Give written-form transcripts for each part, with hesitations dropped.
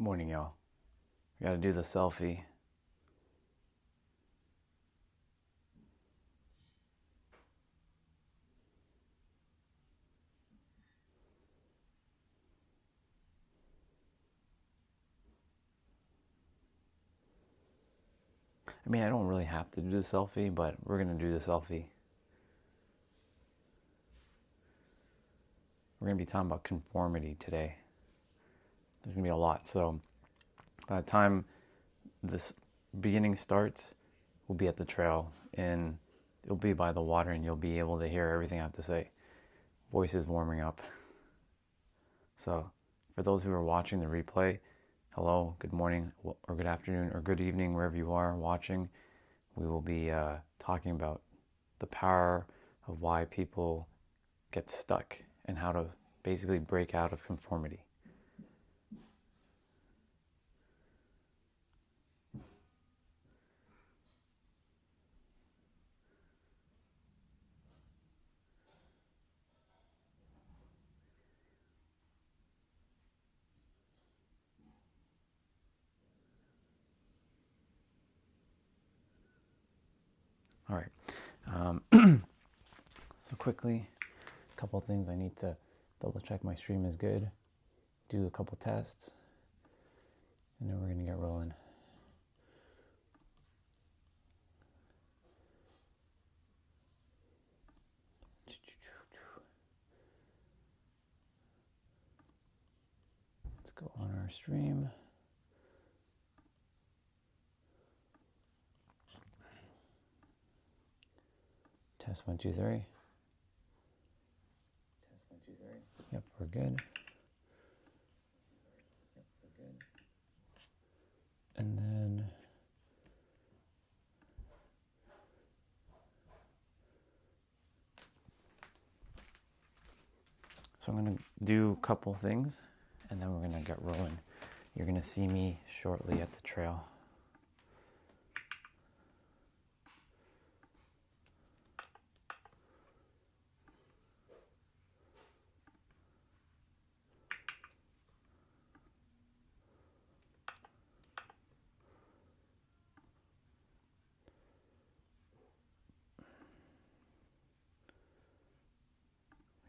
Morning, y'all. We gotta do the selfie. I mean, I don't really have to do the selfie, but we're gonna do the selfie. We're gonna be talking about conformity today. There's gonna be a lot. So by the time this beginning starts, we'll be at the trail and it'll be by the water and you'll be able to hear everything I have to say. Voice is warming up. So for those who are watching the replay, hello, good morning, or good afternoon, or good evening, wherever you are watching. We will be talking about the power of why people get stuck and how to basically break out of conformity. All right. So quickly, a couple of things I need to double check my stream is good, do a couple tests, and then we're going to get rolling. Let's go on our stream. Test 1, 2, 3. Test 1, 2, 3. Yep, we're good. And then so I'm going to do a couple things and then we're going to get rolling. You're going to see me shortly at the trail.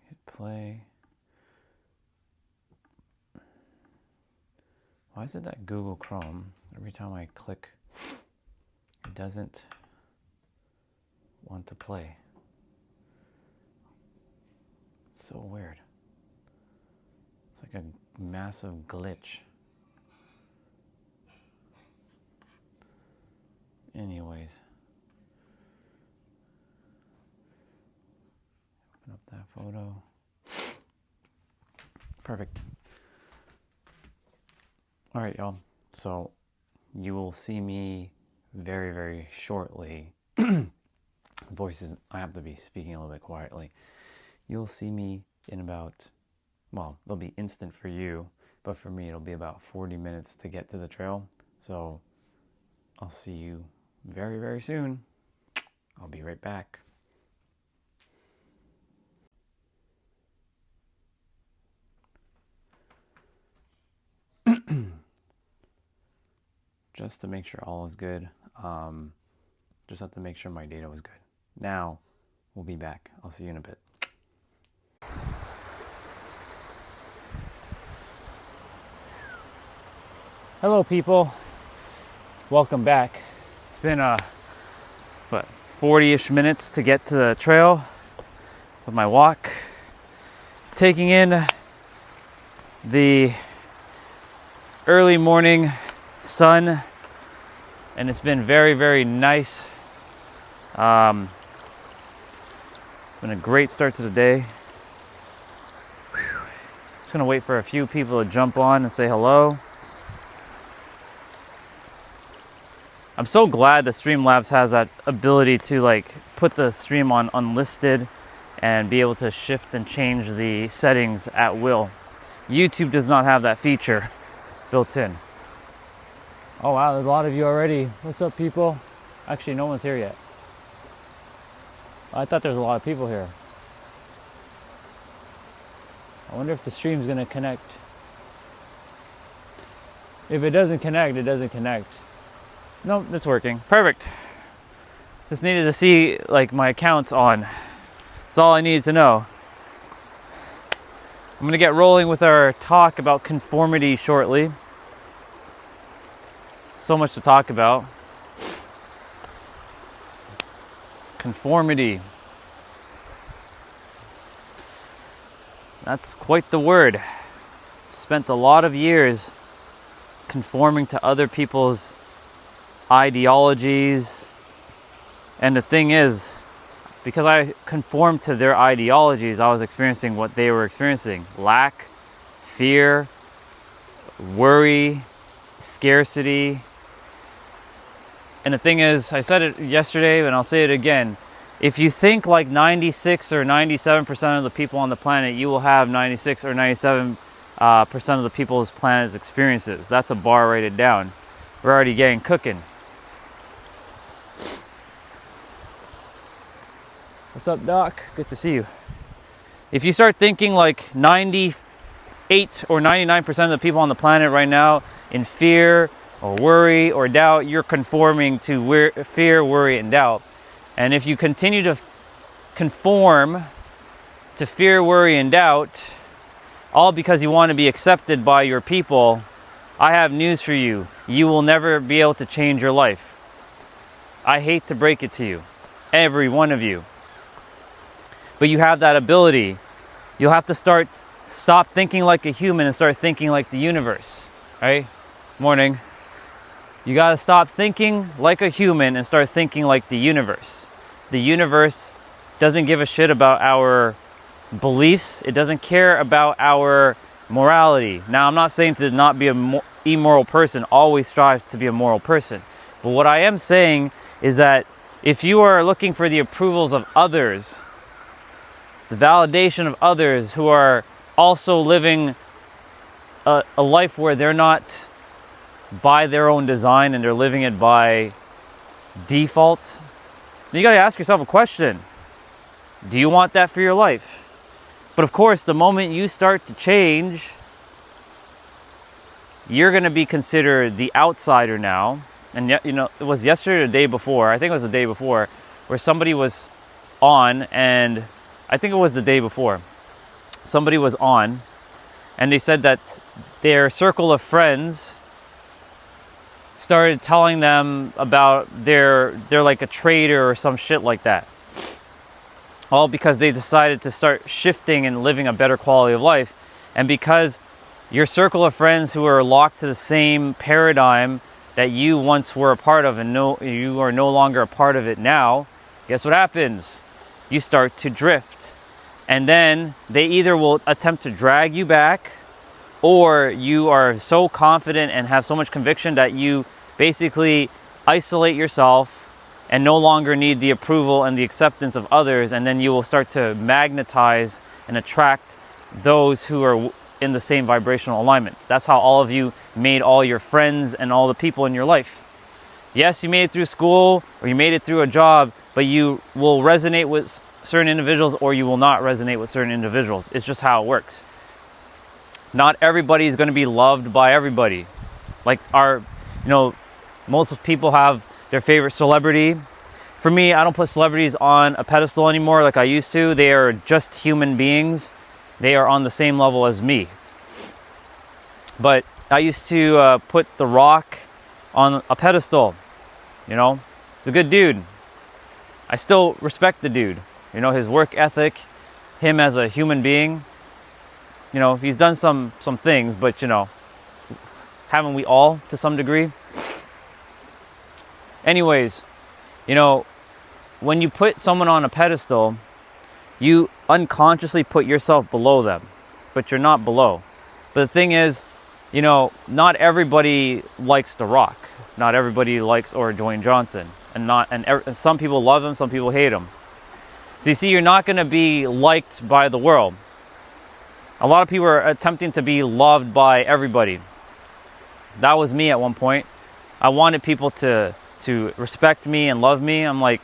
Hit play. Why is it that Google Chrome, every time I click, it doesn't want to play? It's so weird. It's like a massive glitch. Anyways. Open up that photo. Perfect. All right, y'all. So you will see me very, very shortly. The voices, I have to be speaking a little bit quietly. You'll see me in about, well, it'll be instant for you, but for me it'll be about 40 minutes to get to the trail. So I'll see you very, very soon. I'll be right back. Just to make sure all is good. Just have to make sure my data was good. Now, we'll be back. I'll see you in a bit. Hello, people. Welcome back. It's been, 40-ish minutes to get to the trail with my walk. Taking in the early morning sun, and it's been very, very nice. It's been a great start to the day. Just gonna wait for a few people to jump on and say hello. I'm so glad that Streamlabs has that ability to like put the stream on unlisted and be able to shift and change the settings at will. YouTube does not have that feature built in. Oh wow, there's a lot of you already. What's up, people? Actually, no one's here yet. I thought there was a lot of people here. I wonder if the stream's gonna connect. If it doesn't connect, it doesn't connect. Nope, it's working. Perfect. Just needed to see like my account's on. That's all I needed to know. I'm gonna get rolling with our talk about conformity shortly. So much to talk about. Conformity. That's quite the word. Spent a lot of years conforming to other people's ideologies. And the thing is, because I conformed to their ideologies, I was experiencing what they were experiencing. Lack, fear, worry, scarcity. And the thing is, I said it yesterday and I'll say it again. If you think like 96 or 97% of the people on the planet, you will have 96 or 97% of the people's planet's experiences. That's a bar rated down. We're already getting cooking. What's up, Doc? Good to see you. If you start thinking like 98 or 99% of the people on the planet right now in fear or worry or doubt, you're conforming to fear, worry, and doubt. And if you continue to conform to fear, worry, and doubt, all because you want to be accepted by your people, I have news for you. You will never be able to change your life. I hate to break it to you, every one of you. But you have that ability. You'll have to stop thinking like a human and start thinking like the universe, right? Morning. You got to stop thinking like a human and start thinking like the universe. The universe doesn't give a shit about our beliefs. It doesn't care about our morality. Now, I'm not saying to not be an immoral person. Always strive to be a moral person. But what I am saying is that if you are looking for the approvals of others, the validation of others who are also living a life where they're not by their own design and they're living it by default, then you got to ask yourself a question. Do you want that for your life? But of course, the moment you start to change, you're going to be considered the outsider now. And yet, it was yesterday or the day before, I think it was the day before, where somebody was on, and I think it was the day before, somebody was on, and they said that their circle of friends started telling them about they're like a traitor or some shit like that. All because they decided to start shifting and living a better quality of life. And because your circle of friends who are locked to the same paradigm that you once were a part of and you are no longer a part of it now, guess what happens? You start to drift. And then they either will attempt to drag you back, or you are so confident and have so much conviction that you basically isolate yourself and no longer need the approval and the acceptance of others, and then you will start to magnetize and attract those who are in the same vibrational alignment. That's how all of you made all your friends and all the people in your life. Yes, you made it through school or you made it through a job, but you will resonate with certain individuals or you will not resonate with certain individuals. It's just how it works. Not everybody is going to be loved by everybody. Like most people have their favorite celebrity. For me, I don't put celebrities on a pedestal anymore like I used to. They are just human beings. They are on the same level as me. But I used to put The Rock on a pedestal. He's a good dude. I still respect the dude. His work ethic, him as a human being. He's done some things, but haven't we all to some degree? Anyways, when you put someone on a pedestal, you unconsciously put yourself below them, but you're not below. But the thing is, not everybody likes The Rock. Not everybody likes or Dwayne Johnson, and some people love him, some people hate him. So you see, you're not going to be liked by the world. A lot of people are attempting to be loved by everybody. That was me at one point. I wanted people to respect me and love me. I'm like,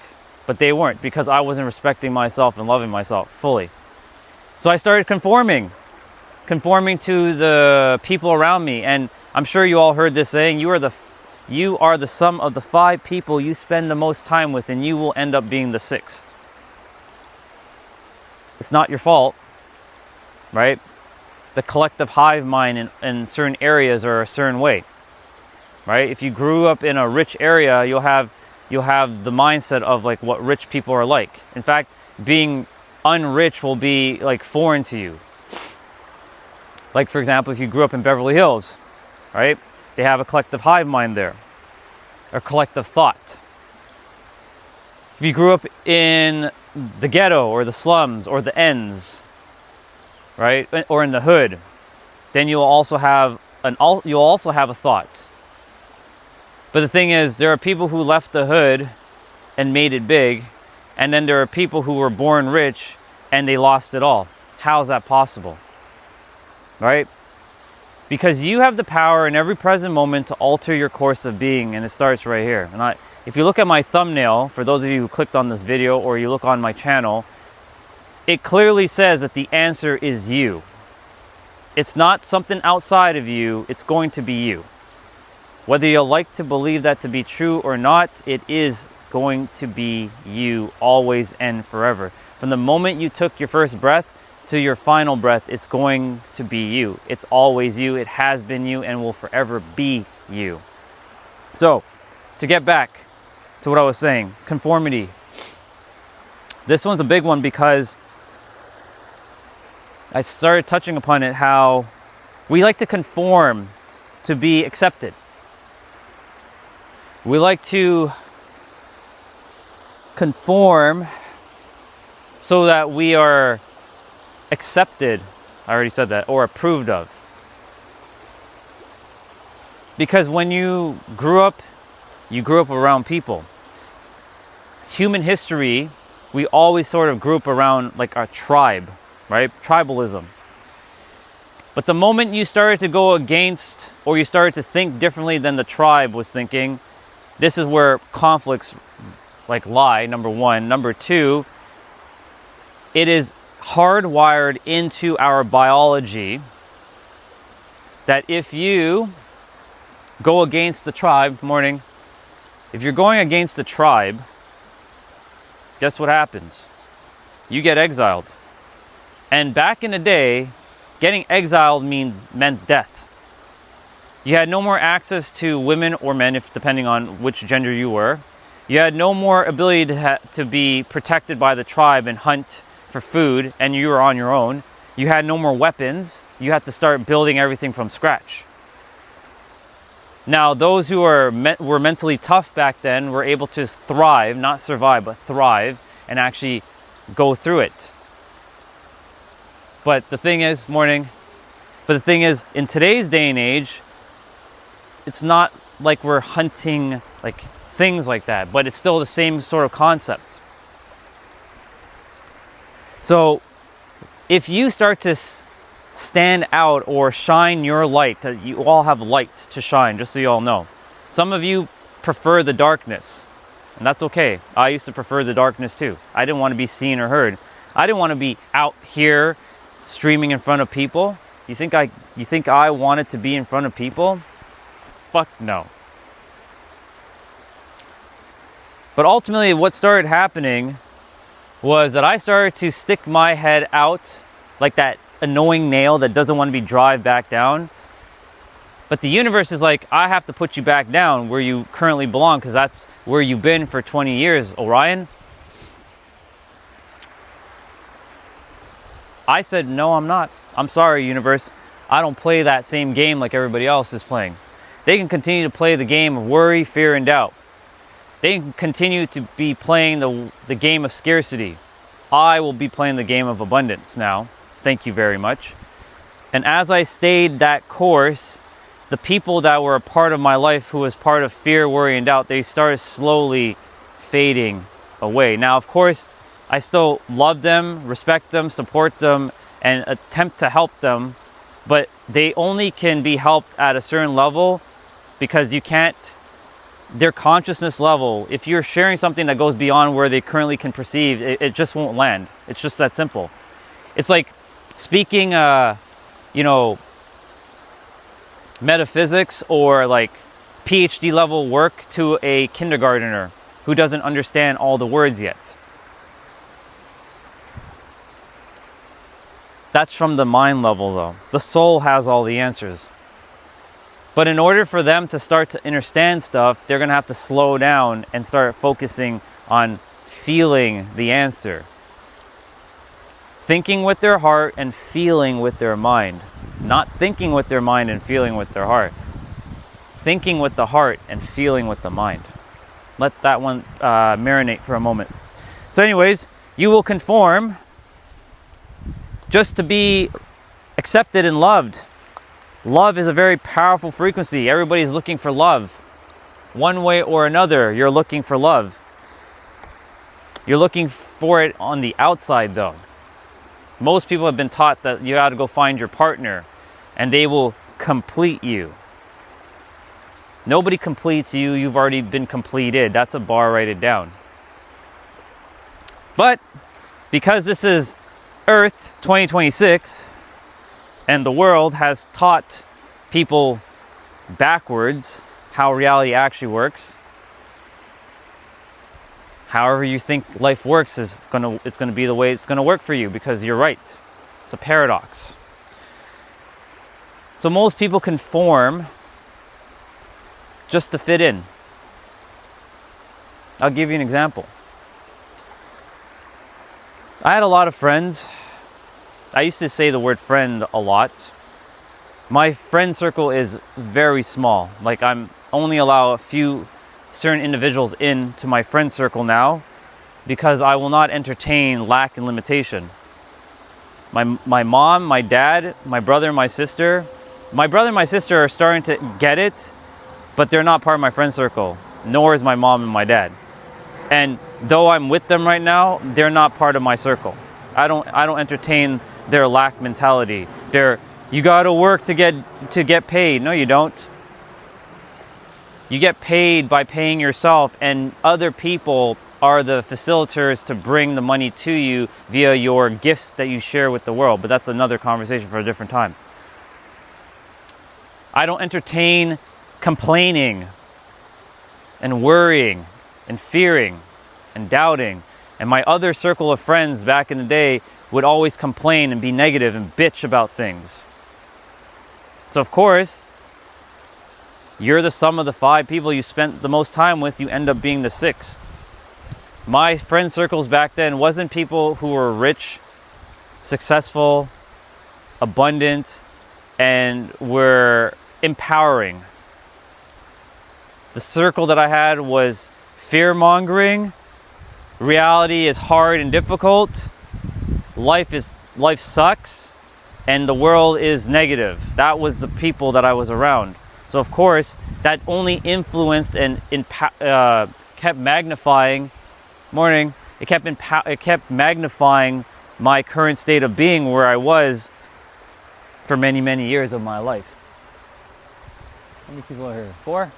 but they weren't, because I wasn't respecting myself and loving myself fully. So I started conforming to the people around me. And I'm sure you all heard this saying, you are the sum of the 5 people you spend the most time with, and you will end up being the 6th. It's not your fault, right? The collective hive mind in certain areas are a certain way, right? If you grew up in a rich area, you'll have the mindset of like what rich people are like. In fact, being unrich will be like foreign to you. Like, for example, if you grew up in Beverly Hills, right? They have a collective hive mind there, or collective thought. If you grew up in the ghetto or the slums or the ends, right, or in the hood, then you'll also have a thought. But the thing is, there are people who left the hood and made it big, and then there are people who were born rich and they lost it all. How is that possible? Right? Because you have the power in every present moment to alter your course of being, and it starts right here. And if you look at my thumbnail, for those of you who clicked on this video, or you look on my channel, it clearly says that the answer is you. It's not something outside of you, it's going to be you. Whether you like to believe that to be true or not, it is going to be you always and forever. From the moment you took your first breath to your final breath, it's going to be you. It's always you, it has been you, and will forever be you. So, to get back to what I was saying, conformity. This one's a big one because I started touching upon it, how we like to conform to be accepted. We like to conform so that we are accepted, I already said that, or approved of. Because when you grew up around people. Human history, we always sort of grew up around like a tribe, right? Tribalism. But the moment you started to go against, or you started to think differently than the tribe was thinking, this is where conflicts like lie, number one. Number two, it is hardwired into our biology that if you go against the tribe, if you're going against the tribe, guess what happens? You get exiled. And back in the day, getting exiled meant death. You had no more access to women or men, depending on which gender you were. You had no more ability to be protected by the tribe and hunt for food, and you were on your own. You had no more weapons. You had to start building everything from scratch. Now, those who were mentally tough back then were able to thrive, not survive, but thrive, and actually go through it. But the thing is, in today's day and age, it's not like we're hunting like things like that, but it's still the same sort of concept. So if you start to stand out or shine your light, you all have light to shine, just so you all know. Some of you prefer the darkness, and that's okay. I used to prefer the darkness too. I didn't want to be seen or heard. I didn't want to be out here streaming in front of people. You think I wanted to be in front of people? Fuck no. But ultimately what started happening was that I started to stick my head out like that annoying nail that doesn't want to be driven back down. But the universe is like, I have to put you back down where you currently belong, because that's where you've been for 20 years, Orion. I said, no, I'm not. I'm sorry, universe. I don't play that same game like everybody else is playing. They can continue to play the game of worry, fear, and doubt. They can continue to be playing the game of scarcity. I will be playing the game of abundance now. Thank you very much. And as I stayed that course, the people that were a part of my life who was part of fear, worry, and doubt, they started slowly fading away. Now, of course, I still love them, respect them, support them, and attempt to help them, but they only can be helped at a certain level, because you can't, their consciousness level, if you're sharing something that goes beyond where they currently can perceive, it just won't land. It's just that simple. It's like speaking, metaphysics or like PhD level work to a kindergartner who doesn't understand all the words yet. That's from the mind level though. The soul has all the answers. But in order for them to start to understand stuff, they're going to have to slow down and start focusing on feeling the answer. Thinking with their heart and feeling with their mind. Not thinking with their mind and feeling with their heart. Thinking with the heart and feeling with the mind. Let that one marinate for a moment. So anyways, you will conform just to be accepted and loved. Love is a very powerful frequency. Everybody's looking for love. One way or another, you're looking for love. You're looking for it on the outside though. Most people have been taught that you got to go find your partner and they will complete you. Nobody completes you. You've already been completed. That's a bar, write it down. But because this is Earth 2026 and the world has taught people backwards how reality actually works, however you think life works it's gonna be the way it's gonna work for you, because you're right. It's a paradox. So most people conform just to fit in. I'll give you an example. I had a lot of friends. I used to say the word friend a lot. My friend circle is very small. Like, I'm only allow a few certain individuals into my friend circle now because I will not entertain lack and limitation. My mom, my dad, my brother, my sister. My brother and my sister are starting to get it, but they're not part of my friend circle, nor is my mom and my dad. And though I'm with them right now, they're not part of my circle. I don't entertain their lack mentality. You gotta work to get paid. No, you don't. You get paid by paying yourself, and other people are the facilitators to bring the money to you via your gifts that you share with the world. But that's another conversation for a different time. I don't entertain complaining and worrying and fearing and doubting. And my other circle of friends back in the day would always complain and be negative and bitch about things. So of course, you're the sum of the 5 people you spent the most time with, you end up being the 6th. My friend circles back then wasn't people who were rich, successful, abundant, and were empowering. The circle that I had was fear-mongering. Reality is hard and difficult. Life sucks, and the world is negative. That was the people that I was around. So of course, that only influenced and kept magnifying. Morning. It kept magnifying my current state of being, where I was for many, many years of my life. How many people are here? 4?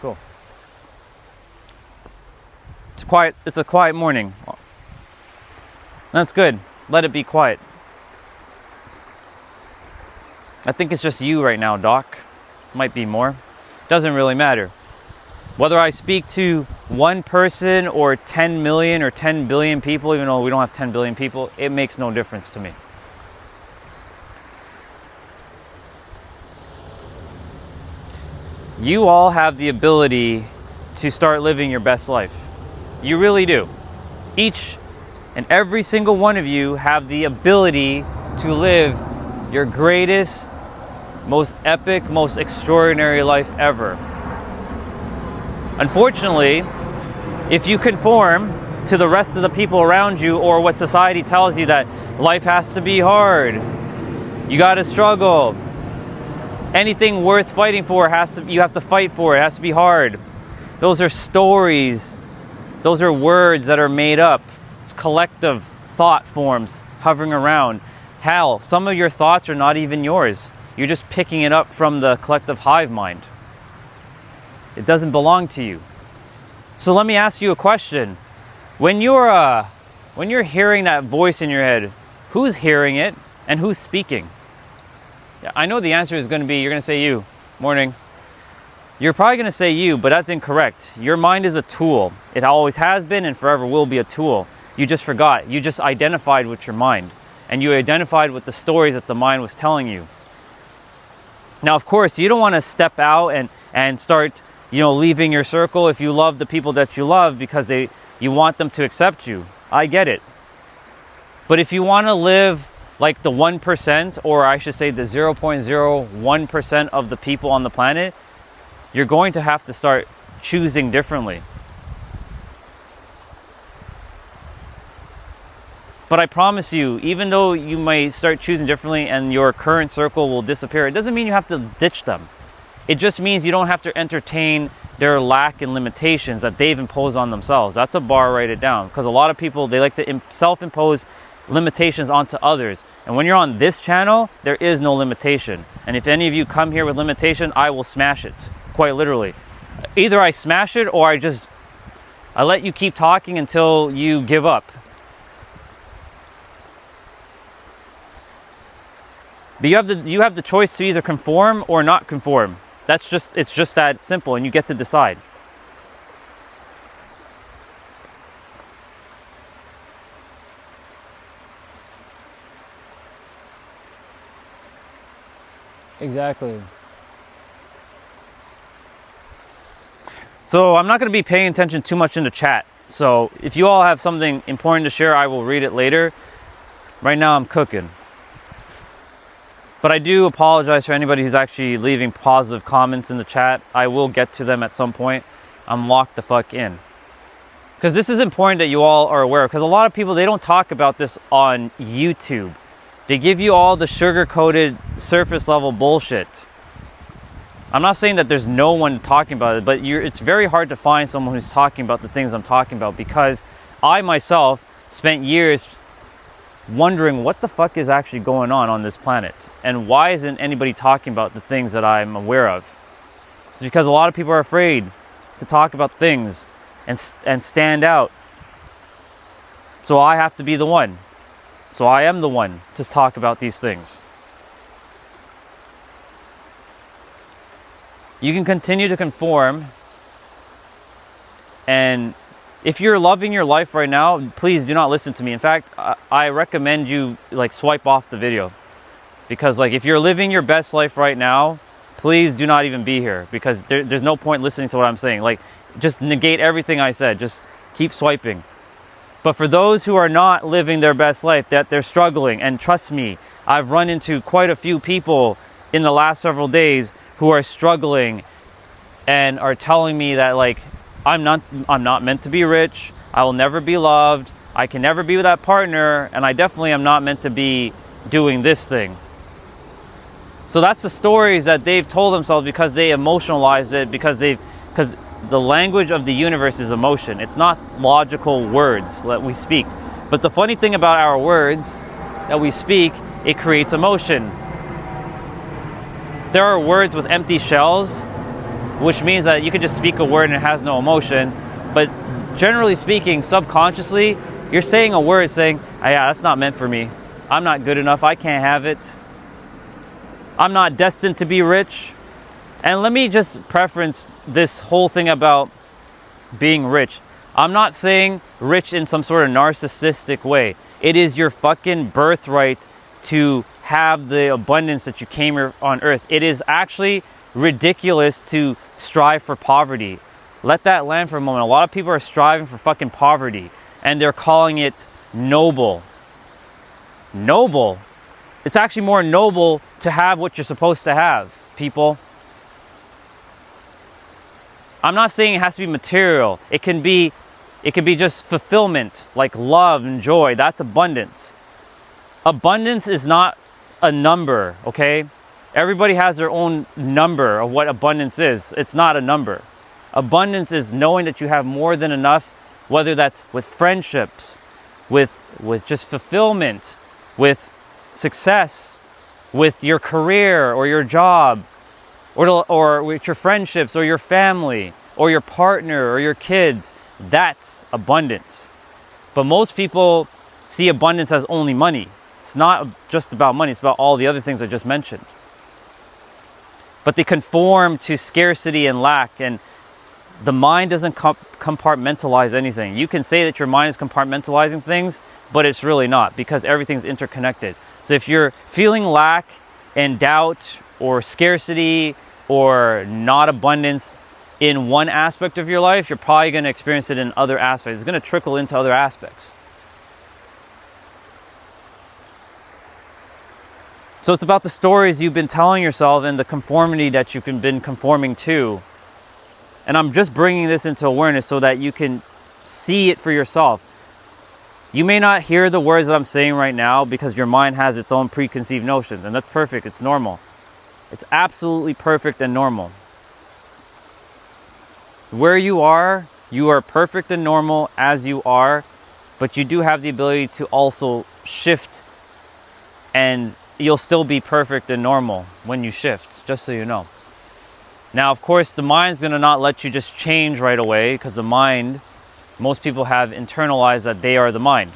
Cool. It's quiet. It's a quiet morning. That's good. Let it be quiet. I think it's just you right now, Doc. Might be more. Doesn't really matter. Whether I speak to one person or 10 million or 10 billion people, even though we don't have 10 billion people, it makes no difference to me. You all have the ability to start living your best life. You really do. Each and every single one of you have the ability to live your greatest, most epic, most extraordinary life ever. Unfortunately, if you conform to the rest of the people around you, or what society tells you, that life has to be hard, you gotta struggle, anything worth fighting for you have to fight for, it has to be hard. Those are stories. Those are words that are made up. It's collective thought forms hovering around. Hell, some of your thoughts are not even yours. You're just picking it up from the collective hive mind. It doesn't belong to you. So let me ask you a question. When you're hearing that voice in your head, who's hearing it and who's speaking? I know the answer is going to be, you're going to say you. Morning. You're probably going to say you, but that's incorrect. Your mind is a tool. It always has been and forever will be a tool. You just forgot. You just identified with your mind. And you identified with the stories that the mind was telling you. Now, of course, you don't want to step out and start, leaving your circle if you love the people that you love because you want them to accept you. I get it. But if you want to live like the 1%, or I should say the 0.01% of the people on the planet, you're going to have to start choosing differently. But I promise you, even though you may start choosing differently and your current circle will disappear, it doesn't mean you have to ditch them. It just means you don't have to entertain their lack and limitations that they've imposed on themselves. That's a bar, write it down. Because a lot of people, they like to self-impose limitations onto others. And when you're on this channel, there is no limitation. And if any of you come here with limitation, I will smash it. Quite literally. Either I smash it or I let you keep talking until you give up. But you have the choice to either conform or not conform. It's just that simple, and you get to decide. Exactly. So I'm not going to be paying attention too much in the chat. So if you all have something important to share, I will read it later. Right now I'm cooking. But I do apologize for anybody who's actually leaving positive comments in the chat. I will get to them at some point. I'm locked the fuck in. Because this is important that you all are aware of. Because a lot of people, they don't talk about this on YouTube. They give you all the sugar-coated, surface-level bullshit. I'm not saying that there's no one talking about it, but it's very hard to find someone who's talking about the things I'm talking about, because I myself spent years wondering what the fuck is actually going on this planet, and why isn't anybody talking about the things that I'm aware of. It's because a lot of people are afraid to talk about things and stand out. So I have to be the one. So I am the one to talk about these things. You can continue to conform, and if you're loving your life right now, please do not listen to me. In fact, I recommend you swipe off the video, because if you're living your best life right now, please do not even be here, because there's no point listening to what I'm saying. Just negate everything I said. Just keep swiping. But for those who are not living their best life, that they're struggling, and trust me, I've run into quite a few people in the last several days who are struggling and are telling me that I'm not meant to be rich, I will never be loved, I can never be with that partner, and I definitely am not meant to be doing this thing. So that's the stories that they've told themselves because they emotionalized it, because the language of the universe is emotion. It's not logical words that we speak. But the funny thing about our words that we speak, it creates emotion. There are words with empty shells, which means that you can just speak a word and it has no emotion. But generally speaking, subconsciously, you're saying a word saying, yeah, that's not meant for me. I'm not good enough. I can't have it. I'm not destined to be rich. And let me just preference this whole thing about being rich. I'm not saying rich in some sort of narcissistic way. It is your fucking birthright to have the abundance that you came here on earth. It is actually ridiculous to strive for poverty. Let that land for a moment. A lot of people are striving for fucking poverty, and they're calling it noble. Noble? It's actually more noble to have what you're supposed to have, people. I'm not saying it has to be material. It can be just fulfillment, like love and joy. That's abundance. Abundance is not a number, okay? Everybody has their own number of what abundance is. It's not a number. Abundance is knowing that you have more than enough, whether that's with friendships, with just fulfillment, with success, with your career or your job, or with your friendships or your family or your partner or your kids. That's abundance. But most people see abundance as only money. It's not just about money. It's about all the other things I just mentioned. but they conform to scarcity and lack. And the mind doesn't compartmentalize anything. You can say that your mind is compartmentalizing things, but it's really not, because everything's interconnected. So if you're feeling lack and doubt or scarcity or not abundance in one aspect of your life, you're probably going to experience it in other aspects. It's going to trickle into other aspects. So it's about the stories you've been telling yourself and the conformity that you've been conforming to. And I'm just bringing this into awareness so that you can see it for yourself. You may not hear the words that I'm saying right now because your mind has its own preconceived notions, and that's perfect. It's normal. It's absolutely perfect and normal. Where you are perfect and normal as you are, but you do have the ability to also shift, and you'll still be perfect and normal when you shift, just so you know. Now, of course, the mind's going to not let you just change right away, because the mind, most people have internalized that they are the mind.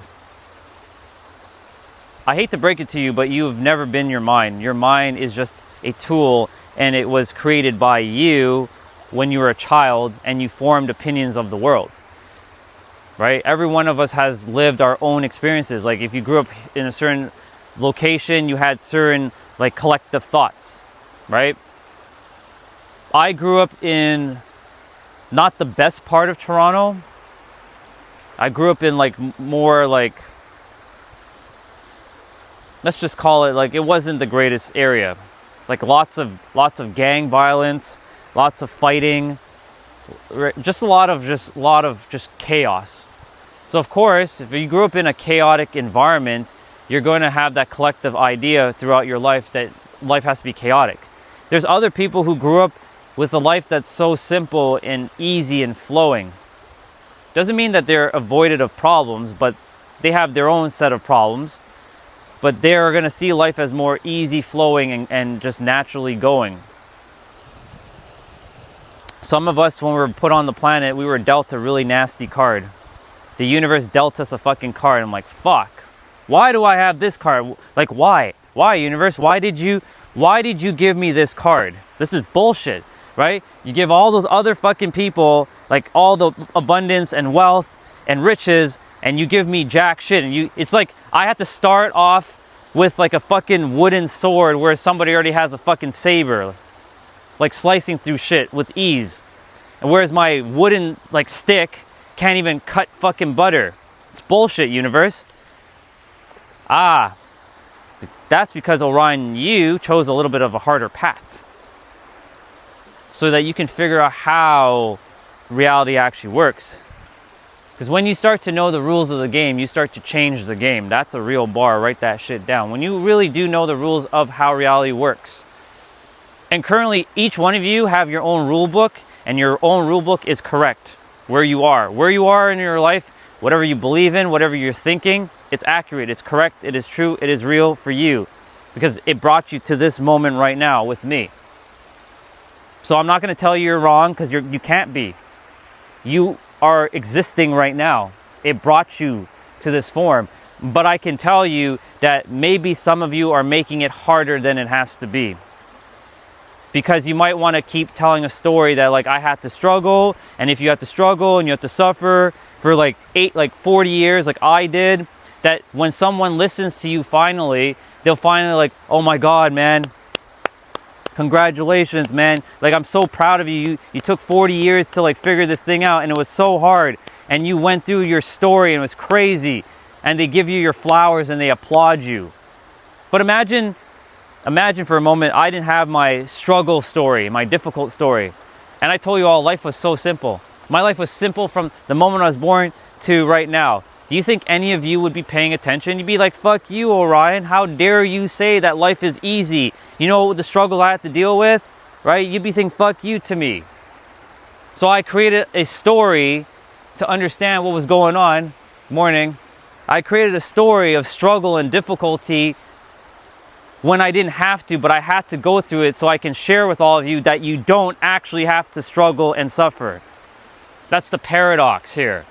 I hate to break it to you, but you have never been your mind. Your mind is just a tool, and it was created by you when you were a child, and you formed opinions of the world. Right? Every one of us has lived our own experiences. Like if you grew up in a certain location, you had certain like collective thoughts, right? I grew up in not the best part of Toronto. I grew up in like more like, let's just call it like, it wasn't the greatest area. Like lots of gang violence, lots of fighting, just a lot of chaos. So of course, if you grew up in a chaotic environment, you're going to have that collective idea throughout your life that life has to be chaotic. There's other people who grew up with a life that's so simple and easy and flowing. Doesn't mean that they're avoided of problems, but they have their own set of problems. But they're going to see life as more easy flowing and just naturally going. Some of us, when we were put on the planet, we were dealt a really nasty card. The universe dealt us a fucking card. I'm like, fuck. Why do I have this card? Like, why? Why, universe? Why did you give me this card? This is bullshit, right? You give all those other fucking people, like, all the abundance and wealth and riches, and you give me jack shit. And it's like I have to start off with like a fucking wooden sword where somebody already has a fucking saber, like slicing through shit with ease. And whereas my wooden like stick can't even cut fucking butter. It's bullshit, universe. That's because Orion, you chose a little bit of a harder path so that you can figure out how reality actually works. Because when you start to know the rules of the game, you start to change the game. That's a real bar. Write that shit down. When you really do know the rules of how reality works. And currently, each one of you have your own rule book, and your own rule book is correct. Where you are in your life, whatever you believe in, whatever you're thinking, it's accurate, it's correct, it is true, it is real for you. Because it brought you to this moment right now with me. So I'm not going to tell you you're wrong, because you can't be. You are existing right now. It brought you to this form. But I can tell you that maybe some of you are making it harder than it has to be. Because you might want to keep telling a story that like I had to struggle, and if you have to struggle and you have to suffer for like 40 years like I did, that when someone listens to you finally, they'll finally like, oh my God, man, congratulations, man. Like, I'm so proud of you. You took 40 years to like figure this thing out, and it was so hard, and you went through your story and it was crazy, and they give you your flowers and they applaud you. But imagine for a moment, I didn't have my struggle story, my difficult story. And I told you all, life was so simple. My life was simple from the moment I was born to right now. Do you think any of you would be paying attention? You'd be like, fuck you, Orion. How dare you say that life is easy? You know the struggle I have to deal with, right? You'd be saying, fuck you to me. So I created a story to understand what was going on. Morning. I created a story of struggle and difficulty when I didn't have to, but I had to go through it so I can share with all of you that you don't actually have to struggle and suffer. That's the paradox here.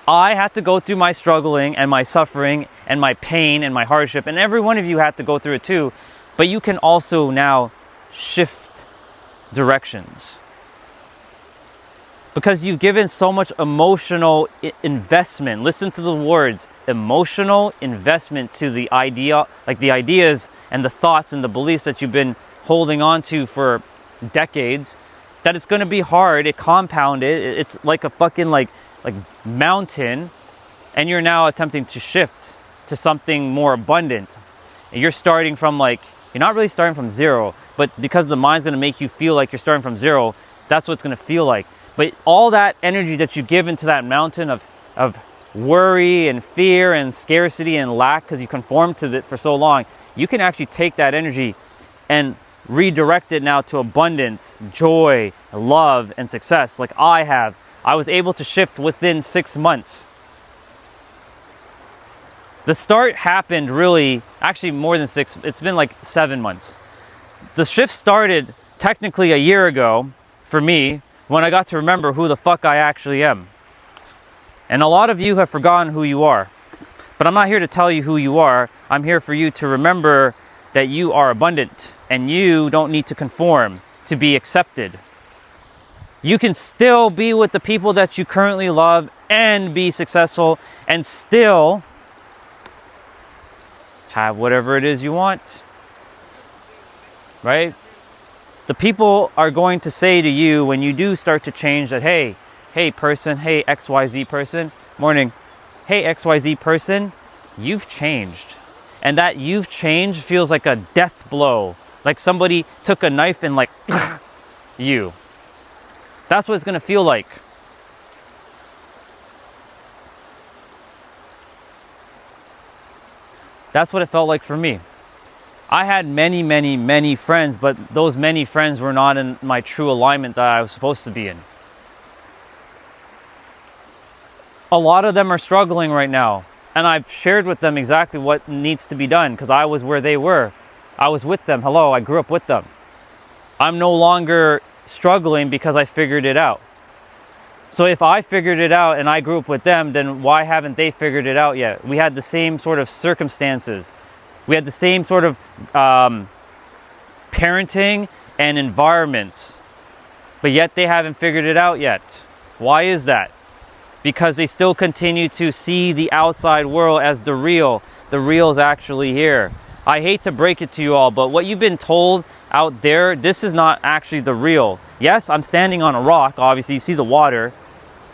I had to go through my struggling and my suffering and my pain and my hardship, and every one of you had to go through it too. But you can also now shift directions. Because you've given so much emotional investment. Listen to the words, emotional investment to the idea, like the ideas and the thoughts and the beliefs that you've been holding on to for decades, that it's going to be hard. It compounded. It's like a fucking like mountain, and you're now attempting to shift to something more abundant. And you're starting from you're not really starting from zero, but because the mind's going to make you feel like you're starting from zero, that's what it's going to feel like. But all that energy that you give into that mountain of worry and fear and scarcity and lack, because you conformed to it for so long, you can actually take that energy and redirect it now to abundance, joy, love, and success. Like I have. I was able to shift within 6 months. The start happened really, actually more than 6, it's been like 7 months. The shift started technically a year ago for me, when I got to remember who the fuck I actually am. And a lot of you have forgotten who you are. But I'm not here to tell you who you are. I'm here for you to remember that you are abundant and you don't need to conform to be accepted. You can still be with the people that you currently love and be successful and still have whatever it is you want. Right? The people are going to say to you when you do start to change that, hey person, hey XYZ person, morning, hey XYZ person, you've changed. And that you've changed feels like a death blow. Like somebody took a knife and you. That's what it's going to feel like. That's what it felt like for me. I had many, many, many friends, but those many friends were not in my true alignment that I was supposed to be in. A lot of them are struggling right now, and I've shared with them exactly what needs to be done because I was where they were. I was with them. Hello, I grew up with them. I'm no longer struggling because I figured it out. So if I figured it out and I grew up with them, then why haven't they figured it out yet? We had the same sort of circumstances. We had the same sort of parenting and environments, but yet they haven't figured it out yet. Why is that? Because they still continue to see the outside world as the real. The real is actually here. I hate to break it to you all, but what you've been told out there, this is not actually the real. Yes, I'm standing on a rock, obviously, you see the water,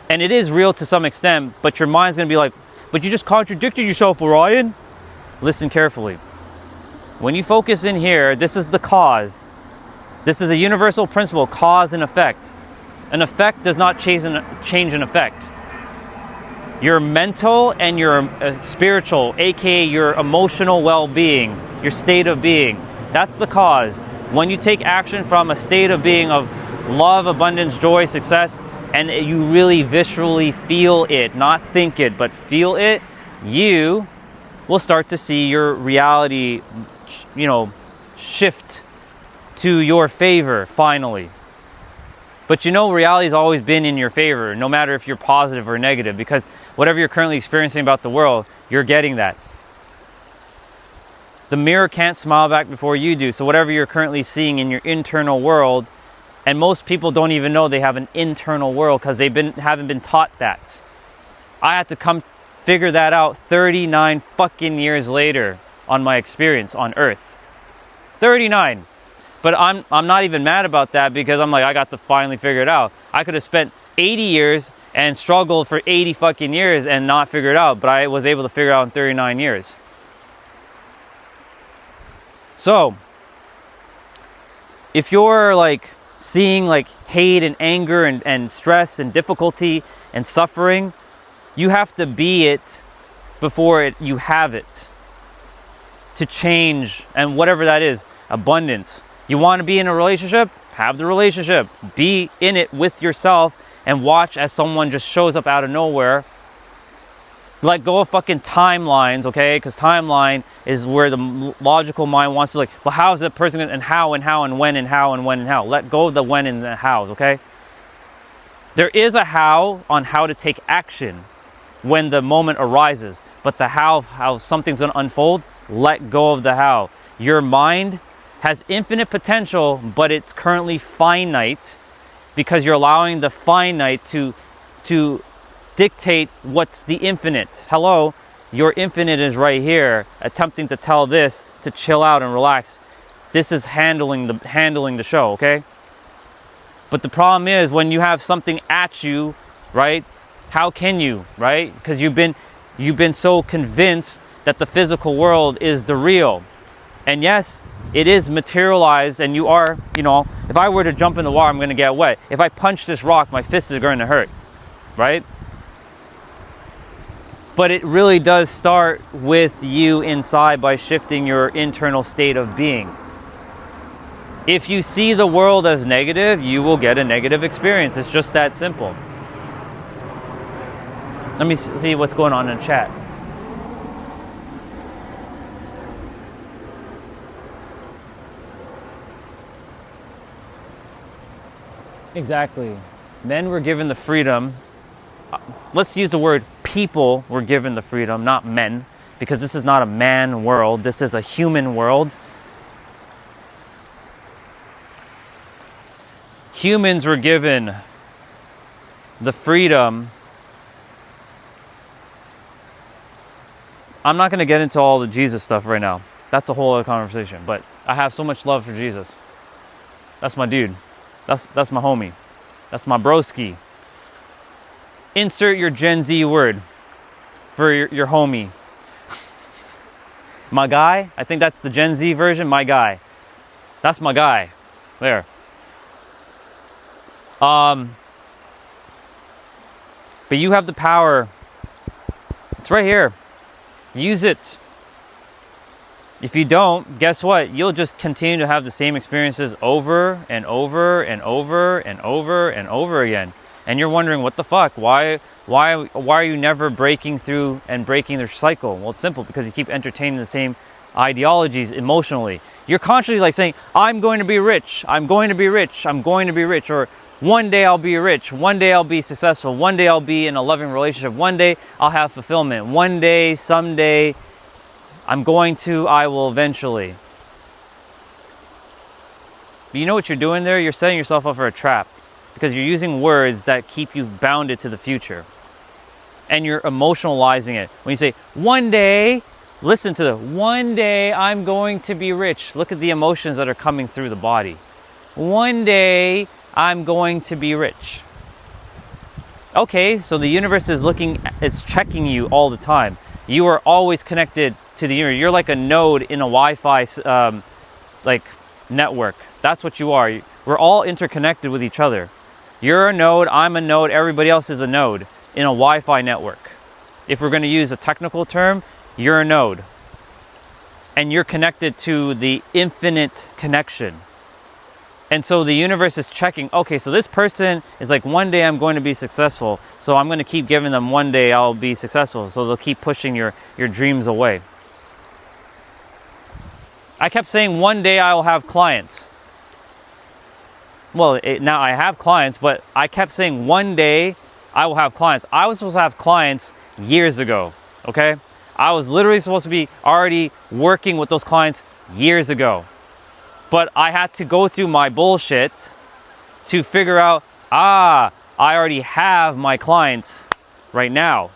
and it is real to some extent, but your mind's going to be like, but you just contradicted yourself, Orion. Listen carefully. When you focus in here, this is the cause. This is a universal principle, cause and effect. An effect does not change an effect. Your mental and your spiritual, aka your emotional well-being, your state of being, that's the cause. When you take action from a state of being of love, abundance, joy, success, and you really viscerally feel it, not think it, but feel it, you will start to see your reality, shift to your favor, finally. But reality has always been in your favor, no matter if you're positive or negative, because whatever you're currently experiencing about the world, you're getting that. The mirror can't smile back before you do, so whatever you're currently seeing in your internal world, and most people don't even know they have an internal world because they haven't been taught that. I had to come figure that out 39 fucking years later on my experience on Earth. 39. But I'm not even mad about that because I'm like, I got to finally figure it out. I could have spent 80 years and struggled for 80 fucking years and not figure it out, but I was able to figure it out in 39 years. So, if you're seeing hate and anger and stress and difficulty and suffering, you have to be it before you have it. To change, and whatever that is, abundance. You want to be in a relationship? Have the relationship. Be in it with yourself and watch as someone just shows up out of nowhere. Let go of fucking timelines, okay? Because timeline is where the logical mind wants to well, how is that person gonna, and how and how and when and how and when and how. Let go of the when and the hows, okay? There is a how on how to take action when the moment arises. But the how something's going to unfold, let go of the how. Your mind has infinite potential, but it's currently finite because you're allowing the finite to dictate what's the infinite. Hello, your infinite is right here, attempting to tell this to chill out and relax. This is handling the show, okay? But the problem is when you have something at you, right? How can you, right? Because you've been so convinced that the physical world is the real. And yes, it is materialized, and you are, if I were to jump in the water, I'm going to get wet. If I punch this rock, my fist is going to hurt, right? But it really does start with you inside by shifting your internal state of being. If you see the world as negative, you will get a negative experience. It's just that simple. Let me see what's going on in chat. Exactly. Men were given the freedom. Let's use the word people were given the freedom, not men, because this is not a man world. This is a human world. Humans were given the freedom. I'm not going to get into all the Jesus stuff right now. That's a whole other conversation. But I have so much love for Jesus. That's my dude. That's my homie. That's my broski. Insert your Gen Z word for your homie. My guy. I think that's the Gen Z version. My guy. That's my guy. There. But you have the power. It's right here. Use it. If you don't, guess what? You'll just continue to have the same experiences over and over and over and over and over again. And you're wondering, what the fuck? Why are you never breaking through and breaking the cycle? Well, it's simple, because you keep entertaining the same ideologies emotionally. You're constantly like saying, I'm going to be rich. I'm going to be rich. I'm going to be rich. Or one day I'll be rich. One day I'll be successful. One day I'll be in a loving relationship. One day I'll have fulfillment. One day, someday, I will eventually. But you know what you're doing there? You're setting yourself up for a trap, because you're using words that keep you bounded to the future. And you're emotionalizing it. When you say, one day, listen to the, one day I'm going to be rich. Look at the emotions that are coming through the body. One day I'm going to be rich. Okay, so the universe is checking you all the time. You are always connected to the universe. You're like a node in a Wi-Fi network. That's what you are. We're all interconnected with each other. You're a node, I'm a node, everybody else is a node in a Wi-Fi network. If we're going to use a technical term, you're a node. And you're connected to the infinite connection. And so the universe is checking, okay, so this person is like, one day I'm going to be successful, so I'm going to keep giving them one day I'll be successful. So they'll keep pushing your dreams away. I kept saying, one day I will have clients. Well, now I have clients, but I kept saying, one day I will have clients. I was supposed to have clients years ago, okay? I was literally supposed to be already working with those clients years ago. But I had to go through my bullshit to figure out, I already have my clients right now.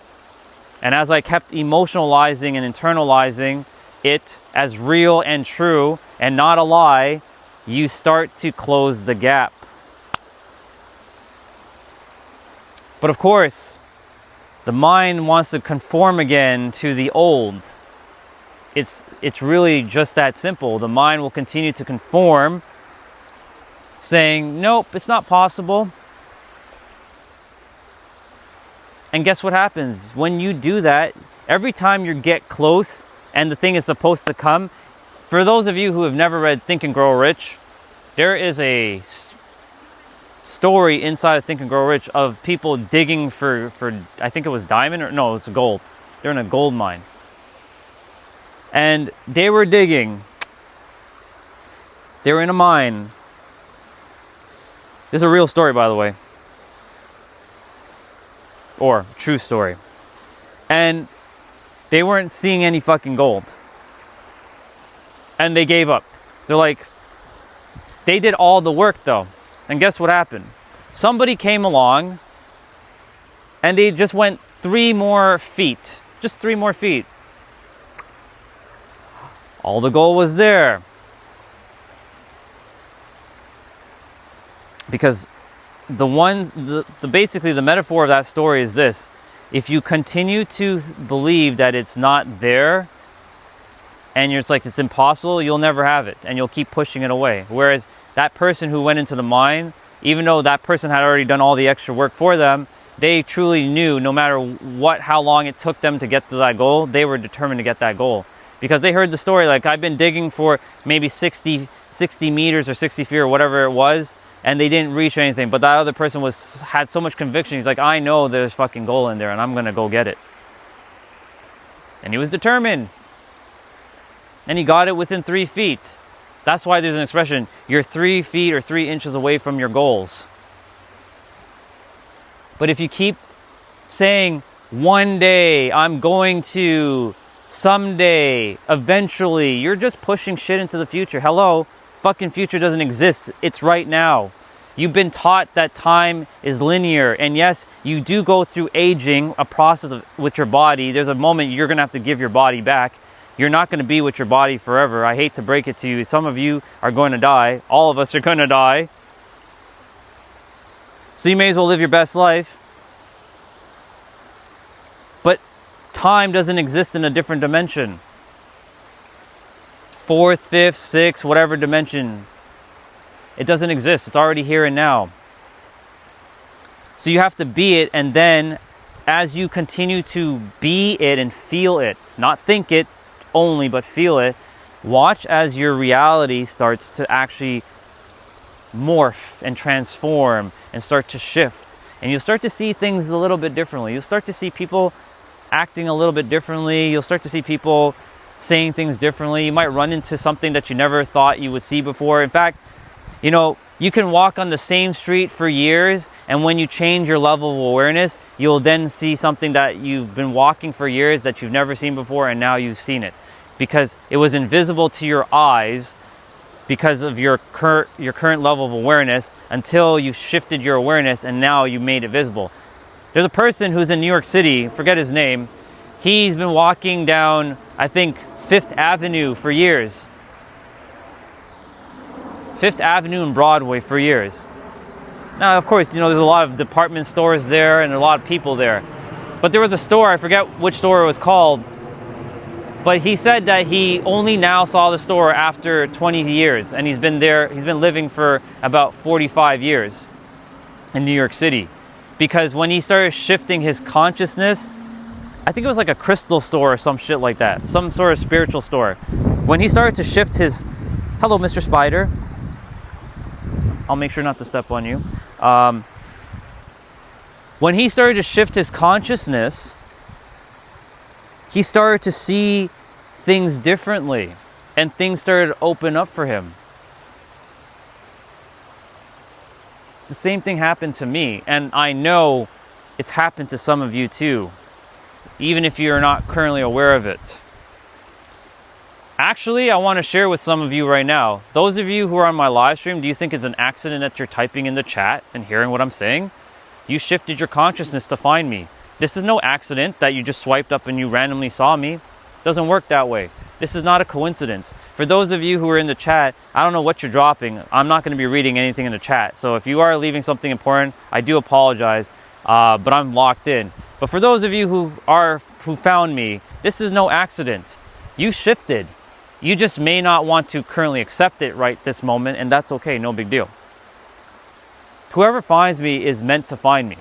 And as I kept emotionalizing and internalizing it as real and true and not a lie, you start to close the gap. But of course, the mind wants to conform again to the old. It's really just that simple. The mind will continue to conform, saying, nope, it's not possible. And guess what happens? When you do that, every time you get close and the thing is supposed to come, for those of you who have never read Think and Grow Rich, there is a story inside of Think and Grow Rich of people digging for I think it was diamond, or no, it's gold. They're in a gold mine. And they were digging. They were in a mine. This is a real story, by the way. Or true story. And they weren't seeing any fucking gold. And they gave up. They're like, They did all the work though. And guess what happened? Somebody came along and they just went 3 more feet. Just 3 more feet. All the goal was there. Because basically the metaphor of that story is this. If you continue to believe that it's not there, and you're just like, it's impossible, you'll never have it. And you'll keep pushing it away. Whereas that person who went into the mine, even though that person had already done all the extra work for them, they truly knew no matter how long it took them to get to that goal, they were determined to get that goal. Because they heard the story, like, I've been digging for maybe 60 meters or 60 feet or whatever it was, and they didn't reach anything. But that other person had so much conviction. He's like, I know there's fucking gold in there, and I'm going to go get it. And he was determined. And he got it within 3 feet. That's why there's an expression, you're 3 feet or 3 inches away from your goals. But if you keep saying, one day, I'm going to, someday, eventually, you're just pushing shit into the future. Hello, fucking future doesn't exist. It's right now. You've been taught that time is linear. And yes, you do go through aging, a process with your body. There's a moment you're going to have to give your body back. You're not going to be with your body forever. I hate to break it to you. Some of you are going to die. All of us are going to die. So you may as well live your best life. But time doesn't exist in a different dimension. 4th, 5th, 6th, whatever dimension. It doesn't exist. It's already here and now. So you have to be it, and then as you continue to be it and feel it, not think it only, but feel it, watch as your reality starts to actually morph and transform and start to shift. And you'll start to see things a little bit differently. You'll start to see people acting a little bit differently. You'll start to see people saying things differently. You might run into something that you never thought you would see before. In fact, you know, you can walk on the same street for years, and when you change your level of awareness, you'll then see something that you've been walking for years that you've never seen before, and now you've seen it. Because it was invisible to your eyes because of your current level of awareness until you shifted your awareness and now you made it visible. There's a person who's in New York City, forget his name. He's been walking down, I think, 5th Avenue for years. 5th Avenue and Broadway for years. Now, of course, you know, there's a lot of department stores there and a lot of people there. But there was a store, I forget which store it was called, but he said that he only now saw the store after 20 years, and he's been living for about 45 years in New York City. Because when he started shifting his consciousness, I think it was like a crystal store or some shit like that, some sort of spiritual store. When he started to shift his, hello, Mr. Spider. I'll make sure not to step on you. When he started to shift his consciousness, he started to see things differently, and things started to open up for him. The same thing happened to me, and I know it's happened to some of you too, even if you're not currently aware of it. Actually, I want to share with some of you right now. Those of you who are on my live stream, do you think it's an accident that you're typing in the chat and hearing what I'm saying? You shifted your consciousness to find me. This is no accident that you just swiped up and you randomly saw me. It doesn't work that way. This is not a coincidence. For those of you who are in the chat, I don't know what you're dropping. I'm not going to be reading anything in the chat. So if you are leaving something important, I do apologize, but I'm locked in. But for those of you who found me, this is no accident. You shifted. You just may not want to currently accept it right this moment, and that's okay, no big deal. Whoever finds me is meant to find me.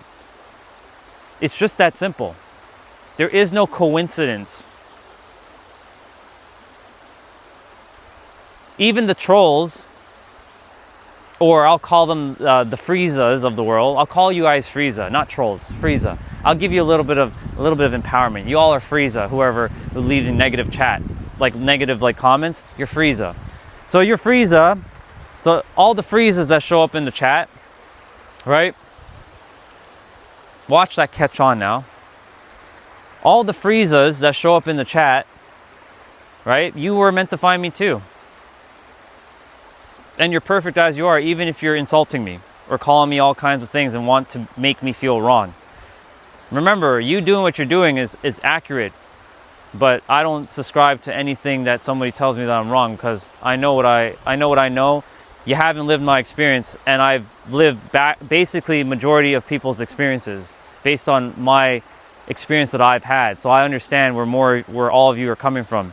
It's just that simple. There is no coincidence. Even the trolls, or I'll call them the Friezas of the world. I'll call you guys Frieza, not trolls, Frieza. I'll give you a little bit of empowerment. You all are Frieza, whoever leaves in negative chat, like negative comments, you're Frieza. So you're Frieza. So all the Friezas that show up in the chat, right? Watch that catch on now. All the Friezas that show up in the chat, right? You were meant to find me too. And you're perfect as you are, even if you're insulting me or calling me all kinds of things and want to make me feel wrong. Remember, you doing what you're doing is accurate, but I don't subscribe to anything that somebody tells me that I'm wrong, because I know what I know. You haven't lived my experience, and I've lived basically majority of people's experiences based on my experience that I've had. So I understand where all of you are coming from.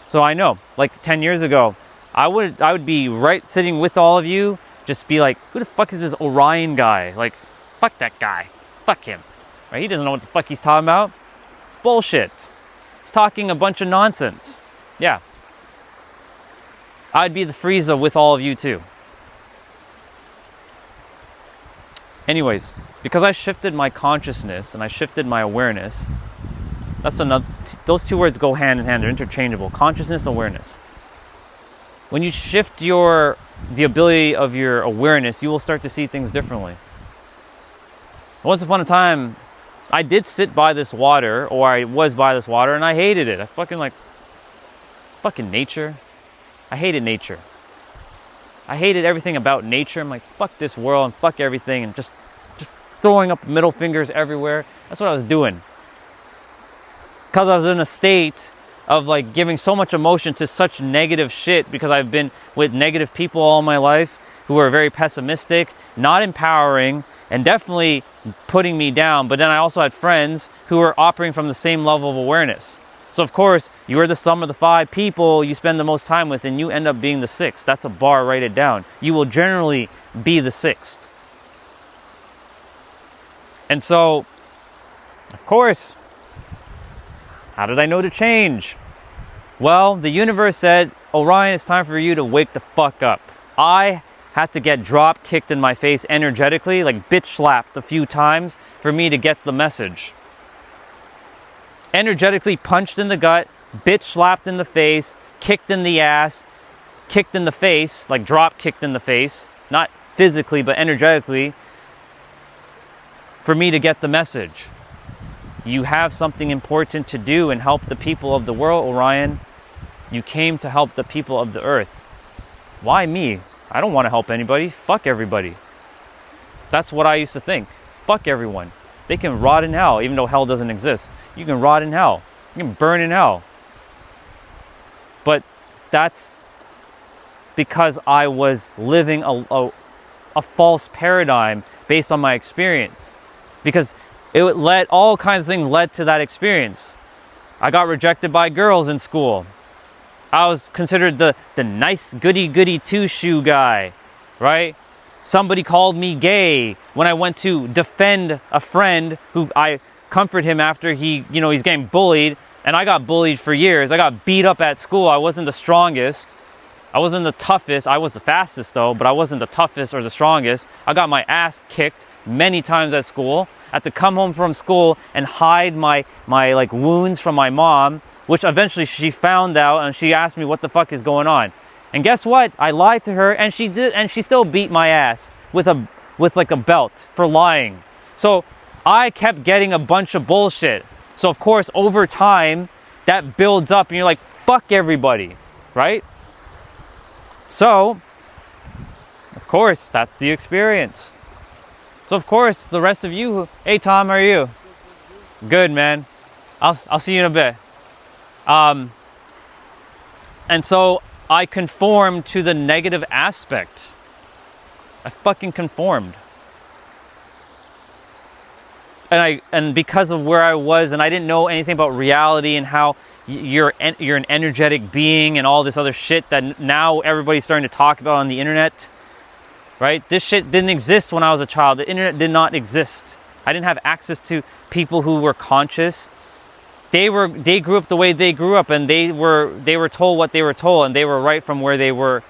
So I know, like 10 years ago, I would be right sitting with all of you, just be like, who the fuck is this Orion guy? Like, fuck that guy. Fuck him. Right? He doesn't know what the fuck he's talking about. It's bullshit. He's talking a bunch of nonsense. Yeah. I'd be the Frieza with all of you too. Anyways, because I shifted my consciousness and I shifted my awareness, that's another. Those two words go hand in hand. They're interchangeable. Consciousness, awareness. When you shift the ability of your awareness, you will start to see things differently. Once upon a time, I did sit by this water, or I was by this water, and I hated it. I fucking nature. I hated nature. I hated everything about nature. I'm like, fuck this world and fuck everything, and just throwing up middle fingers everywhere. That's what I was doing. Because I was in a state of like giving so much emotion to such negative shit, because I've been with negative people all my life who are very pessimistic, not empowering, and definitely putting me down. But then I also had friends who were operating from the same level of awareness. So of course, you are the sum of the 5 people you spend the most time with, and you end up being the 6th. That's a bar, write it down. You will generally be the 6th. And so, of course, how did I know to change? Well, the universe said, Orion, it's time for you to wake the fuck up. I had to get drop kicked in my face energetically, like bitch slapped a few times for me to get the message. Energetically punched in the gut, bitch slapped in the face, kicked in the ass, kicked in the face, like drop kicked in the face, not physically but energetically, for me to get the message. You have something important to do and help the people of the world, Orion. You came to help the people of the earth. Why me? I don't want to help anybody. Fuck everybody. That's what I used to think. Fuck everyone. They can rot in hell, even though hell doesn't exist. You can rot in hell. You can burn in hell. But that's because I was living a false paradigm based on my experience. Because all kinds of things led to that experience. I got rejected by girls in school. I was considered the nice goody two-shoe guy, right? Somebody called me gay when I went to defend a friend who I comfort him after he's getting bullied, and I got bullied for years. I got beat up at school. I wasn't the strongest. I wasn't the toughest. I was the fastest though, but I wasn't the toughest or the strongest. I got my ass kicked many times at school. I had to come home from school and hide my like wounds from my mom, which eventually she found out, and she asked me what the fuck is going on. And guess what? I lied to her, and she still beat my ass with like a belt for lying. So I kept getting a bunch of bullshit. So of course, over time, that builds up, and you're like, fuck everybody, right? So, of course, that's the experience. So of course, the rest of you, hey Tom, how are you? Good, man. I'll see you in a bit. And so I conformed to the negative aspect. I fucking conformed. And because of where I was, and I didn't know anything about reality and how you're an energetic being and all this other shit that now everybody's starting to talk about on the internet. Right? This shit didn't exist when I was a child. The internet did not exist. I didn't have access to people who were conscious. They grew up the way they grew up, and they were told what they were told, and they were right from where they were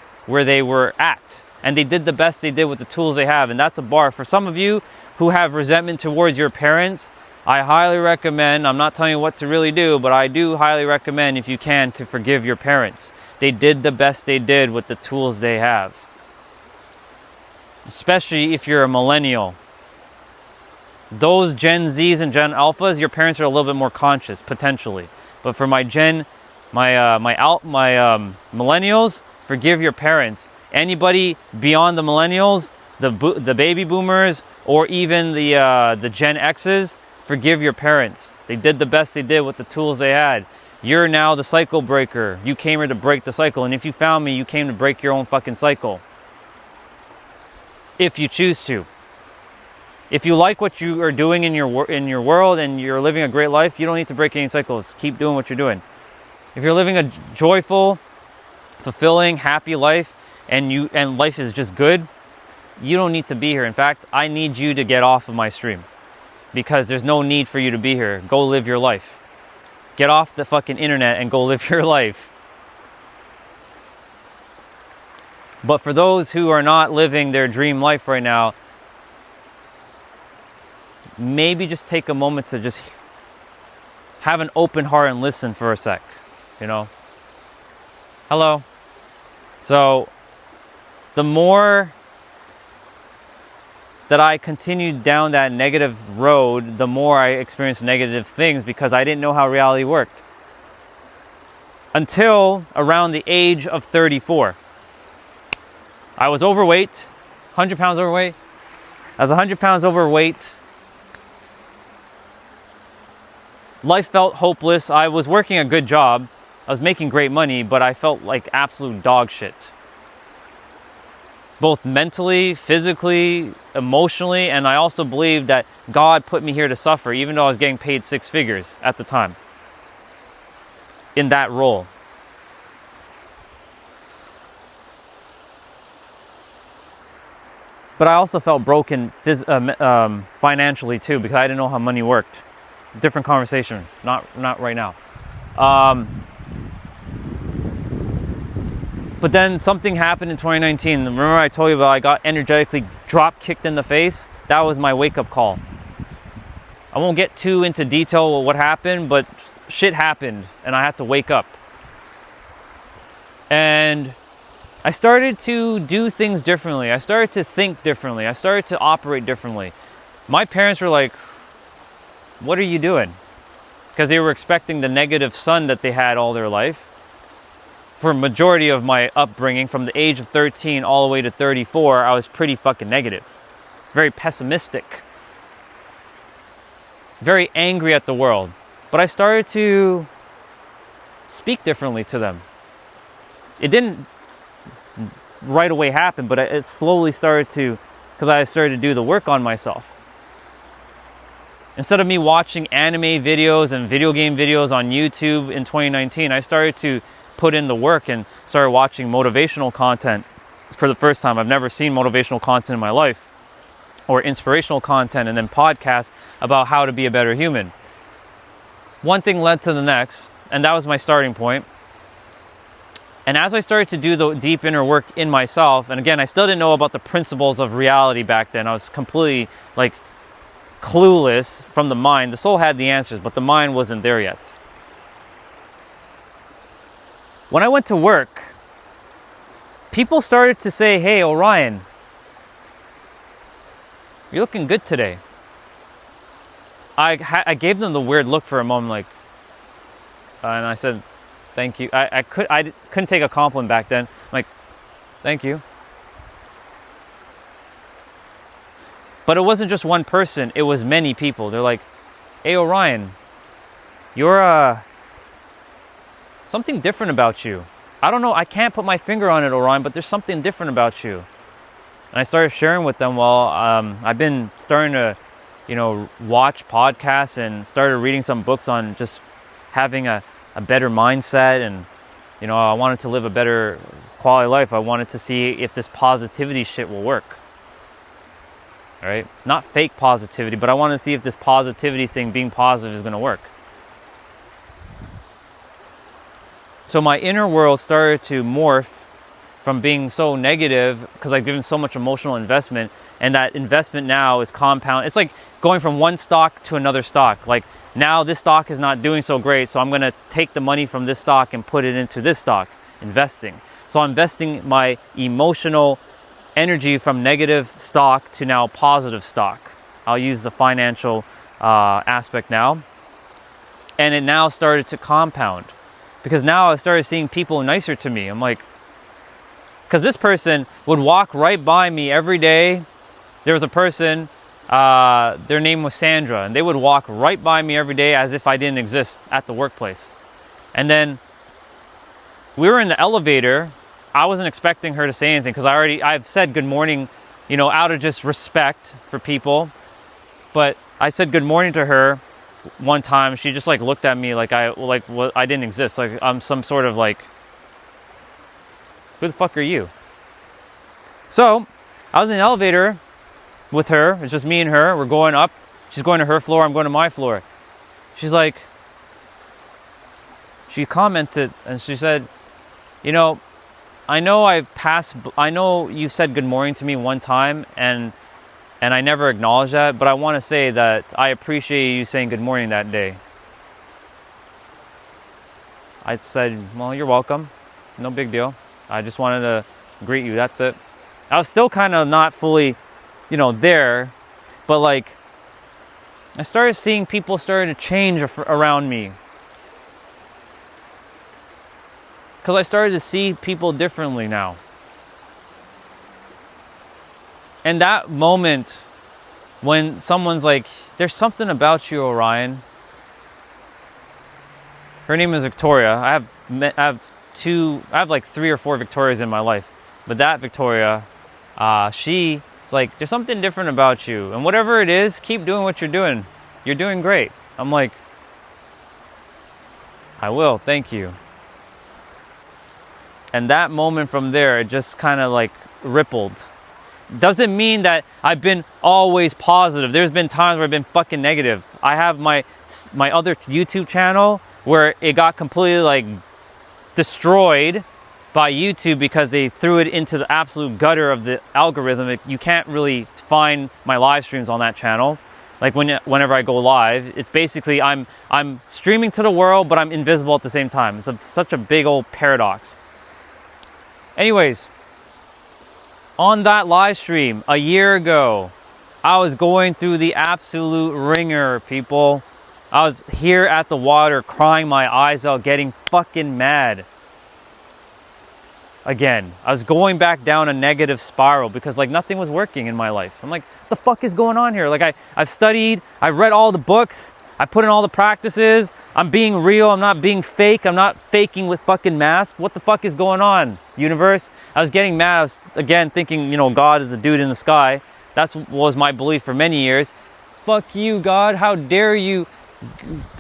at. And they did the best they did with the tools they have, and that's a bar. For some of you who have resentment towards your parents, I highly recommend, I'm not telling you what to really do, but I do highly recommend, if you can, to forgive your parents. They did the best they did with the tools they have. Especially if you're a millennial. Those Gen Zs and Gen Alphas, your parents are a little bit more conscious, potentially. But for my millennials, forgive your parents. Anybody beyond the millennials, the baby boomers, or even the Gen X's, forgive your parents. They did the best they did with the tools they had. You're now the cycle breaker. You came here to break the cycle. And if you found me, you came to break your own fucking cycle. If you choose to. If you like what you are doing in your world and you're living a great life, you don't need to break any cycles. Keep doing what you're doing. If you're living a joyful, fulfilling, happy life and life is just good, you don't need to be here. In fact, I need you to get off of my stream because there's no need for you to be here. Go live your life. Get off the fucking internet and go live your life. But for those who are not living their dream life right now, maybe just take a moment to just have an open heart and listen for a sec, you know? Hello. So, the more that I continued down that negative road, the more I experienced negative things because I didn't know how reality worked. Until around the age of 34. I was overweight, 100 pounds overweight. I was 100 pounds overweight. Life felt hopeless. I was working a good job. I was making great money, but I felt like absolute dog shit. Both mentally, physically, emotionally, and I also believed that God put me here to suffer, even though I was getting paid 6 figures at the time in that role. But I also felt broken financially too, because I didn't know how money worked. Different conversation, not right now. But then something happened in 2019. Remember I told you about I got energetically drop kicked in the face? That was my wake-up call. I won't get too into detail of what happened, but shit happened and I had to wake up. And I started to do things differently. I started to think differently. I started to operate differently. My parents were like, what are you doing? Because they were expecting the negative son that they had all their life. For a majority of my upbringing, from the age of 13 all the way to 34, I was pretty fucking negative. Very pessimistic. Very angry at the world. But I started to speak differently to them. It didn't right away happen, but it slowly started to, because I started to do the work on myself. Instead of me watching anime videos and video game videos on YouTube in 2019, I started to put in the work and started watching motivational content for the first time. I've never seen motivational content in my life, or inspirational content, and then podcasts about how to be a better human. One thing led to the next, and that was my starting point. And as I started to do the deep inner work in myself, and again, I still didn't know about the principles of reality back then. I was completely clueless from the mind. The soul had the answers, but the mind wasn't there yet. When I went to work, people started to say, hey, Orion, you're looking good today. I gave them the weird look for a moment, and I said, thank you. I couldn't take a compliment back then. Thank you. But it wasn't just one person. It was many people. They're like, hey, Orion, you're something different about you. I don't know. I can't put my finger on it, Orion, but there's something different about you. And I started sharing with them. Well, I've been starting to, watch podcasts and started reading some books on just having a better mindset. And, I wanted to live a better quality life. I wanted to see if this positivity shit will work. All right? Not fake positivity, but I wanted to see if this positivity thing, being positive, is going to work. So my inner world started to morph from being so negative because I've given so much emotional investment, and that investment now is compound. It's like going from one stock to another stock. Like, now this stock is not doing so great, so I'm going to take the money from this stock and put it into this stock, investing. So I'm investing my emotional energy from negative stock to now positive stock. I'll use the financial aspect now. And it now started to compound. Because now I started seeing people nicer to me. I'm like, Because this person would walk right by me every day. There was a person, their name was Sandra, and they would walk right by me every day as if I didn't exist at the workplace. And then we were in the elevator. I wasn't expecting her to say anything because I've said good morning, you know, out of just respect for people. But I said good morning to her one time. She just like looked at me like I didn't exist. Like I'm some sort of like, who the fuck are you? So I was in the elevator with her. It's just me and her. We're going up. She's going to her floor. I'm going to my floor. She's like, she commented and she said, you know you said good morning to me one time and I never acknowledged that, but I want to say that I appreciate you saying good morning that day. I said, well, you're welcome. No big deal. I just wanted to greet you. That's it. I was still kind of not fully, you know, there, but like I started seeing people starting to change around me. Because I started to see people differently now. And that moment when someone's like, there's something about you, Orion. Her name is Victoria. I have like 3 or 4 Victorias in my life. But that Victoria, she's like, there's something different about you. And whatever it is, keep doing what you're doing. You're doing great. I'm like, I will, thank you. And that moment from there, it just kind of like rippled. Doesn't mean that I've been always positive. There's been times where I've been fucking negative. I have my other YouTube channel where it got completely like destroyed by YouTube because they threw it into the absolute gutter of the algorithm. You can't really find my live streams on that channel. Like whenever I go live, it's basically I'm streaming to the world, but I'm invisible at the same time. It's such a big old paradox. Anyways, on that live stream a year ago, I was going through the absolute ringer, people. I was here at the water crying my eyes out, getting fucking mad. Again, I was going back down a negative spiral because like nothing was working in my life. I'm like, what the fuck is going on here? Like I've studied, I've read all the books, I put in all the practices, I'm being real, I'm not being fake, I'm not faking with fucking masks. What the fuck is going on, universe? I was getting mad. I was, again, thinking, you know, God is a dude in the sky. That was my belief for many years. Fuck you, God. How dare you,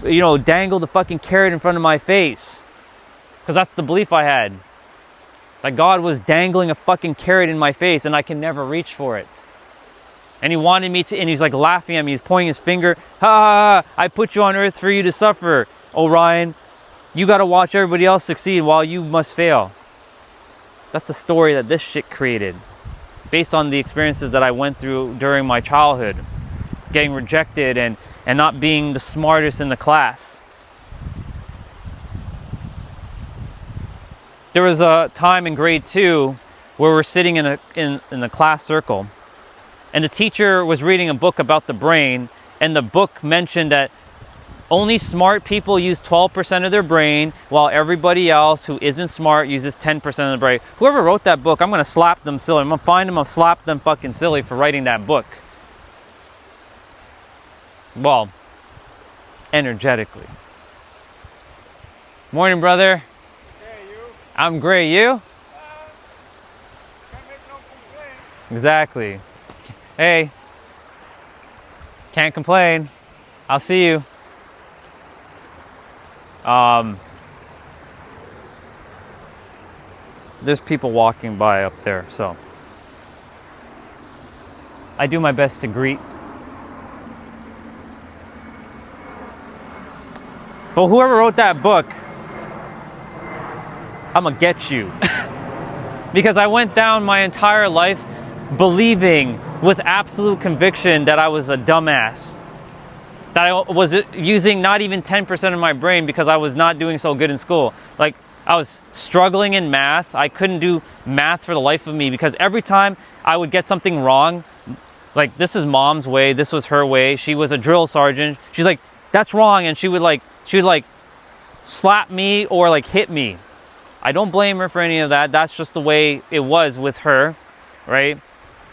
you know, dangle the fucking carrot in front of my face? Because that's the belief I had. That God was dangling a fucking carrot in my face and I can never reach for it. And he wanted me to, and he's like laughing at me. He's pointing his finger. Ha ha ha, I put you on earth for you to suffer. Orion, you got to watch everybody else succeed while you must fail. That's a story that this shit created. Based on the experiences that I went through during my childhood. Getting rejected and not being the smartest in the class. There was a time in grade 2 where we're sitting in a class circle. And the teacher was reading a book about the brain, and the book mentioned that only smart people use 12% of their brain, while everybody else who isn't smart uses 10% of the brain. Whoever wrote that book, I'm going to slap them silly. I'm going to find them, I'll slap them fucking silly for writing that book. Well, energetically. Morning, brother. Hey, you? I'm great. You? Can't make no complaint. Exactly. Hey, can't complain. I'll see you. There's people walking by up there, so I do my best to greet. But whoever wrote that book, I'm gonna get you. Because I went down my entire life believing with absolute conviction that I was a dumbass. That I was using not even 10% of my brain because I was not doing so good in school. Like, I was struggling in math. I couldn't do math for the life of me because every time I would get something wrong, like, this is mom's way, this was her way. She was a drill sergeant. She's like, that's wrong. And she would like slap me or like hit me. I don't blame her for any of that. That's just the way it was with her, right?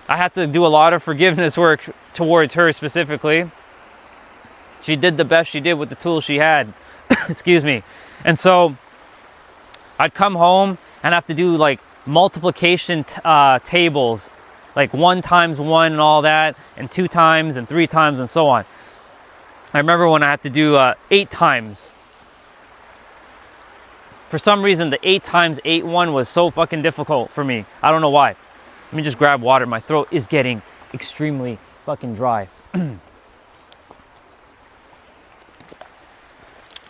I had to do a lot of forgiveness work towards her specifically. She did the best she did with the tools she had. Excuse me. And so I'd come home and have to do like multiplication tables, like 1 times 1 and all that, and 2 times and 3 times and so on. I remember when I had to do 8 times. For some reason, the 8 times 8 one was so fucking difficult for me. I don't know why. Let me just grab water. My throat is getting extremely fucking dry.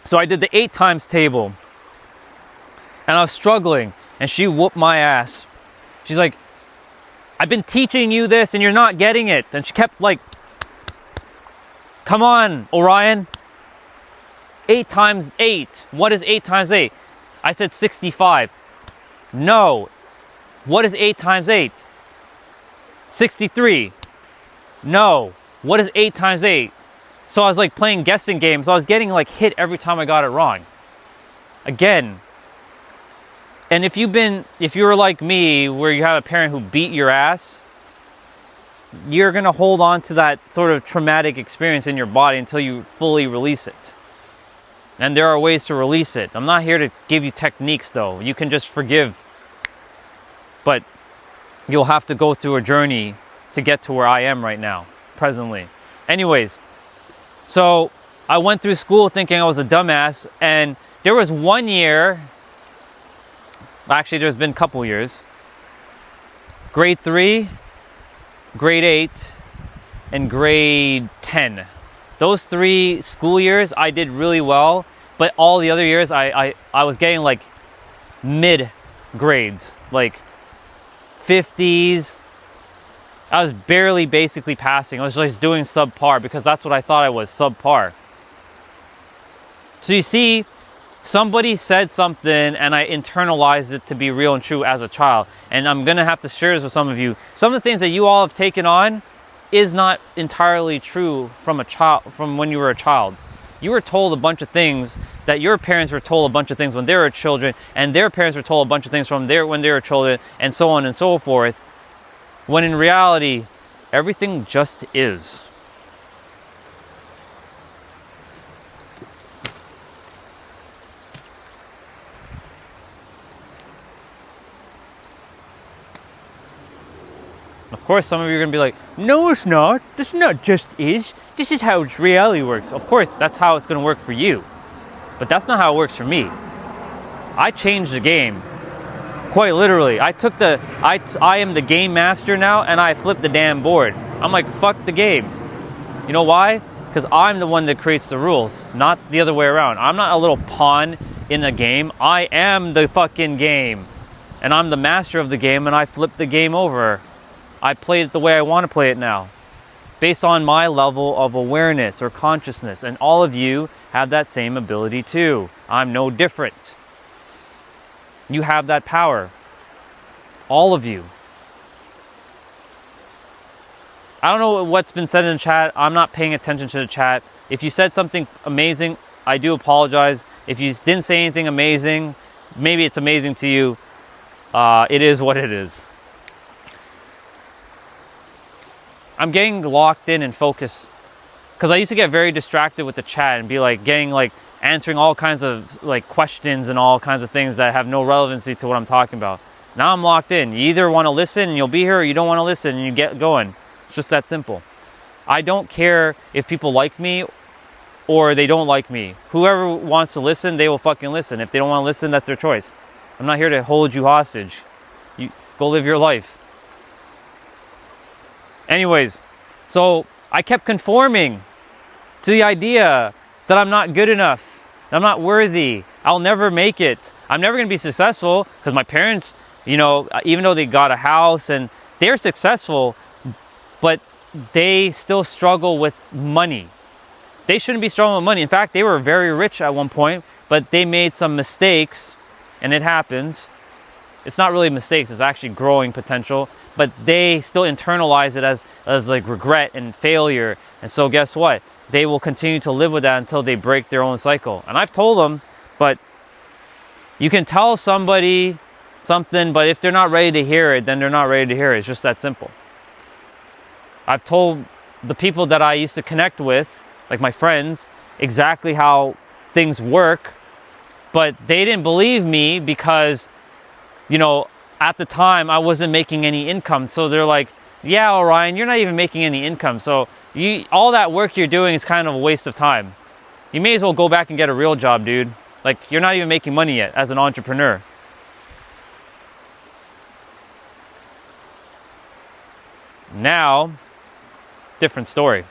So I did the 8 times table. And I was struggling. And she whooped my ass. She's like, I've been teaching you this and you're not getting it. And she kept like, come on, Orion. 8 times 8. What is 8 times 8? I said 65. No. What is 8 times 8? 63. No. What is 8 times 8? So I was like playing guessing games. I was getting like hit every time I got it wrong. Again. And if you were like me, where you have a parent who beat your ass, you're going to hold on to that sort of traumatic experience in your body until you fully release it. And there are ways to release it. I'm not here to give you techniques though. You can just forgive. But you'll have to go through a journey to get to where I am right now, presently. Anyways, so I went through school thinking I was a dumbass, and there was one year, actually there's been a couple years, grade 3, grade 8, and grade 10. Those 3 school years I did really well, but all the other years I was getting like mid grades, like 50s. I was barely basically passing. I was just doing subpar because that's what I thought I was, subpar. So you see, somebody said something and I internalized it to be real and true as a child. And I'm going to have to share this with some of you. Some of the things that you all have taken on is not entirely true from when you were a child. You were told a bunch of things that your parents were told a bunch of things when they were children, and their parents were told a bunch of things when they were children, and so on and so forth. When in reality, everything just is. Of course, some of you are going to be like, no, it's not. This is not just is. This is how reality works. Of course, that's how it's going to work for you. But that's not how it works for me. I changed the game. Quite literally. I am the game master now, and I flipped the damn board. I'm like, fuck the game. You know why? Because I'm the one that creates the rules, not the other way around. I'm not a little pawn in a game. I am the fucking game. And I'm the master of the game, and I flipped the game over. I played it the way I want to play it now, based on my level of awareness or consciousness. And all of you have that same ability too. I'm no different. You have that power. All of you. I don't know what's been said in the chat. I'm not paying attention to the chat. If you said something amazing, I do apologize. If you didn't say anything amazing, maybe it's amazing to you. It is what it is. I'm getting locked in and focused, because I used to get very distracted with the chat and be like answering all kinds of like questions and all kinds of things that have no relevancy to what I'm talking about. Now I'm locked in. You either want to listen and you'll be here, or you don't want to listen and you get going. It's just that simple. I don't care if people like me or they don't like me. Whoever wants to listen, they will fucking listen. If they don't want to listen, that's their choice. I'm not here to hold you hostage. You go live your life. Anyways, so I kept conforming to the idea that I'm not good enough, that I'm not worthy, I'll never make it, I'm never going to be successful, because my parents, you know, even though they got a house and they're successful, but they still struggle with money. They shouldn't be struggling with money. In fact, they were very rich at one point, but they made some mistakes, and it happens. It's not really mistakes, it's actually growing potential. But they still internalize it as like regret and failure. And so guess what? They will continue to live with that until they break their own cycle. And I've told them, but You can tell somebody something, but if they're not ready to hear it, then they're not ready to hear it. It's just that simple. I've told the people that I used to connect with, like my friends, exactly how things work, but they didn't believe me because, you know, at the time I wasn't making any income. So they're like, yeah, Orion, you're not even making any income. So all that work you're doing is kind of a waste of time. You may as well go back and get a real job, dude. Like, you're not even making money yet as an entrepreneur. Now, different story.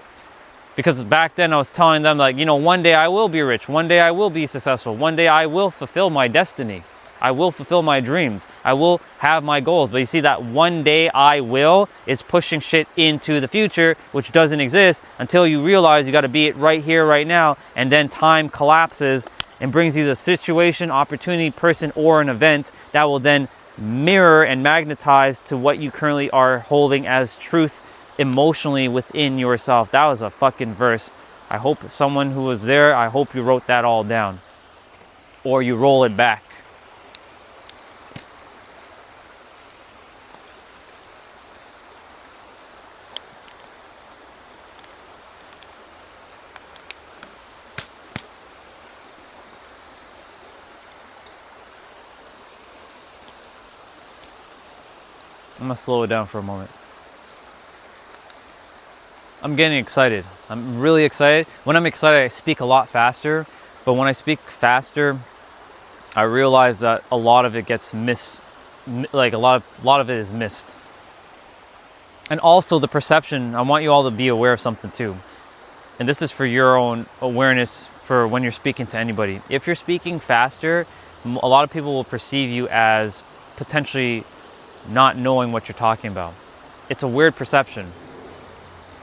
Because back then I was telling them, like, you know, one day I will be rich. One day I will be successful. One day I will fulfill my destiny. I will fulfill my dreams. I will have my goals. But you see, that one day I will is pushing shit into the future, which doesn't exist until you realize you got to be it right here, right now. And then time collapses and brings you a situation, opportunity, person, or an event that will then mirror and magnetize to what you currently are holding as truth emotionally within yourself. That was a fucking verse. I hope someone who was there, I hope you wrote that all down. Or you roll it back. I'm gonna slow it down for a moment. I'm getting excited. I'm really excited. When I'm excited, I speak a lot faster. But when I speak faster, I realize that a lot of it gets missed. Like a lot of it is missed. And also the perception. I want you all to be aware of something too. And this is for your own awareness for when you're speaking to anybody. If you're speaking faster, a lot of people will perceive you as potentially not knowing what you're talking about. It's a weird perception.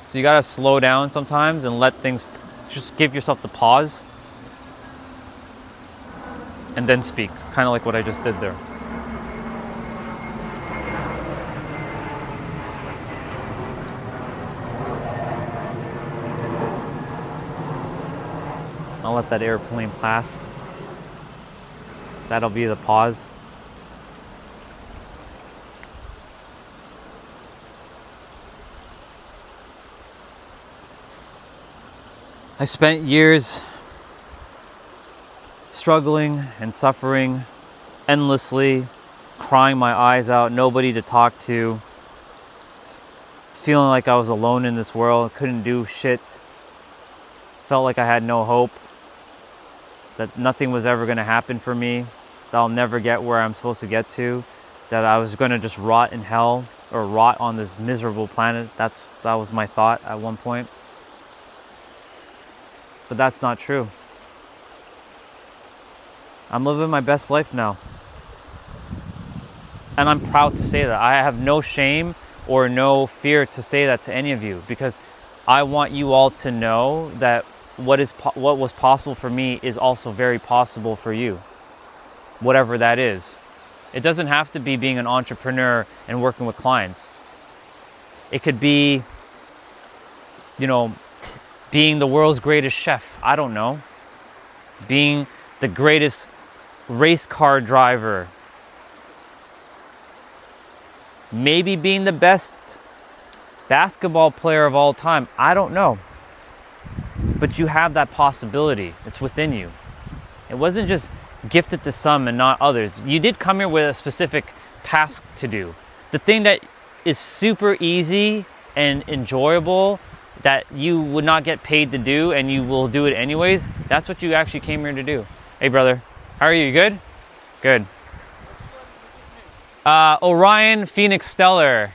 So you gotta slow down sometimes and let things, just give yourself the pause and then speak, kind of like what I just did there. I'll let that airplane pass. That'll be the pause. I spent years struggling and suffering endlessly, crying my eyes out, nobody to talk to, feeling like I was alone in this world, couldn't do shit, felt like I had no hope, that nothing was ever going to happen for me, that I'll never get where I'm supposed to get to, that I was going to just rot in hell or rot on this miserable planet. That was my thought at one point. But that's not true. I'm living my best life now. And I'm proud to say that. I have no shame or no fear to say that to any of you, because I want you all to know that what was possible for me is also very possible for you. Whatever that is. It doesn't have to be being an entrepreneur and working with clients. It could be, you know, being the world's greatest chef. I don't know. Being the greatest race car driver. Maybe being the best basketball player of all time. I don't know. But you have that possibility. It's within you. It wasn't just gifted to some and not others. You did come here with a specific task to do. The thing that is super easy and enjoyable that you would not get paid to do and you will do it anyways, that's what you actually came here to do. Hey brother, how are you? Good? Good. Orion Phoenix Stellar.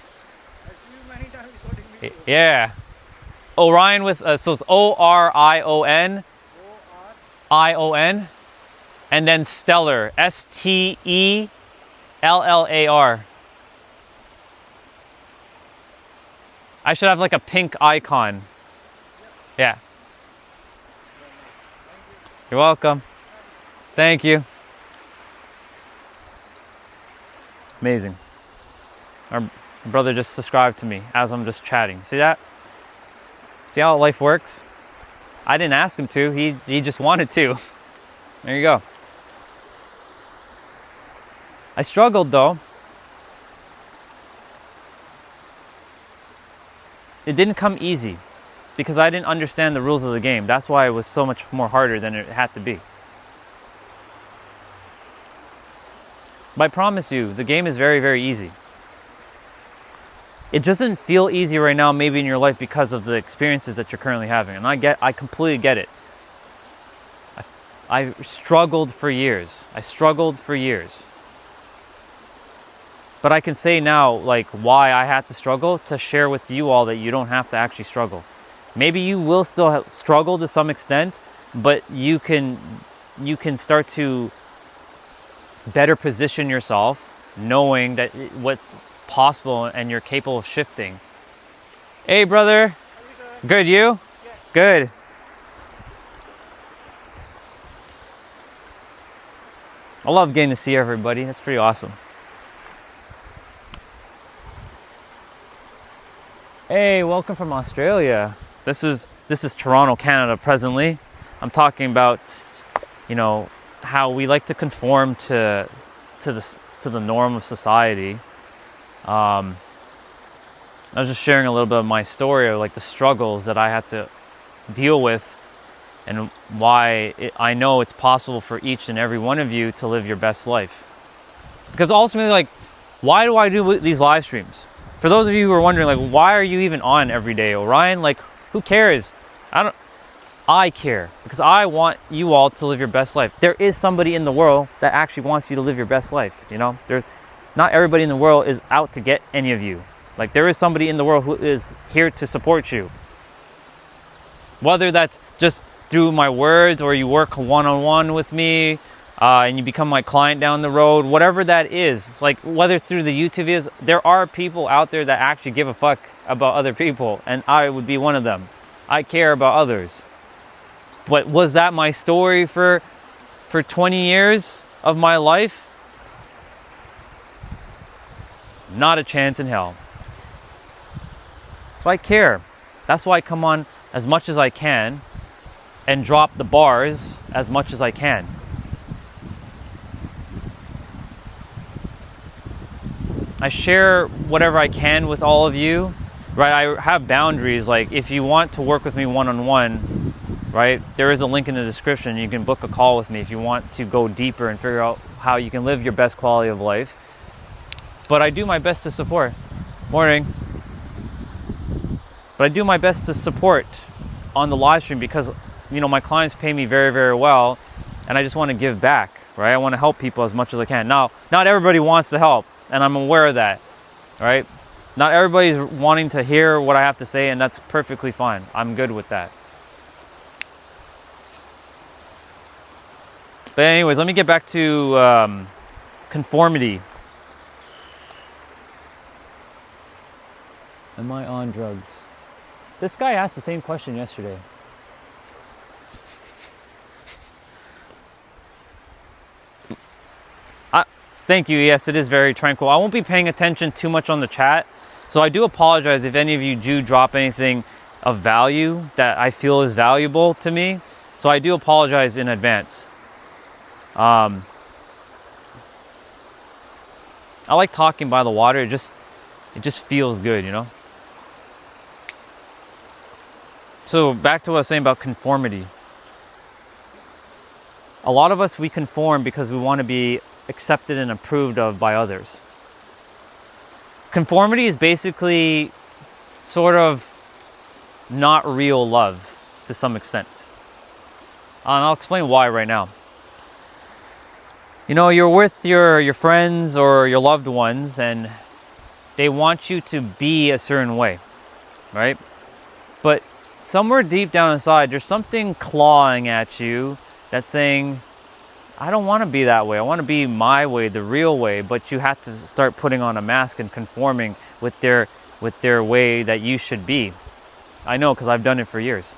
Yeah. Orion with, so it's Orion, and then Stellar, Stellar. I should have like a pink icon. Yeah. You're welcome. Thank you. Amazing. Our brother just subscribed to me as I'm just chatting. See that? See how life works? I didn't ask him to. He just wanted to. There you go. I struggled though. It didn't come easy because I didn't understand the rules of the game. That's why it was so much more harder than it had to be. But I promise you, the game is very, very easy. It doesn't feel easy right now, maybe in your life because of the experiences that you're currently having. And I completely get it. I struggled for years. But I can say now, like, why I had to struggle to share with you all that you don't have to actually struggle. Maybe you will still struggle to some extent, but you can start to better position yourself, knowing that what's possible and you're capable of shifting. Hey, brother. How you doing? Good, you? Yeah. Good. I love getting to see everybody. That's pretty awesome. Hey, welcome from Australia. This is Toronto, Canada presently. I'm talking about, how we like to conform to the norm of society. I was just sharing a little bit of my story of like the struggles that I had to deal with and why I know it's possible for each and every one of you to live your best life. Because ultimately, like, why do I do these live streams? For those of you who are wondering, like, why are you even on every day, Orion? Like, who cares? I care because I want you all to live your best life. There is somebody in the world that actually wants you to live your best life. Not everybody in the world is out to get any of you. Like, there is somebody in the world who is here to support you. Whether that's just through my words or you work one-on-one with me and you become my client down the road, whatever that is, like whether through the YouTube videos, there are people out there that actually give a fuck about other people, and I would be one of them. I care about others. But was that my story for 20 years of my life? Not a chance in hell. So I care. That's why I come on as much as I can and drop the bars as much as I can. I share whatever I can with all of you, right? I have boundaries. Like, if you want to work with me one-on-one, right, there is a link in the description. You can book a call with me if you want to go deeper and figure out how you can live your best quality of life. But I do my best to support. Morning. But I do my best to support on the live stream because, my clients pay me very, very well, and I just want to give back, right? I want to help people as much as I can. Now, not everybody wants to help, and I'm aware of that, right? Not everybody's wanting to hear what I have to say, and that's perfectly fine. I'm good with that. But anyways, let me get back to conformity. Am I on drugs? This guy asked the same question yesterday. Thank you. Yes, it is very tranquil. I won't be paying attention too much on the chat. So I do apologize if any of you do drop anything of value that I feel is valuable to me. So I do apologize in advance. I like talking by the water. It just feels good, So back to what I was saying about conformity. A lot of us, we conform because we want to be accepted and approved of by others. Conformity is basically sort of not real love to some extent. And I'll explain why right now. You're with your friends or your loved ones and they want you to be a certain way, right? But somewhere deep down inside, there's something clawing at you that's saying, I don't want to be that way. I want to be my way, the real way. But you have to start putting on a mask and conforming with their way that you should be. I know, because I've done it for years.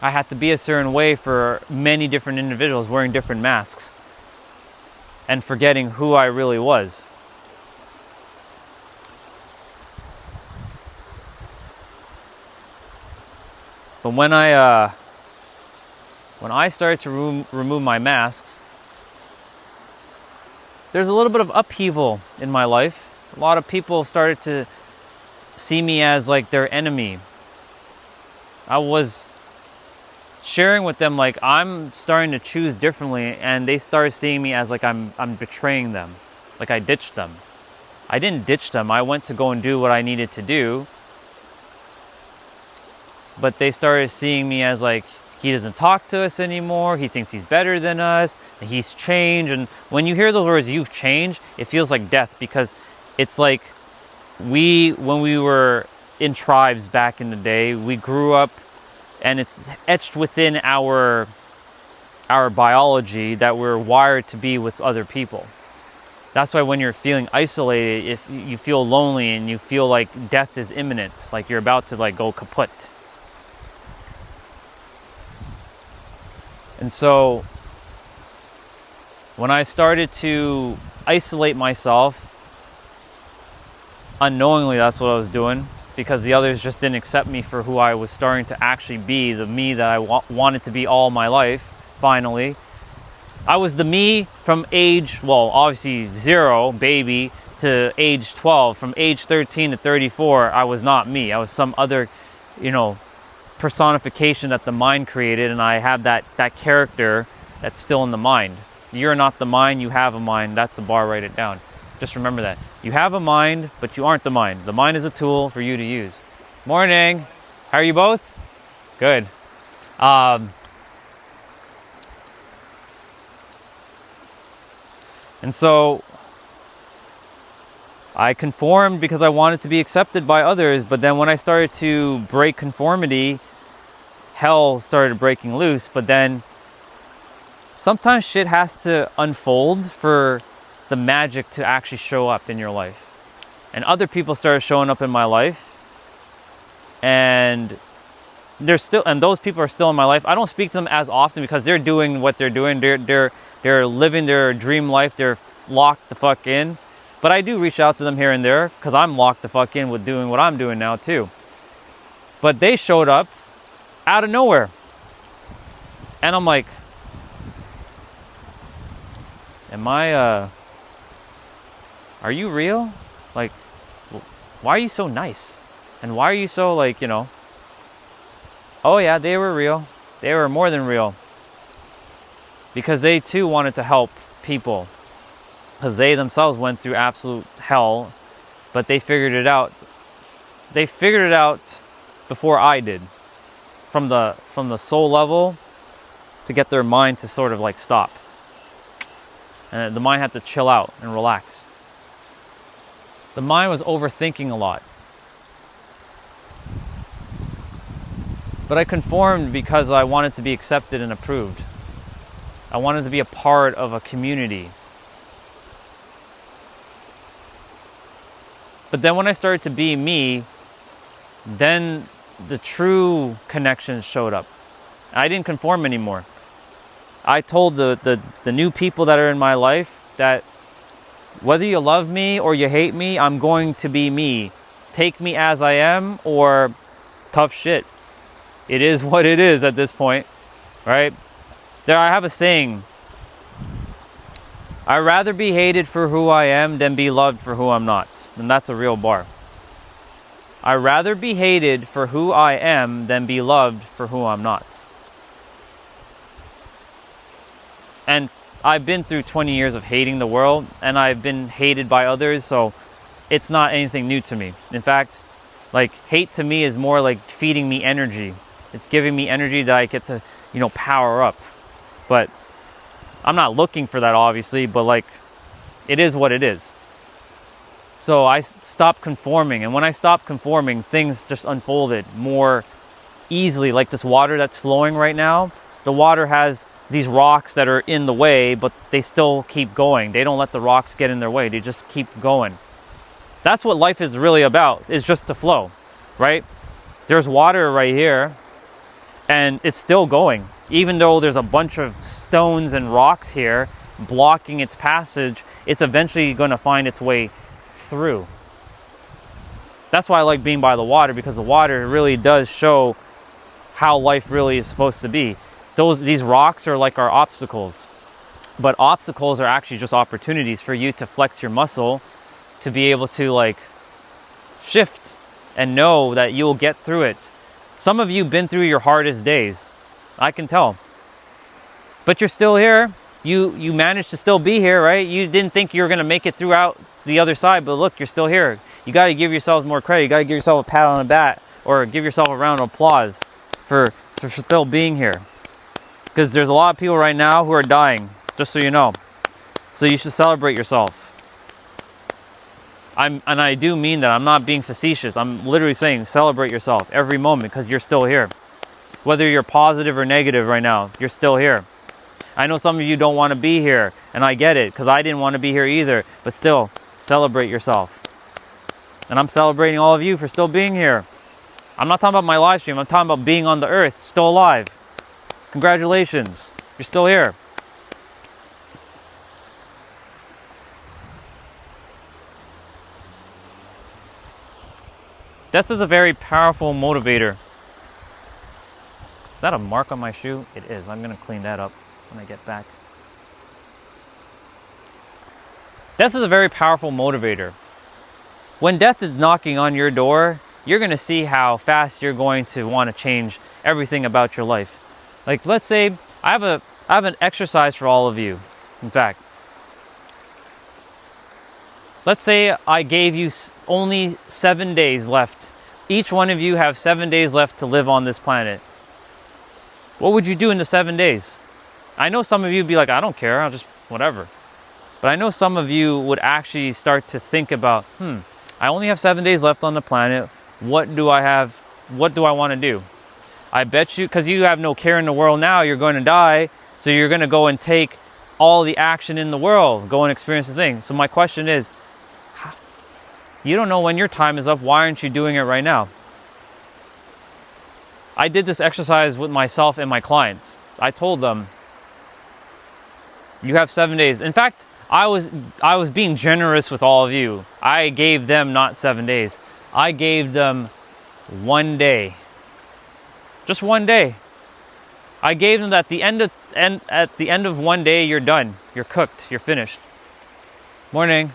I had to be a certain way for many different individuals wearing different masks and forgetting who I really was. But when I started to remove my masks, there's a little bit of upheaval in my life. A lot of people started to see me as like their enemy. I was sharing with them like I'm starting to choose differently, and they started seeing me as like I'm betraying them, like I ditched them. I didn't ditch them. I went to go and do what I needed to do. But they started seeing me as like, he doesn't talk to us anymore. He thinks he's better than us. And he's changed. And when you hear those words, you've changed, it feels like death, because it's like when we were in tribes back in the day, we grew up, and it's etched within our biology that we're wired to be with other people. That's why when you're feeling isolated, if you feel lonely and you feel like death is imminent, like you're about to like go kaput. And so when I started to isolate myself, unknowingly that's what I was doing, because the others just didn't accept me for who I was starting to actually be, the me that I wanted to be all my life, finally. I was the me from age, well, obviously 0, baby, to age 12. From age 13 to 34, I was not me. I was some other, personification that the mind created, and I have that character that's still in the mind. You're not the mind, you have a mind. That's the bar, write it down. Just remember that. You have a mind, but you aren't the mind. The mind is a tool for you to use. Morning. How are you both? Good. And so I conformed because I wanted to be accepted by others, but then when I started to break conformity, hell started breaking loose. But then sometimes shit has to unfold for the magic to actually show up in your life. And other people started showing up in my life, and those people are still in my life. I don't speak to them as often because they're doing what they're doing. They're living their dream life. They're locked the fuck in. But I do reach out to them here and there because I'm locked the fuck in with doing what I'm doing now too. But they showed up out of nowhere. And I'm like, are you real? Like, why are you so nice? And why are you so like, oh yeah, they were real. They were more than real. Because they too wanted to help people. Because they themselves went through absolute hell, but they figured it out. They figured it out before I did. From the soul level, to get their mind to sort of like stop. And the mind had to chill out and relax. The mind was overthinking a lot. But I conformed because I wanted to be accepted and approved. I wanted to be a part of a community. But then when I started to be me, then the true connections showed up. I didn't conform anymore. I told the new people that are in my life that whether you love me or you hate me, I'm going to be me. Take me as I am, or tough shit. It is what it is at this point, right? I have a saying. I'd rather be hated for who I am than be loved for who I'm not. And that's a real bar. I'd rather be hated for who I am than be loved for who I'm not. And I've been through 20 years of hating the world, and I've been hated by others, so it's not anything new to me. In fact, like, hate to me is more like feeding me energy. It's giving me energy that I get to, power up. But I'm not looking for that, obviously, but like, it is what it is. So I stopped conforming, and when I stopped conforming, things just unfolded more easily. Like this water that's flowing right now, the water has these rocks that are in the way, but they still keep going. They don't let the rocks get in their way. They just keep going. That's what life is really about, is just to flow, right? There's water right here, and it's still going. Even though there's a bunch of stones and rocks here blocking its passage, it's eventually going to find its way through. That's why I like being by the water, because the water really does show how life really is supposed to be. These rocks are like our obstacles. But obstacles are actually just opportunities for you to flex your muscle, to be able to like shift and know that you will get through it. Some of you have been through your hardest days. I can tell. But you're still here. You managed to still be here, right? You didn't think you were going to make it throughout the other side, but look, you're still here. You got to give yourselves more credit. You got to give yourself a pat on the back, or give yourself a round of applause for still being here. Because there's a lot of people right now who are dying, just so you know. So you should celebrate yourself. And I do mean that. I'm not being facetious. I'm literally saying celebrate yourself every moment, because you're still here. Whether you're positive or negative right now, you're still here. I know some of you don't want to be here, and I get it, because I didn't want to be here either. But still, celebrate yourself. And I'm celebrating all of you for still being here. I'm not talking about my live stream. I'm talking about being on the earth, still alive. Congratulations. You're still here. Death is a very powerful motivator. Is that a mark on my shoe? It is. I'm going to clean that up when I get back. Death is a very powerful motivator. When death is knocking on your door, you're going to see how fast you're going to want to change everything about your life. Like, let's say I have an exercise for all of you. In fact, let's say I gave you only 7 days left. Each one of you have 7 days left to live on this planet. What would you do in the 7 days? I know some of you would be like, I don't care, I'll just whatever. But I know some of you would actually start to think about, I only have 7 days left on the planet. What do I have? What do I want to do? I bet you, because you have no care in the world now, you're going to die. So you're going to go and take all the action in the world, go and experience the thing. So my question is, you don't know when your time is up. Why aren't you doing it right now? I did this exercise with myself and my clients. I told them, you have 7 days. In fact, I was being generous with all of you. I gave them not 7 days. I gave them 1 day. Just 1 day. I gave them that at the end of 1 day, you're done. You're cooked. You're finished. Morning.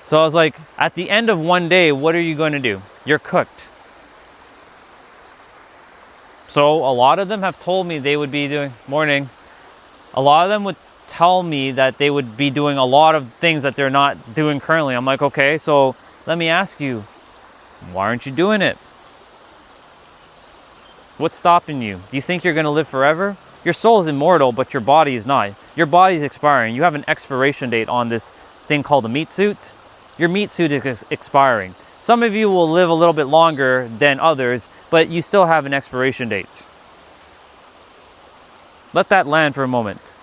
So I was like, at the end of 1 day, what are you going to do? You're cooked. So a lot of them have told me they would be doing, morning. A lot of them would tell me that they would be doing a lot of things that they're not doing currently. I'm like, okay, so let me ask you, why aren't you doing it? What's stopping you? Do you think you're going to live forever? Your soul is immortal, but your body is not. Your body is expiring. You have an expiration date on this thing called a meat suit. Your meat suit is expiring. Some of you will live a little bit longer than others, but you still have an expiration date. Let that land for a moment.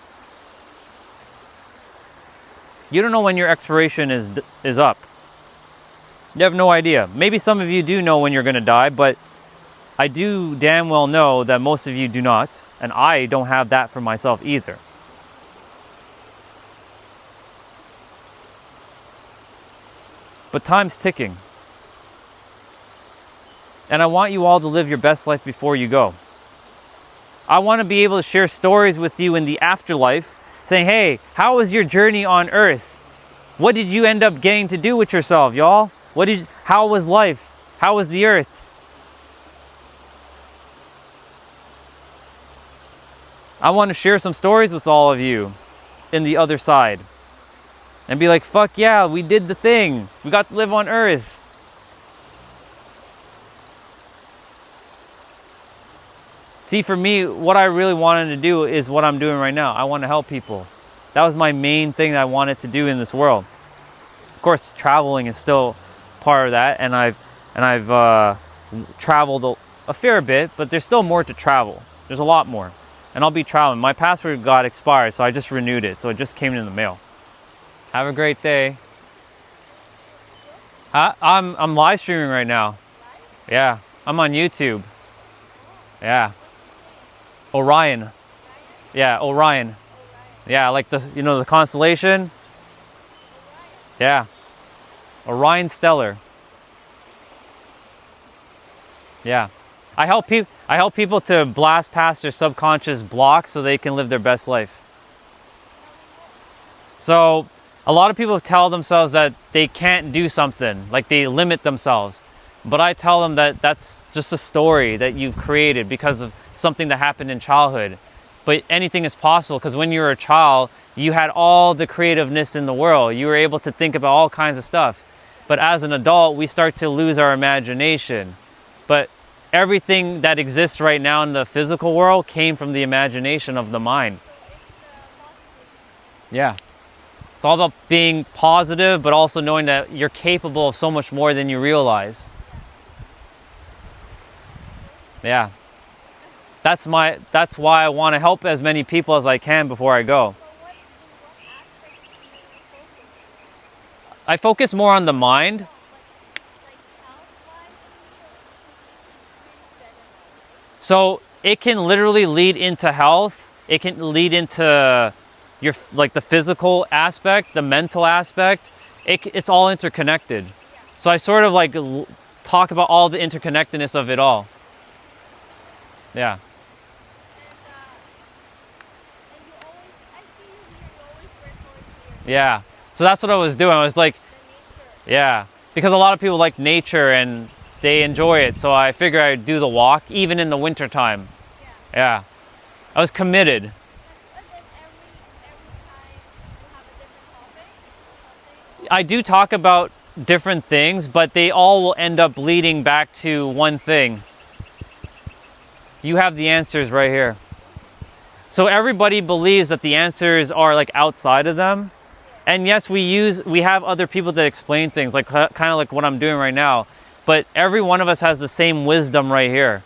You don't know when your expiration is up. You have no idea. Maybe some of you do know when you're going to die, but I do damn well know that most of you do not, and I don't have that for myself either. But time's ticking. And I want you all to live your best life before you go. I want to be able to share stories with you in the afterlife, saying, hey, how was your journey on earth? What did you end up getting to do with yourself, y'all? How was life? How was the earth? I want to share some stories with all of you in the other side. And be like, fuck yeah, we did the thing. We got to live on earth. See, for me, what I really wanted to do is what I'm doing right now. I want to help people. That was my main thing that I wanted to do in this world. Of course, traveling is still part of that, and I've traveled a fair bit, but there's still more to travel. There's a lot more, and I'll be traveling. My passport got expired, so I just renewed it, so it just came in the mail. Have a great day. I'm live streaming right now. Yeah, I'm on YouTube. Yeah. Orion. Yeah, Orion. Yeah, like the constellation. Yeah. Orion Stellar. Yeah. I help people to blast past their subconscious blocks so they can live their best life. So a lot of people tell themselves that they can't do something, like they limit themselves. But I tell them that that's just a story that you've created because of something that happened in childhood. But anything is possible because when you were a child, you had all the creativeness in the world. You were able to think about all kinds of stuff. But as an adult, we start to lose our imagination. But everything that exists right now in the physical world came from the imagination of the mind. Yeah. It's all about being positive, but also knowing that you're capable of so much more than you realize. Yeah. That's why I want to help as many people as I can before I go. I focus more on the mind. So it can literally lead into health. It can lead into your, like, the physical aspect, the mental aspect. It's all interconnected. So I sort of like talk about all the interconnectedness of it all. Yeah. Yeah. So that's what I was doing. I was like, yeah, because a lot of people like nature and they enjoy it. So I figured I'd do the walk even in the winter time. Yeah. I was committed. I do talk about different things, but they all will end up leading back to one thing. You have the answers right here. So everybody believes that the answers are like outside of them. And yes, we have other people that explain things, like kind of like what I'm doing right now. But every one of us has the same wisdom right here.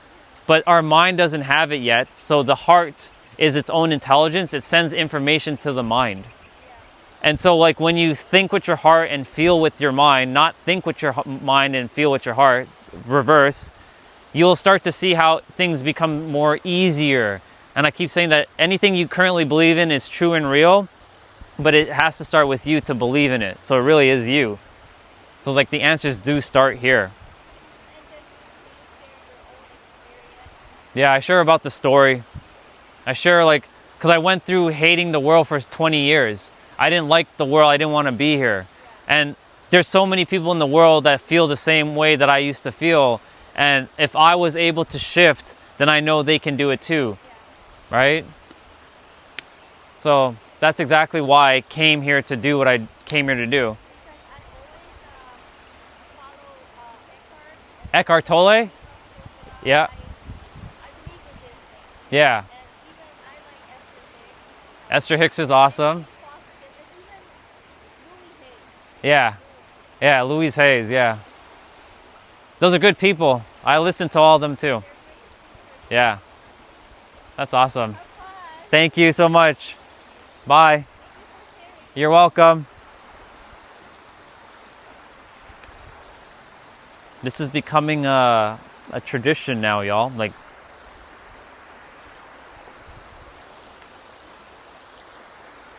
But our mind doesn't have it yet. So the heart is its own intelligence. It sends information to the mind. And so like when you think with your heart and feel with your mind, not think with your mind and feel with your heart, reverse, you'll start to see how things become more easier. And I keep saying that anything you currently believe in is true and real. But it has to start with you to believe in it. So it really is you. So like the answers do start here. Yeah, I share about the story. I share like, because I went through hating the world for 20 years. I didn't like the world. I didn't want to be here. And there's so many people in the world that feel the same way that I used to feel. And if I was able to shift, then I know they can do it too. Right? So that's exactly why I came here to do what I came here to do. Eckhart Tolle? Yeah. Yeah. Esther Hicks is awesome. Yeah. Yeah, Louise Hayes, yeah. Those are good people. I listen to all of them too. Yeah. That's awesome. Thank you so much. Bye. You're welcome. This is becoming a tradition now, y'all. Like,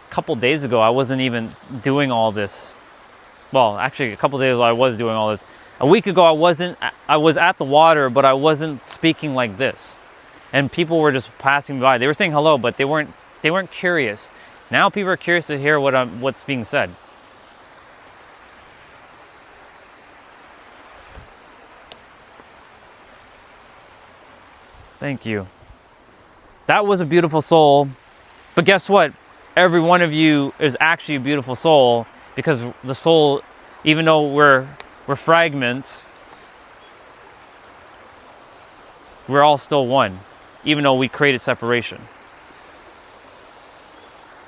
a couple days ago, I wasn't even doing all this. Well, actually, a couple days ago, I was doing all this. A week ago, I was at the water, but I wasn't speaking like this. And people were just passing me by. They were saying hello, but they weren't curious. Now people are curious to hear what's being said. Thank you. That was a beautiful soul. But guess what? Every one of you is actually a beautiful soul, because the soul, even though we're fragments, we're all still one, even though we created separation.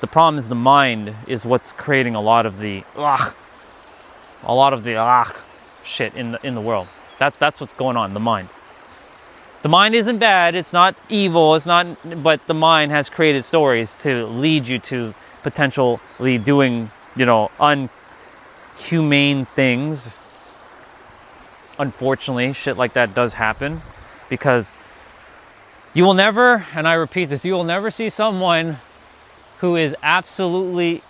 The problem is the mind is what's creating a lot of the shit in the world. That's what's going on. The mind. The mind isn't bad. It's not evil. It's not. But the mind has created stories to lead you to potentially doing, unhumane things. Unfortunately, shit like that does happen, because you will never, and I repeat this, you will never see someone who is absolutely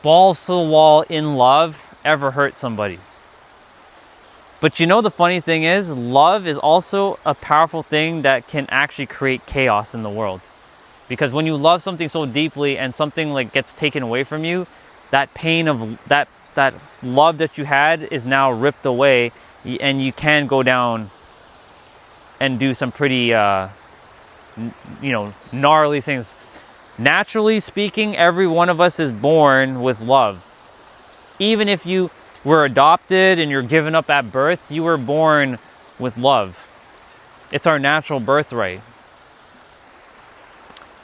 balls to the wall in love ever hurt somebody. But the funny thing is, love is also a powerful thing that can actually create chaos in the world. Because when you love something so deeply and something like gets taken away from you, that pain of that love that you had is now ripped away, and you can go down and do some pretty gnarly things. Naturally speaking, every one of us is born with love. Even if you were adopted and you're given up at birth, you were born with love. It's our natural birthright.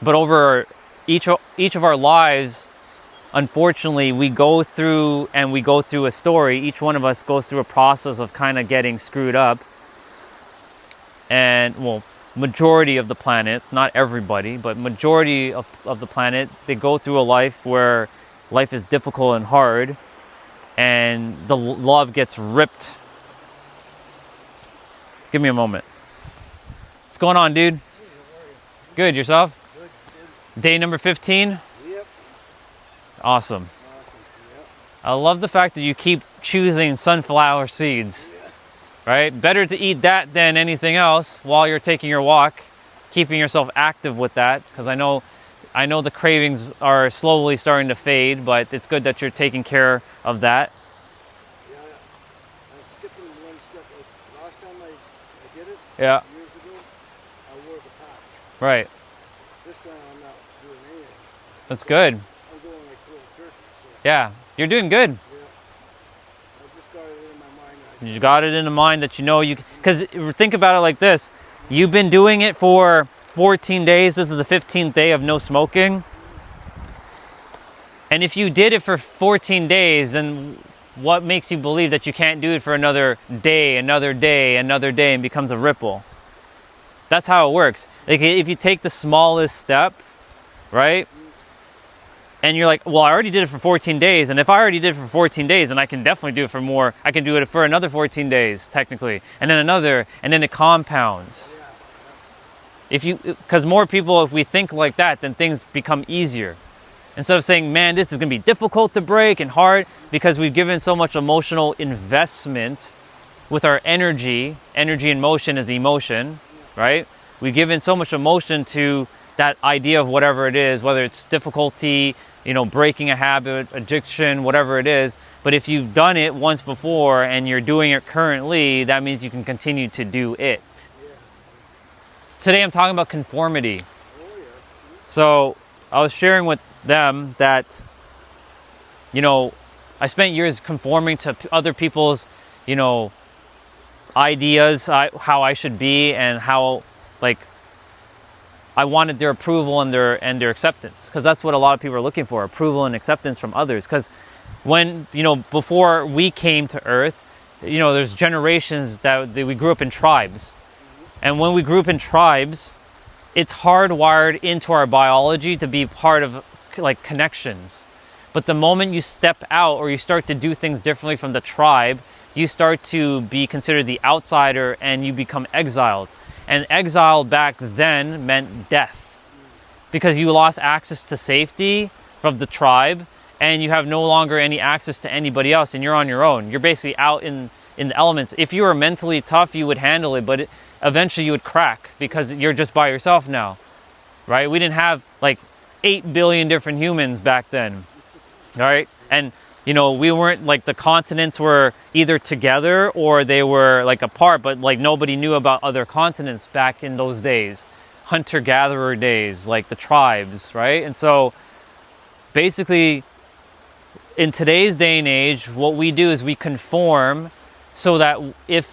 But over each of our lives, unfortunately, we go through a story. Each one of us goes through a process of kind of getting screwed up. And, well, majority of the planet, not everybody, but majority of the planet, they go through a life where life is difficult and hard, and the love gets ripped. Give me a moment. What's going on, dude? Good, yourself? Good. Day number 15? Yep. Awesome. Yep. I love the fact that you keep choosing sunflower seeds. Right? Better to eat that than anything else while you're taking your walk, keeping yourself active with that, because I know the cravings are slowly starting to fade, but it's good that you're taking care of that. Yeah, I'm skipping one step. Last time I did it, Yeah. years ago, I wore the patch. Right. This time I'm not doing anything. That's good. I'm going like cold turkey. So, Yeah. You're doing good. yeah. I just got it in my mind. You got it in the mind that you know you... Because think about it like this. You've been doing it for 14 days. This is the 15th day of no smoking. And if you did it for 14 days, then what makes you believe that you can't do it for another day, another day, another day, and becomes a ripple? That's how it works. Like, if you take the smallest step, right? And you're like, well, I already did it for 14 days. And if I already did it for 14 days, then I can definitely do it for more. I can do it for another 14 days, technically. And then another, and then it compounds. Because more people, if we think like that, then things become easier. Instead of saying, man, this is going to be difficult to break and hard, because we've given so much emotional investment with our energy. Energy in motion is emotion, right? We've given so much emotion to that idea of whatever it is, whether it's difficulty, breaking a habit, addiction, whatever it is. But if you've done it once before and you're doing it currently, that means you can continue to do it. Today I'm talking about conformity. So I was sharing with them that, I spent years conforming to other people's, ideas, how I should be, and how, I wanted their approval and their acceptance, because that's what a lot of people are looking for, approval and acceptance from others. Because when, before we came to Earth, there's generations that we grew up in tribes. And when we grew up in tribes, it's hardwired into our biology to be part of connections. But the moment you step out or you start to do things differently from the tribe, you start to be considered the outsider and you become exiled. And exile back then meant death, because you lost access to safety from the tribe, and you have no longer any access to anybody else, and you're on your own. You're basically out in the elements. If you were mentally tough, you would handle it, but eventually you would crack because you're just by yourself now, right? We didn't have 8 billion different humans back then, right? And we weren't the continents were either together or they were apart, but nobody knew about other continents back in those days, hunter-gatherer days, the tribes, right? And so basically in today's day and age, what we do is we conform so that if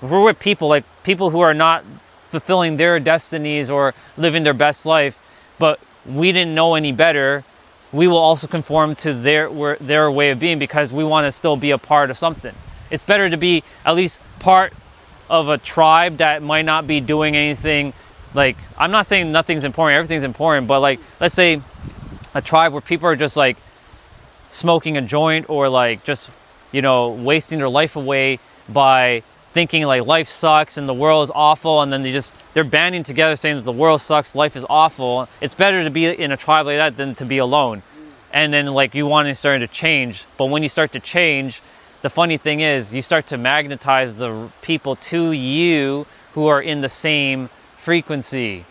we're with people, people who are not fulfilling their destinies or living their best life, but we didn't know any better, we will also conform to their way of being, because we want to still be a part of something. It's better to be at least part of a tribe that might not be doing anything. I'm not saying nothing's important, everything's important, but let's say a tribe where people are just smoking a joint or just wasting their life away by thinking life sucks and the world is awful, and then they're banding together saying that the world sucks, life is awful. It's better to be in a tribe like that than to be alone. And then you want to start to change. But when you start to change, the funny thing is you start to magnetize the people to you who are in the same frequency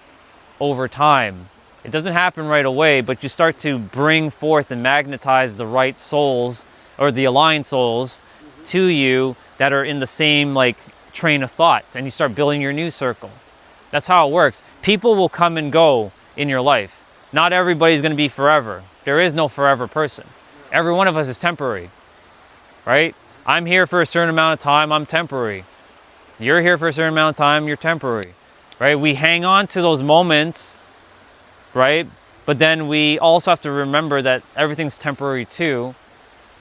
over time. It doesn't happen right away, but you start to bring forth and magnetize the right souls or the aligned souls to you that are in the same like train of thought, and you start building your new circle. That's how it works. People will come and go in your life. Not everybody's going to be forever. There is no forever person. Every one of us is temporary, right? I'm here for a certain amount of time, I'm temporary. You're here for a certain amount of time, you're temporary, right? We hang on to those moments, right? But then we also have to remember that everything's temporary too,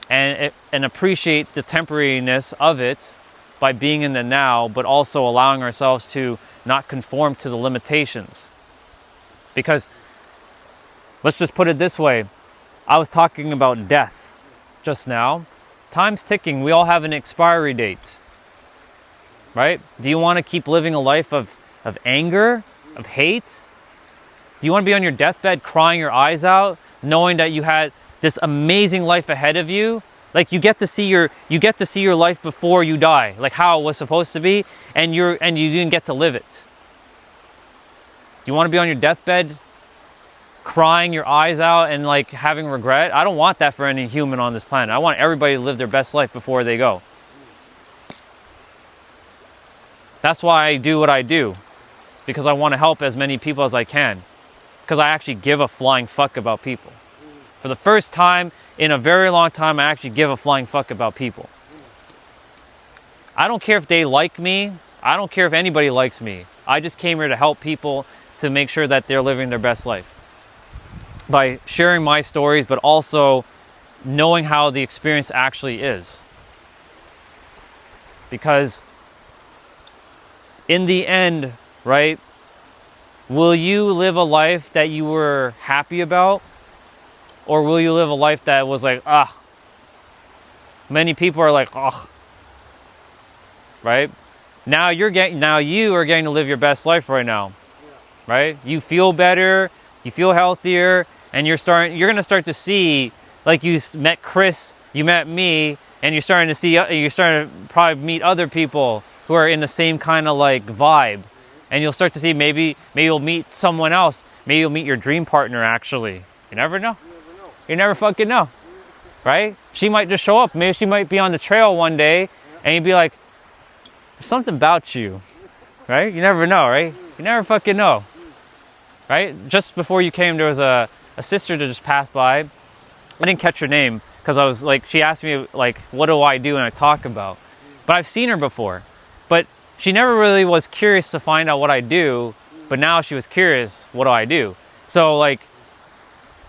and appreciate the temporariness of it by being in the now, but also allowing ourselves to not conform to the limitations. Because let's just put it this way. I was talking about death just now. Time's ticking. We all have an expiry date, right? Do you want to keep living a life of anger, of hate? Do you want to be on your deathbed crying your eyes out, knowing that you had this amazing life ahead of you? Like you get to see your life before you die, like how it was supposed to be, and you didn't get to live it. Do you want to be on your deathbed crying your eyes out and like having regret? I don't want that for any human on this planet. I want everybody to live their best life before they go. That's why I do what I do, because I want to help as many people as I can, because I actually give a flying fuck about people. For the first time in a very long time, I actually give a flying fuck about people. I don't care if they like me. I don't care if anybody likes me. I just came here to help people, to make sure that they're living their best life by sharing my stories, but also knowing how the experience actually is. Because in the end, right, will you live a life that you were happy about? Or will you live a life that was like, many people are like, right? Now you are getting to live your best life right now, right? You feel better, you feel healthier, and you're going to start to see, like you met Chris, you met me, and you're starting to probably meet other people who are in the same kind of like vibe. And you'll start to see maybe you'll meet someone else. Maybe you'll meet your dream partner actually. You never know. You never fucking know, right? She might just show up. Maybe she might be on the trail one day, and you'd be like, there's something about you, right? You never know, right? You never fucking know, right? Just before you came, there was a sister that just passed by. I didn't catch her name because I was like, she asked me like, what do I do and I talk about? But I've seen her before, but she never really was curious to find out what I do. But now she was curious, what do I do? So like,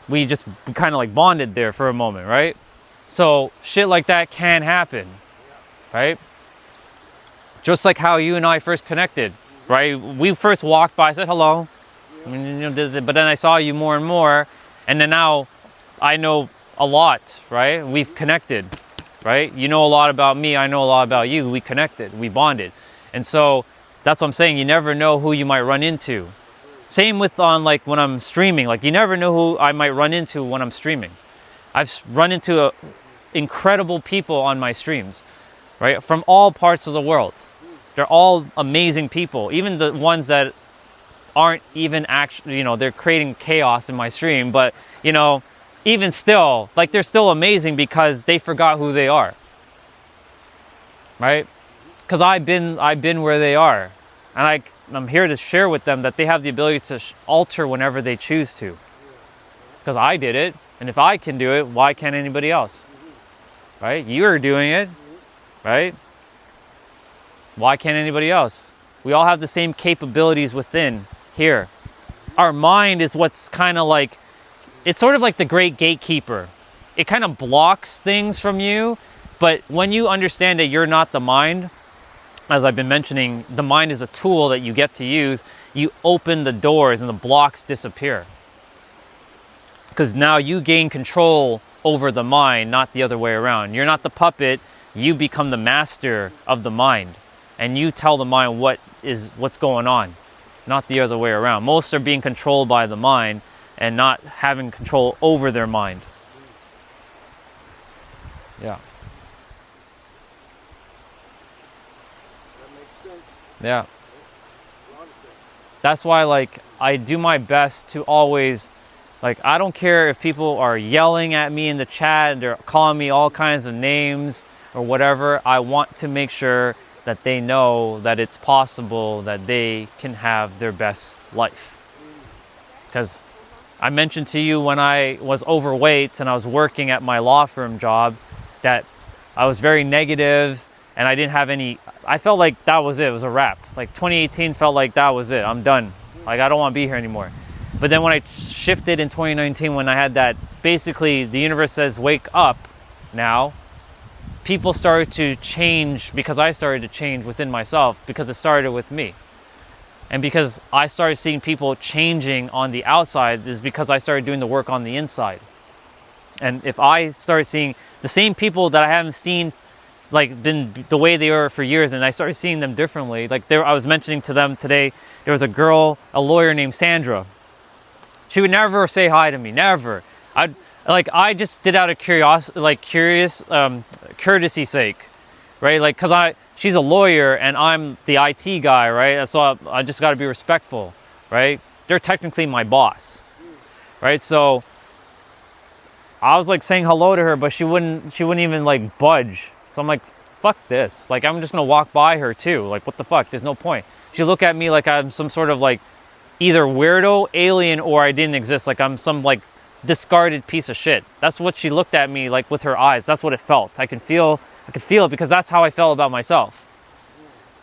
we just kind of like bonded there for a moment, right? So shit like that can happen, right? Just like how you and I first connected, right? We first walked by, I said hello, but then I saw you more and more, and then now I know a lot, right? We've connected, right? You know a lot about me, I know a lot about you. We connected, we bonded. And so that's what I'm saying. You never know who you might run into. Same with on like when I'm streaming, like you never know who I might run into when I'm streaming. I've run into incredible people on my streams, right? From all parts of the world. They're all amazing people. Even the ones that aren't even actually, they're creating chaos in my stream, but even still, like they're still amazing because they forgot who they are, right? Because I've been where they are, and I'm here to share with them that they have the ability to alter whenever they choose to. Because I did it, and if I can do it, why can't anybody else? Right? You're doing it, right? Why can't anybody else? We all have the same capabilities within here. Our mind is what's kind of like, it's sort of like the great gatekeeper. It kind of blocks things from you, but when you understand that you're not the mind, as I've been mentioning, the mind is a tool that you get to use. You open the doors and the blocks disappear. Because now you gain control over the mind, not the other way around. You're not the puppet, you become the master of the mind. And you tell the mind what's going on, not the other way around. Most are being controlled by the mind and not having control over their mind. Yeah. Yeah. That's why, like, I do my best to always, like, I don't care if people are yelling at me in the chat, they're calling me all kinds of names or whatever. I want to make sure that they know that it's possible that they can have their best life. Because I mentioned to you when I was overweight and I was working at my law firm job that I was very negative and I didn't have any, I felt like that was it. It was a wrap. Like 2018 felt like that was it. I'm done. Like, I don't want to be here anymore. But then when I shifted in 2019, when I had that, basically the universe says, wake up now, people started to change because I started to change within myself, because it started with me. And because I started seeing people changing on the outside is because I started doing the work on the inside. And if I started seeing the same people that I haven't seen, like, been the way they were for years, and I started seeing them differently. Like, I was mentioning to them today, there was a girl, a lawyer named Sandra. She would never say hi to me, never. I just did out of courtesy sake, right? Like, cause she's a lawyer and I'm the IT guy, right? So I just got to be respectful, right? They're technically my boss, right? So I was like saying hello to her, but she wouldn't even like budge. So I'm like, fuck this. Like, I'm just gonna walk by her too. Like, what the fuck? There's no point. She looked at me like I'm some sort of like either weirdo, alien, or I didn't exist. Like, I'm some like discarded piece of shit. That's what she looked at me like with her eyes. That's what it felt. I could feel it because that's how I felt about myself.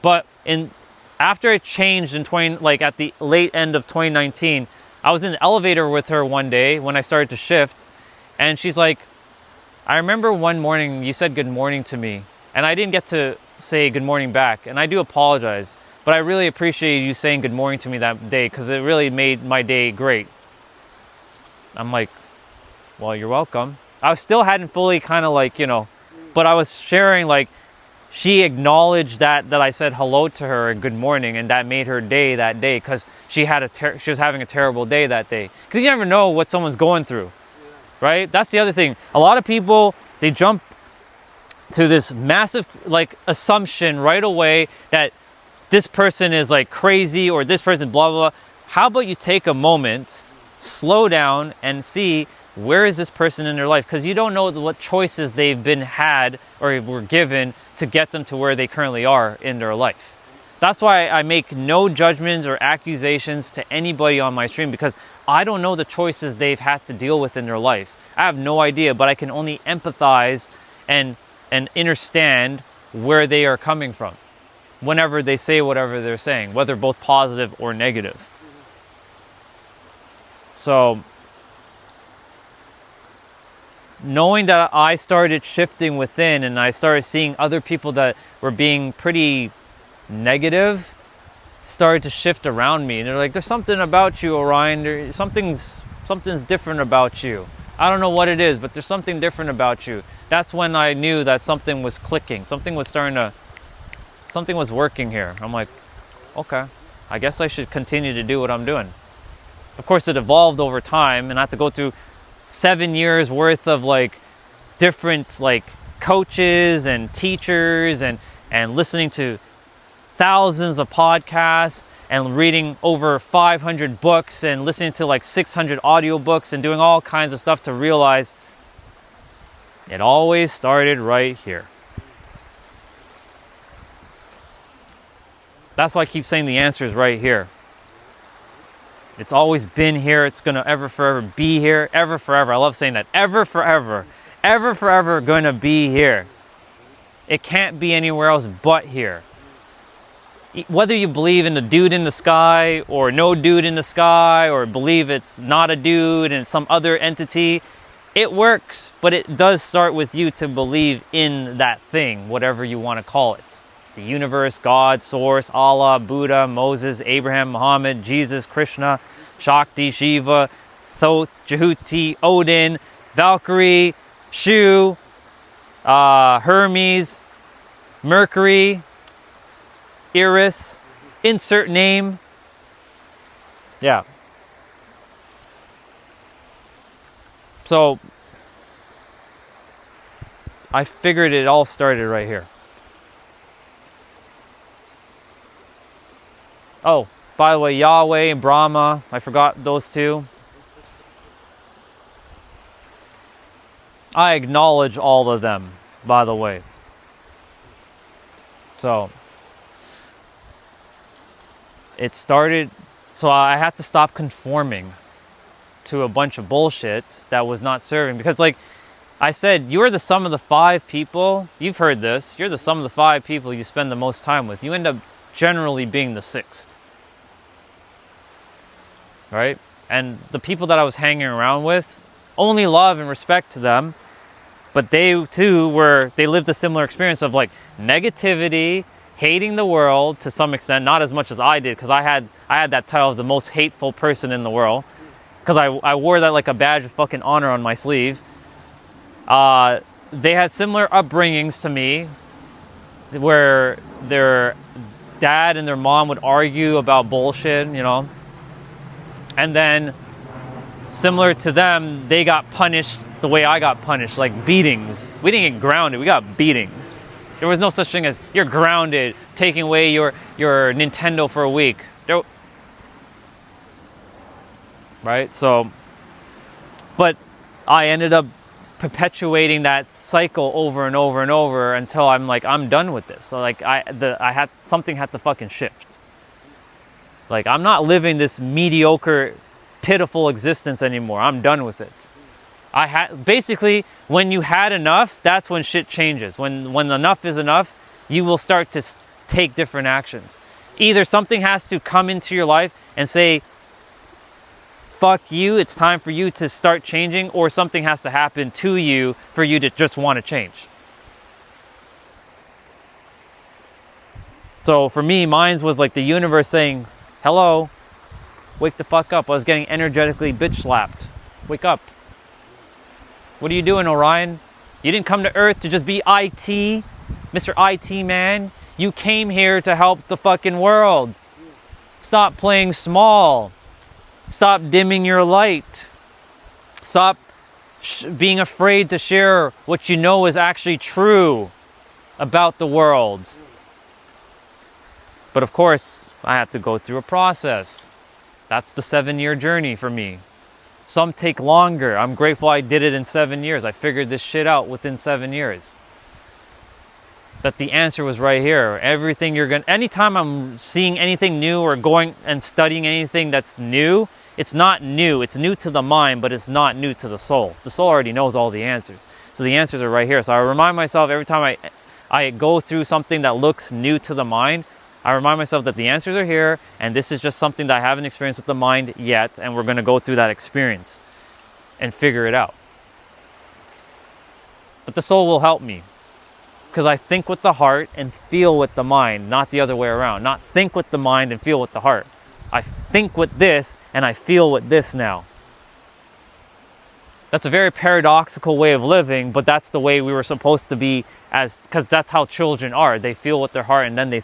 But after it changed in at the late end of 2019, I was in the elevator with her one day when I started to shift, and she's like, I remember one morning you said good morning to me, and I didn't get to say good morning back, and I do apologize, but I really appreciate you saying good morning to me that day because it really made my day great. I'm like, well, you're welcome. I still hadn't fully kind of like, but I was sharing, like, she acknowledged that I said hello to her and good morning, and that made her day that day because she was having a terrible day that day. Because you never know what someone's going through, right? That's the other thing. A lot of people, they jump to this massive like assumption right away that this person is like crazy or this person blah blah blah. How about you take a moment, slow down, and see where is this person in their life, because you don't know what choices they've been had or were given to get them to where they currently are in their life. That's why I make no judgments or accusations to anybody on my stream, because I don't know the choices they've had to deal with in their life. I have no idea, but I can only empathize and understand where they are coming from whenever they say whatever they're saying, whether both positive or negative. So knowing that I started shifting within and I started seeing other people that were being pretty negative started to shift around me, and they're like, there's something about you, Orion, something's different about you. I don't know what it is, but there's something different about you. That's when I knew that something was clicking, something was working here. I'm like, okay, I guess I should continue to do what I'm doing. Of course, it evolved over time, and I had to go through 7 years worth of like different like coaches and teachers and listening to thousands of podcasts and reading over 500 books and listening to like 600 audiobooks and doing all kinds of stuff to realize it always started right here. That's why I keep saying the answer is right here. It's always been here. It's going to ever forever be here. Ever forever. I love saying that. Ever forever. Ever forever going to be here. It can't be anywhere else but here. Whether you believe in the dude in the sky or no dude in the sky, or believe it's not a dude and some other entity, it works, but it does start with you to believe in that thing, whatever you want to call it. The universe, God, Source, Allah, Buddha, Moses, Abraham, Muhammad, Jesus, Krishna, Shakti, Shiva, Thoth, Jehuti, Odin, Valkyrie, Shu, Hermes, Mercury, Iris, insert name. Yeah. So I figured it all started right here. Oh, by the way, Yahweh and Brahma, I forgot those two. I acknowledge all of them, by the way. So, it started, so I had to stop conforming to a bunch of bullshit that was not serving. Because like I said, you're the sum of the 5 people, you've heard this, you're the sum of the 5 people you spend the most time with. You end up generally being the 6th. Right? And the people that I was hanging around with, only love and respect to them, but they too they lived a similar experience of like negativity, hating the world to some extent, not as much as I did, because I had that title of the most hateful person in the world, because I wore that like a badge of fucking honor on my sleeve. They had similar upbringings to me, where their dad and their mom would argue about bullshit, you know, and then similar to them, they got punished the way I got punished, like beatings. We didn't get grounded, we got beatings. There was no such thing as you're grounded, taking away your Nintendo for a week. Right? So, but I ended up perpetuating that cycle over and over and over until I'm like, I'm done with this. So like something had to fucking shift. Like, I'm not living this mediocre, pitiful existence anymore. I'm done with it. Basically, when you had enough, that's when shit changes. When enough is enough, you will start to take different actions. Either something has to come into your life and say, fuck you, it's time for you to start changing, or something has to happen to you for you to just want to change. So for me, mine was like the universe saying, hello, wake the fuck up. I was getting energetically bitch slapped. Wake up. What are you doing, Orion? You didn't come to Earth to just be IT, Mr. IT man. You came here to help the fucking world. Stop playing small. Stop dimming your light. Stop being afraid to share what you know is actually true about the world. But of course, I had to go through a process. That's the 7-year journey for me. Some take longer. I'm grateful I did it in 7 years. I figured this shit out within 7 years. That the answer was right here. Anytime I'm seeing anything new or going and studying anything that's new, it's not new. It's new to the mind, but it's not new to the soul. The soul already knows all the answers. So the answers are right here. So I remind myself every time I go through something that looks new to the mind, I remind myself that the answers are here, and this is just something that I haven't experienced with the mind yet, and we're going to go through that experience and figure it out. But the soul will help me, because I think with the heart and feel with the mind, not the other way around. Not think with the mind and feel with the heart. I think with this, and I feel with this now. That's a very paradoxical way of living, but that's the way we were supposed to be, because that's how children are. They feel with their heart, and then they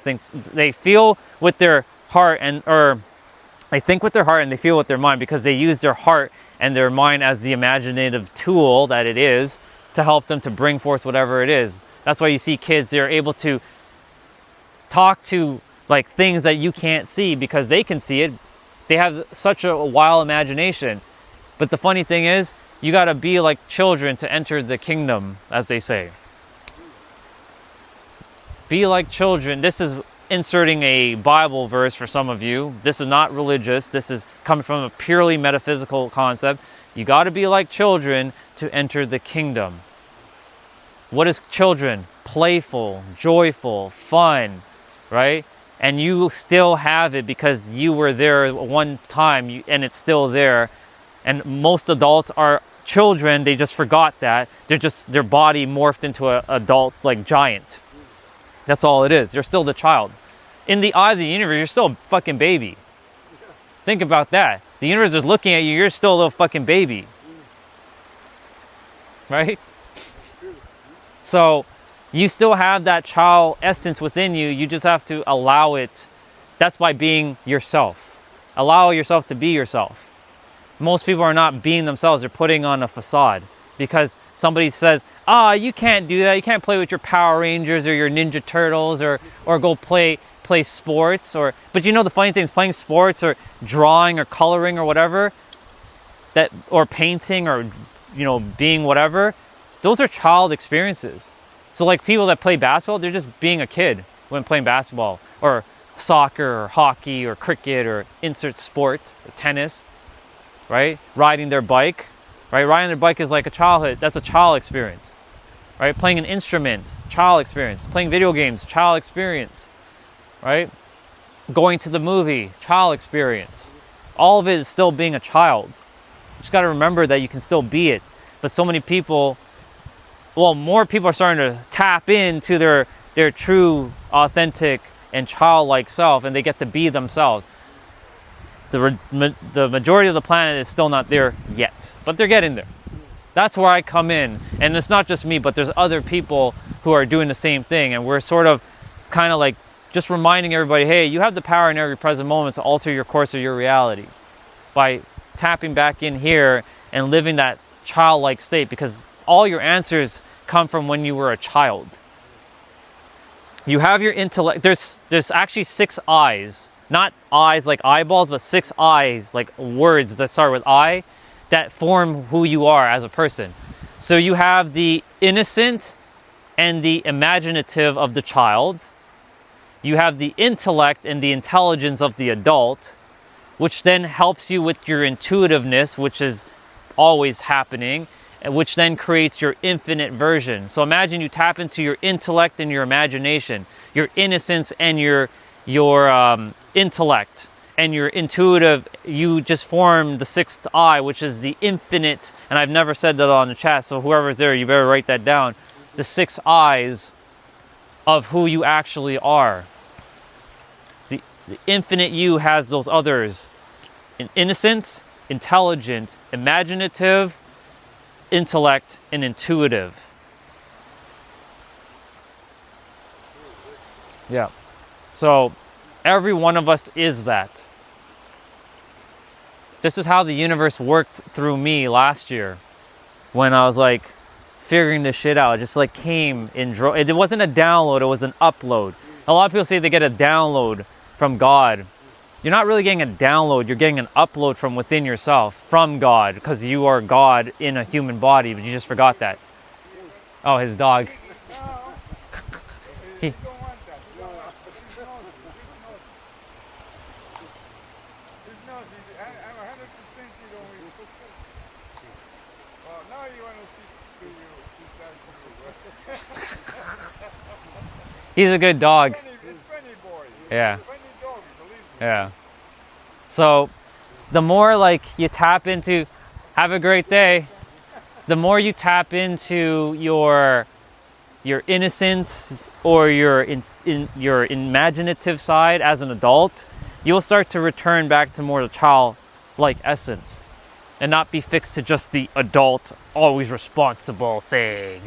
feel with their heart, they think with their heart and they feel with their mind, because they use their heart and their mind as the imaginative tool that it is to help them to bring forth whatever it is. That's why you see kids, they're able to talk to like things that you can't see because they can see it. They have such a wild imagination. But the funny thing is, you got to be like children to enter the kingdom, as they say. Be like children. This is inserting a Bible verse for some of you. This is not religious. This is coming from a purely metaphysical concept. You got to be like children to enter the kingdom. What is children? Playful, joyful, fun, right? And you still have it because you were there one time and it's still there. And most adults are children, they just forgot that. Their body morphed into an adult, like giant. That's all it is. They're still the child. In the eyes of the universe, you're still a fucking baby. Think about that. The universe is looking at you, you're still a little fucking baby. Right? So, you still have that child essence within you. You just have to allow it. That's by being yourself. Allow yourself to be yourself. Most people are not being themselves. They're putting on a facade. Because somebody says, you can't do that. You can't play with your Power Rangers or your Ninja Turtles or go play play sports, but the funny thing is, playing sports or drawing or coloring or whatever, or painting or being whatever, those are child experiences. So like people that play basketball, they're just being a kid when playing basketball, or soccer or hockey or cricket or insert sport or tennis, right? Riding their bike, right? Riding their bike is like that's a child experience, right? Playing an instrument, child experience. Playing video games, child experience, right? Going to the movie, child experience. All of it is still being a child. You just got to remember that you can still be it. But so many people, more people are starting to tap into their true, authentic, and childlike self, and they get to be themselves. The majority of the planet is still not there yet, but they're getting there. That's where I come in. And it's not just me, but there's other people who are doing the same thing. And we're sort of kind of like just reminding everybody, hey, you have the power in every present moment to alter your course of your reality by tapping back in here and living that childlike state, because all your answers come from when you were a child. You have your intellect. There's actually 6 eyes, not eyes like eyeballs, but 6 eyes, like words that start with I, that form who you are as a person. So you have the innocent and the imaginative of the child. You have the intellect and the intelligence of the adult, which then helps you with your intuitiveness, which is always happening, which then creates your infinite version. So imagine you tap into your intellect and your imagination, your innocence and your intellect, and your intuitive. You just form the 6th eye, which is the infinite. And I've never said that on the chat, so whoever's there, you better write that down. The 6 eyes of who you actually are. The infinite you has those others: innocence, intelligent, imaginative, intellect, and intuitive. Yeah. So every one of us is that. This is how the universe worked through me last year when I was like figuring this shit out. It just like came in. It wasn't a download, it was an upload. A lot of people say they get a download from God. You're not really getting a download, you're getting an upload from within yourself, from God, because you are God in a human body, but you just forgot that. Oh, his dog. He, he's a good dog. Yeah. Yeah. So the more like you tap into, have a great day, the more you tap into your innocence or your imaginative side as an adult, you'll start to return back to more the childlike essence and not be fixed to just the adult, always responsible thing,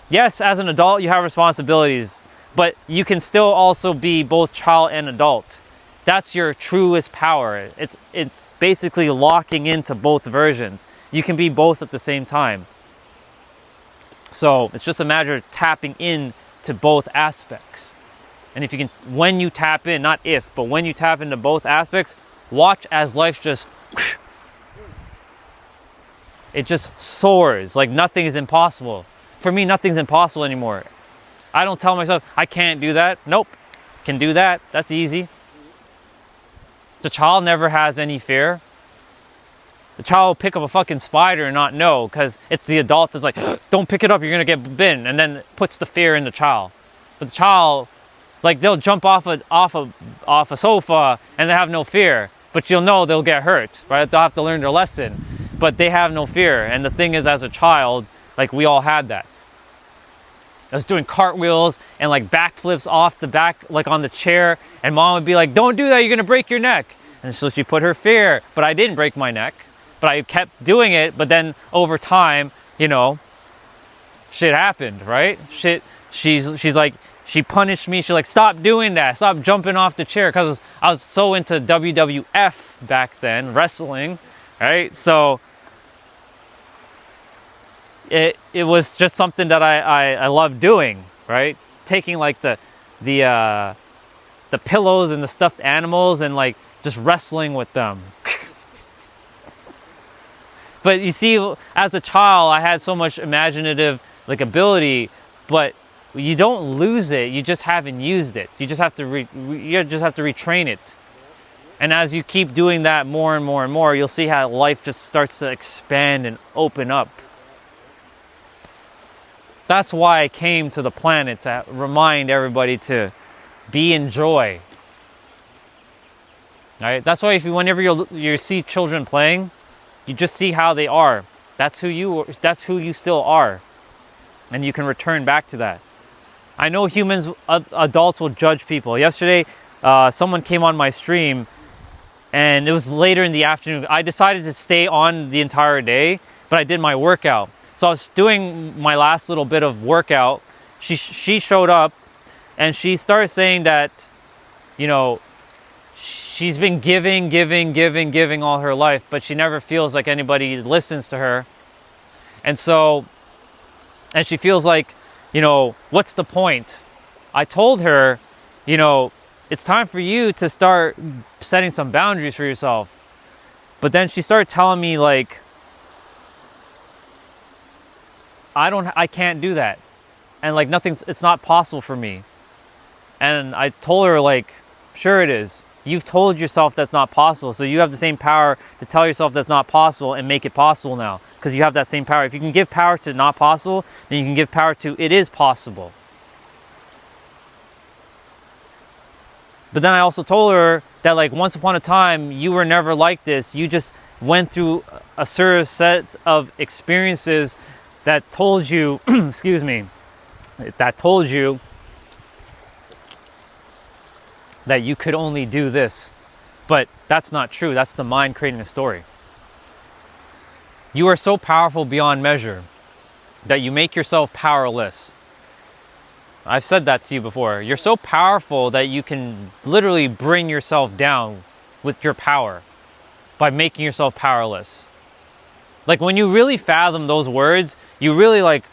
Yes, as an adult, you have responsibilities, but you can still also be both child and adult. That's your truest power. It's basically locking into both versions. You can be both at the same time. So it's just a matter of tapping in to both aspects. And if you can, when you tap in, not if, but when you tap into both aspects, watch as life just, it just soars like nothing is impossible. For me, nothing's impossible anymore. I don't tell myself, I can't do that. Nope, can do that. That's easy. The child never has any fear. The child will pick up a fucking spider and not know, because it's the adult that's like, don't pick it up, you're going to get bitten, and then puts the fear in the child. But the child, like, they'll jump off a sofa and they have no fear, but you'll know they'll get hurt, right? They'll have to learn their lesson, but they have no fear. And the thing is, as a child, like, we all had that. I was doing cartwheels and like backflips off the back, like on the chair, and mom would be like, don't do that, you're gonna break your neck. And so she put her fear, but I didn't break my neck, but I kept doing it. But then over time, shit happened, right? She's like, she punished me. She's like, stop doing that, stop jumping off the chair, because I was so into WWF back then, wrestling, right? So it was just something that I loved doing, right? Taking like the the pillows and the stuffed animals and like just wrestling with them. But you see, as a child, I had so much imaginative like ability, but you don't lose it. You just haven't used it. You just have to retrain it. And as you keep doing that more and more and more, you'll see how life just starts to expand and open up. That's why I came to the planet, to remind everybody to be in joy. Right? That's why whenever you see children playing, you just see how they are. That's who you still are. And you can return back to that. I know adults will judge people. Yesterday, someone came on my stream, and it was later in the afternoon. I decided to stay on the entire day, but I did my workout. So I was doing my last little bit of workout. She showed up, and she started saying that, she's been giving all her life, but she never feels like anybody listens to her. And she feels like, what's the point? I told her, it's time for you to start setting some boundaries for yourself. But then she started telling me like, I can't do that. And like it's not possible for me. And I told her like, sure it is. You've told yourself that's not possible. So you have the same power to tell yourself that's not possible and make it possible now. Because you have that same power. If you can give power to not possible, then you can give power to it is possible. But then I also told her that like once upon a time, you were never like this. You just went through a certain set of experiences that told you, excuse me, that told you that you could only do this. But that's not true. That's the mind creating a story. You are so powerful beyond measure that you make yourself powerless. I've said that to you before. You're so powerful that you can literally bring yourself down with your power by making yourself powerless. Like when you really fathom those words, you really like,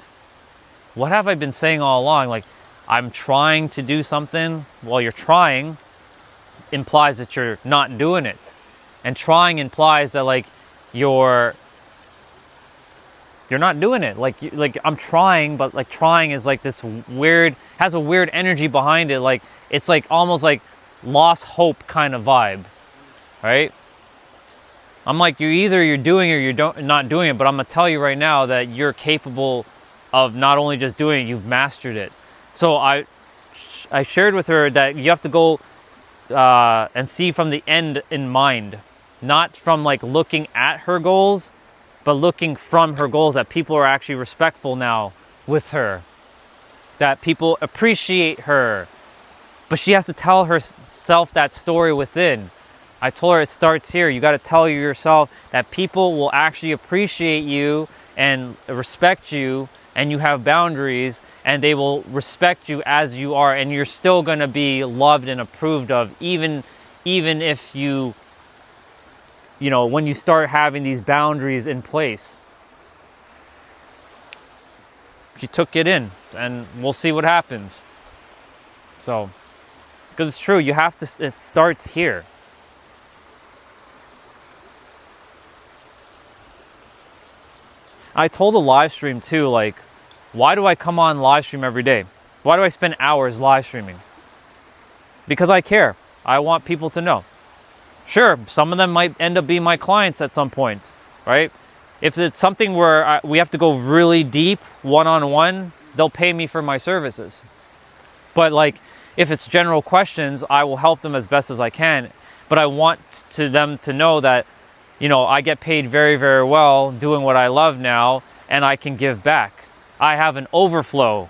what have I been saying all along? Like, I'm trying to do something. Well, you're trying implies that you're not doing it. And trying implies that like you're not doing it. Like I'm trying, but like trying is like this weird, has a weird energy behind it. Like it's like almost like lost hope kind of vibe, right? I'm like, you're doing it or you're not doing it. But I'm gonna tell you right now that you're capable of not only just doing it, you've mastered it. So I shared with her that you have to go and see from the end in mind, not from like looking at her goals, but looking from her goals, that people are actually respectful now with her, that people appreciate her. But she has to tell herself that story within. I told her it starts here. You got to tell yourself that people will actually appreciate you and respect you, and you have boundaries, and they will respect you as you are, and you're still going to be loved and approved of, even if when you start having these boundaries in place. She took it in, and we'll see what happens. So, because it's true, it starts here. I told the live stream too, like, why do I come on live stream every day? Why do I spend hours live streaming? Because I care. I want people to know. Sure, some of them might end up being my clients at some point, right? If it's something where we have to go really deep, one-on-one, they'll pay me for my services. But like, if it's general questions, I will help them as best as I can. But I want them to know that, I get paid very, very well doing what I love now, and I can give back. I have an overflow.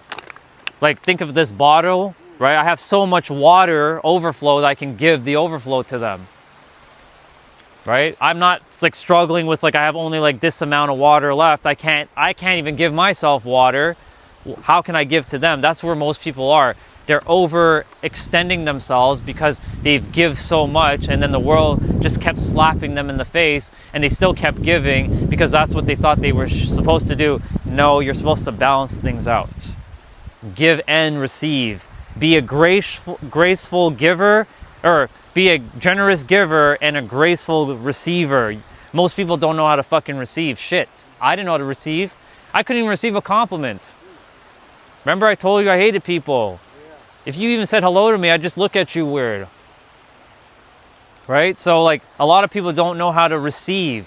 Like, think of this bottle, right? I have so much water overflow that I can give the overflow to them. Right? I'm not like struggling with like I have only like this amount of water left. I can't even give myself water. How can I give to them? That's where most people are. They're overextending themselves because they've give so much, and then the world just kept slapping them in the face, and they still kept giving because that's what they thought they were supposed to do. No, you're supposed to balance things out. Give and receive. be a graceful giver, or be a generous giver and a graceful receiver. Most people don't know how to fucking receive shit. I didn't know how to receive. I couldn't even receive a compliment. Remember I told you I hated people. If you even said hello to me, I'd just look at you weird. Right? So like a lot of people don't know how to receive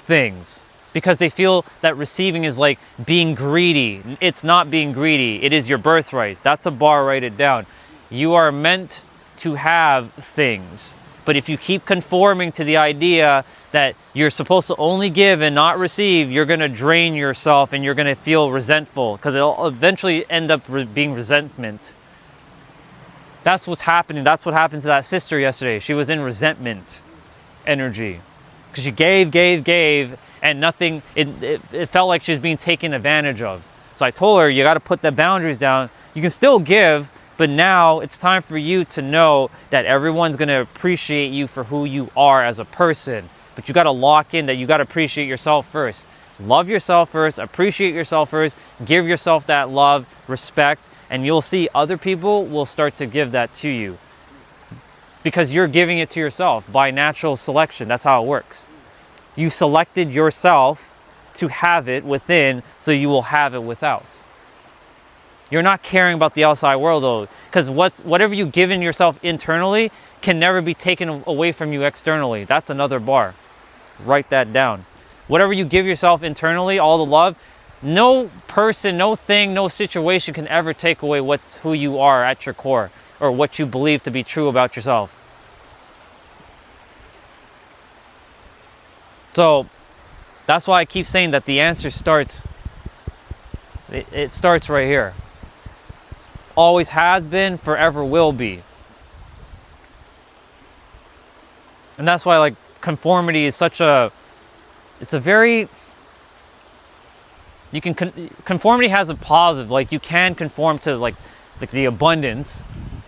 things because they feel that receiving is like being greedy. It's not being greedy. It is your birthright. That's a bar, write it down. You are meant to have things. But if you keep conforming to the idea that you're supposed to only give and not receive, you're going to drain yourself and you're going to feel resentful because it'll eventually end up being resentment. That's what's happening. That's what happened to that sister yesterday. She was in resentment energy because she gave, and nothing, it felt like she was being taken advantage of. So I told her, you got to put the boundaries down. You can still give, but now it's time for you to know that everyone's going to appreciate you for who you are as a person. But you got to lock in that you got to appreciate yourself first. Love yourself first, appreciate yourself first, give yourself that love, respect, and you'll see other people will start to give that to you. Because you're giving it to yourself by natural selection. That's how it works. You selected yourself to have it within, so you will have it without. You're not caring about the outside world though, because whatever you give in yourself internally can never be taken away from you externally. That's another bar. Write that down. Whatever you give yourself internally, all the love, no person, no thing, no situation can ever take away who you are at your core, or what you believe to be true about yourself. So that's why I keep saying that the answer starts, it starts right here. Always has been, forever will be. And that's why like conformity is such a, it's a very, you can, conformity has a positive, like you can conform to like the abundance,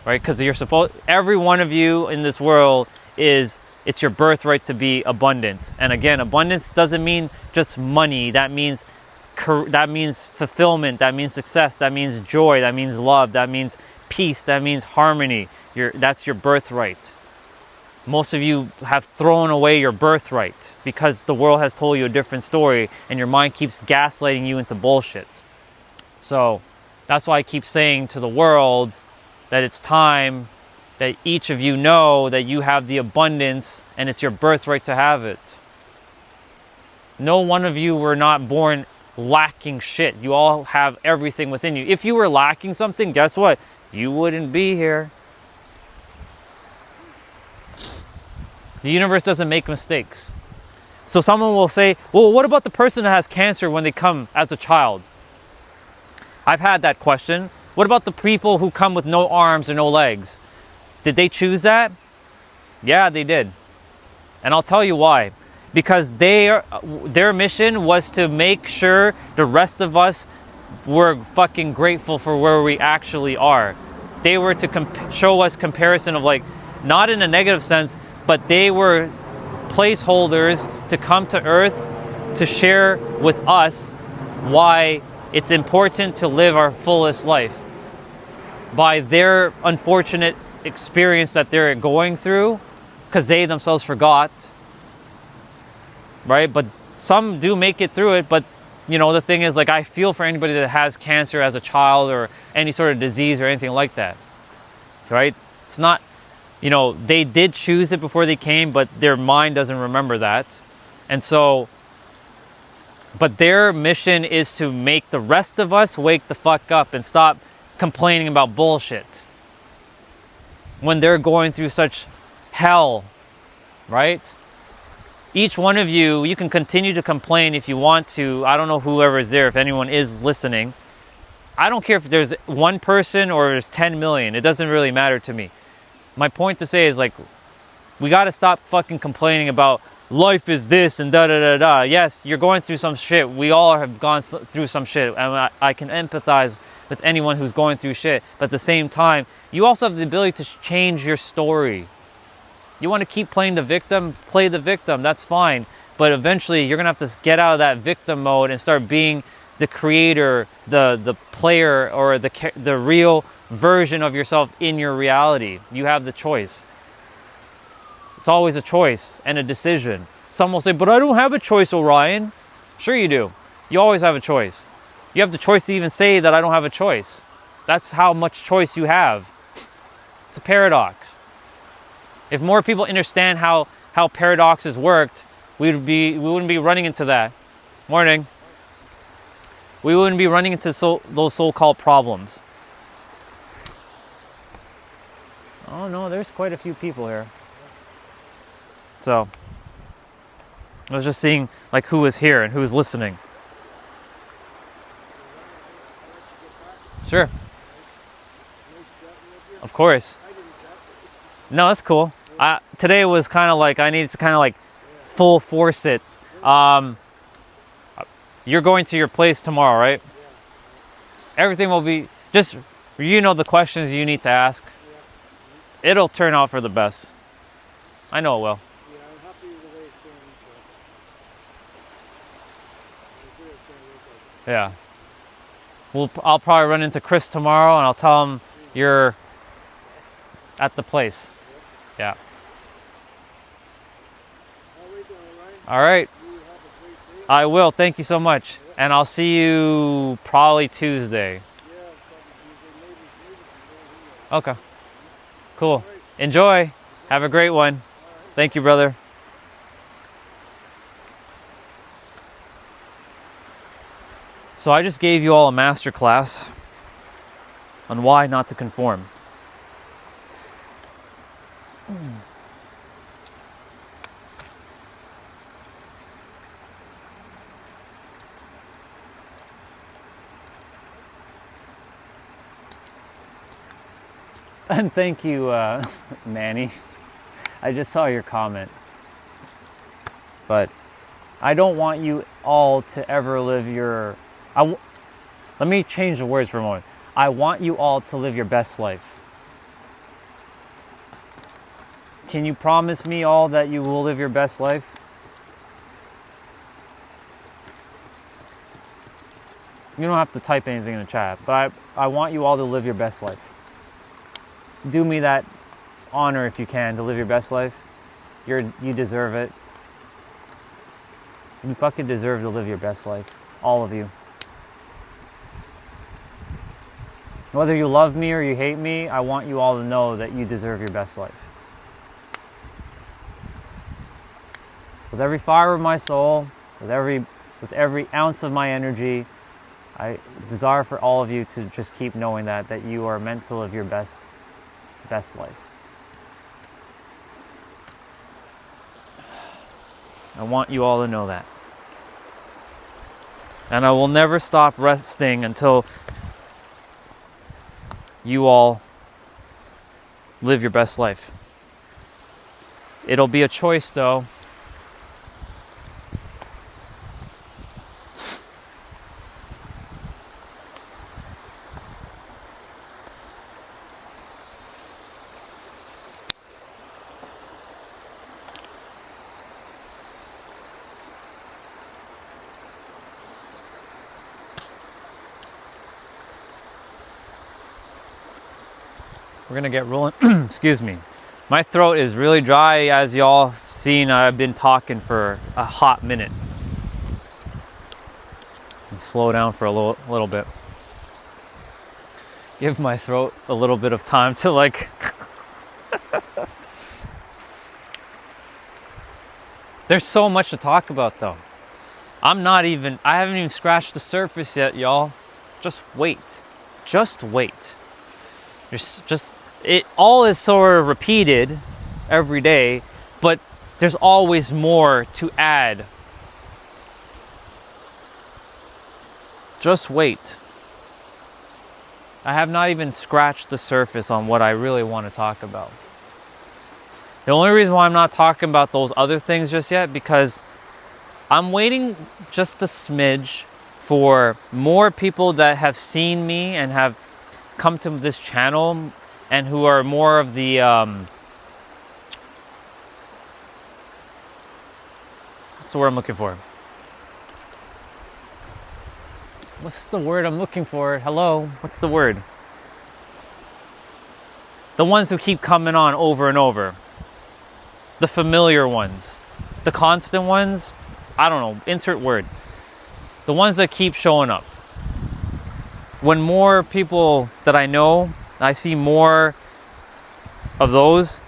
right? Because you're supposed, every one of you in this world is, it's your birthright to be abundant. And again, abundance doesn't mean just money. That means fulfillment. That means success. That means joy. That means love. That means peace. That means harmony. That's your birthright. Most of you have thrown away your birthright because the world has told you a different story and your mind keeps gaslighting you into bullshit. So that's why I keep saying to the world that it's time that each of you know that you have the abundance and it's your birthright to have it. No one of you were not born lacking shit. You all have everything within you. If you were lacking something, guess what? You wouldn't be here. The universe doesn't make mistakes. So someone will say, well, what about the person that has cancer when they come as a child? I've had that question. What about the people who come with no arms or no legs? Did they choose that? Yeah, they did. And I'll tell you why. Because their mission was to make sure the rest of us were fucking grateful for where we actually are. They were to show us comparison of like, not in a negative sense, but they were placeholders to come to Earth to share with us why it's important to live our fullest life. By their unfortunate experience that they're going through, because they themselves forgot, right? But some do make it through it. But you know, the thing is, like, I feel for anybody that has cancer as a child or any sort of disease or anything like that, right? It's not, you know, they did choose it before they came, but their mind doesn't remember that. And so, but their mission is to make the rest of us wake the fuck up and stop complaining about bullshit when they're going through such hell, right? Each one of you, you can continue to complain if you want to. I don't know whoever is there, if anyone is listening. I don't care if there's one person or there's 10 million. It doesn't really matter to me. My point to say is, like, we got to stop fucking complaining about life is this and da-da-da-da. Yes, you're going through some shit. We all have gone through some shit. And I can empathize with anyone who's going through shit. But at the same time, you also have the ability to change your story. You want to keep playing the victim, play the victim. That's fine. But eventually, you're going to have to get out of that victim mode and start being the creator, the player, or the real version of yourself in your reality. You have the choice. It's always a choice and a decision. Some will say, but I don't have a choice, Orion. Sure you do. You always have a choice. You have the choice to even say that I don't have a choice. That's how much choice you have. It's a paradox. If more people understand how paradoxes worked, we wouldn't be running into that. Morning. We wouldn't be running into those so-called problems. Oh no, there's quite a few people here. So, I was just seeing like who was here and who was listening. Sure. Of course. No, that's cool. Today was kind of like I needed to kind of like full force it. You're going to your place tomorrow, right? Everything will be just, the questions you need to ask. It'll turn out for the best. I know it will. Yeah, I'm happy with the way it's going. Yeah. I'll probably run into Chris tomorrow and I'll tell him you're at the place. Yeah. All right. I will. Thank you so much. And I'll see you probably Tuesday. Okay. Cool. Enjoy. Have a great one. Thank you, brother. So I just gave you all a master class on why not to conform. And thank you, Manny. I just saw your comment. But I don't want you all to ever live your... Let me change the words for a moment. I want you all to live your best life. Can you promise me all that you will live your best life? You don't have to type anything in the chat, but I want you all to live your best life. Do me that honor if you can to live your best life. You deserve it. You fucking deserve to live your best life. All of you. Whether you love me or you hate me, I want you all to know that you deserve your best life. With every fiber of my soul, with every ounce of my energy, I desire for all of you to just keep knowing that you are meant to live your best life. I want you all to know that. And I will never stop resting until you all live your best life. It'll be a choice though. We're gonna get rolling. Excuse me. My throat is really dry, as y'all seen. I've been talking for a hot minute. Slow down for a little bit. Give my throat a little bit of time to like. There's so much to talk about though. I haven't even scratched the surface yet, y'all. Just wait. Just wait. It all is sort of repeated every day, but there's always more to add. Just wait. I have not even scratched the surface on what I really want to talk about. The only reason why I'm not talking about those other things just yet, because I'm waiting just a smidge for more people that have seen me and have come to this channel and who are more of the what's the word I'm looking for? what's the word I'm looking for? Hello? What's the word? The ones who keep coming on over and over. The familiar ones. The constant ones, I don't know, insert word. The ones that keep showing up. When more people that I know, I see more of those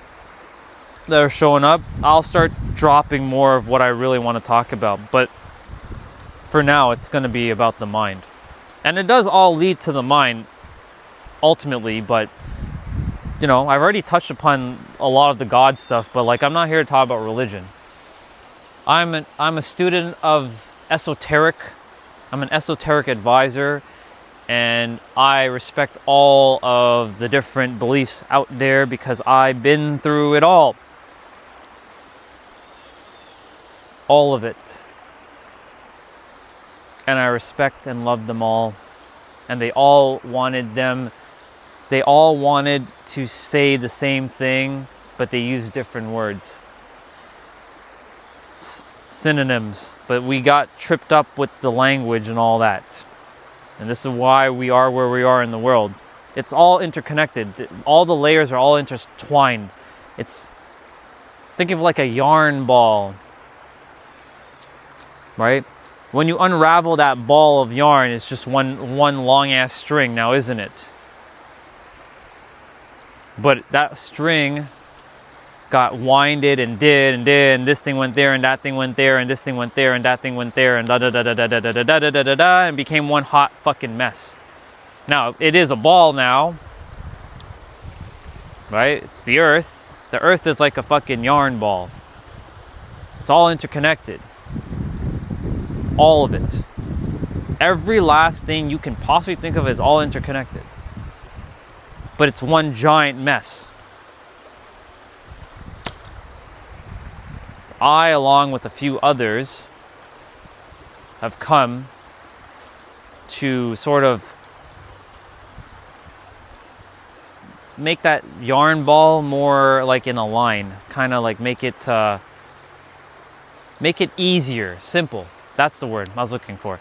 that are showing up, I'll start dropping more of what I really want to talk about. But for now, it's going to be about the mind. And it does all lead to the mind, ultimately, but you know, I've already touched upon a lot of the God stuff, but like, I'm not here to talk about religion. I'm a student of esoteric. I'm an esoteric advisor, and I respect all of the different beliefs out there because I've been through it all. All of it. And I respect and love them all. And they all wanted to say the same thing, but they use different words. Synonyms. But we got tripped up with the language and all that. And this is why we are where we are in the world. It's all interconnected. All the layers are all intertwined. Think of like a yarn ball. Right? When you unravel that ball of yarn, it's just one long ass string now, isn't it? But that string got winded and and this thing went there and that thing went there and this thing went there and that thing went there and da da da da da da da da da da da da and became one hot fucking mess. Now it is a ball now, right? It's the earth. The earth is like a fucking yarn ball. It's all interconnected. All of it. Every last thing you can possibly think of is all interconnected. But it's one giant mess. I, along with a few others, have come to sort of make that yarn ball more like in a line. Kind of like make it easier, simple. That's the word I was looking for.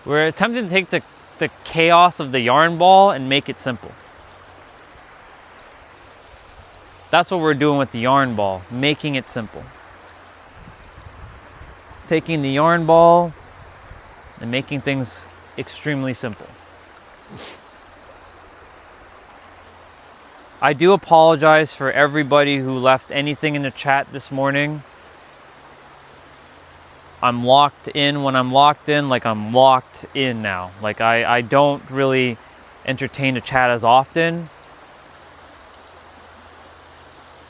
We're attempting to take the chaos of the yarn ball and make it simple. That's what we're doing with the yarn ball, making it simple. Taking the yarn ball and making things extremely simple. I do apologize for everybody who left anything in the chat this morning. I'm locked in. When I'm locked in, like I'm locked in now. Like I don't really entertain the chat as often.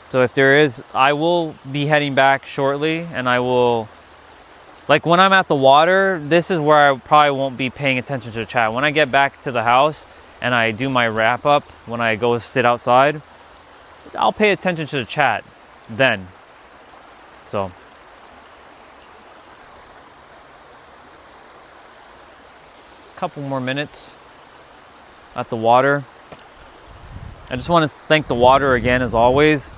So if there is, I will be heading back shortly, and I will, like when I'm at the water, this is where I probably won't be paying attention to the chat. When I get back to the house and I do my wrap up, when I go sit outside, I'll pay attention to the chat then. So. Couple more minutes at the water. I just want to thank the water again, as always,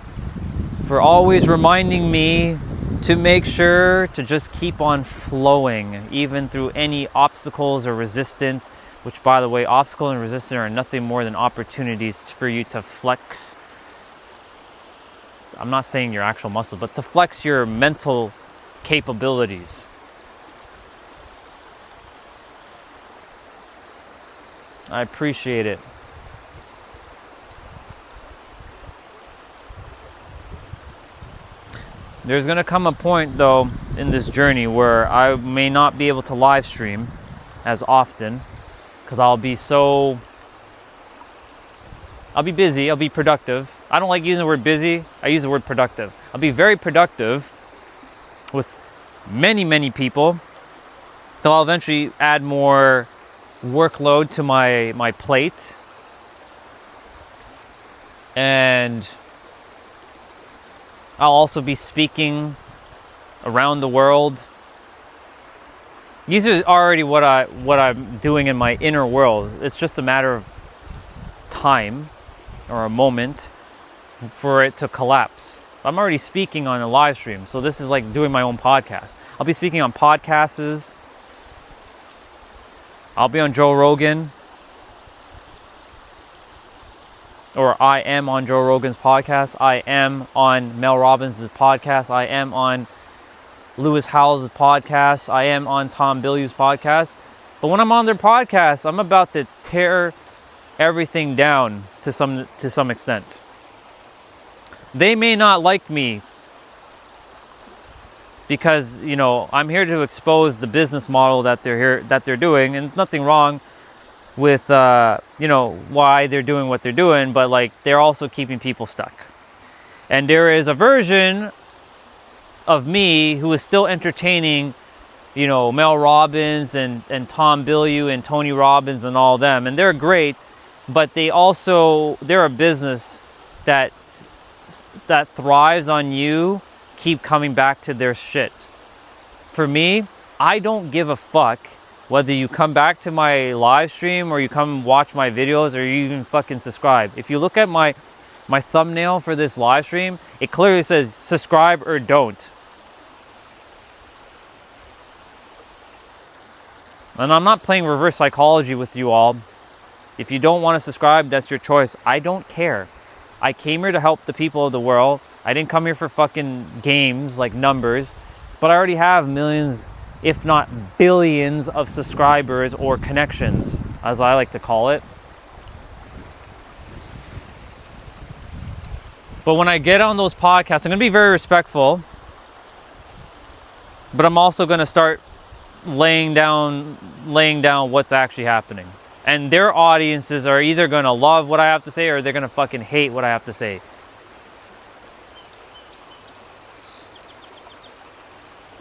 for always reminding me to make sure to just keep on flowing, even through any obstacles or resistance, which, by the way, obstacle and resistance are nothing more than opportunities for you to flex. I'm not saying your actual muscle, but to flex your mental capabilities. I appreciate it. There's going to come a point, though, in this journey where I may not be able to live stream as often because I'll be busy, I'll be productive. I don't like using the word busy, I use the word productive. I'll be very productive with many, many people. So I'll eventually add more workload to my plate. And I'll also be speaking around the world. These are already what I'm doing in my inner world. It's just a matter of time or a moment for it to collapse. I'm already speaking on a live stream, so this is like doing my own podcast. I'll be speaking on podcasts. I'll be on Joe Rogan, or I am on Joe Rogan's podcast. I am on Mel Robbins' podcast. I am on Lewis Howes' podcast. I am on Tom Bilyeu's podcast. But when I'm on their podcast, I'm about to tear everything down to some extent. They may not like me because, you know, I'm here to expose the business model that they're doing, and nothing wrong with you know, why they're doing what they're doing, but like they're also keeping people stuck. And there is a version of me who is still entertaining, you know, Mel Robbins and Tom Bilyeu and Tony Robbins and all them, and they're great, but they're a business that thrives on you keep coming back to their shit. For me, I don't give a fuck whether you come back to my live stream or you come watch my videos or you even fucking subscribe. If you look at my thumbnail for this live stream, it clearly says subscribe or don't. And I'm not playing reverse psychology with you all. If you don't want to subscribe, that's your choice. I don't care. I came here to help the people of the world. I didn't come here for fucking games like numbers, but I already have millions, if not billions, of subscribers or connections, as I like to call it. But when I get on those podcasts, I'm going to be very respectful, but I'm also going to start laying down what's actually happening. And their audiences are either going to love what I have to say or they're going to fucking hate what I have to say.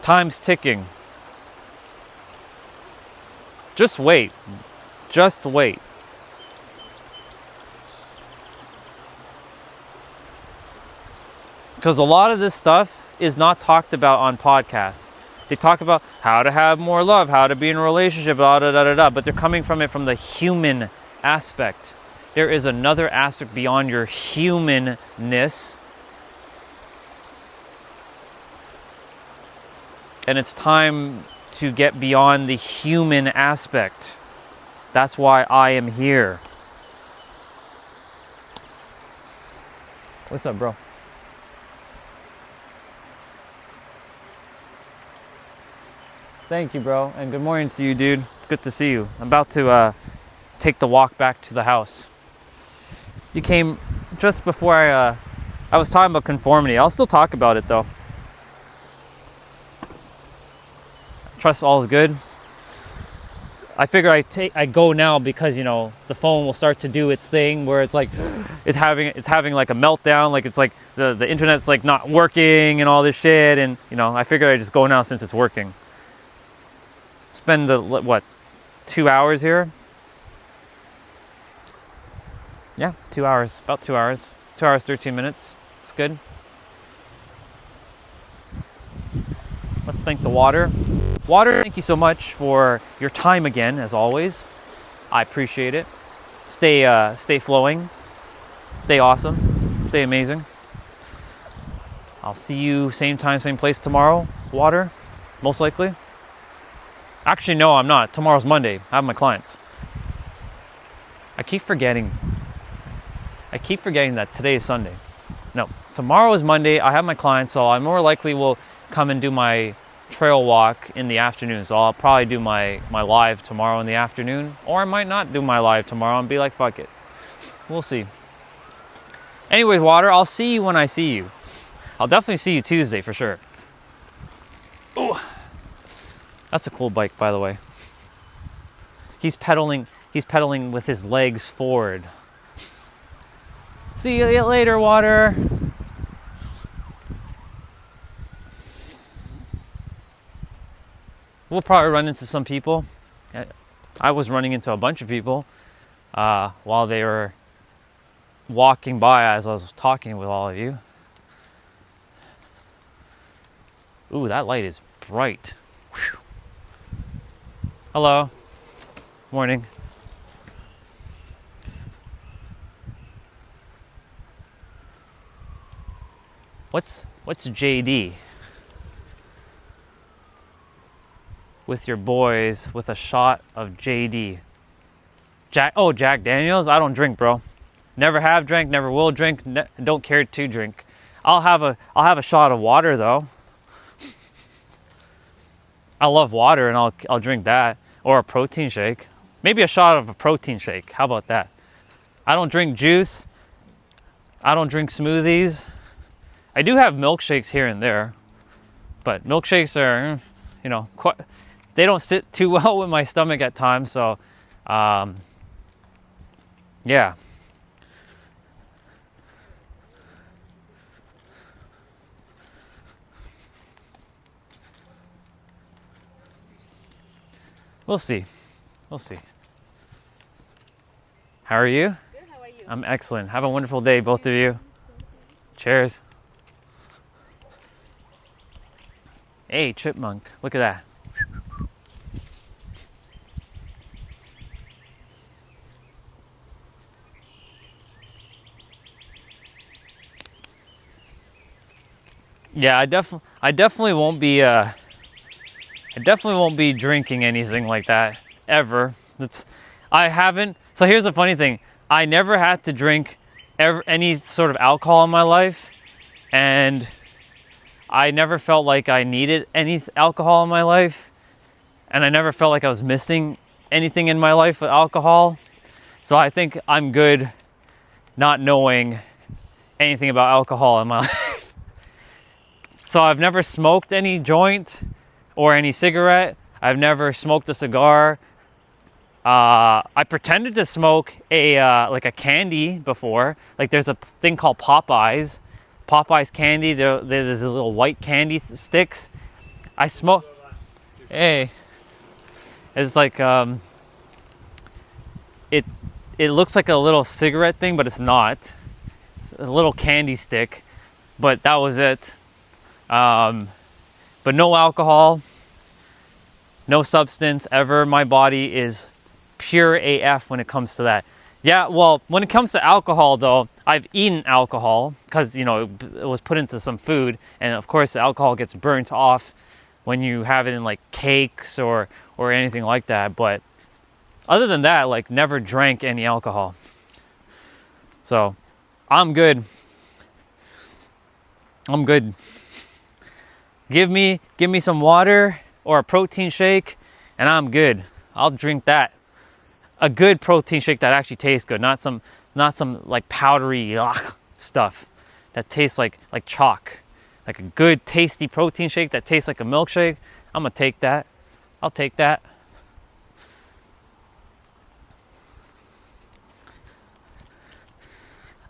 Time's ticking. Just wait. Just wait. Because a lot of this stuff is not talked about on podcasts. They talk about how to have more love, how to be in a relationship, but they're coming from it from the human aspect. There is another aspect beyond your humanness. And it's time to get beyond the human aspect. That's why I am here. What's up, bro? Thank you, bro. And good morning to you, dude. It's good to see you. I'm about to take the walk back to the house. You came just before I was talking about conformity. I'll still talk about it, though. Trust all is good. I figure I go now because, you know, the phone will start to do its thing where it's like it's having like a meltdown, like it's like the internet's like not working and all this shit, and you know, I figured I just go now since it's working. Spend 2 hours here? Yeah, 2 hours, about 2 hours. 2 hours, 13 minutes. It's good. Let's thank the water. Water, thank you so much for your time again, as always. I appreciate it. Stay flowing. Stay awesome. Stay amazing. I'll see you same time, same place tomorrow. Water, most likely. Actually, no, I'm not. Tomorrow's Monday. I have my clients. I keep forgetting that today is Sunday. No, tomorrow is Monday. I have my clients, so I more likely will come and do my trail walk in the afternoon. So I'll probably do my live tomorrow in the afternoon, or I might not do my live tomorrow and be like, fuck it. We'll see. Anyways, Water, I'll see you when I see you. I'll definitely see you Tuesday for sure. Ooh. That's a cool bike, by the way. He's pedaling with his legs forward. See you later, Water. We'll probably run into some people. I was running into a bunch of people while they were walking by as I was talking with all of you. Ooh, that light is bright. Whew. Hello. Morning. What's JD? with your boys with a shot of JD. Jack Daniels? I don't drink, bro. Never have drank, never will drink, don't care to drink. I'll have a shot of water though. I love water and I'll drink that, or a protein shake. Maybe a shot of a protein shake. How about that? I don't drink juice. I don't drink smoothies. I do have milkshakes here and there, but milkshakes are, they don't sit too well with my stomach at times. So, yeah. We'll see. How are you? Good, how are you? I'm excellent. Have a wonderful day, both of you. Cheers. Hey, chipmunk. Look at that. Yeah, I definitely won't be drinking anything like that ever. I haven't. So here's the funny thing. I never had to drink any sort of alcohol in my life, and I never felt like I needed any alcohol in my life, and I never felt like I was missing anything in my life with alcohol. So I think I'm good not knowing anything about alcohol in my life. So I've never smoked any joint or any cigarette. I've never smoked a cigar. I pretended to smoke like a candy before. Like there's a thing called Popeyes candy. There's a little white candy sticks. I smoke. Hey, it's like it looks like a little cigarette thing, but it's not. It's a little candy stick, but that was it. But no alcohol, no substance ever. My body is pure AF when it comes to that. Yeah, well, when it comes to alcohol though, I've eaten alcohol because, it was put into some food, and of course the alcohol gets burnt off when you have it in like cakes or anything like that. But other than that, like never drank any alcohol. So I'm good. Give me some water or a protein shake and I'm good. I'll drink that. A good protein shake that actually tastes good, not some like powdery stuff that tastes like chalk. Like a good tasty protein shake that tastes like a milkshake. I'm gonna take that. I'll take that.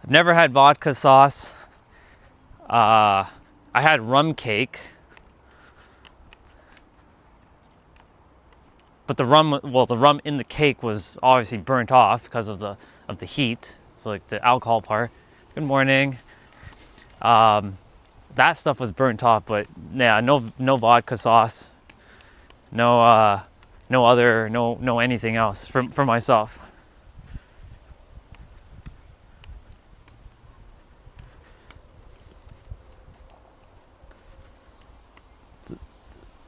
I've never had vodka sauce. I had rum cake. But the rum in the cake was obviously burnt off because of the heat. So like the alcohol part. Good morning. That stuff was burnt off, but yeah, no vodka sauce. No anything else for myself.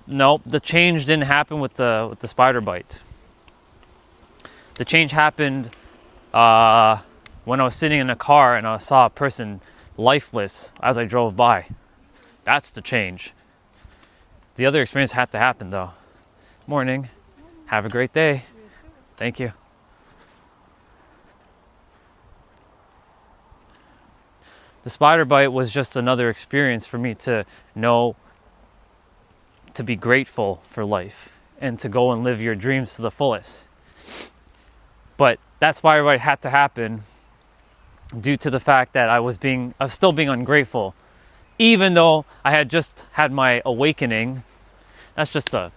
Nope, the change didn't happen with the spider bites. The change happened when I was sitting in a car and I saw a person lifeless as I drove by. That's the change. The other experience had to happen though. Morning. Have a great day. You too. Thank you. The spider bite was just another experience for me to know to be grateful for life and to go and live your dreams to the fullest. But that spider bite had to happen due to the fact that I was still being ungrateful, even though I had just had my awakening. That's just that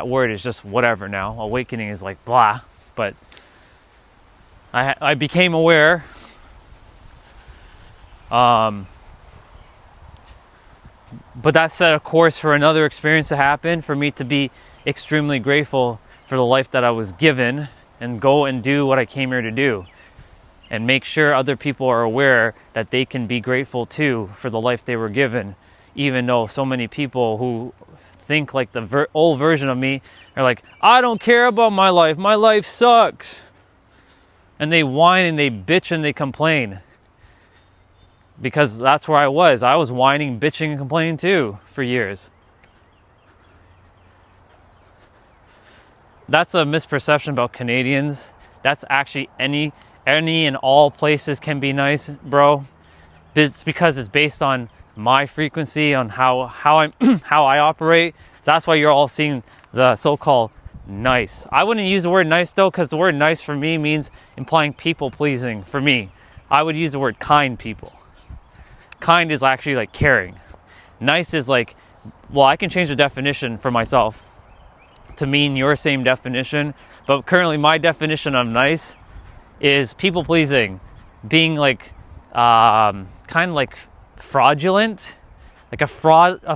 word is just whatever now. Awakening is like blah, but I became aware. But that set a course for another experience to happen, for me to be extremely grateful for the life that I was given and go and do what I came here to do. And make sure other people are aware that they can be grateful too for the life they were given, even though so many people who think like the old version of me are like, I don't care about my life sucks. And they whine and they bitch and they complain. Because that's where I was whining, bitching, and complaining too for years. That's a misperception about Canadians. That's actually any and all places can be nice, bro. It's because it's based on my frequency, on how I'm how I operate. That's why you're all seeing the so-called nice. I wouldn't use the word nice though, because the word nice for me means implying people pleasing. For me, I would use the word kind people. Kind is actually like caring. Nice is like, well, I can change the definition for myself to mean your same definition, but currently my definition of nice is people pleasing, being like kind of like fraudulent. Like a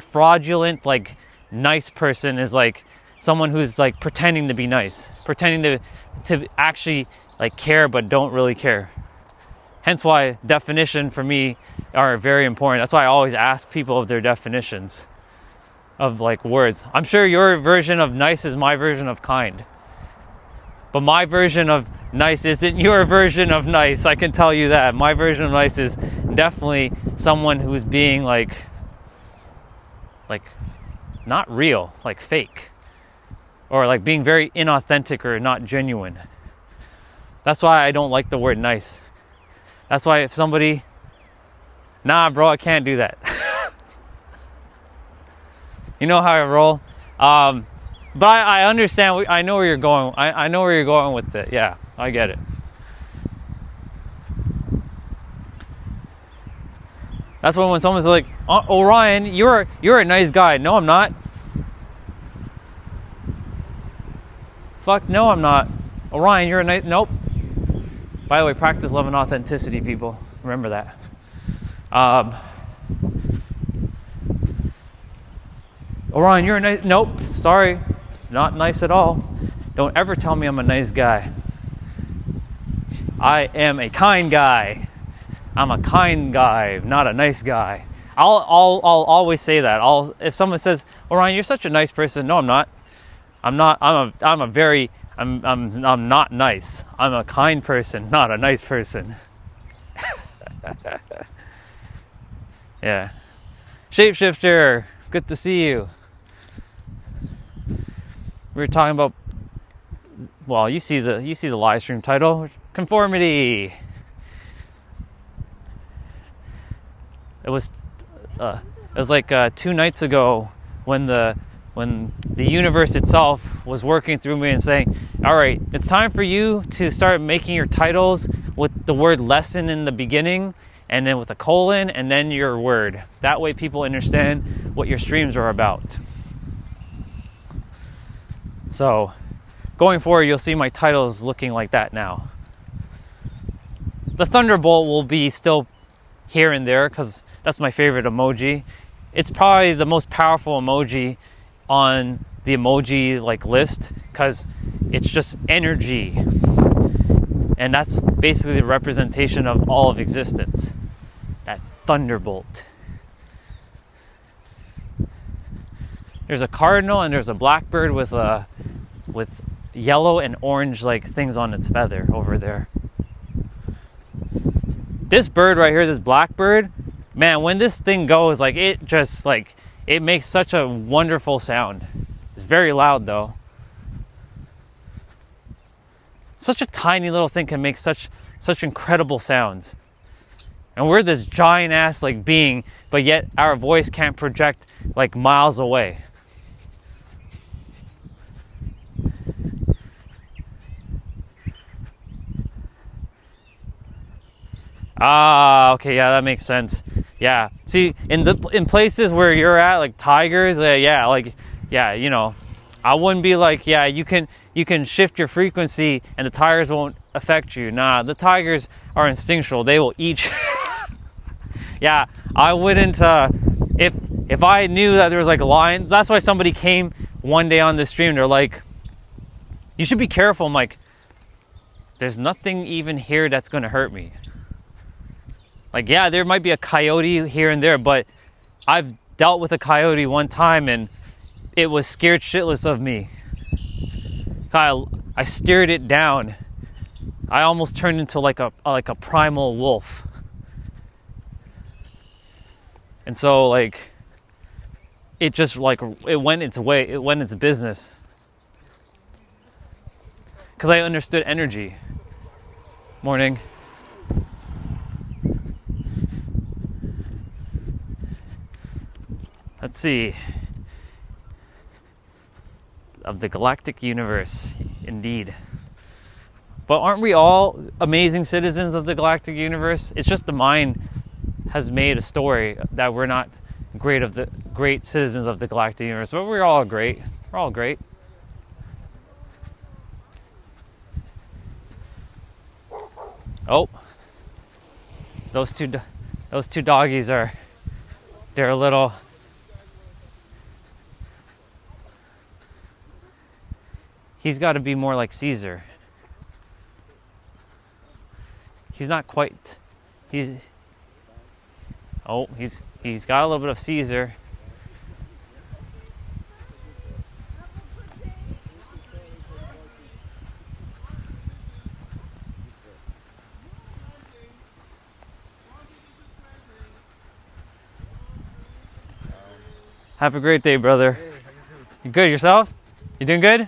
fraudulent like nice person is like someone who's like pretending to be nice, pretending to actually like care but don't really care. Hence why definition for me are very important. That's why I always ask people of their definitions of like words. I'm sure your version of nice is my version of kind. But my version of nice isn't your version of nice. I can tell you that. My version of nice is definitely someone who's being like not real, like fake. Or like being very inauthentic or not genuine. That's why I don't like the word nice. That's why if somebody, nah bro, I can't do that. You know how I roll. But I understand, I know where you're going. I know where you're going with it. Yeah, I get it. That's when someone's like, oh Ryan, you're a nice guy. No, I'm not. Fuck, no, I'm not. Oh Ryan, you're a nice, nope. By the way, practice love and authenticity, people. Remember that. Orion, you're a nice... Nope, sorry. Not nice at all. Don't ever tell me I'm a nice guy. I am a kind guy. I'm a kind guy, not a nice guy. I'll always say that. If someone says, Orion, you're such a nice person. No, I'm not. I'm not. I'm not nice. I'm a kind person, not a nice person. Yeah. Shapeshifter, good to see you. We were talking about, well, you see the live stream title, Conformity. It was like 2 nights ago when the universe itself was working through me and saying, all right, it's time for you to start making your titles with the word lesson in the beginning and then with a colon and then your word. That way people understand what your streams are about. So going forward, you'll see my titles looking like that now. The Thunderbolt will be still here and there because that's my favorite emoji. It's probably the most powerful emoji on the emoji like list because it's just energy, and that's basically the representation of all of existence. That thunderbolt. There's a cardinal and there's a blackbird with yellow and orange like things on its feather over there. This bird right here, this blackbird, man, when this thing goes, like it just like it makes such a wonderful sound. It's very loud though. Such a tiny little thing can make such incredible sounds. And we're this giant ass like being, but yet our voice can't project like miles away. Ah, okay, yeah, that makes sense. Yeah, see, in places where you're at, like tigers, yeah, you know, I wouldn't be like, yeah, you can shift your frequency and the tigers won't affect you. Nah, the tigers are instinctual; they will eat. Yeah, I wouldn't. If I knew that there was like lions, that's why somebody came one day on the stream. They're like, "You should be careful." I'm like, "There's nothing even here that's going to hurt me." Like, yeah, there might be a coyote here and there, but I've dealt with a coyote one time and it was scared shitless of me. I stared it down. I almost turned into like a primal wolf. And so like it just like it went its way, it went its business. Cuz I understood energy. Morning. Let's see. Of the galactic universe, indeed. But aren't we all amazing citizens of the galactic universe? It's just the mind has made a story that we're not great citizens of the galactic universe, but we're all great. We're all great. Oh, those two doggies they're a little. He's got to be more like Caesar. He's not quite. He's got a little bit of Caesar. Have a great day, brother. You good yourself? You doing good?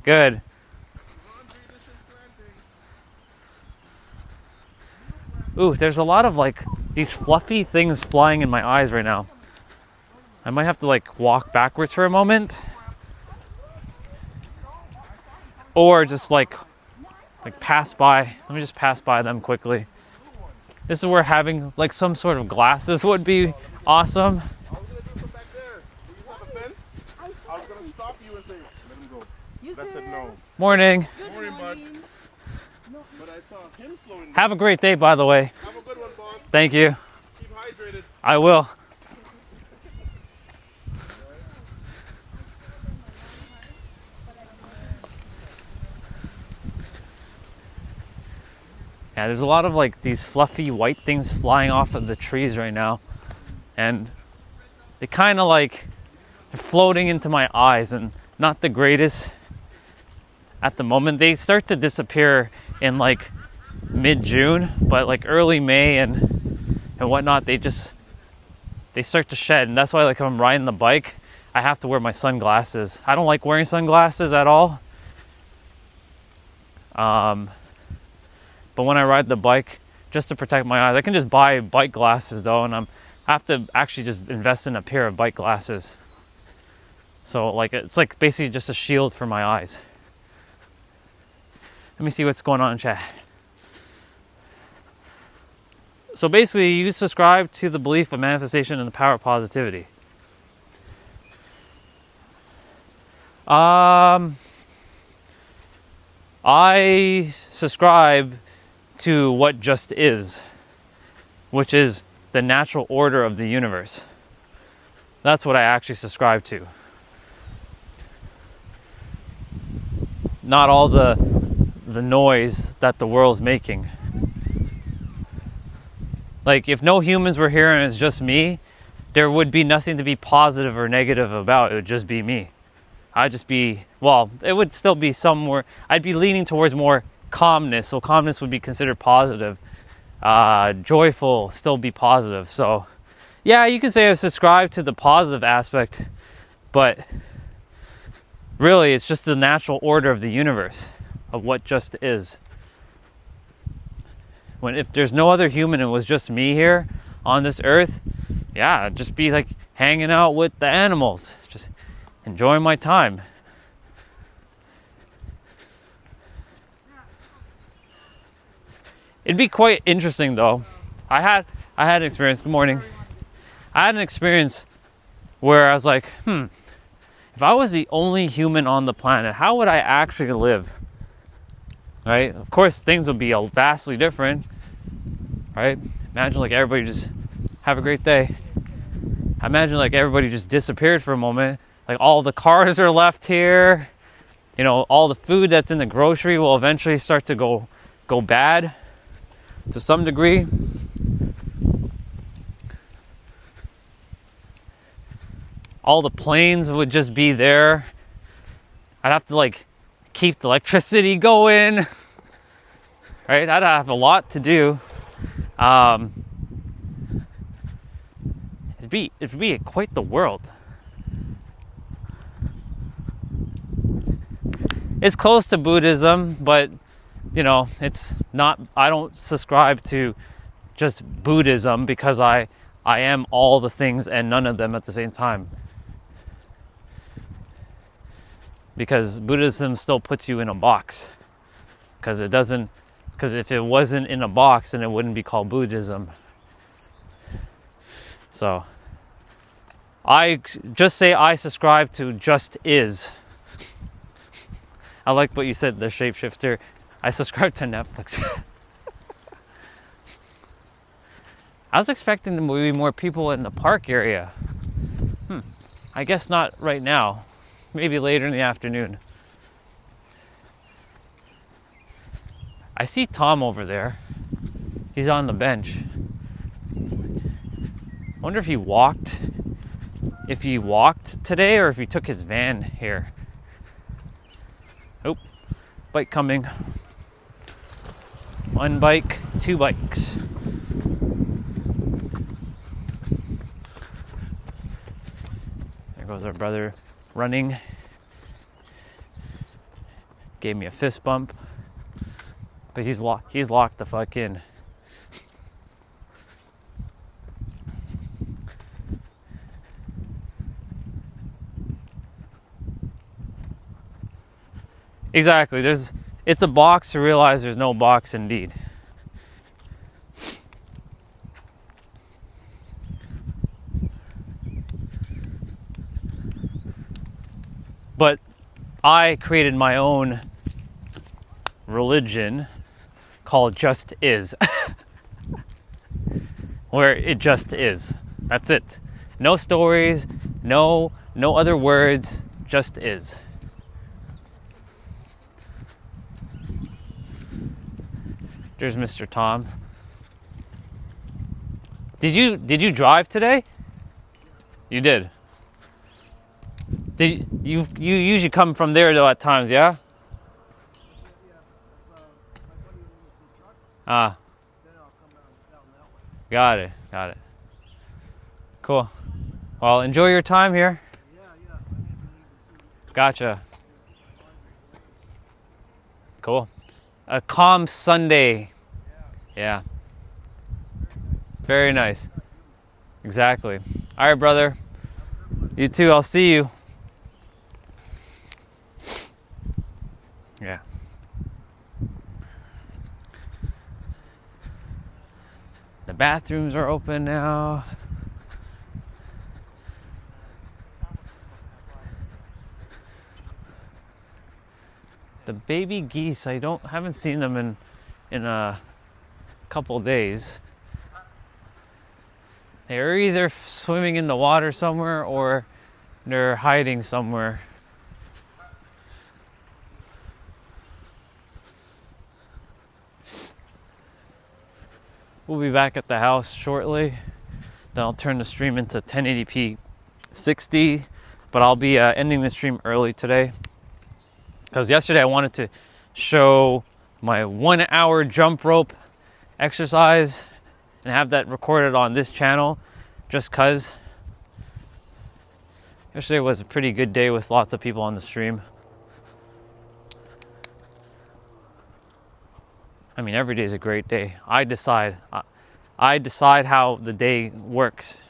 Good. Ooh, there's a lot of like these fluffy things flying in my eyes right now. I might have to like walk backwards for a moment. Or just like pass by. Let me just pass by them quickly. This is where having like some sort of glasses would be awesome. I was gonna do some back there. You have a fence? I was gonna stop you and say, let him go. I said no. Morning. Morning, bud. But I saw him slowing down. Have a great day, by the way. Have a good one, boss. Thank you. Keep hydrated. I will. Yeah, there's a lot of like these fluffy white things flying off of the trees right now. And they kind of like, they're floating into my eyes and not the greatest at the moment. They start to disappear in like mid-June, but like early May and whatnot, they start to shed. And that's why like if I'm riding the bike, I have to wear my sunglasses. I don't like wearing sunglasses at all. But when I ride the bike, just to protect my eyes, I can just buy bike glasses though, and I have to actually just invest in a pair of bike glasses. So like it's like basically just a shield for my eyes. Let me see what's going on in chat. So basically, you subscribe to the belief of manifestation and the power of positivity. I subscribe to what just is, which is the natural order of the universe. That's what I actually subscribe to. Not all the noise that the world's making. Like, if no humans were here and it's just me, there would be nothing to be positive or negative about. It would just be me. I'd just be, well, it would still be somewhere, I'd be leaning towards more calmness. So calmness would be considered positive. Joyful, still be positive. So, yeah, you can say I subscribe to the positive aspect, but really it's just the natural order of the universe, of what just is. If there's no other human and it was just me here on this earth, yeah, I'd just be like hanging out with the animals, just enjoying my time. It'd be quite interesting though. I had an experience, good morning. I had an experience where I was like, if I was the only human on the planet, how would I actually live? Right? Of course, things would be vastly different, right? Imagine like everybody just have a great day. Imagine like everybody just disappeared for a moment. Like all the cars are left here. You know, all the food that's in the grocery will eventually start to go bad to some degree. all the planes would just be there. I'd have to like keep the electricity going, right? I'd have a lot to do. It'd be quite the world. It's close to Buddhism, but you know, it's not. I don't subscribe to just Buddhism because I am all the things and none of them at the same time. Because Buddhism still puts you in a box. Because if it wasn't in a box, then it wouldn't be called Buddhism. So, I just say I subscribe to just is. I like what you said, the shapeshifter. I subscribe to Netflix. I was expecting there to be more people in the park area. I guess not right now. Maybe later in the afternoon. I see Tom over there. He's on the bench. I wonder if he walked today or if he took his van here. Oh, bike coming. One bike, two bikes. There goes our brother running. Gave me a fist bump. But he's locked the fuck in. Exactly. It's a box to realize there's no box indeed. But I created my own religion called Just Is. Where it just is. That's it. No stories, no other words, just is. There's Mr. Tom. Did you drive today? You did. You usually come from there though at times, yeah? Ah. Got it. Cool. Well, enjoy your time here. Gotcha. Cool. A calm Sunday. Yeah. Very nice. Exactly. All right, brother. You too. I'll see you. Yeah. The bathrooms are open now. The baby geese, I haven't seen them in a couple days. They're either swimming in the water somewhere or they're hiding somewhere. We'll be back at the house shortly. Then I'll turn the stream into 1080p 60. But I'll be ending the stream early today. Because yesterday I wanted to show my 1 hour jump rope exercise and have that recorded on this channel just because. Yesterday was a pretty good day with lots of people on the stream. I mean, every day is a great day. I decide how the day works.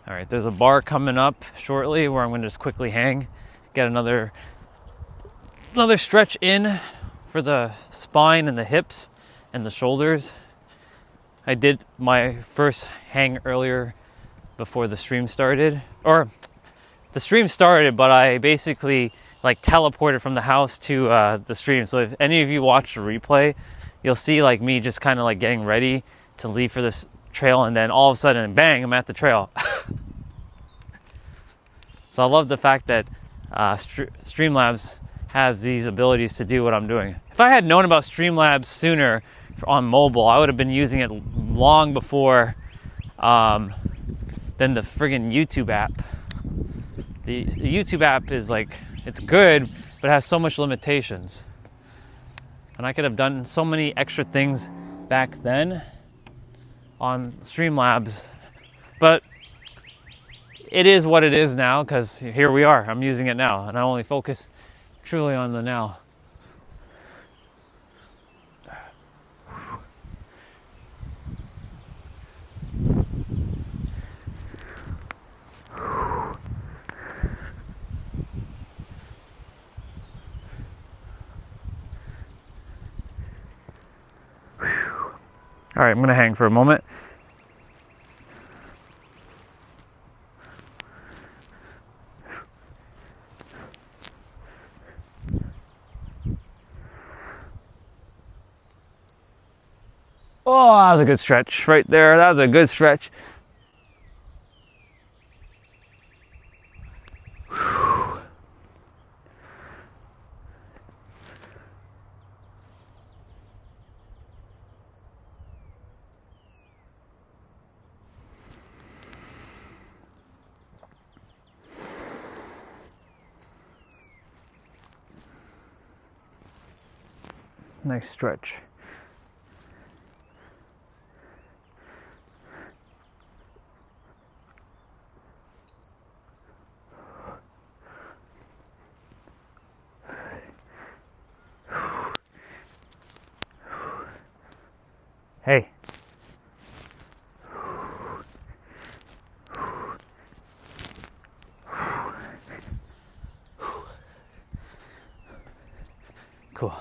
All right, there's a bar coming up shortly where I'm going to just quickly hang, get another stretch in for the spine and the hips and the shoulders. I did my first hang earlier before the stream started, or the stream started, but I basically like teleported from the house to the stream. So if any of you watch the replay, you'll see like me just kind of like getting ready to leave for this trail, and then all of a sudden, bang, I'm at the trail. So I love the fact that Streamlabs has these abilities to do what I'm doing. If I had known about Streamlabs sooner on mobile, I would have been using it long before than the friggin' YouTube app. The YouTube app is like, it's good, but it has so much limitations. And I could have done so many extra things back then on Streamlabs, but it is what it is now, because here we are. I'm using it now, and I only focus truly on the now. All right, I'm gonna hang for a moment. Oh, that was a good stretch right there. That was a good stretch. Nice stretch. Hey. Cool.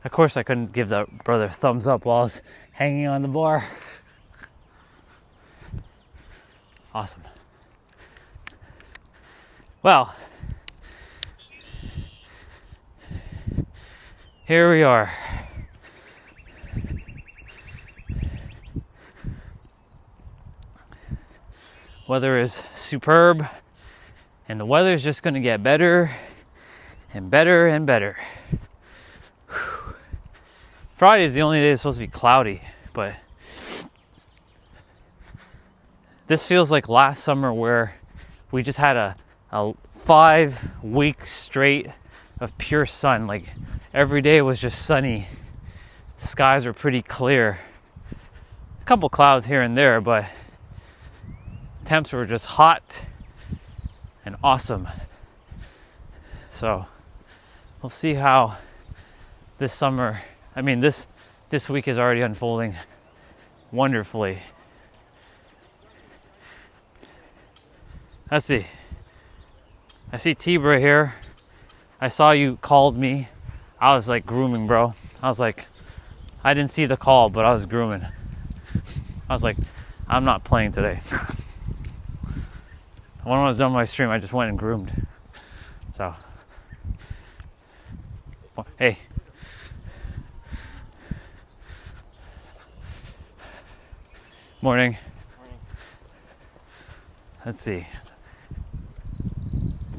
Of course I couldn't give that brother a thumbs up while I was hanging on the bar. Awesome. Well, here we are. Weather is superb, and the weather's just going to get better and better and better. Friday is the only day it's supposed to be cloudy, but this feels like last summer where we just had a 5 weeks straight of pure sun. Like every day was just sunny. Skies were pretty clear. A couple clouds here and there, but temps were just hot and awesome. So we'll see how this summer, this week is already unfolding wonderfully. Let's see. I see T-Bra here. I saw you called me. I was like grooming, bro. I was like, I didn't see the call, but I was grooming. I was like, I'm not playing today. When I was done my stream, I just went and groomed. So, hey. Morning. Let's see.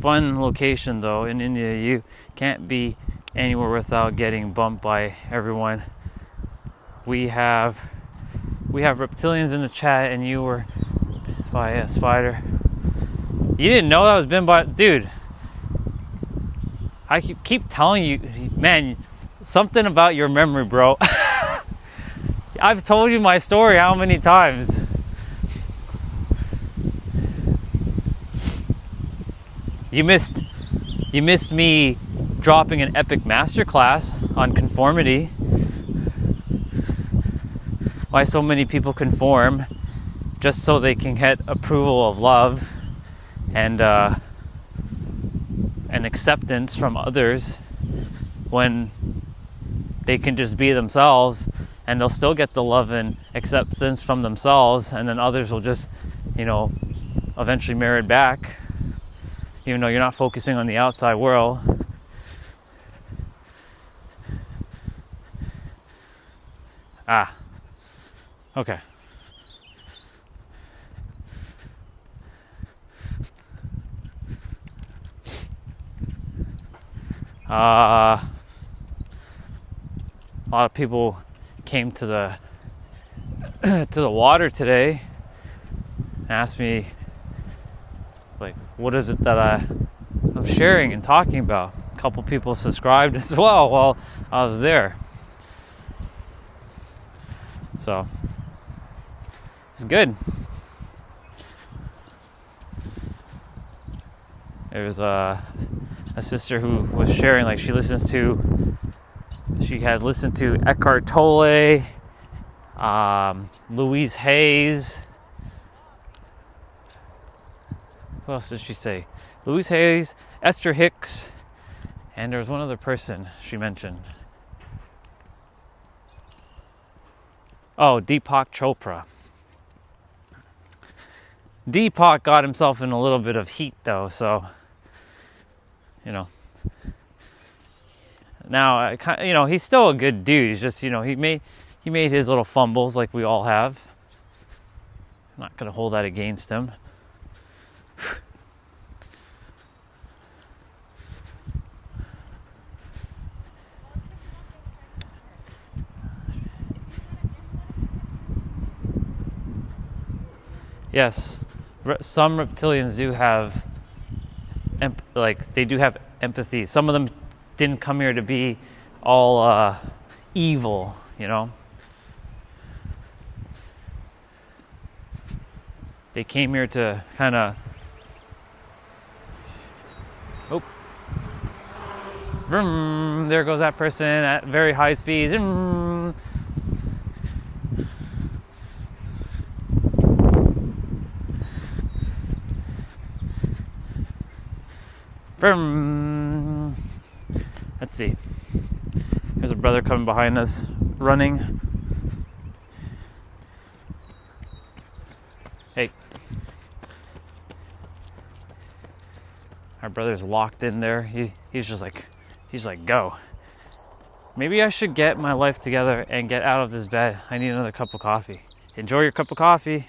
Fun location though in India. You can't be anywhere without getting bumped by everyone. We have reptilians in the chat, and you were by a spider. You didn't know that was been by, dude. I keep telling you, man, something about your memory, bro. I've told you my story how many times? You missed me dropping an epic masterclass on conformity. Why so many people conform just so they can get approval of love and acceptance from others, when they can just be themselves and they'll still get the love and acceptance from themselves, and then others will just, eventually mirror back, even though you're not focusing on the outside world. Okay. A lot of people came to the to the water today and asked me, like, what is it that I'm sharing and talking about. A couple people subscribed as well while I was there. So it's good. There was a sister who was sharing, like, she had listened to Eckhart Tolle, Louise Hayes. Who else did she say? Louise Hayes, Esther Hicks, and there was one other person she mentioned. Oh, Deepak Chopra. Deepak got himself in a little bit of heat, though, so, you know. Now, you know, he's still a good dude. He's just, you know, he made his little fumbles like we all have. I'm not going to hold that against him. Yes, some reptilians do have, they do have empathy. Some of them didn't come here to be all evil, you know. They came here to kind of, vroom, there goes that person at very high speeds. Vroom. Vroom. Let's see. There's a brother coming behind us, running. Hey. Our brother's locked in there. He's just like, go. Maybe I should get my life together and get out of this bed. I need another cup of coffee. Enjoy your cup of coffee.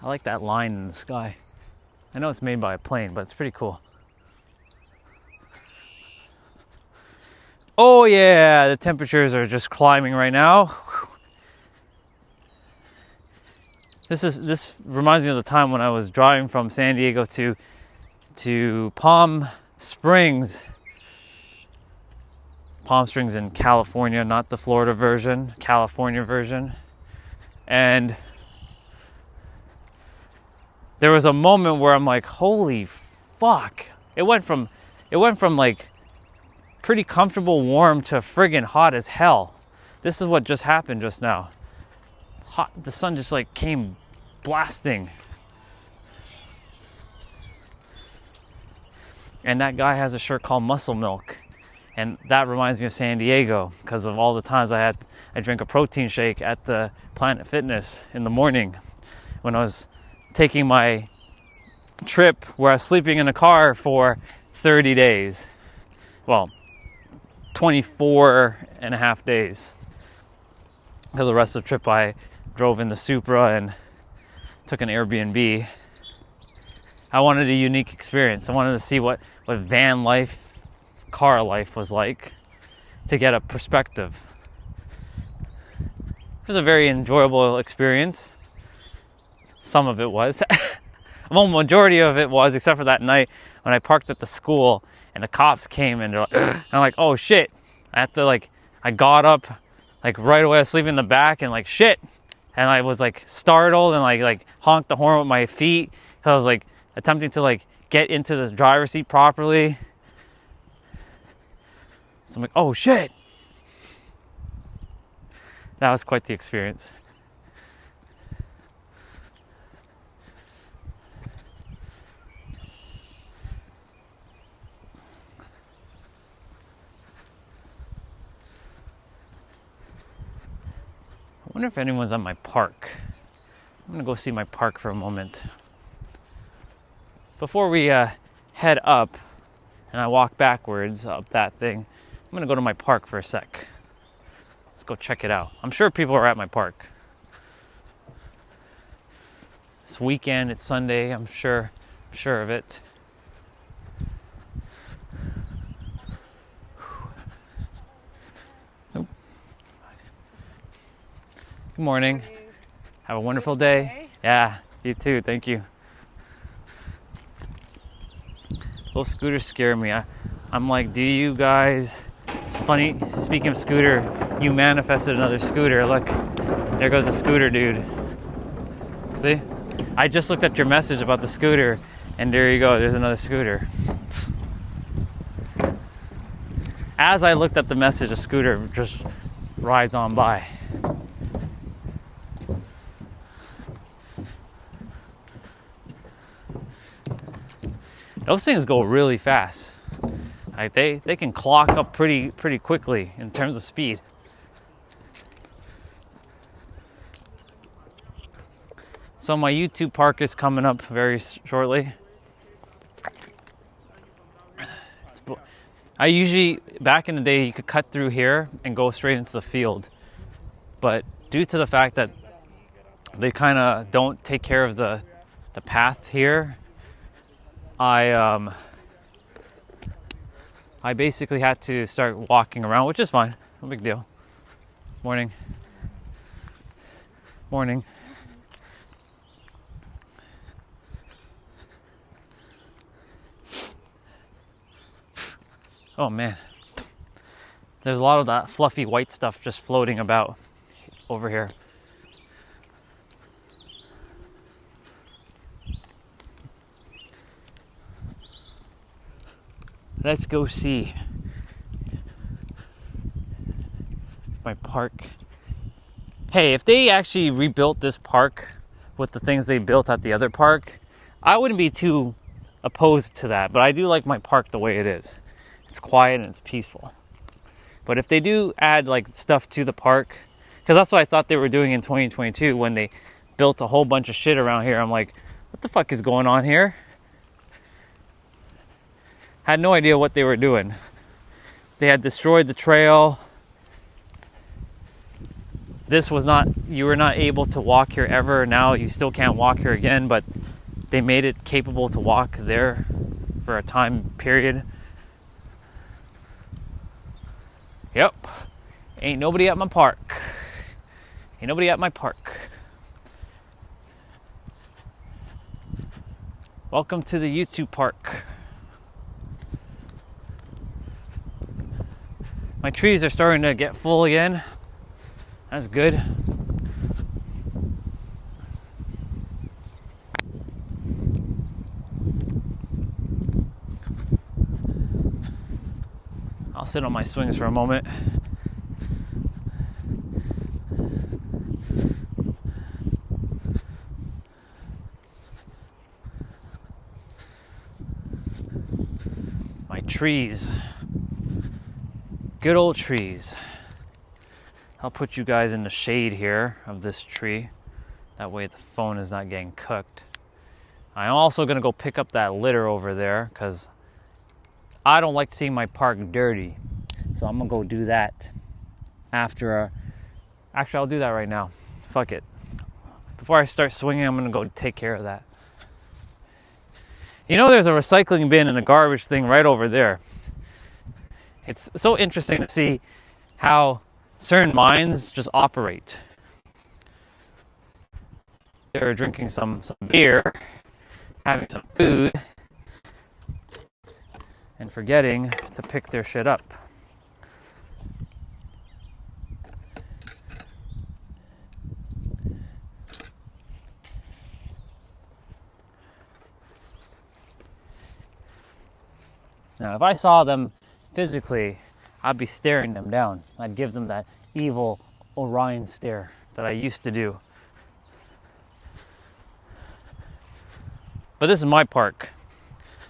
I like that line in the sky. I know it's made by a plane, but it's pretty cool. Oh yeah, the temperatures are just climbing right now. This reminds me of the time when I was driving from San Diego to Palm Springs. Palm Springs in California, not the Florida version, California version. And there was a moment where I'm like, holy fuck. It went from like pretty comfortable warm to friggin' hot as hell. This is what just happened just now. Hot, the sun just like came blasting. And that guy has a shirt called Muscle Milk. And that reminds me of San Diego because of all the times I drank a protein shake at the Planet Fitness in the morning when I was taking my trip where I was sleeping in a car for 30 days. Well, 24 and a half days. Because the rest of the trip I drove in the Supra and took an Airbnb. I wanted a unique experience. I wanted to see what van life, car life was like to get a perspective. It was a very enjoyable experience. Some of it was. Well, majority of it was, except for that night when I parked at the school and the cops came and they're like, and I'm like, oh shit. I got up like right away. I was sleeping in the back and like shit. And I was like startled and like honked the horn with my feet because I was like attempting to like get into the driver's seat properly. So I'm like, oh shit. That was quite the experience. I wonder if anyone's at my park. I'm gonna go see my park for a moment. Before we head up and I walk backwards up that thing, I'm gonna go to my park for a sec. Let's go check it out. I'm sure people are at my park. It's weekend, it's Sunday, I'm sure of it. Good morning. Have a wonderful day. Yeah, you too, thank you. Those scooters scare me. I'm like, do you guys... It's funny, speaking of scooter, you manifested another scooter. Look, there goes a scooter dude. See? I just looked at your message about the scooter, and there you go, there's another scooter. As I looked at the message, a scooter just rides on by. Those things go really fast. Like they can clock up pretty quickly in terms of speed. So my YouTube park is coming up very shortly. I usually, back in the day, you could cut through here and go straight into the field. But due to the fact that they kind of don't take care of the path here, I basically had to start walking around, which is fine. No big deal. Morning. Morning. Oh man. There's a lot of that fluffy white stuff just floating about over here. Let's go see my park. Hey, if they actually rebuilt this park with the things they built at the other park, I wouldn't be too opposed to that. But I do like my park the way it is. It's quiet and it's peaceful. But if they do add like stuff to the park, because that's what I thought they were doing in 2022 when they built a whole bunch of shit around here. I'm like, what the fuck is going on here? Had no idea what they were doing. They had destroyed the trail. This was not, you were not able to walk here ever. Now you still can't walk here again, but they made it capable to walk there for a time period. Yep. Ain't nobody at my park. Ain't nobody at my park. Welcome to the YouTube park. My trees are starting to get full again. That's good. I'll sit on my swings for a moment. My trees. Good old trees. I'll put you guys in the shade here of this tree. That way the phone is not getting cooked. I'm also gonna go pick up that litter over there because I don't like seeing my park dirty. So I'm gonna go do that after. Actually, I'll do that right now. Fuck it. Before I start swinging, I'm gonna go take care of that. You know, there's a recycling bin and a garbage thing right over there. It's so interesting to see how certain minds just operate. They're drinking some beer, having some food, and forgetting to pick their shit up. Now, if I saw them physically, I'd be staring them down. I'd give them that evil Orion stare that I used to do. But this is my park.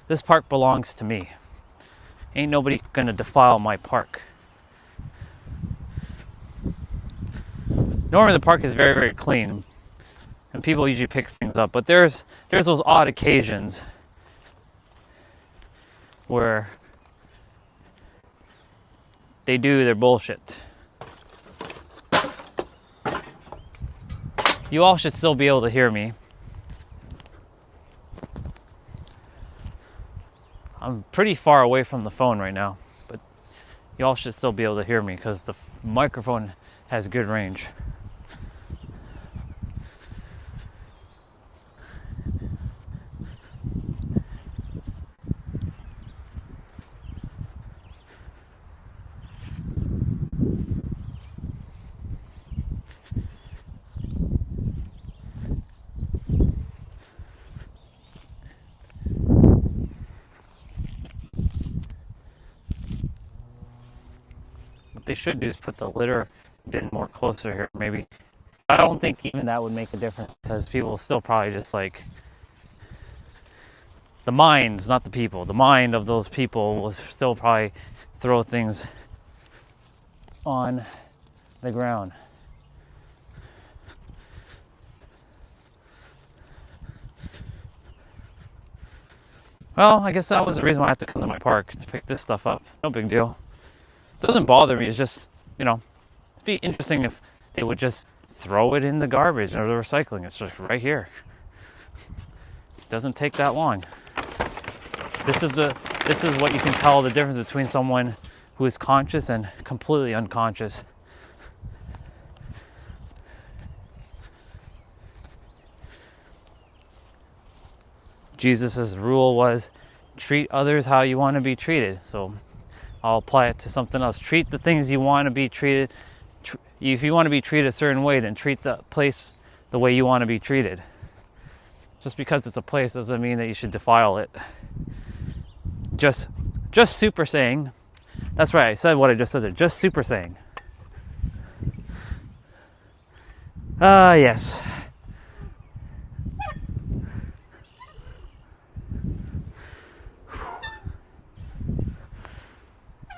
This park belongs to me. Ain't nobody gonna defile my park. Normally the park is very, very clean, and people usually pick things up. But there's those odd occasions where they do their bullshit. You all should still be able to hear me. I'm pretty far away from the phone right now, but you all should still be able to hear me because the microphone has good range. What they should do is put the litter bin more closer here, maybe. I don't think even that would make a difference because people will still probably just like the minds, not the people. The mind of those people will still probably throw things on the ground. Well, I guess that was the reason why I had to come to my park to pick this stuff up. No big deal. It doesn't bother me. It's just, it'd be interesting if they would just throw it in the garbage or the recycling. It's just right here. It doesn't take that long. This is what you can tell the difference between someone who is conscious and completely unconscious. Jesus' rule was treat others how you want to be treated. So I'll apply it to something else. Treat the things you want to be treated. If you want to be treated a certain way, then treat the place the way you want to be treated. Just because it's a place doesn't mean that you should defile it. Just super saying. That's right, I said what I just said there. Just super saying. Yes.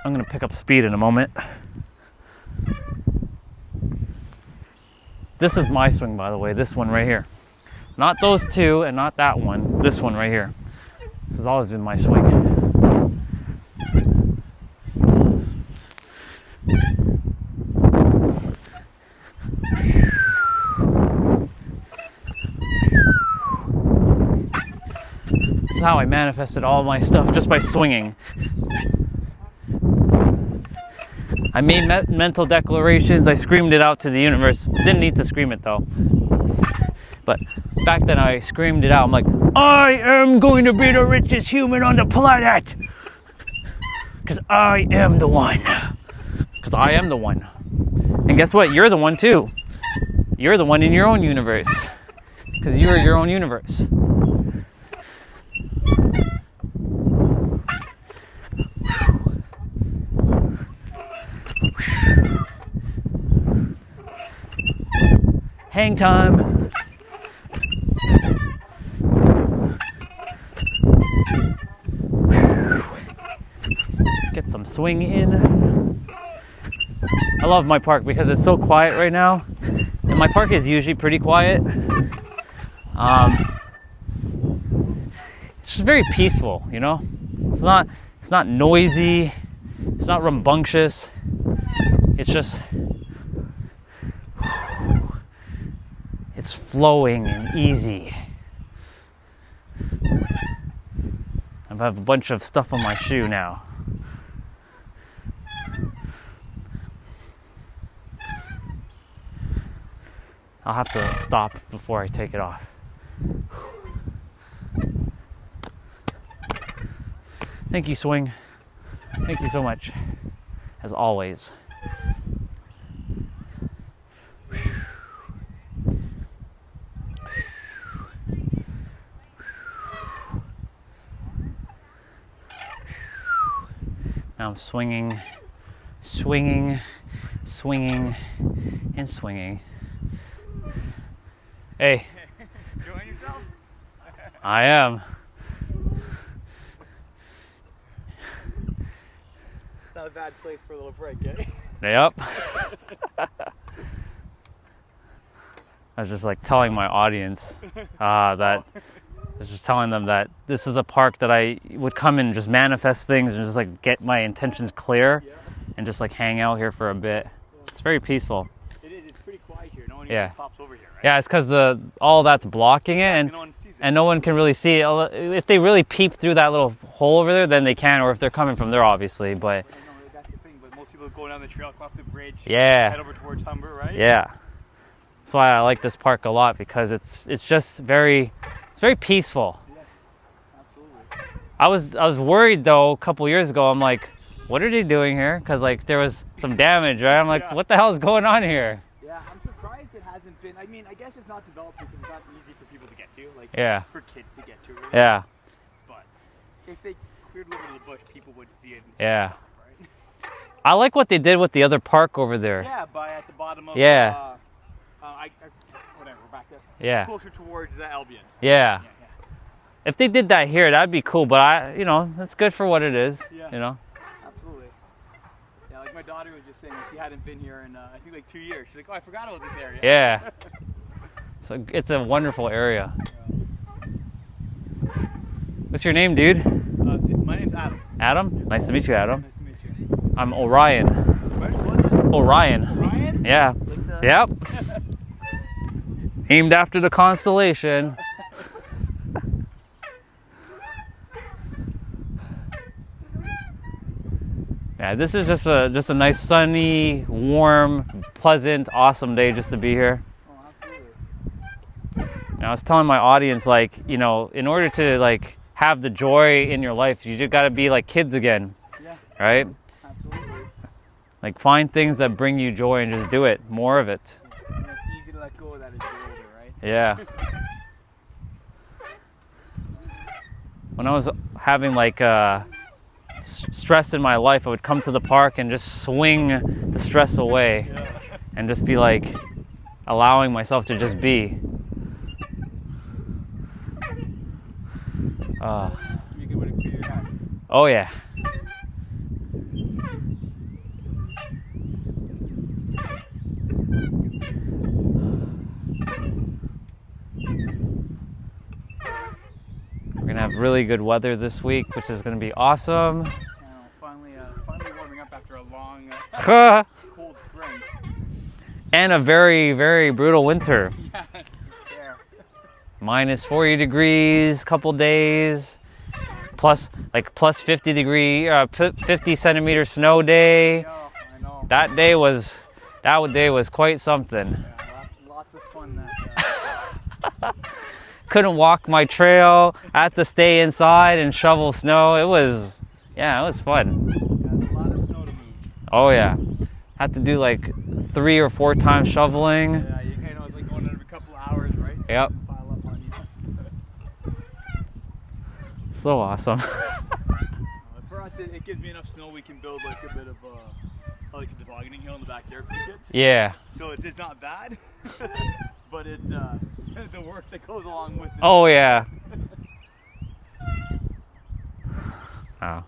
I'm going to pick up speed in a moment. This is my swing, by the way. This one right here. Not those two and not that one. This one right here. This has always been my swing. This is how I manifested all my stuff, just by swinging. I made mental declarations. I screamed it out to the universe. Didn't need to scream it though. But back then I screamed it out. I'm like, I am going to be the richest human on the planet. Because I am the one. Because I am the one. And guess what? You're the one too. You're the one in your own universe. Because you're your own universe. Hang time. Get some swing in. I love my park because it's so quiet right now. And my park is usually pretty quiet. It's just very peaceful, It's not noisy. It's not rambunctious. It's just, it's flowing and easy. I have a bunch of stuff on my shoe now. I'll have to stop before I take it off. Thank you, Swing. Thank you so much, as always. Now I'm swinging, swinging, swinging, and swinging. Hey. Enjoying yourself? I am. It's not a bad place for a little break, eh? Yep. I was just like telling my audience that I was just telling them that this is a park that I would come and just manifest things and just like get my intentions clear and just like hang out here for a bit. It's very peaceful. It is. It's pretty quiet here. No one Yeah. pops over here, right? Yeah, it's because all that's blocking it, and no one sees it. and no one can really see it. If they really peep through that little hole over there, then they can, or if they're coming from there, obviously. But I know that's the thing. But most people go down the trail, cross the bridge, yeah, head over towards Humber, right? yeah. That's why I like this park a lot, because it's just very peaceful. Yes, absolutely. I was worried though a couple years ago. I'm like, what are they doing here? Because like there was some damage, right? I'm like, Yeah. what the hell is going on here? Yeah, I'm surprised it hasn't been. I mean, I guess it's not developed because it's not easy for people to get to, like Yeah. for kids to get to. Really. Yeah, But if they cleared a little bit of the bush, people would see it. And Yeah. stop, right? I like what they did with the other park over there. Yeah, by at the bottom of. Yeah. Whatever, we're back there. Yeah. Closer towards the Albion. Yeah. Yeah, If they did that here, that'd be cool. But that's good for what it is. Yeah. You know. Absolutely. Yeah, like my daughter was just saying that she hadn't been here in I think like 2 years. She's like, oh, I forgot about this area. Yeah. So it's a wonderful area. What's your name, dude? My name's Adam. Adam? Nice to meet you, Adam. Nice to meet you. I'm Orion. What is it? Orion. Ryan? Yeah. Like the- Yep. Named after the constellation. Yeah, this is just a nice sunny, warm, pleasant, awesome day just to be here. Oh, absolutely. And I was telling my audience, like, in order to like have the joy in your life, you just got to be like kids again, Yeah, right? absolutely. Like find things that bring you joy and just do it, more of it. And it's easy to let go of that as you get older, right? Yeah. When I was having like stress in my life, I would come to the park and just swing the stress away, Yeah. and just be like allowing myself to just be. You can put it through your head. Oh yeah. We're gonna have really good weather this week, which is gonna be awesome. Finally warming up after a long, And cold spring. a very, very brutal winter. Yeah, there. Minus 40 degrees, couple days. Plus 50 degree, 50 centimeter snow day. Yeah, I know. That day was quite something. Yeah, lots of fun that. Couldn't walk my trail. I had to stay inside and shovel snow. It was fun. Yeah, there's a lot of snow to move. Oh yeah. Had to do like 3 or 4 times shoveling. Yeah, you kind of it's like going every couple hours, right? So Yep. it can pile up on you. So awesome. For us, it gives me enough snow. We can build like a bit of like a tobogganing hill in the backyard for the kids. Yeah. So it's not bad, but it the work that goes along with it. Oh yeah. Oh.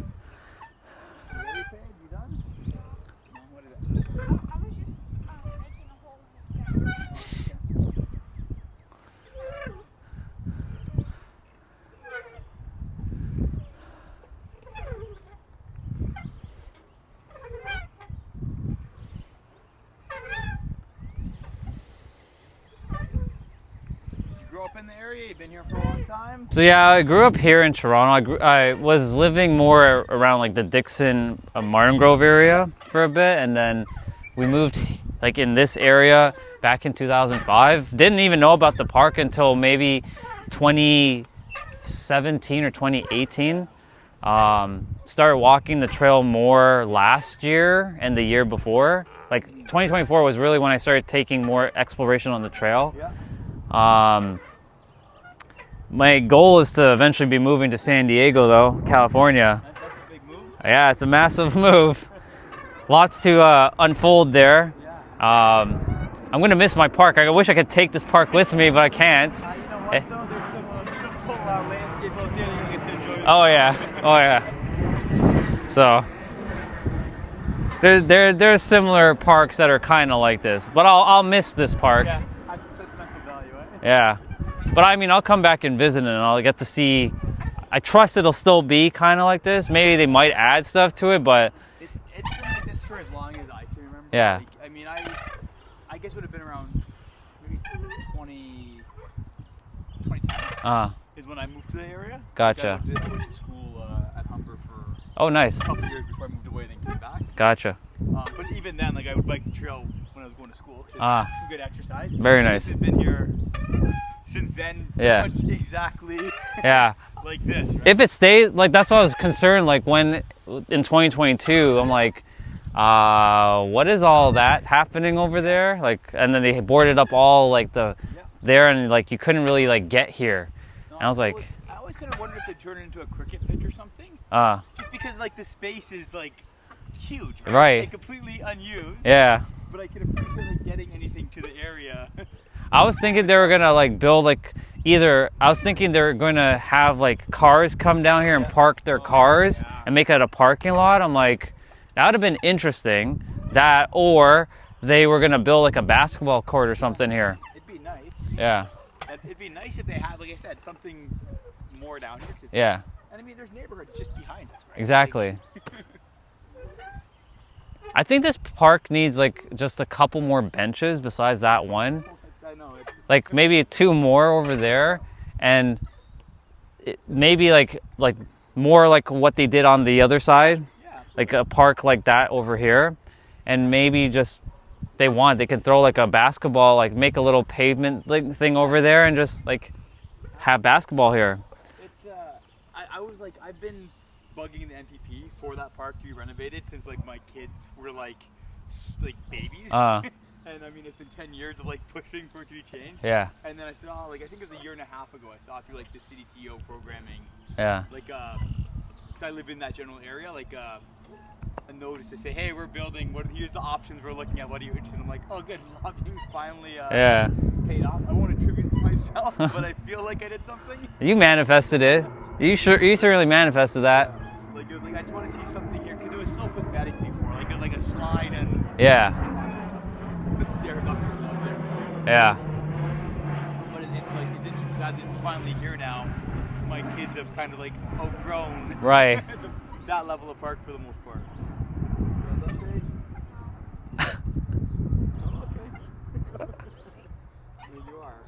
You ready, Paige? You done? No, what is it? I was just making a hole in the ground. Did you grow up in the area? You've been here for a long time? So yeah, I grew up here in Toronto. I was living more around like the Dixon, Martin Grove area for a bit, and then we moved like in this area back in 2005. Didn't even know about the park until maybe 2017 or 2018. Started walking the trail more last year and the year before. Like 2024 was really when I started taking more exploration on the trail. Yeah. My goal is to eventually be moving to San Diego, though, California. That's a big move. Yeah, it's a massive move. Lots to unfold there. Yeah. I'm going to miss my park. I wish I could take this park with me, but I can't. You know what though? There's some beautiful landscape out there you'll get to enjoy. Oh, yeah. Oh, yeah. So, there's similar parks that are kind of like this, but I'll miss this park. Yeah, has some sentimental value, eh? Yeah. But I mean, I'll come back and visit and I'll get to see. I trust it'll still be kind of like this. Maybe they might add stuff to it, but It's been like this Yeah. Like, I mean, I guess it would have been around maybe 2010 is when I moved to the area. Gotcha. Like I went to school at Humber for Oh, nice. a couple years before I moved away and then came back. Gotcha. But even then, like I would bike the trail when I was going to school because it's some good exercise. Very nice. This has been here since then. Yeah. Pretty much exactly. Yeah. Like this. Right? If it stays, like, that's why I was concerned, like, when, in 2022, I'm like, what is all that happening over there? Like, and then they boarded up all, like, there, and, like, you couldn't really, like, get here. No, And I was like... I always kind of wondered if they turn it into a cricket pitch or something. Just because, like, the space is, like, huge, right? Right. Like, completely unused. Yeah. But I can appreciate, like, getting anything to the area. I was thinking they were gonna, like, build, like, I was thinking they were going to have, like, cars come down here and park their cars and make it a parking lot. I'm like, that would have been interesting. That, or they were going to build, like, a basketball court or something here. It'd be nice. Yeah. It'd be nice if they had, like I said, something more down here. Yeah. And I mean, there's neighborhoods just behind us, right? Exactly. I think this park needs, like, just a couple more benches besides that one. I know. Like, maybe 2 more over there, and maybe like more like what they did on the other side, like a park like that over here, and maybe just they can throw like a basketball, like make a little pavement like thing over there, and just like have basketball here. It's I was like, I've been bugging the NPP for that park to be renovated since like my kids were like babies. And I mean, it's been 10 years of like pushing for it to be changed. Yeah. And then I saw, like, I think it was a year and a half ago, I saw through like the CDTO programming. Yeah. Like, because I live in that general area, like a notice to say, hey, we're building. Here's the options we're looking at. What are you interested in? I'm like, oh, good, lobbying's finally paid off. I won't attribute it to myself, but I feel like I did something. You manifested it. You certainly manifested that. Like, it was like, I just want to see something here because it was so pathetic before. Like, it was like a slide and the stairs up to the walls there. Yeah. But it's like, it's interesting because as it's finally here now, my kids have kind of like outgrown that level of park for the most part. Oh, okay. There you are.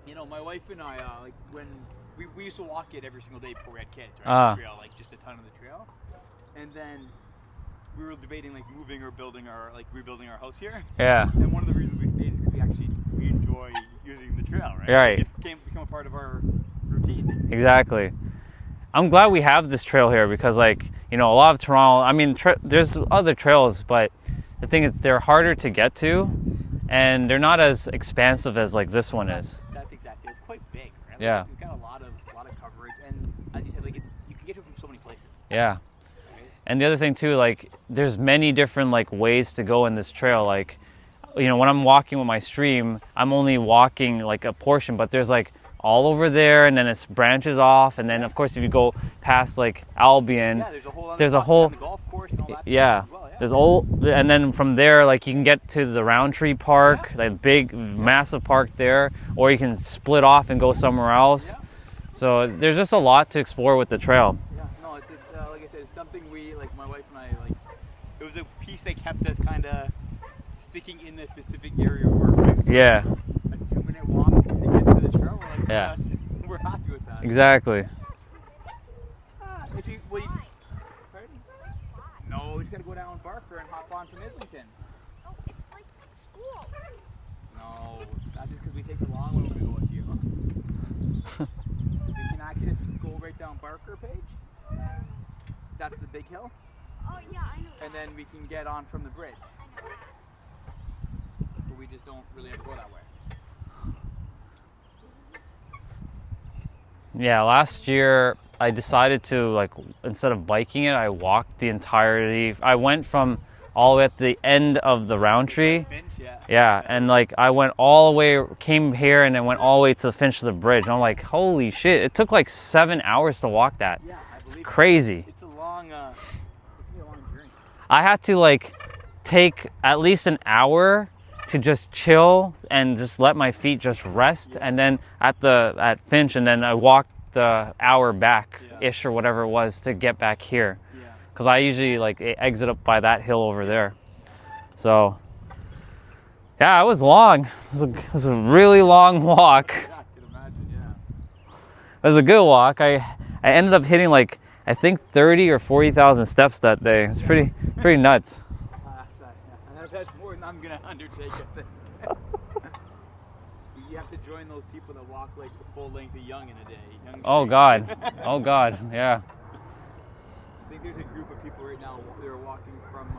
You know, my wife and I, like when we used to walk it every single day before we had kids, right? The trail, like just a ton of the trail. And then we were debating like moving or rebuilding our house here. Yeah. And one of the reasons we stayed is because we enjoy using the trail, right? Right. It become a part of our routine. Exactly. I'm glad we have this trail here because, like, you know, a lot of Toronto, I mean, there's other trails, but the thing is they're harder to get to and they're not as expansive as like this one is. That's exactly. It's quite big, right? Like, Yeah. It's got a lot of coverage, and as you said, like you can get to it from so many places. Yeah. And the other thing too, like, there's many different like ways to go in this trail. Like, you know, when I'm walking with my stream, I'm only walking like a portion, but there's like all over there, and then it branches off, and then of course if you go past like Albion, there's a whole the golf course and all that. Yeah. Well, yeah. There's and then from there, like, you can get to the Roundtree Park, like big, massive park there, or you can split off and go somewhere else. Yeah. So there's just a lot to explore with the trail. Yeah, no, it's like I said, it's something we, like my wife and I, like, it was a piece that kept us kind of sticking in the specific area of work. Right? Yeah. A 2-minute walk to get to the trail. We're like, Yeah. We're happy with that. Exactly. If you, pardon? No, you just gotta go down Barker and hop on from Islington. Oh, it's like school. No, that's just because we take the long way when we go with you. We can actually just go right down Barker page. That's the big hill. Oh yeah, I know. And then we can get on from the bridge. I know. But we just don't really ever go that way. Yeah, last year I decided to, like, instead of biking it, I walked the entirety. I went from all the way at the end of the Roundtree. Finch, Yeah, and like I went all the way, came here, and then went all the way to the finish of the bridge. And I'm like, holy shit! It took like 7 hours to walk that. Yeah, I believe It's crazy. It's a long journey. I had to like take at least an hour to just chill and just let my feet just rest, and then at Finch, and then I walked the hour back ish or whatever it was to get back here. Yeah. because I usually like exit up by that hill over there. So yeah, it was long. It was a really long walk. Yeah, I can imagine. Yeah. It was a good walk. I ended up hitting like I think 30 or 40,000 steps that day. It's pretty nuts. That's more than I'm gonna undertake. I think. You have to join those people that walk like the full length of Young in a day. Young Oh Street. God. Oh God. Yeah. I think there's a group of people right now. They're walking from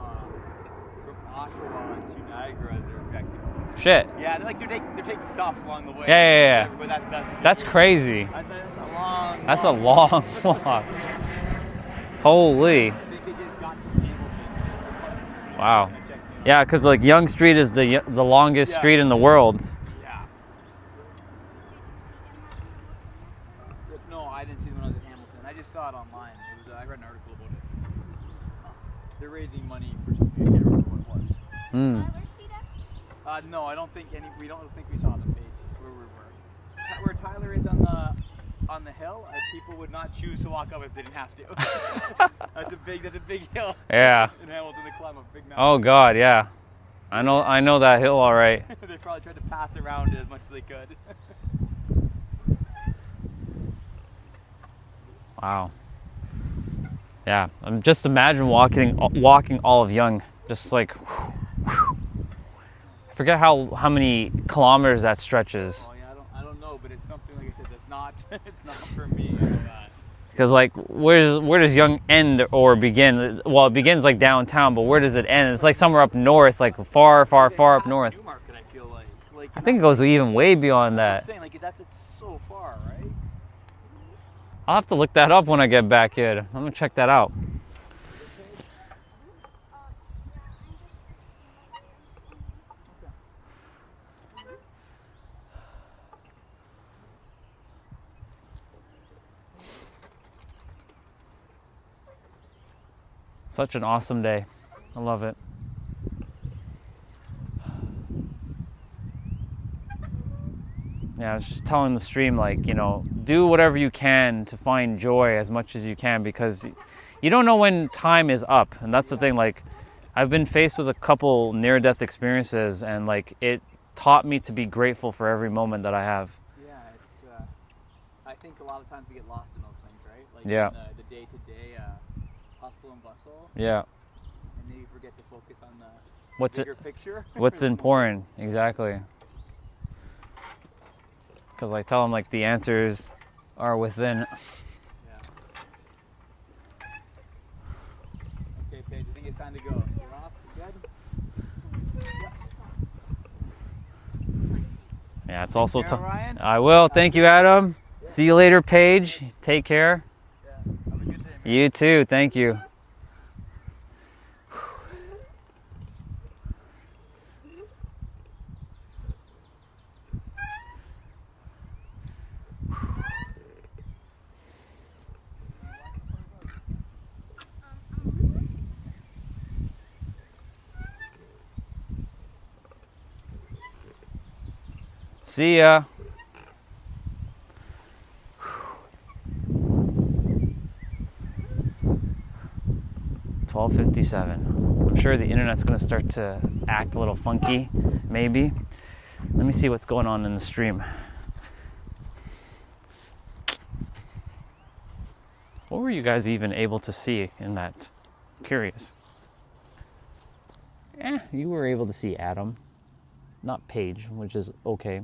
Oshawa to Niagara as their objective. Shit. Yeah, they're taking stops along the way. Yeah. But That's crazy. That's a long. That's a long walk. Holy. I think they just got to Hamilton. Wow. Yeah, because like Yonge Street is the longest street in the world. Yeah. No, I didn't see them when I was in Hamilton. I just saw it online. I read an article about it. They're raising money for something. I can't remember what it was. Tyler see that? No, I don't think we saw the page where we were. Where Tyler is on the hill, people would not choose to walk up if they didn't have to. That's a big hill. Yeah. In Hamilton to climb a big mountain. Oh God, yeah. I know that hill all right. They probably tried to pass around it as much as they could. Wow. Yeah, I'm just imagine walking all of Yonge, just like. I forget how many kilometers that stretches. Oh yeah, I don't know, but it's something like I said that's not it's not for me. I know that. Because like, where does Yonge end or begin? Well, it begins like downtown, but where does it end? It's like somewhere up north, like far up north. Newmarket, I feel like I think it goes even way beyond I'm that. saying it's so far, right? I'll have to look that up when I get back here. I'm gonna check that out. Such an awesome day. I love it. Yeah, I was just telling the stream, like, you know, do whatever you can to find joy as much as you can, because you don't know when time is up. And that's the thing, like, I've been faced with a couple near-death experiences, and like, it taught me to be grateful for every moment that I have. Yeah, it's. I think a lot of times we get lost in those things, right? Like Yeah. in the day-to-day hustle and bustle, Yeah. and then you forget to focus on the What's bigger picture. What's important, exactly. Because I tell them, like, the answers are within. Yeah. Okay, Paige, I think it's time to go. You're off. You good? Yeah, it's also. Take care, Ryan. I will. Thank you, Adam. See you later, Paige. Take care. Yeah. Have a good day, man. You too. Thank you. See ya. $12:57. I'm sure the internet's going to start to act a little funky, maybe. Let me see what's going on in the stream. What were you guys even able to see in that? Curious. You were able to see Adam, not Paige, which is okay.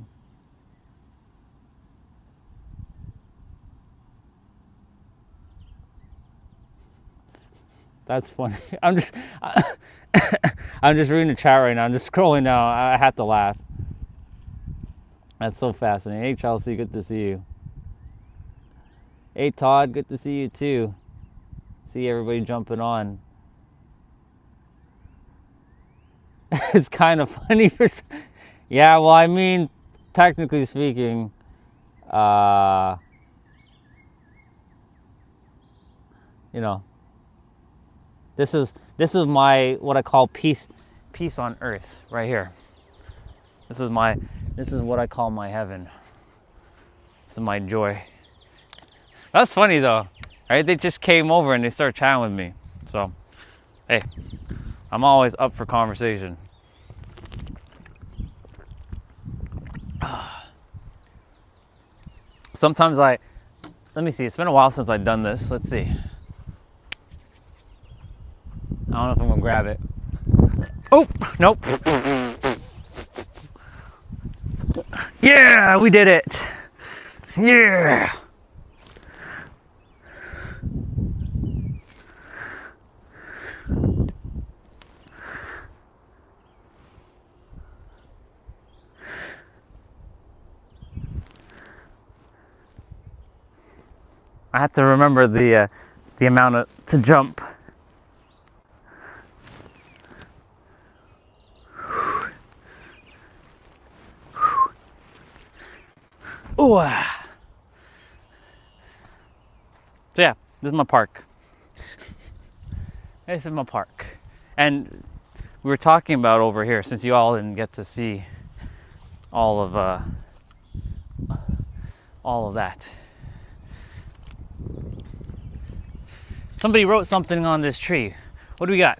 That's funny. I'm just reading the chat right now. I'm just scrolling now. I have to laugh. That's so fascinating. Hey, Chelsea, good to see you. Hey, Todd, good to see you too. See everybody jumping on. It's kind of funny for. Yeah, well, I mean, technically speaking, you know. This is my, what I call peace on earth right here. This is what I call my heaven. This is my joy. That's funny though, right? They just came over and they started chatting with me. So, hey, I'm always up for conversation. Sometimes let me see, it's been a while since I've done this. Let's see. I don't know if I'm gonna grab it. Oh, nope. Yeah, we did it. Yeah. I have to remember the amount to jump. Ooh. So yeah, this is my park. This is my park. And we were talking about over here, since you all didn't get to see all of that. Somebody wrote something on this tree. What do we got?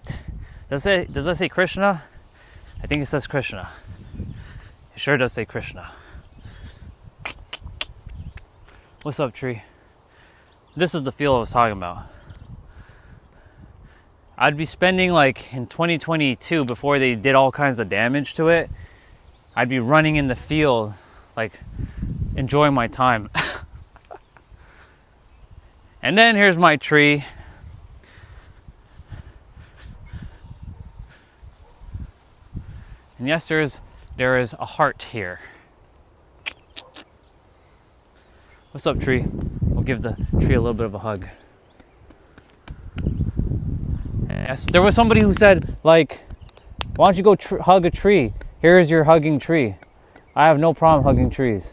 Does that say Krishna? I think it says Krishna. It sure does say Krishna. What's up, tree? This is the field I was talking about. I'd be spending, like, in 2022, before they did all kinds of damage to it, I'd be running in the field, like, enjoying my time. And then here's my tree. And yes, there is a heart here. What's up, tree? We'll give the tree a little bit of a hug. Yes, there was somebody who said, like, why don't you go hug a tree? Here's your hugging tree. I have no problem hugging trees.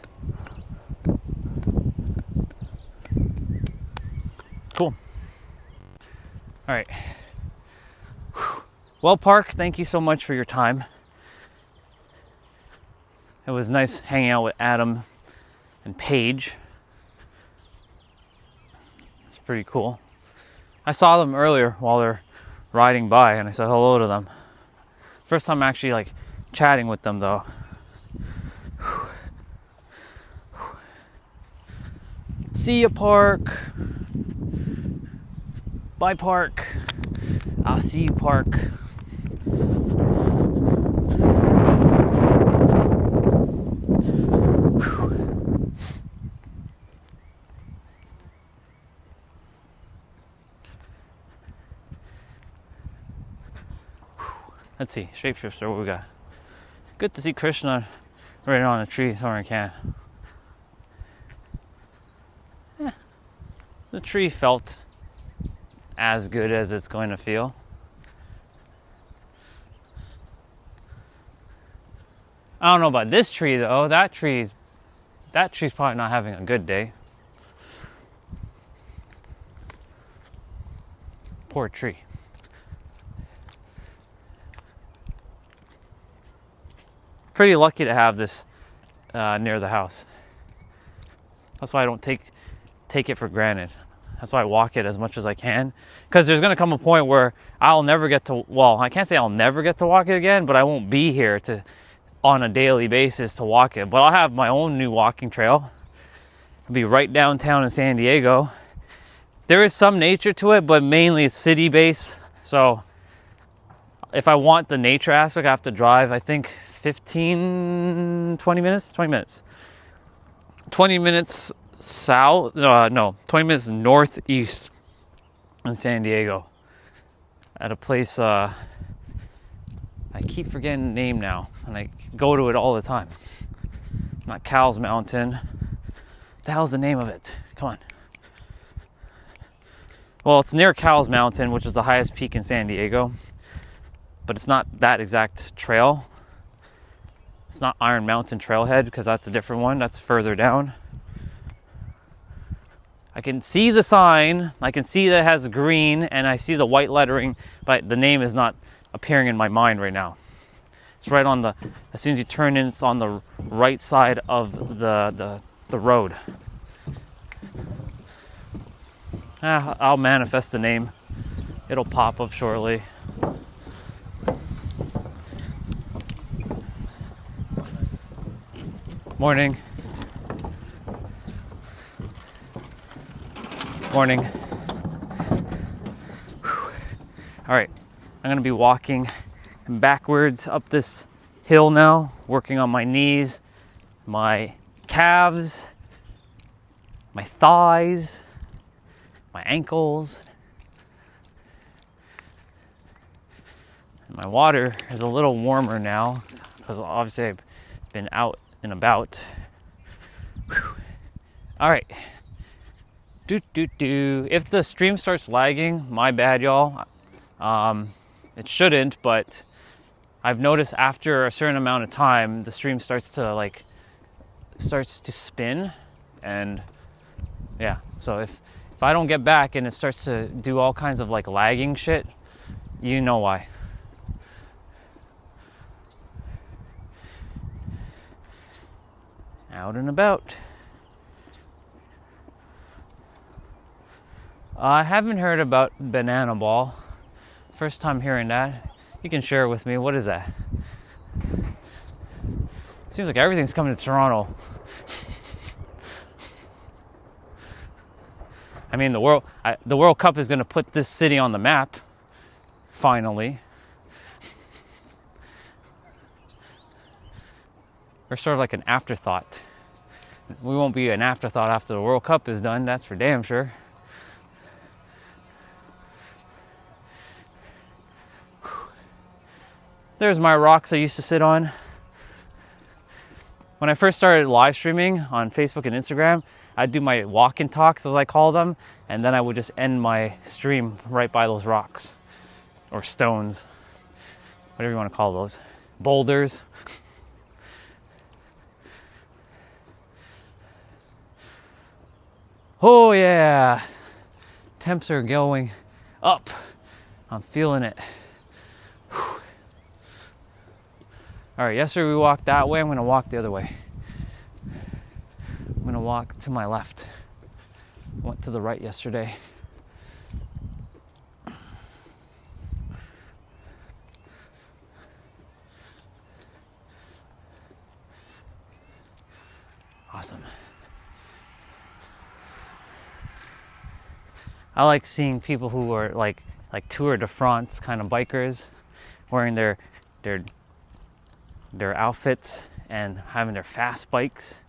Cool. All right. Well, Park, thank you so much for your time. It was nice hanging out with Adam and Paige. It's pretty cool. I saw them earlier while they're riding by, and I said hello to them. First time actually, like, chatting with them, though. See ya, Park. Bye, Park. I'll see you, Park. Let's see, shapeshifter, what we got? Good to see Krishna right on a tree somewhere I can. Yeah. The tree felt as good as it's going to feel. I don't know about this tree though. That tree's probably not having a good day. Poor tree. Pretty lucky to have this near the house. That's why I don't take it for granted. That's why I walk it as much as I can. Because there's going to come a point where I'll never get to, well, I can't say I'll never get to walk it again, but I won't be here on a daily basis to walk it. But I'll have my own new walking trail. It'll be right downtown in San Diego. There is some nature to it, but mainly it's city-based. So if I want the nature aspect, I have to drive, I think, 20 minutes south, 20 minutes northeast in San Diego at a place, I keep forgetting the name now, and I go to it all the time. Not Cowles Mountain. The hell's the name of it? Come on. Well, it's near Cowles Mountain, which is the highest peak in San Diego, but it's not that exact trail. It's not Iron Mountain Trailhead, because that's a different one. That's further down. I can see the sign. I can see that it has green, and I see the white lettering, but the name is not appearing in my mind right now. It's right on as soon as you turn in, it's on the right side of the road. I'll manifest the name It'll pop up shortly. Morning. Morning. Whew. All right, I'm gonna be walking backwards up this hill now, working on my knees, my calves, my thighs, my ankles. And my water is a little warmer now because obviously I've been out and about. Whew. All right. If the stream starts lagging, my bad, y'all. It shouldn't, but I've noticed after a certain amount of time, the stream starts to spin, and yeah. So if I don't get back and it starts to do all kinds of like lagging shit, you know why. Out and about. I haven't heard about banana ball. First time hearing that. You can share it with me. What is that? Seems like everything's coming to Toronto. I mean, the World Cup is going to put this city on the map. Finally. We're sort of like an afterthought. We won't be an afterthought after the World Cup is done. That's for damn sure. There's my rocks I used to sit on. When I first started live streaming on Facebook and Instagram, I'd do my walk and talks, as I call them, and then I would just end my stream right by those rocks or stones, whatever you want to call those, boulders. Oh yeah, temps are going up. I'm feeling it. Whew. All right, yesterday we walked that way. I'm gonna walk the other way. I'm gonna walk to my left. Went to the right yesterday. Awesome. I like seeing people who are like Tour de France kind of bikers, wearing their outfits and having their fast bikes.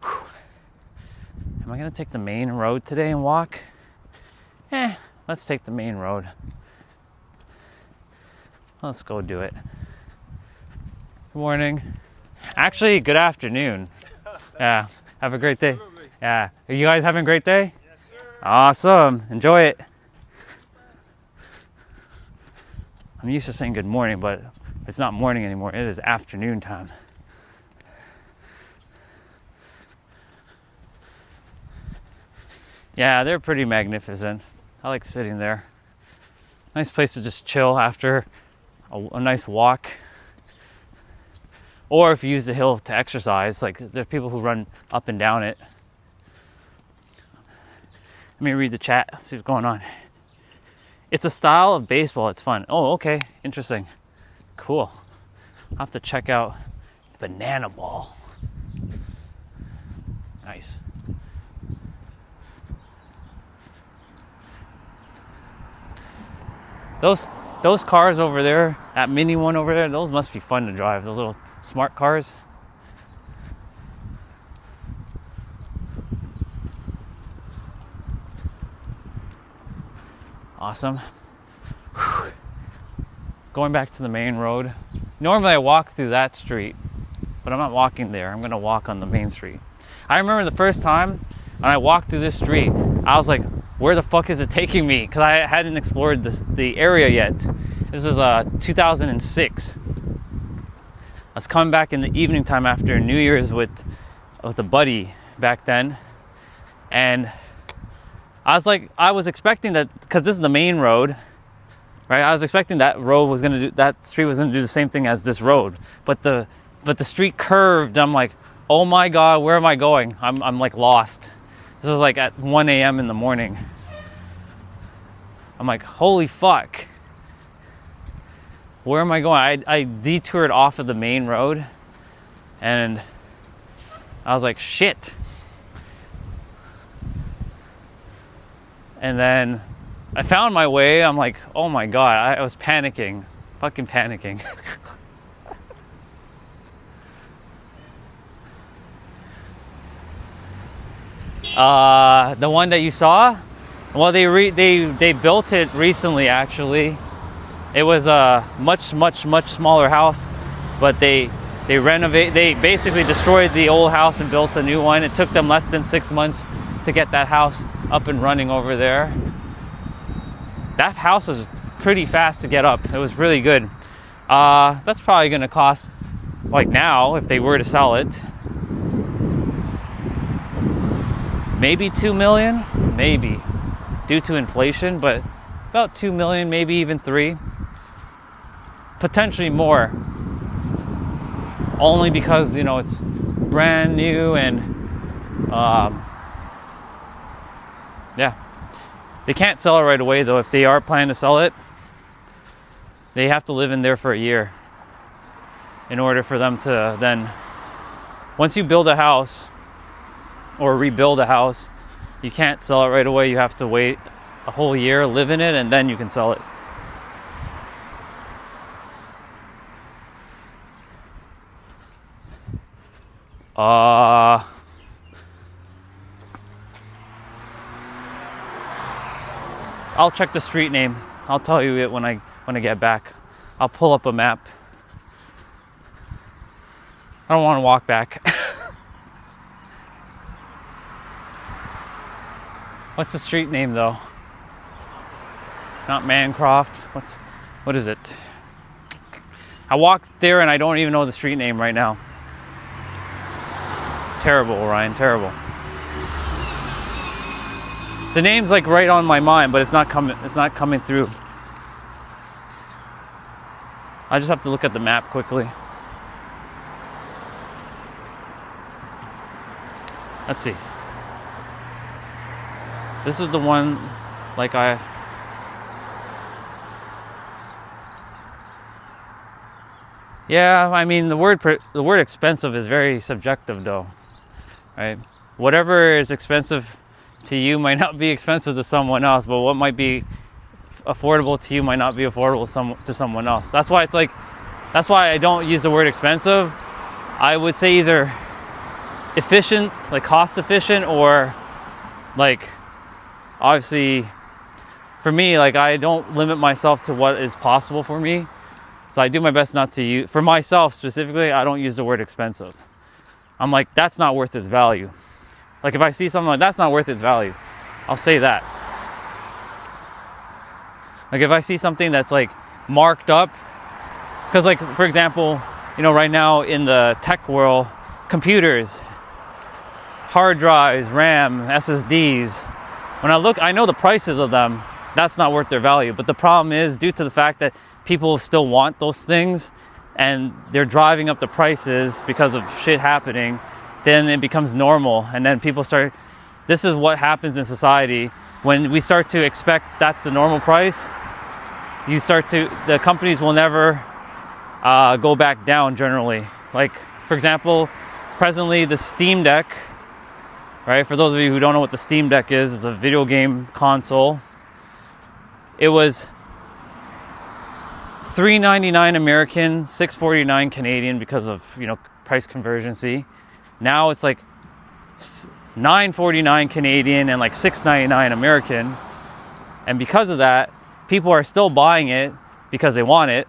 Whew. Am I gonna take the main road today and walk? Let's take the main road. Let's go do it. Good morning. Actually, good afternoon. Yeah. Have a great day. Yeah. Are you guys having a great day? Yes, sir. Awesome. Enjoy it. I'm used to saying good morning, but it's not morning anymore. It is afternoon time. Yeah, they're pretty magnificent. I like sitting there. Nice place to just chill after a nice walk. Or if you use the hill to exercise, like there are people who run up and down it. Let me read the chat, see what's going on. It's a style of baseball, it's fun. Oh, okay, interesting. Cool. I'll have to check out banana ball. Nice. Those cars over there, that mini one over there, those must be fun to drive, those little smart cars. Awesome. Whew. Going back to the main road. Normally I walk through that street, but I'm not walking there. I'm gonna walk on the main street. I remember the first time when I walked through this street, I was like, where the fuck is it taking me? Because I hadn't explored the area yet. This was 2006. I was coming back in the evening time after New Year's with a buddy back then, and I was expecting that, because this is the main road, right? I was expecting that street was gonna do the same thing as this road, but the street curved. I'm like, oh my god, where am I going? I'm like lost. This was like at 1 a.m. in the morning. I'm like, holy fuck. Where am I going? I detoured off of the main road and I was like, shit. And then I found my way. I'm like, oh my God, I was panicking, fucking panicking. The one that you saw, well, they built it recently. Actually, it was a much smaller house, but they basically destroyed the old house and built a new one. It took them less than 6 months to get that house up and running over there. That house was pretty fast to get up. It was really good. That's probably going to cost, like now, if they were to sell it, maybe 2 million, maybe, due to inflation, but about 2 million, maybe even 3, potentially more, only because, you know, it's brand new and yeah. They can't sell it right away though. If they are planning to sell it, they have to live in there for a year in order for them to then, once you build a house or rebuild a house, you can't sell it right away. You have to wait a whole year, live in it, and then you can sell it. I'll check the street name. I'll tell you it when I get back. I'll pull up a map. I don't want to walk back. What's the street name though? Not Mancroft. What is it? I walked there and I don't even know the street name right now. Terrible, Ryan, terrible. The name's like right on my mind, but it's not coming through. I just have to look at the map quickly. Let's see. This is the one, like yeah, I mean the word expensive is very subjective though, right? Whatever is expensive to you might not be expensive to someone else, but what might be affordable to you might not be affordable to someone else. That's why I don't use the word expensive. I would say either efficient, like cost efficient, or like, obviously for me, like I don't limit myself to what is possible for me. So I do my best not to use, for myself specifically, I don't use the word expensive. I'm like, that's not worth its value. Like if I see something like that's not worth its value, I'll say that. Like if I see something that's like marked up, because like for example, you know, right now in the tech world, computers, hard drives, RAM, SSDs, when I look, I know the prices of them, that's not worth their value. But the problem is, due to the fact that people still want those things and they're driving up the prices because of shit happening, then it becomes normal. And then people start, this is what happens in society. When we start to expect that's the normal price, the companies will never go back down generally. Like, for example, presently the Steam Deck, right? For those of you who don't know what the Steam Deck is, it's a video game console. It was $3.99 American, $6.49 Canadian because of, you know, price convergency. Now it's like $9.49 Canadian and like $6.99 American. And because of that, people are still buying it because they want it.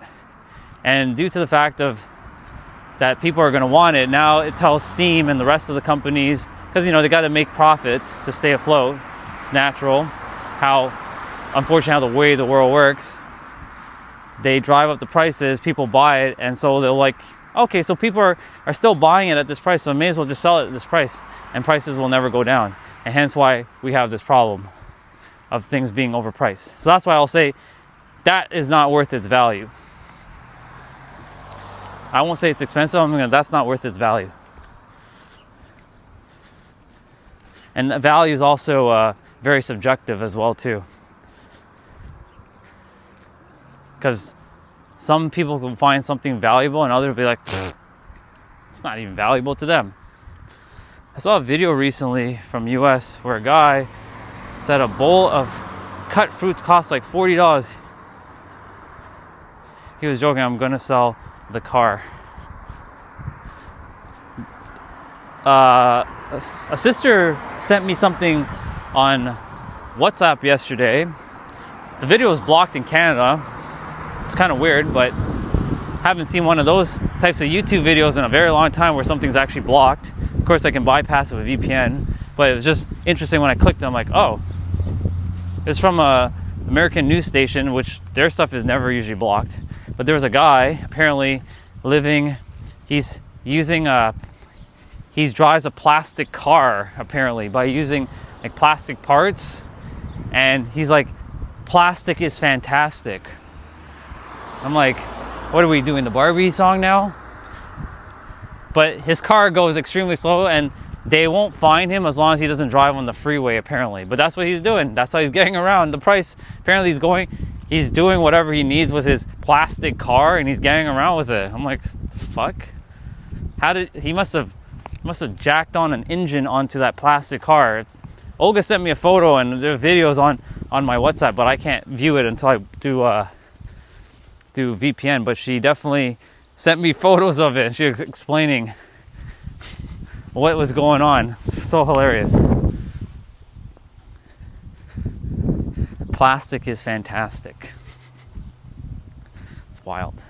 And due to the fact of that people are going to want it, now it tells Steam and the rest of the companies, because, you know, they got to make profit to stay afloat. It's natural. Unfortunately, how the way the world works. They drive up the prices, people buy it, and so they're like, okay, so people are still buying it at this price, so I may as well just sell it at this price, and prices will never go down. And hence why we have this problem of things being overpriced. So that's why I'll say that is not worth its value. I won't say it's expensive, that's not worth its value. And value is also very subjective as well too, because some people can find something valuable and others will be like, it's not even valuable to them. I saw a video recently from US where a guy said a bowl of cut fruits costs like $40. He was joking, I'm gonna sell the car. A sister sent me something on WhatsApp yesterday. The video was blocked in Canada. It's kind of weird, but haven't seen one of those types of YouTube videos in a very long time where something's actually blocked. Of course, I can bypass it with VPN, but it was just interesting when I clicked it. I'm like, oh, it's from a American news station, which their stuff is never usually blocked. But there was a guy apparently living. He drives a plastic car apparently by using like plastic parts, and he's like, plastic is fantastic. I'm like, what are we doing, the Barbie song now? But his car goes extremely slow and they won't find him as long as he doesn't drive on the freeway apparently. But that's what he's doing. That's how he's getting around the price. Apparently he's doing whatever he needs with his plastic car and he's getting around with it. I'm like, fuck? He must have jacked on an engine onto that plastic car. Olga sent me a photo and there are videos on my WhatsApp, but I can't view it until I do VPN. But she definitely sent me photos of it. She was explaining what was going on. It's so hilarious. Plastic is fantastic. It's wild.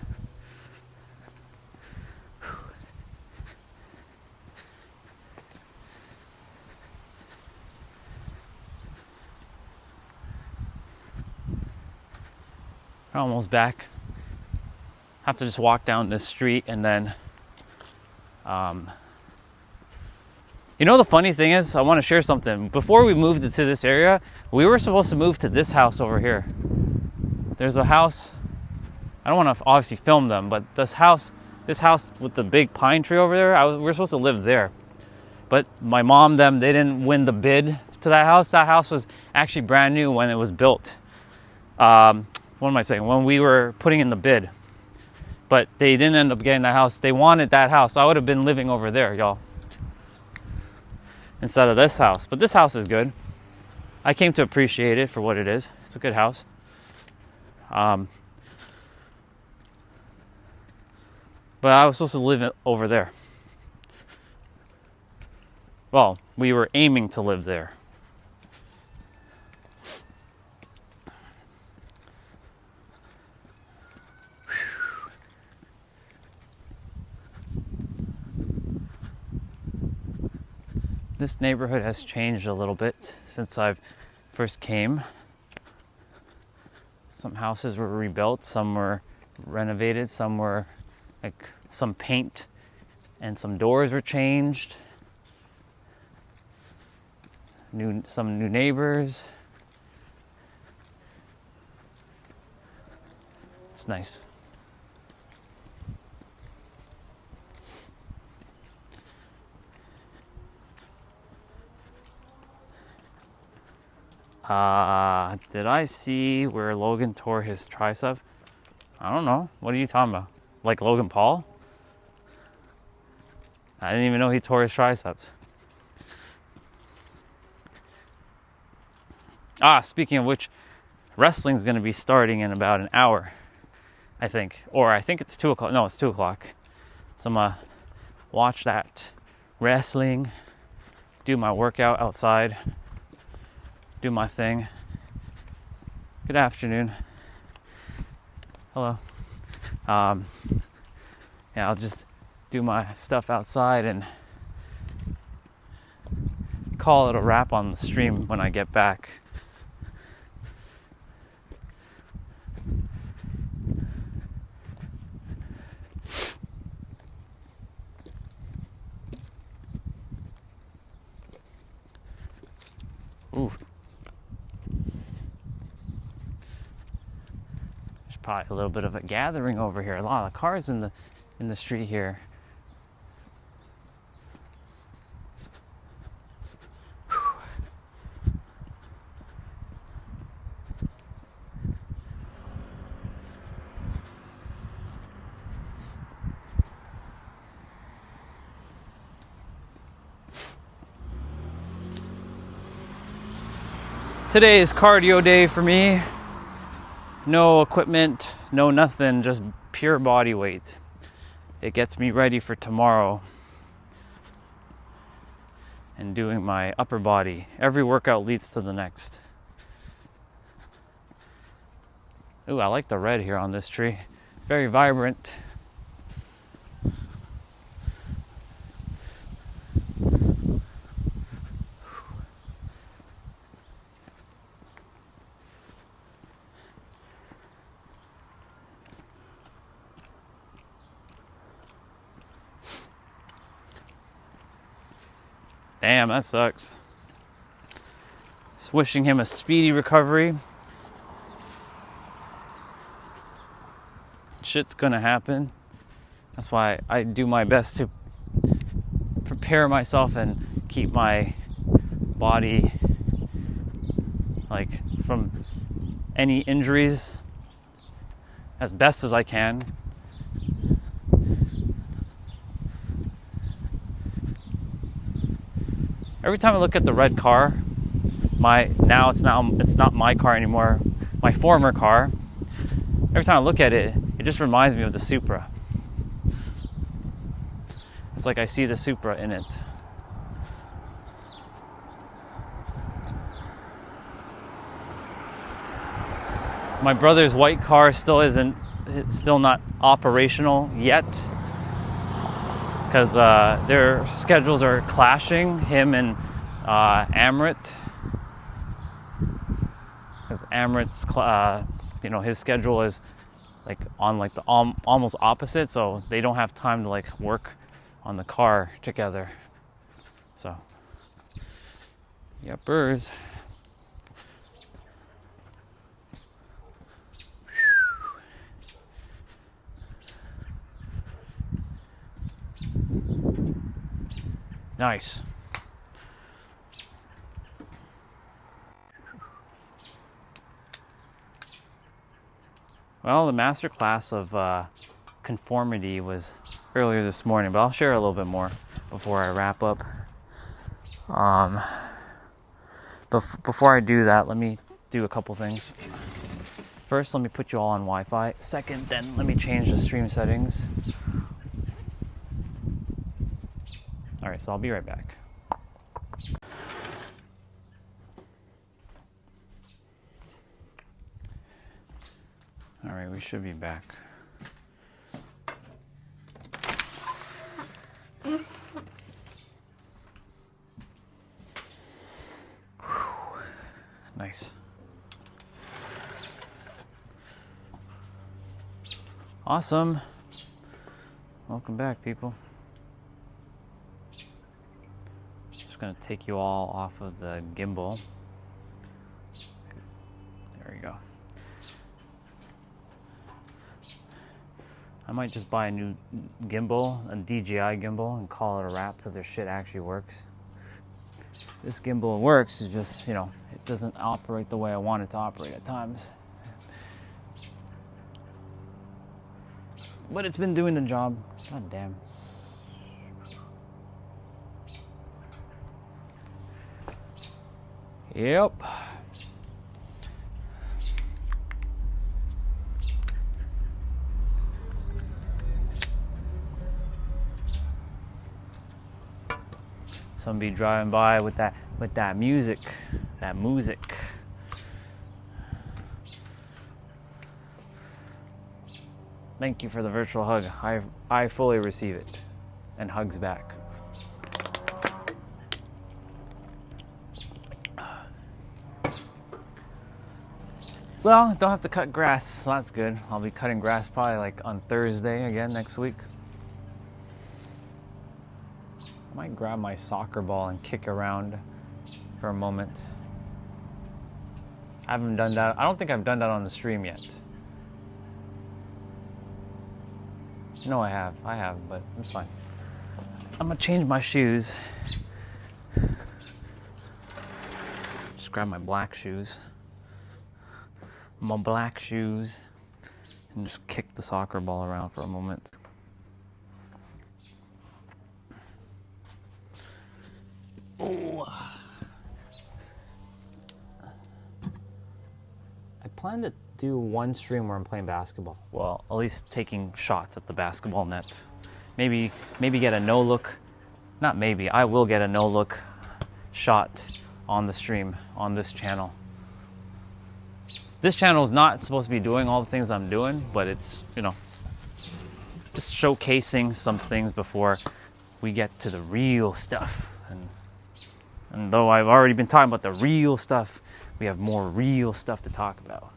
We're almost back. Have to just walk down this street and then you know, the funny thing is, I want to share something. Before we moved to this area, we were supposed to move to this house over here. There's a house, I don't want to obviously film them, but this house with the big pine tree over there, we were supposed to live there. But my mom, they didn't win the bid to that house. That house was actually brand new when it was built. What am I saying? When we were putting in the bid. But they didn't end up getting that house. They wanted that house. I would have been living over there, y'all, instead of this house. But this house is good. I came to appreciate it for what it is. It's a good house. But I was supposed to live over there. Well, we were aiming to live there. This neighborhood has changed a little bit since I first came. Some houses were rebuilt, some were renovated, some were like some paint and some doors were changed. Some new neighbors. It's nice. Did I see where Logan tore his tricep? I don't know. What are you talking about? Like Logan Paul? I didn't even know he tore his triceps. Speaking of which, wrestling's going to be starting in about an hour, I think. Or I think it's 2 o'clock. No, it's 2 o'clock. So I'm going to watch that wrestling, do my workout outside, do my thing. Good afternoon. Hello. Yeah, I'll just do my stuff outside and call it a wrap on the stream when I get back. Ooh. There's probably a little bit of a gathering over here. A lot of cars in the street here. Whew. Today is cardio day for me. No equipment, no nothing, just pure body weight. It gets me ready for tomorrow and doing my upper body. Every workout leads to the next. Ooh, I like the red here on this tree. Very vibrant. Damn, that sucks. Just wishing him a speedy recovery. Shit's gonna happen. That's why I do my best to prepare myself and keep my body like from any injuries as best as I can. Every time I look at the red car, it's not my car anymore, my former car. Every time I look at it, it just reminds me of the Supra. It's like I see the Supra in it. My brother's white car it's still not operational yet, because their schedules are clashing, him and Amrit. Because Amrit's, his schedule is like on like the almost opposite, so they don't have time to like work on the car together. So, yuppers. Nice. Well, the master class of Conformity was earlier this morning, but I'll share a little bit more before I wrap up. But before I do that, let me do a couple things. First, let me put you all on Wi-Fi. Second, then let me change the stream settings. All right, so I'll be right back. All right, we should be back. Nice. Awesome. Welcome back, people. Just gonna take you all off of the gimbal. There we go. I might just buy a new gimbal, a DJI gimbal, and call it a wrap because their shit actually works. This gimbal works, it's just, it doesn't operate the way I want it to operate at times. But it's been doing the job. God damn. Yep. Somebody driving by with that music. Thank you for the virtual hug. I fully receive it, and hugs back. Well, don't have to cut grass, so that's good. I'll be cutting grass probably like on Thursday again next week. I might grab my soccer ball and kick around for a moment. I haven't done that. I don't think I've done that on the stream yet. No, I have, but it's fine. I'm gonna change my shoes. Just grab my black shoes. And just kick the soccer ball around for a moment. Ooh. plan to do one stream where I'm playing basketball. Well, at least taking shots at the basketball net. Maybe get a no look. Not maybe. I will get a no look shot on the stream on this channel. This channel is not supposed to be doing all the things I'm doing, but it's, you know, just showcasing some things before we get to the real stuff. And though I've already been talking about the real stuff, we have more real stuff to talk about.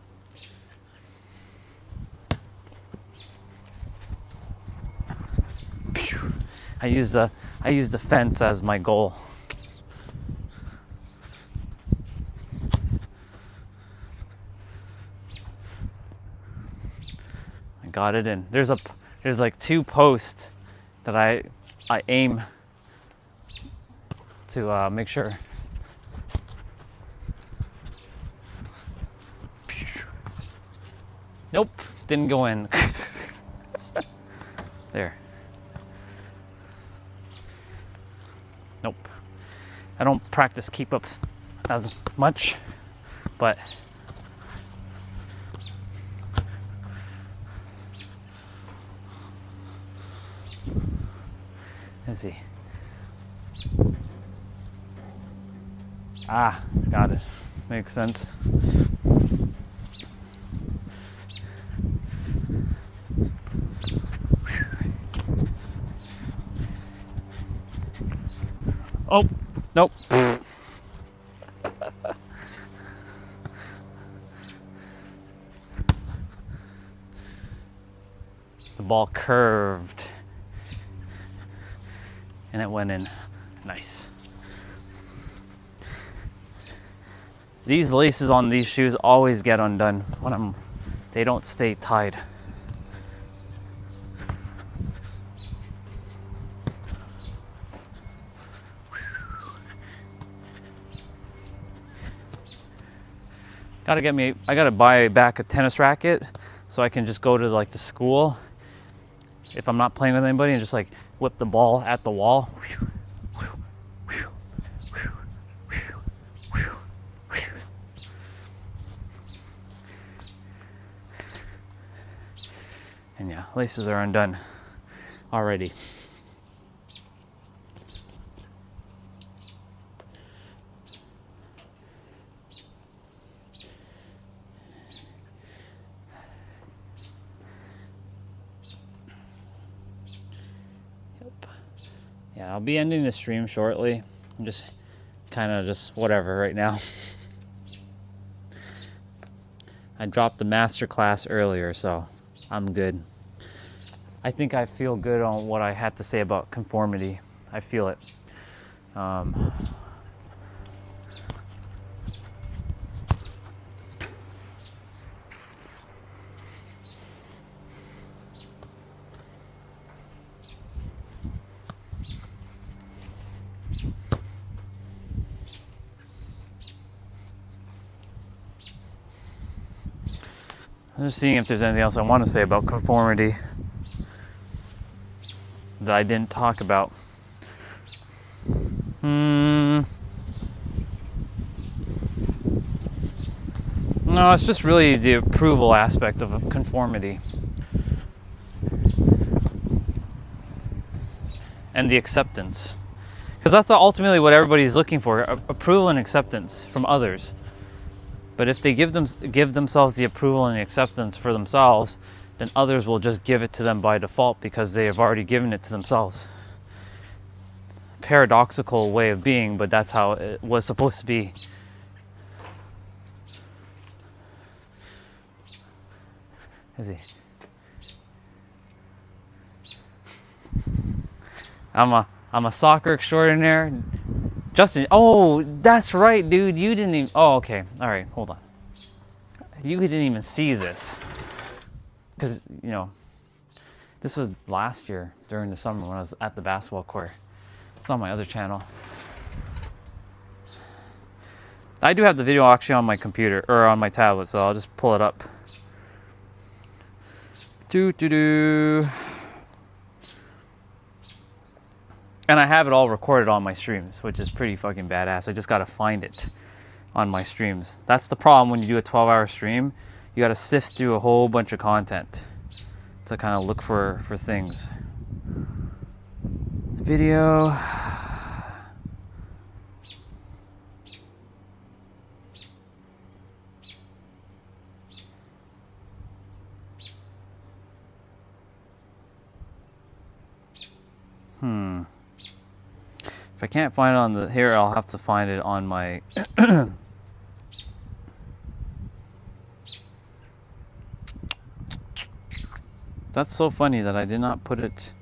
I use the fence as my goal. I got it in. There's like 2 posts that I aim to make sure. Nope, didn't go in. There. Nope. I don't practice keep-ups as much, but let's see. Ah, got it. Makes sense. Oh, nope. The ball curved and it went in. Nice. These laces on these shoes always get undone when they don't stay tied. I gotta buy back a tennis racket so I can just go to like the school if I'm not playing with anybody and just like whip the ball at the wall. And yeah, laces are undone already. Yeah, I'll be ending the stream shortly. I'm just kind of just whatever right now. I dropped the master class earlier, so I'm good. I think I feel good on what I had to say about conformity. I feel it. I'm just seeing if there's anything else I want to say about conformity that I didn't talk about. No, it's just really the approval aspect of conformity. And the acceptance. Because that's ultimately what everybody's looking for, approval and acceptance from others. But if they give themselves the approval and the acceptance for themselves, then others will just give it to them by default because they have already given it to themselves. Paradoxical way of being, but that's how it was supposed to be. Is he? I'm a soccer extraordinaire. Justin, oh, that's right, dude. You didn't even... Oh, okay. All right, hold on. You didn't even see this. Because, you know, this was last year during the summer when I was at the basketball court. It's on my other channel. I do have the video actually on my computer, or on my tablet, so I'll just pull it up. And I have it all recorded on my streams, which is pretty fucking badass. I just gotta find it on my streams. That's the problem when you do a 12-hour stream. you got to sift through a whole bunch of content to kind of look for things. Video. If I can't find it on the here, I'll have to find it on my That's so funny that I did not put it.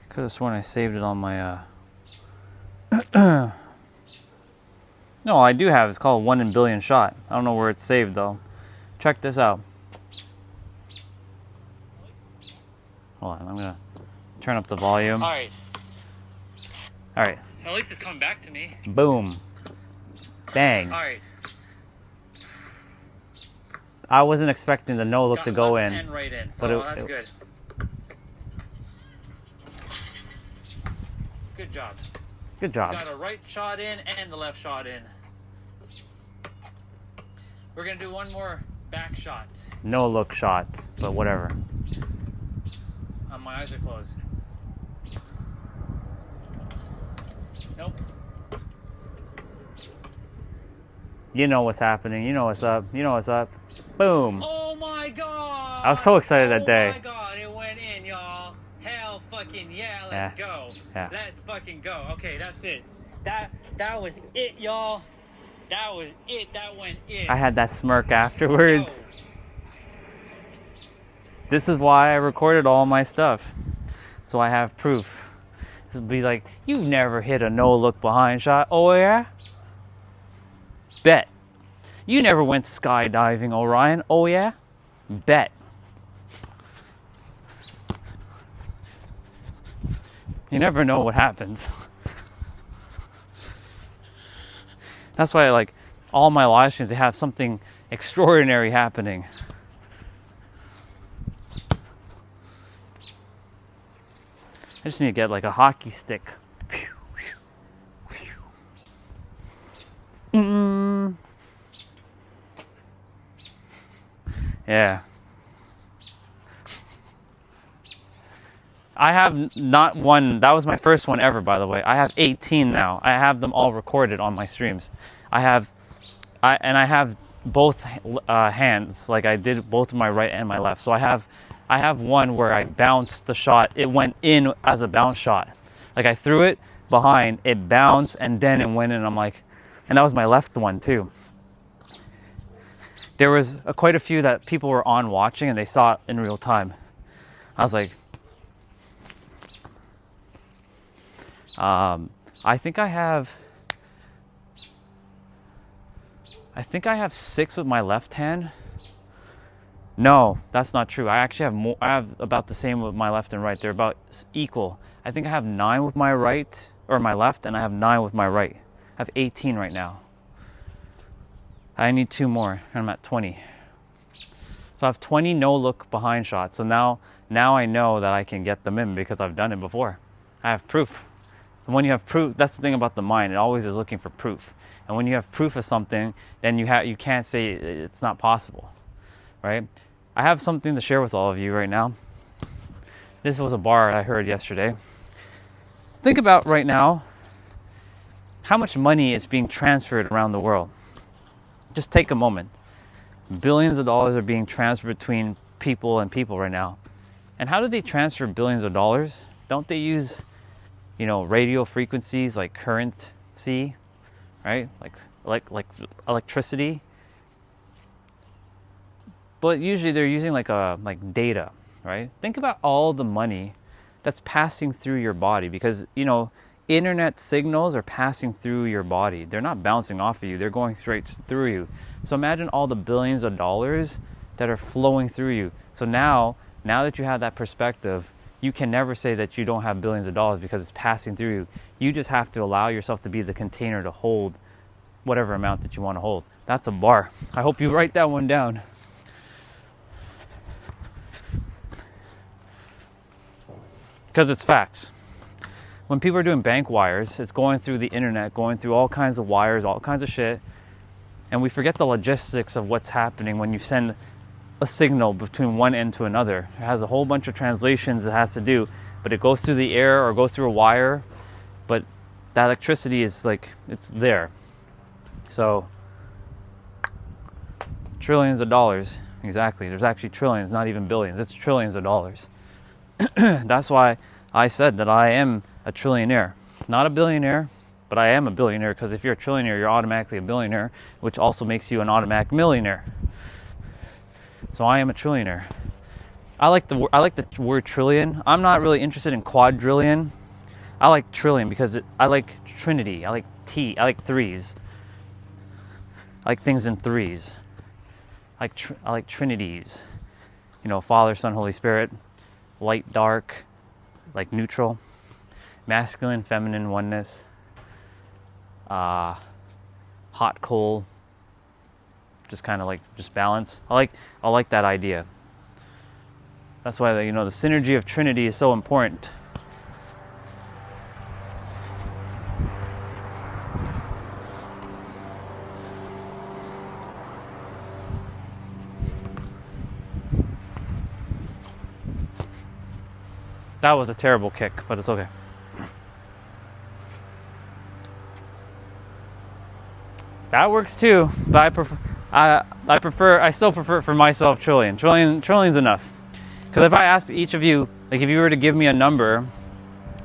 Could have sworn I saved it on my No, I do have. It's called 1 in billion shot. I don't know where it's saved though. Check this out. Hold on, I'm gonna turn up the volume. Alright. Alright. At least it's coming back to me. Boom. Bang. Alright. I wasn't expecting the no look to go in. And right in, so but that's good. Good job. Good job. Got a right shot in and the left shot in. We're gonna do one more back shot. No look shot, but whatever. My eyes are closed. Nope. You know what's happening. You know what's up. You know what's up. Boom. Oh my god. I was so excited that day. Oh my god, it went in, y'all. Hell fucking yeah, let's go. Yeah. Let's fucking go. Okay, that's it. That was it, y'all. That was it. That went in. I had that smirk afterwards. Go. This is why I recorded all my stuff. So I have proof. It'll be like, you never hit a no look behind shot. Oh yeah? Bet. You never went skydiving, Orion. Oh yeah? Bet. You never know what happens. That's why I like all my live streams, they have something extraordinary happening. I just need to get like a hockey stick. Yeah. I have not one. That was my first one ever, by the way. I have 18 now. I have them all recorded on my streams. I have both hands. Like I did both my right and my left. So I have one where I bounced the shot. It went in as a bounce shot. Like I threw it behind, it bounced, and then it went in. I'm like, and that was my left one too. There was quite a few that people were on watching and they saw it in real time. I was like, I think I have 6 with my left hand. No, that's not true. I actually have more. I have about the same with my left and right. They're about equal. I think I have 9 with my right, or my left, and I have 9 with my right. I have 18 right now. I need 2 more, and I'm at 20. So I have 20 no-look behind shots. So now I know that I can get them in because I've done it before. I have proof. And when you have proof, that's the thing about the mind. It always is looking for proof. And when you have proof of something, then you can't say it's not possible, right? I have something to share with all of you right now. This was a bar I heard yesterday. Think about right now how much money is being transferred around the world. Just take a moment. Billions of dollars are being transferred between people and people right now. And how do they transfer billions of dollars? Don't they use, radio frequencies like currency, right? Like electricity. But usually they're using like data, right? Think about all the money that's passing through your body because, internet signals are passing through your body. They're not bouncing off of you. They're going straight through you. So imagine all the billions of dollars that are flowing through you. So now that you have that perspective, you can never say that you don't have billions of dollars because it's passing through you. You just have to allow yourself to be the container to hold whatever amount that you want to hold. That's a bar. I hope you write that one down. Because it's facts. when people are doing bank wires, it's going through the internet, going through all kinds of wires, all kinds of shit. And we forget the logistics of what's happening when you send a signal between one end to another. It has a whole bunch of translations it has to do, but it goes through the air or goes through a wire. But that electricity is like, it's there. So, trillions of dollars. Exactly. There's actually trillions, not even billions. It's trillions of dollars. That's why I said that I am a trillionaire. Not a billionaire, but I am a billionaire, because if you're a trillionaire, you're automatically a billionaire, which also makes you an automatic millionaire. So I am a trillionaire. I like the word trillion. I'm not really interested in quadrillion. I like trillion because I like trinity. I like I like threes. I like things in threes. I like trinities. You know, Father, Son, Holy Spirit. Light, dark, like neutral. Masculine, feminine, oneness. Hot, cold, just kind of like just balance. I like that idea. That's why the synergy of Trinity is so important. That was a terrible kick, but it's okay. That works too, but I still prefer it for myself. Trillion's enough. Because if I asked each of you, like if you were to give me a number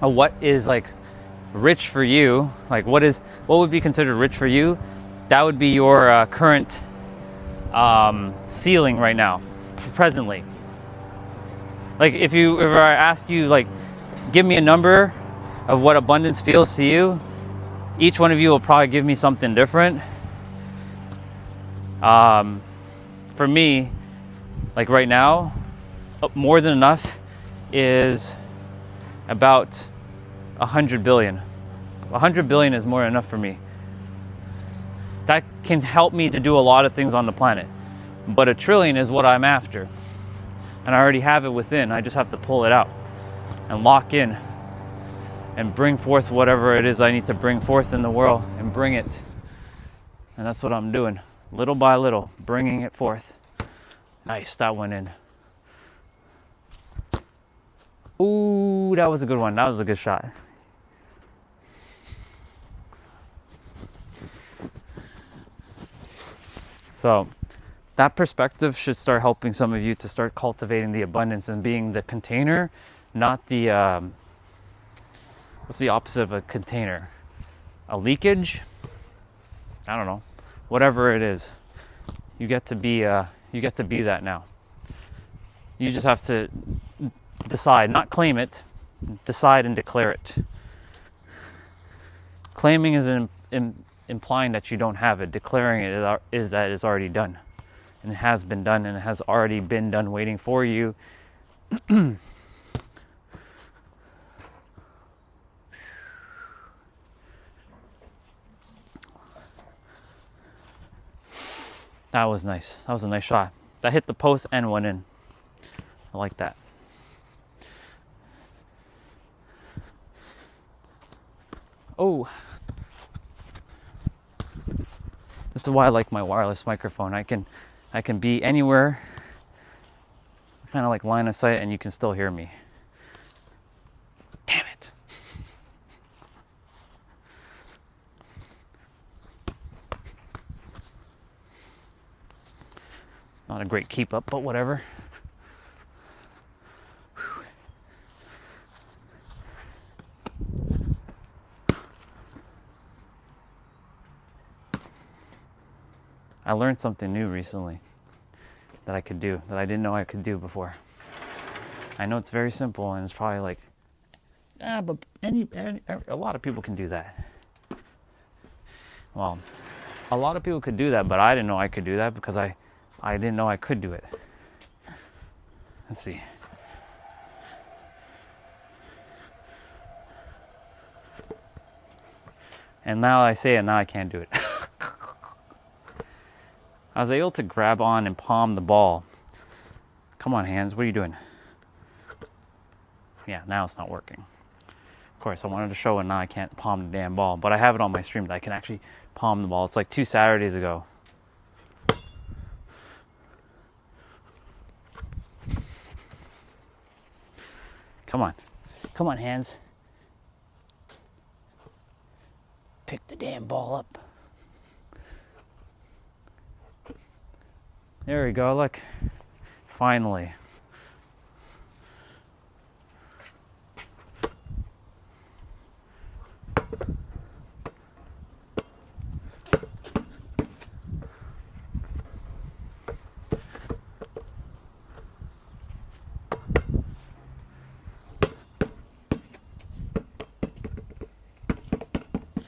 of what is like rich for you, like what would be considered rich for you, that would be your current ceiling right now, presently. Like if I ask you, like, give me a number of what abundance feels to you, each one of you will probably give me something different. For me, like right now, more than enough is about 100 billion. 100 billion is more than enough for me. That can help me to do a lot of things on the planet. But a trillion is what I'm after. And I already have it within. I just have to pull it out and lock in and bring forth whatever it is I need to bring forth in the world and bring it. And that's what I'm doing. Little by little, bringing it forth. Nice, that went in. Ooh, that was a good one. That was a good shot. So, that perspective should start helping some of you to start cultivating the abundance and being the container, not the, what's the opposite of a container? A leakage? I don't know. Whatever it is, you get to be that now. You just have to decide, not claim it, decide and declare it. Claiming is implying that you don't have it. Declaring it is that it's already done. And it has been done, and it has already been done waiting for you. That was nice. That was a nice shot. That hit the post and went in. I like that. Oh. This is why I like my wireless microphone. I can be anywhere, kind of like line of sight, and you can still hear me. Damn it. Not a great keep up, but whatever. I learned something new recently that I could do, that I didn't know I could do before. I know it's very simple, and it's probably like, but a lot of people can do that. Well, a lot of people could do that, but I didn't know I could do that because I didn't know I could do it. Let's see. And now I say it, now I can't do it. I was able to grab on and palm the ball. Come on, hands, what are you doing? Yeah, now it's not working. Of course, I wanted to show, and now I can't palm the damn ball. But I have it on my stream that I can actually palm the ball. It's like 2 Saturdays ago. Come on. Come on, hands. Pick the damn ball up. There we go, look. Finally.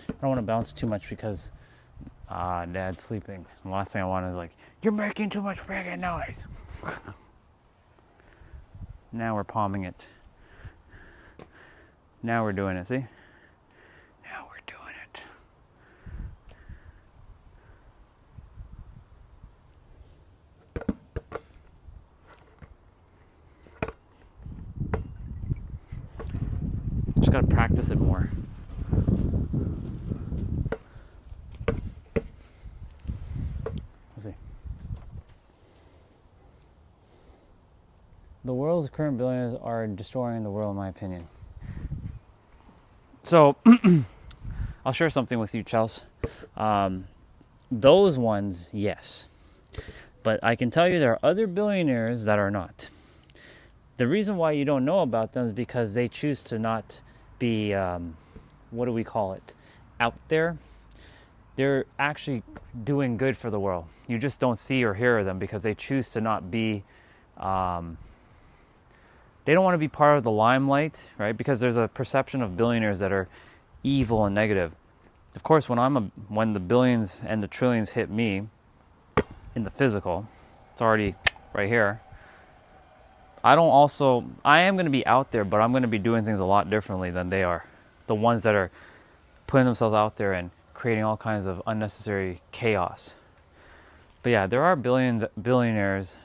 I don't want to bounce too much because Dad's sleeping. The last thing I want is like, you're making too much friggin' noise. Now we're palming it. Now we're doing it, see? Now we're doing it. Just gotta practice it more. The world's current billionaires are destroying the world, in my opinion. So, I'll share something with you, Chels. Those ones, yes. But I can tell you there are other billionaires that are not. The reason why you don't know about them is because they choose to not be, what do we call it, out there. They're actually doing good for the world. You just don't see or hear of them because they choose to not be... they don't want to be part of the limelight, right? Because there's a perception of billionaires that are evil and negative. Of course, when the billions and the trillions hit me in the physical, it's already right here. I am going to be out there, but I'm going to be doing things a lot differently than they are. The ones that are putting themselves out there and creating all kinds of unnecessary chaos. But yeah, there are billionaires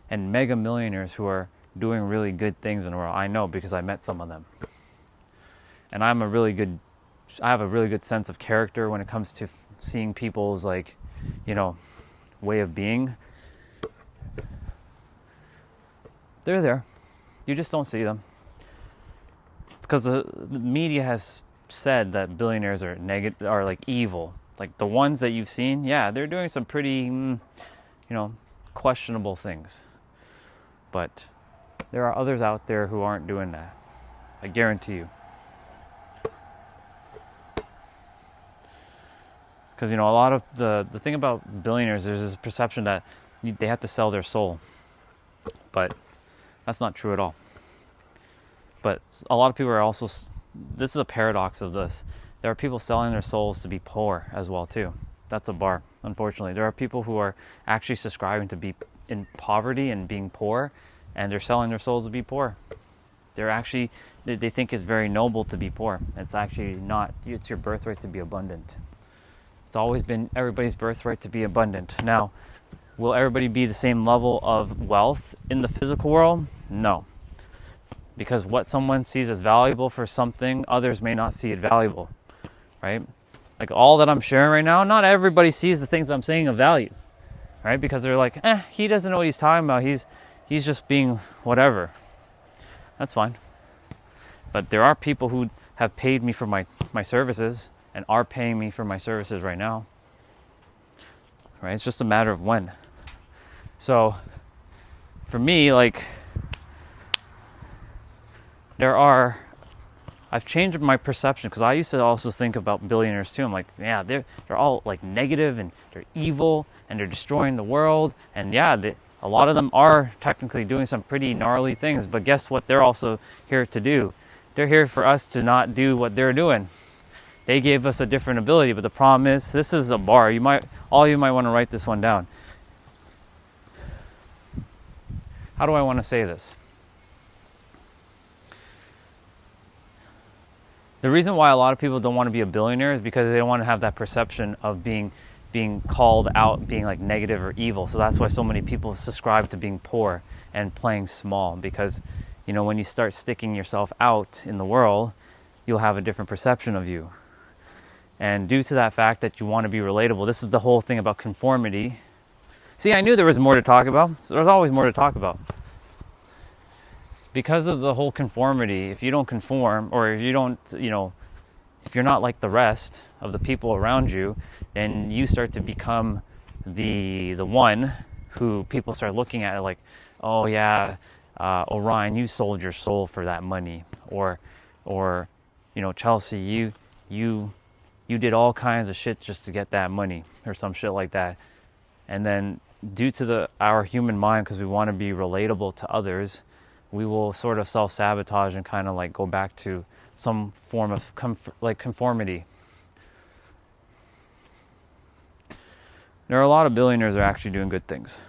and mega millionaires who are doing really good things in the world. I know because I met some of them. And I have a really good sense of character when it comes to seeing people's way of being. They're there. You just don't see them. Because the media has said that billionaires are like evil. Like the ones that you've seen, yeah, they're doing some pretty, questionable things. But there are others out there who aren't doing that. I guarantee you. Because, a lot of the thing about billionaires, there's this perception that they have to sell their soul. But that's not true at all. But a lot of people are also, this is a paradox of this. There are people selling their souls to be poor as well too. That's a bar, unfortunately. There are people who are actually subscribing to be in poverty and being poor, and they're selling their souls to be poor. They think it's very noble to be poor. It's actually not. It's your birthright to be abundant. It's always been everybody's birthright to be abundant. Now, will everybody be the same level of wealth in the physical world? No. Because what someone sees as valuable for something, others may not see it valuable, right? Like all that I'm sharing right now, not everybody sees the things I'm saying of value, right? Because they're like, he doesn't know what he's talking about. He's just being whatever. That's fine. But there are people who have paid me for my services and are paying me for my services right now, right? It's just a matter of when. So for me, I've changed my perception because I used to also think about billionaires too. I'm like, yeah, they're all like negative and they're evil and they're destroying the world. And yeah, a lot of them are technically doing some pretty gnarly things. But guess what? They're also here to do. They're here for us to not do what they're doing. They gave us a different ability, but the problem is, this is a bar. You might want to write this one down. How do I want to say this? The reason why a lot of people don't want to be a billionaire is because they don't want to have that perception of being called out, being like negative or evil. So that's why so many people subscribe to being poor and playing small. Because, when you start sticking yourself out in the world, you'll have a different perception of you. And due to that fact that you want to be relatable, this is the whole thing about conformity. See, I knew there was more to talk about. So there's always more to talk about. Because of the whole conformity, if you don't conform, or if you don't, if you're not like the rest of the people around you, then you start to become the one who people start looking at like, oh yeah, Orion, you sold your soul for that money, or Chelsea, you did all kinds of shit just to get that money, or some shit like that. And then due to our human mind, because we want to be relatable to others, we will sort of self-sabotage and kind of like go back to some form of conformity. There are a lot of billionaires that are actually doing good things.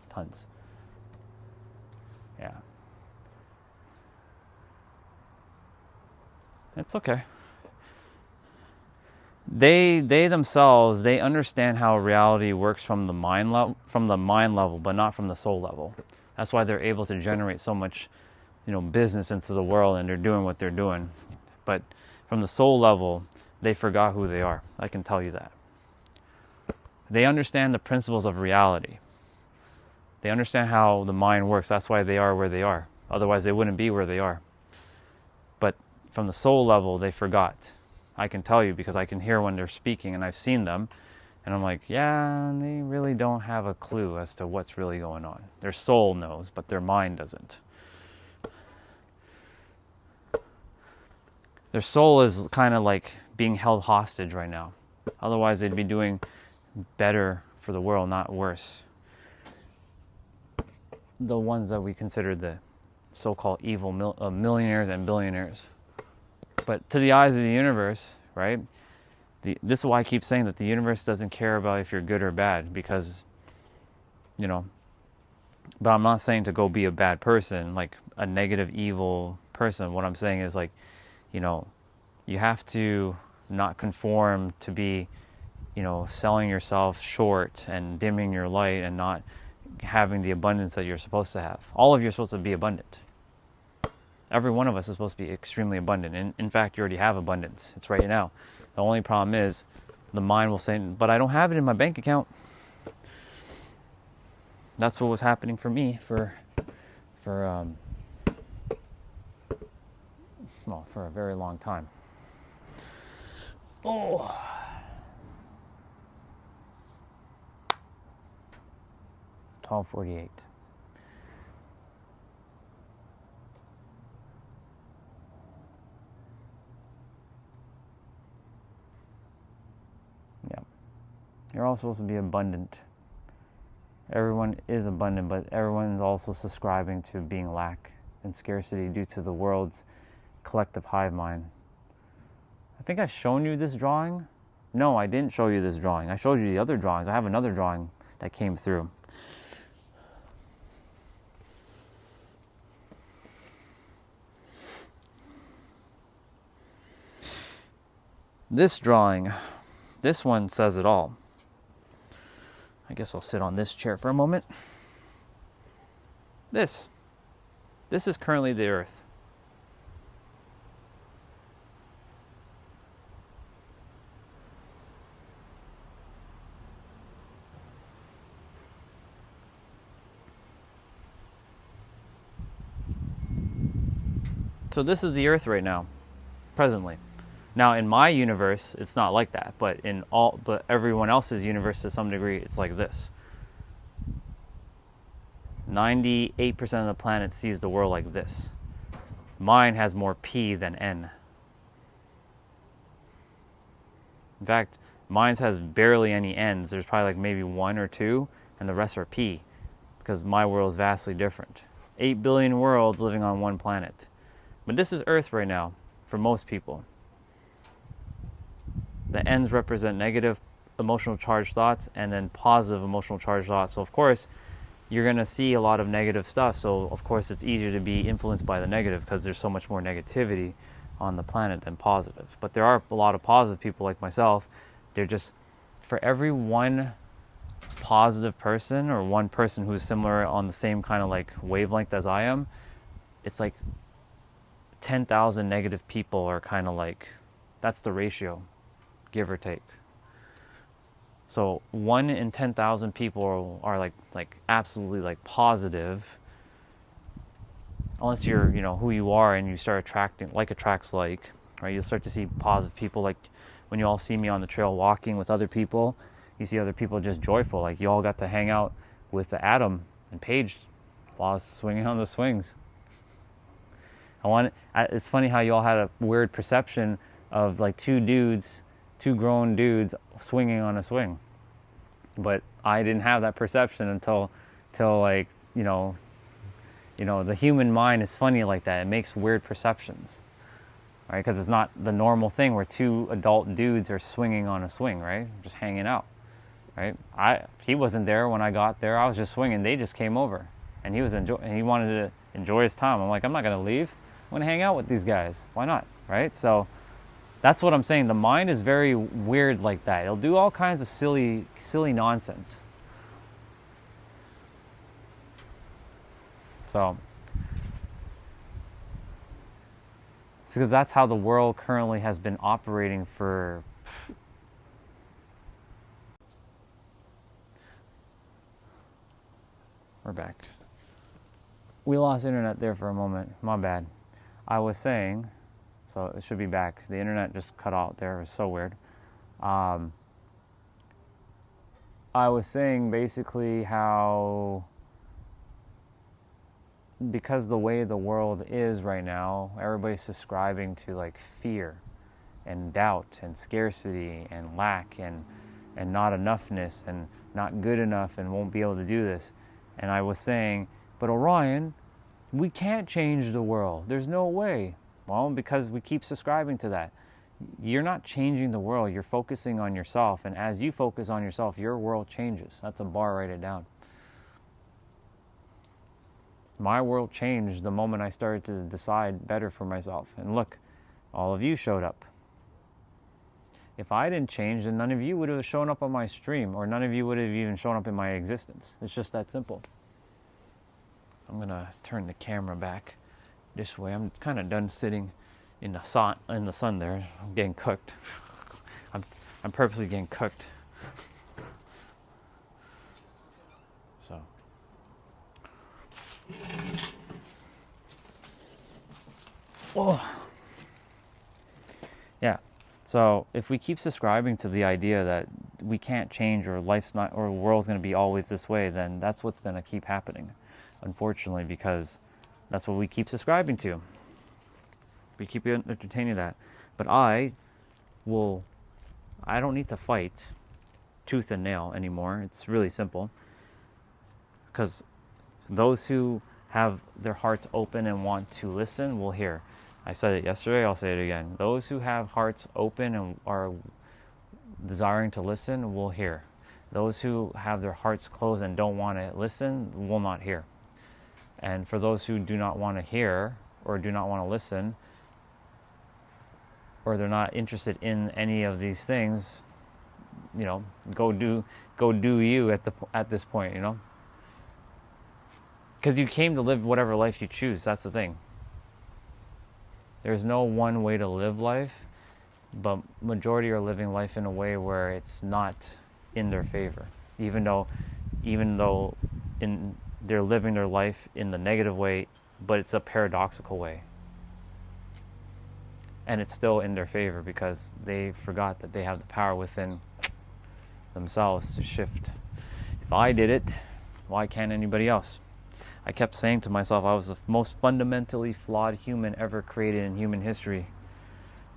Tons. Yeah. It's okay. They themselves, they understand how reality works from the mind level, but not from the soul level. That's why they're able to generate so much, business into the world, and they're doing what they're doing. But from the soul level, they forgot who they are. I can tell you that. They understand the principles of reality. They understand how the mind works. That's why they are where they are. Otherwise, they wouldn't be where they are. But from the soul level, they forgot. I can tell you because I can hear when they're speaking, and I've seen them. And I'm like, yeah, they really don't have a clue as to what's really going on. Their soul knows, but their mind doesn't. Their soul is kind of like being held hostage right now. Otherwise, they'd be doing better for the world, not worse. The ones that we consider the so-called evil millionaires and billionaires. But to the eyes of the universe, right? This is why I keep saying that the universe doesn't care about if you're good or bad, because, but I'm not saying to go be a bad person, like a negative, evil person. What I'm saying is like, you have to not conform to be, selling yourself short and dimming your light and not having the abundance that you're supposed to have. All of you are supposed to be abundant. Every one of us is supposed to be extremely abundant. And in fact, you already have abundance. It's right now. The only problem is the mind will say, but I don't have it in my bank account. That's what was happening for me for a very long time. Oh. 12:48. Yeah. You're all supposed to be abundant. Everyone is abundant, but everyone's also subscribing to being lack and scarcity due to the world's collective hive mind. I think I've shown you this drawing. No, I didn't show you this drawing. I showed you the other drawings. I have another drawing that came through. This drawing, this one says it all. I guess I'll sit on this chair for a moment. This is currently the Earth. So this is the Earth right now, presently. Now, in my universe, it's not like that, but everyone else's universe, to some degree, it's like this. 98% of the planet sees the world like this. Mine has more P than N. In fact, mine has barely any N's. There's probably like maybe 1 or 2, and the rest are P, because my world is vastly different. 8 billion worlds living on one planet. But this is Earth right now, for most people. The N's represent negative emotional charged thoughts and then positive emotional charged thoughts. So of course, you're going to see a lot of negative stuff. So of course, it's easier to be influenced by the negative because there's so much more negativity on the planet than positive. But there are a lot of positive people like myself. They're just, for every one positive person or one person who's similar on the same kind of like wavelength as I am, it's like 10,000 negative people are kind of like, that's the ratio, give or take. So 1 in 10,000 people are like absolutely like positive, unless you're, you know, who you are and you start attracting, like attracts like, right? You'll start to see positive people. Like when you all see me on the trail walking with other people, you see other people just joyful. Like you all got to hang out with Adam and Paige while I was swinging on the swings. It's funny how you all had a weird perception of like two grown dudes swinging on a swing. But I didn't have that perception until like, the human mind is funny like that. It makes weird perceptions, right? Because it's not the normal thing where two adult dudes are swinging on a swing, right? Just hanging out, right? He wasn't there when I got there. I was just swinging. They just came over, and he wanted to enjoy his time. I'm like, I'm not gonna leave. I'm gonna hang out with these guys. Why not, right? So that's what I'm saying. The mind is very weird like that. It'll do all kinds of silly nonsense. So, because that's how the world currently has been operating for. We're back. We lost internet there for a moment. My bad. I was saying, so it should be back. The internet just cut out there. It was so weird. I was saying basically how, because the way the world is right now, everybody's subscribing to like fear and doubt and scarcity and lack and not enoughness and not good enough and won't be able to do this. And I was saying, but Orion, we can't change the world. There's no way. Well, because we keep subscribing to that. You're not changing the world. You're focusing on yourself. And as you focus on yourself, your world changes. That's a bar. Write it down. My world changed the moment I started to decide better for myself. And look, all of you showed up. If I didn't change, then none of you would have shown up on my stream, or none of you would have even shown up in my existence. It's just that simple. I'm going to turn the camera back this way. I'm kind of done sitting in the sun there. I'm getting cooked. I'm purposely getting cooked. So. Oh. Yeah. So if we keep subscribing to the idea that we can't change, or life's not, or the world's going to be always this way, then that's what's going to keep happening. Unfortunately, because that's what we keep subscribing to. We keep entertaining that. But I don't need to fight tooth and nail anymore. It's really simple. Because those who have their hearts open and want to listen will hear. I said it yesterday, I'll say it again. Those who have hearts open and are desiring to listen will hear. Those who have their hearts closed and don't want to listen will not hear. And for those who do not want to hear, or do not want to listen, or they're not interested in any of these things, go do you at this point, Because you came to live whatever life you choose. That's the thing. There's no one way to live life, but majority are living life in a way where it's not in their favor. Even though they're living their life in the negative way, but it's a paradoxical way. And it's still in their favor because they forgot that they have the power within themselves to shift. If I did it, why can't anybody else? I kept saying to myself, I was the most fundamentally flawed human ever created in human history.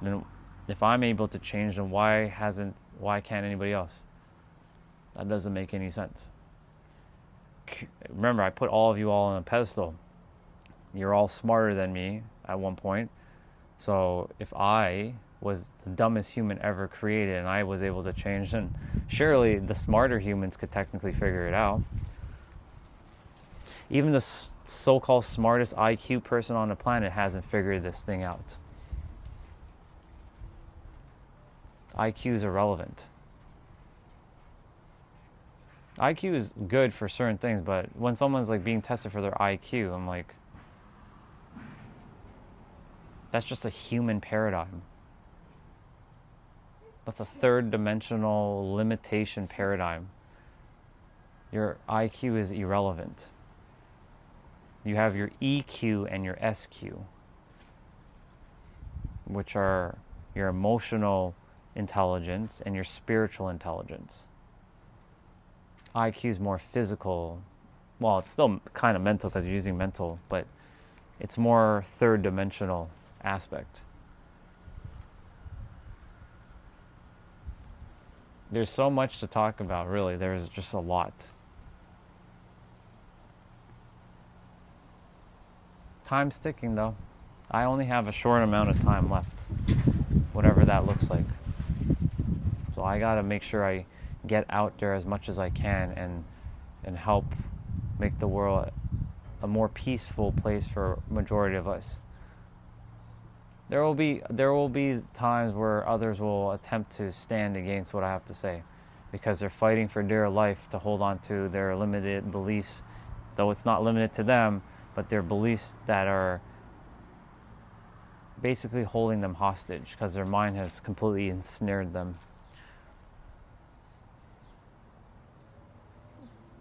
And if I'm able to change, then why can't anybody else? That doesn't make any sense. Remember, I put all of you all on a pedestal. You're all smarter than me at one point. So if I was the dumbest human ever created and I was able to change, then surely the smarter humans could technically figure it out. Even the so-called smartest IQ person on the planet hasn't figured this thing out. IQ is irrelevant. IQ is good for certain things, but when someone's like being tested for their IQ, I'm like, That's just a human paradigm. That's a third dimensional limitation paradigm. Your IQ is irrelevant. You have your EQ and your SQ, which are your emotional intelligence and your spiritual intelligence. IQ is more physical. Well, it's still kind of mental because you're using mental, but it's more third dimensional aspect. There's so much to talk about, really. There's just a lot. Time's ticking, though. I only have a short amount of time left, whatever that looks like. So I gotta make sure I get out there as much as I can and help make the world a more peaceful place for majority of us. There will be times where others will attempt to stand against what I have to say, because they're fighting for dear life to hold on to their limited beliefs, though it's not limited to them, but their beliefs that are basically holding them hostage because their mind has completely ensnared them.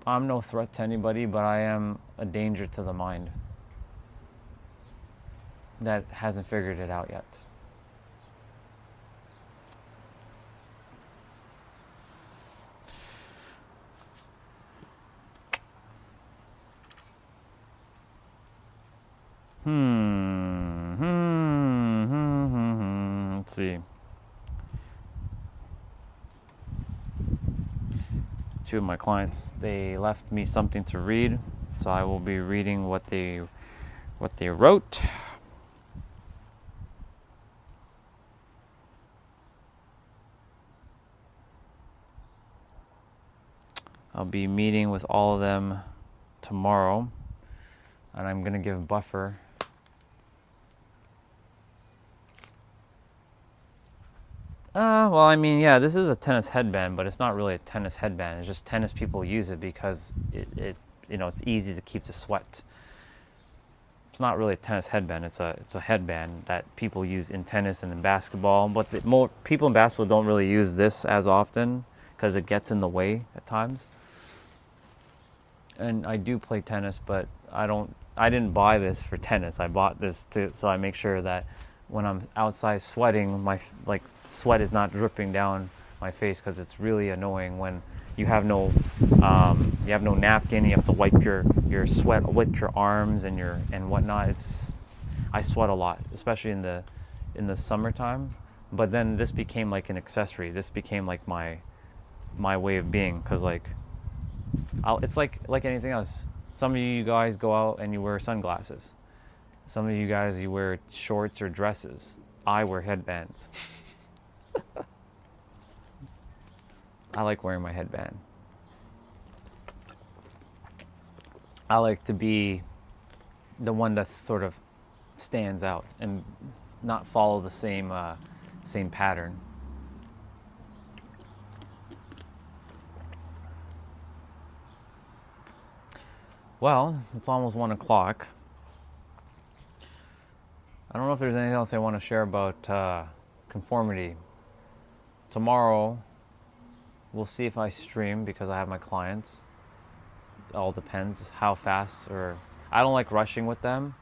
I'm no threat to anybody, but I am a danger to the mind that hasn't figured it out yet. Let's see. Two of my clients, they left me something to read, so I will be reading what they wrote. I'll be meeting with all of them tomorrow, and I'm going to give Buffer well, I mean, yeah, this is a tennis headband, but it's not really a tennis headband. It's just tennis people use it because it's easy to keep the sweat. It's not really a tennis headband. It's a headband that people use in tennis and in basketball. But more people in basketball don't really use this as often because it gets in the way at times. And I do play tennis, but I didn't buy this for tennis. I bought this so I make sure that when I'm outside sweating, my sweat is not dripping down my face, because it's really annoying when you have no napkin. You have to wipe your sweat with your arms and whatnot. I sweat a lot, especially in the summertime. But then this became like an accessory. This became like my way of being, because it's like anything else. Some of you guys go out and you wear sunglasses. Some of you guys, you wear shorts or dresses. I wear headbands. I like wearing my headband. I like to be the one that sort of stands out and not follow the same pattern. Well, it's almost 1 o'clock. I don't know if there's anything else I want to share about conformity. Tomorrow, we'll see if I stream because I have my clients. It all depends how fast, or I don't like rushing with them.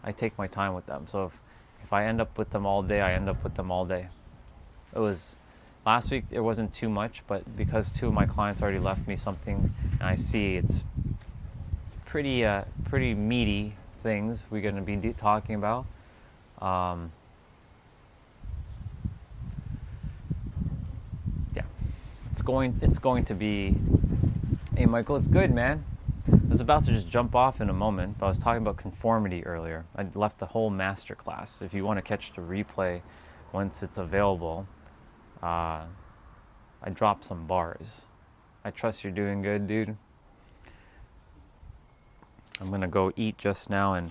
I take my time with them. So if I end up with them all day, I end up with them all day. Last week it wasn't too much, but because 2 of my clients already left me something, and I see it's pretty meaty things we're going to be talking about. Yeah, it's going to be. Hey, Michael, it's good, man. I was about to just jump off in a moment, but I was talking about conformity earlier. I left the whole master class. If you want to catch the replay once it's available, I dropped some bars. I trust you're doing good, dude. I'm gonna go eat just now and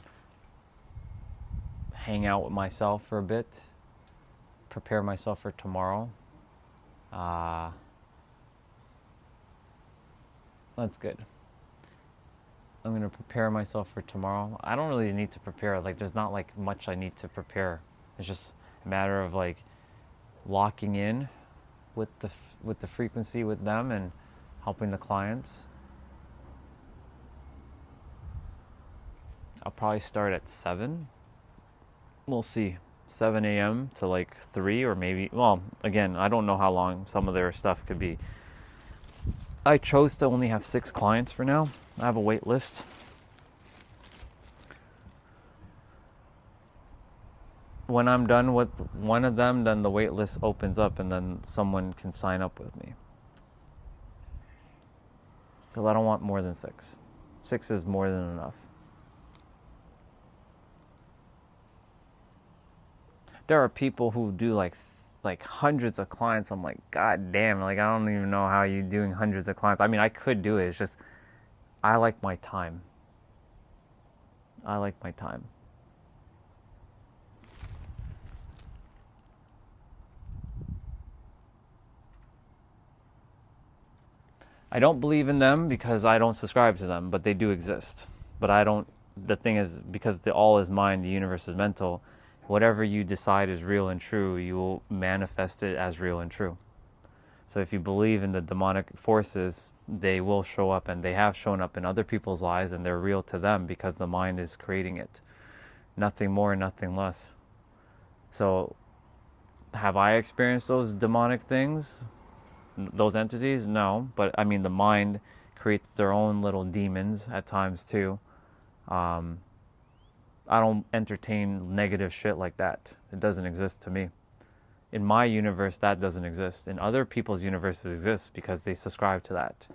hang out with myself for a bit, prepare myself for tomorrow. That's good. I'm gonna prepare myself for tomorrow. I don't really need to prepare. Like, there's not like much I need to prepare. It's just a matter of like locking in with the frequency with them and helping the clients. I'll probably start at 7. We'll see. 7 a.m. to like 3, or maybe, well, again, I don't know how long some of their stuff could be. I chose to only have 6 clients for now. I have a wait list. When I'm done with one of them, then the wait list opens up and then someone can sign up with me. Because I don't want more than 6. 6 is more than enough. There are people who do like hundreds of clients. I'm like, God damn, like I don't even know how you're doing hundreds of clients. I mean, I could do it. It's just I like my time. I like my time. I don't believe in them because I don't subscribe to them, but they do exist. But I don't, the thing is, because the all is mind, the universe is mental, whatever you decide is real and true, you will manifest it as real and true. So if you believe in the demonic forces, they will show up, and they have shown up in other people's lives, and they're real to them because the mind is creating it. Nothing more, nothing less. So have I experienced those demonic things? Those entities? No. But I mean, the mind creates their own little demons at times too. I don't entertain negative shit like that. It doesn't exist to me. In my universe, that doesn't exist. In other people's universes, it exists because they subscribe to that.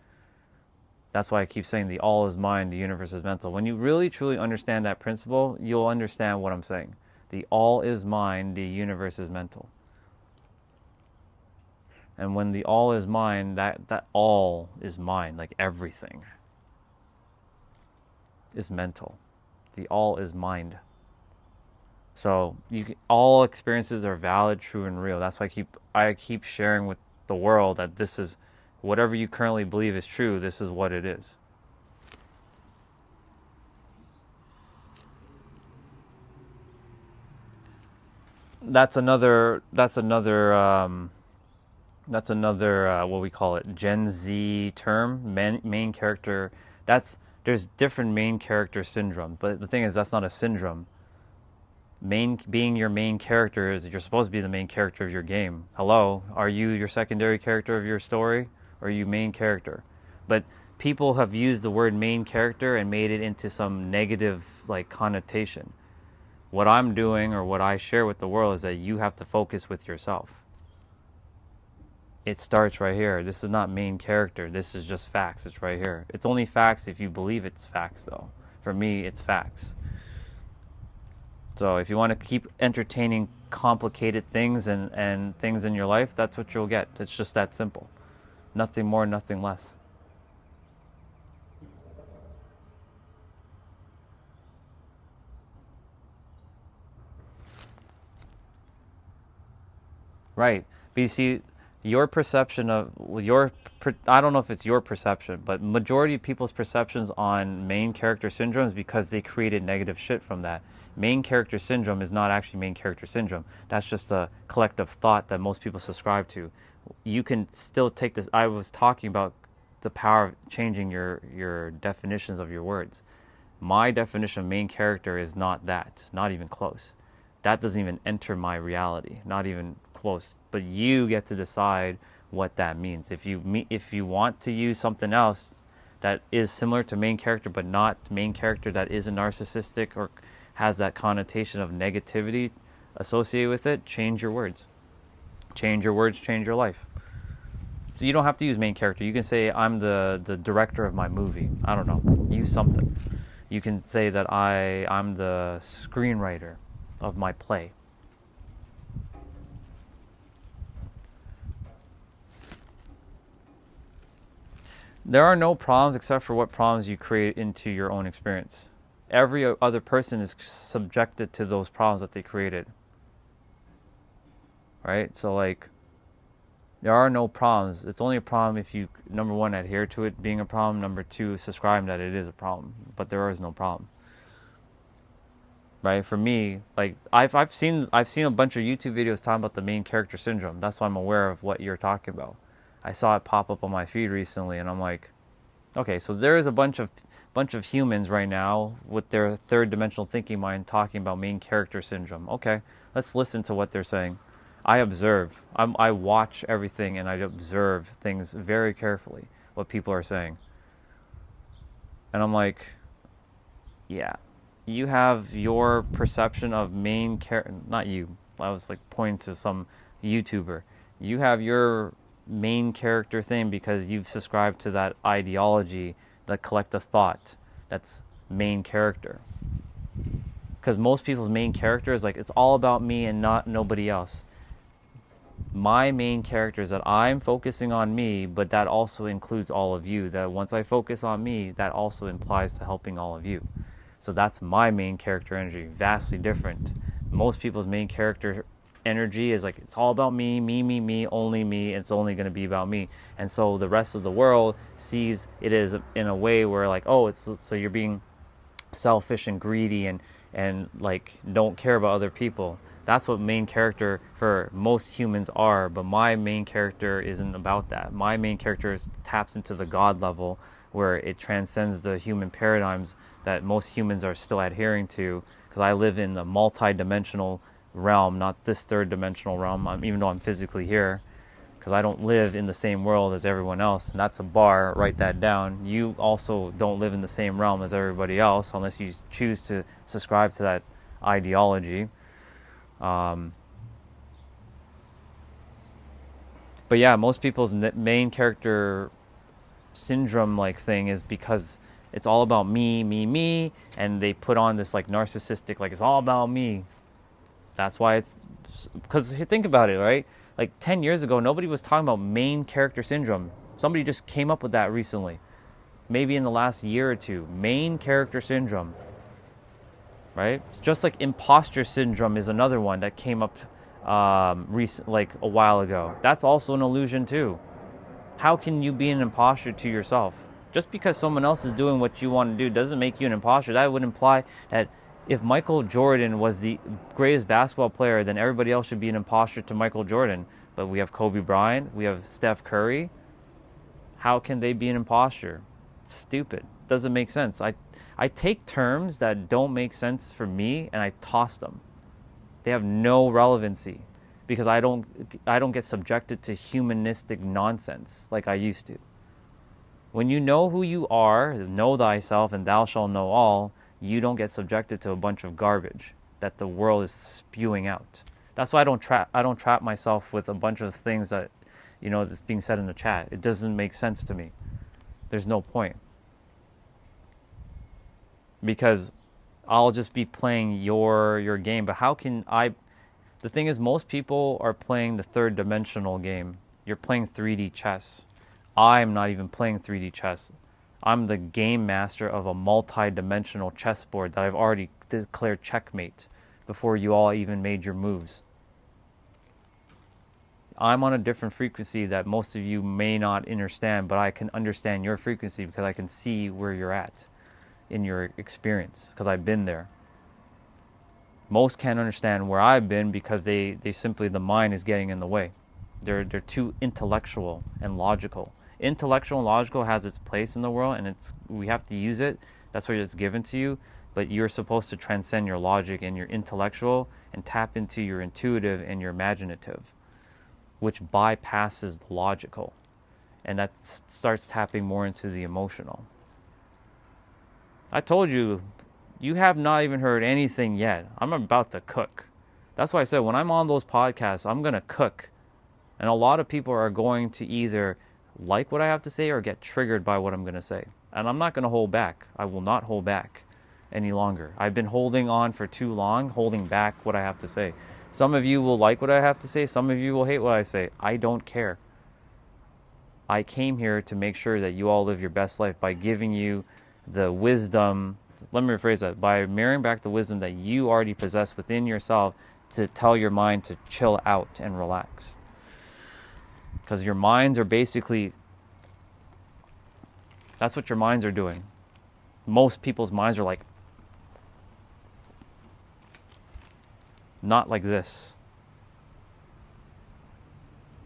That's why I keep saying the all is mind, the universe is mental. When you really truly understand that principle, you'll understand what I'm saying. The all is mind, the universe is mental. And when the all is mind, that all is mind, like everything is mental. The all is mind. So all experiences are valid, true, and real. That's why I keep sharing with the world that this is whatever you currently believe is true. This is what it is. That's another. What we call it, Gen Z term, main character. There's different main character syndrome, but the thing is that's not a syndrome. Being your main character is you're supposed to be the main character of your game. Hello, are you your secondary character of your story, or are you main character? But people have used the word main character and made it into some negative like connotation. What I'm doing or what I share with the world is that you have to focus with yourself. It starts right here. This is not main character. This is just facts. It's right here. It's only facts if you believe it's facts, though. For me, it's facts. So if you want to keep entertaining complicated things and things in your life, that's what you'll get. It's just that simple. Nothing more, nothing less. Right. But you see, your perception of I don't know if it's your perception, but majority of people's perceptions on main character syndrome is because they created negative shit from that. Main character syndrome is not actually main character syndrome. That's just a collective thought that most people subscribe to. You can still take this. I was talking about the power of changing your definitions of your words. My definition of main character is not that, not even close. That doesn't even enter my reality, not even close. But you get to decide what that means. If you want to use something else that is similar to main character but not main character, that isn't narcissistic or has that connotation of negativity associated with it, change your words. Change your words, change your life. So you don't have to use main character. You can say I'm the director of my movie. I don't know. Use something. You can say that I'm the screenwriter of my play. There are no problems except for what problems you create into your own experience. Every other person is subjected to those problems that they created. Right? So like, There are no problems. It's only a problem if you, number one, adhere to it being a problem. Number two, subscribe that it is a problem. But there is no problem. Right? For me, like I've seen a bunch of YouTube videos talking about the main character syndrome. That's why I'm aware of what you're talking about. I saw it pop up on my feed recently, and I'm like, okay, so there is a bunch of humans right now with their third dimensional thinking mind talking about main character syndrome. Okay, let's listen to what they're saying. I observe. I watch everything and I observe things very carefully, what people are saying. And I'm like, yeah, you have your perception of main character, not you. I was like pointing to some YouTuber. You have your main character thing because you've subscribed to that ideology, that collective thought. That's main character. Because most people's main character is like, it's all about me and not nobody else. My main character is that I'm focusing on me, but that also includes all of you. That once I focus on me, that also implies to helping all of you. So that's my main character energy, vastly different. Most people's main character energy is like, it's all about me, only me, it's only going to be about me. And so the rest of the world sees it as in a way where like, oh, it's so you're being selfish and greedy and like don't care about other people. That's what main character for most humans are, but my main character isn't about that. My main character taps into the God level where it transcends the human paradigms that most humans are still adhering to, because I live in the multi-dimensional realm, not this third dimensional realm, even though I'm physically here, because I don't live in the same world as everyone else. And that's a bar, write that down. You also don't live in the same realm as everybody else unless you choose to subscribe to that ideology. But yeah, most people's main character syndrome like thing is because it's all about me, and they put on this like narcissistic, like it's all about me. That's why it's, because think about it, right? Like 10 years ago, nobody was talking about main character syndrome. Somebody just came up with that recently. Maybe in the last year or two. Main character syndrome. Right? Just like imposter syndrome is another one that came up like a while ago. That's also an illusion too. How can you be an imposter to yourself? Just because someone else is doing what you want to do doesn't make you an imposter. That would imply that if Michael Jordan was the greatest basketball player, then everybody else should be an imposter to Michael Jordan. But we have Kobe Bryant, we have Steph Curry. How can they be an imposter? It's stupid. Doesn't make sense. I take terms that don't make sense for me and I toss them. They have no relevancy because I don't get subjected to humanistic nonsense like I used to. When you know who you are, know thyself and thou shalt know all, you don't get subjected to a bunch of garbage that the world is spewing out. That's why I don't trap myself with a bunch of things that, that's being said in the chat. It doesn't make sense to me. There's no point. Because I'll just be playing your game. But how can I... The thing is, most people are playing the third dimensional game. You're playing 3D chess. I'm not even playing 3D chess. I'm the game master of a multi-dimensional chessboard that I've already declared checkmate before you all even made your moves. I'm on a different frequency that most of you may not understand, but I can understand your frequency because I can see where you're at in your experience, because I've been there. Most can't understand where I've been because they simply, the mind is getting in the way. They're too intellectual and logical. Intellectual and logical has its place in the world, and we have to use it. That's what it's given to you. But you're supposed to transcend your logic and your intellectual and tap into your intuitive and your imaginative, which bypasses the logical. And that starts tapping more into the emotional. I told you, you have not even heard anything yet. I'm about to cook. That's why I said when I'm on those podcasts, I'm going to cook. And a lot of people are going to either like what I have to say or get triggered by what I'm going to say. And I'm not going to hold back. I will not hold back any longer. I've been holding on for too long, holding back what I have to say. Some of you will like what I have to say. Some of you will hate what I say. I don't care. I came here to make sure that you all live your best life by giving you the wisdom. Let me rephrase that. By mirroring back the wisdom that you already possess within yourself to tell your mind to chill out and relax. Because your minds are basically, that's what your minds are doing. Most people's minds are like, not like this.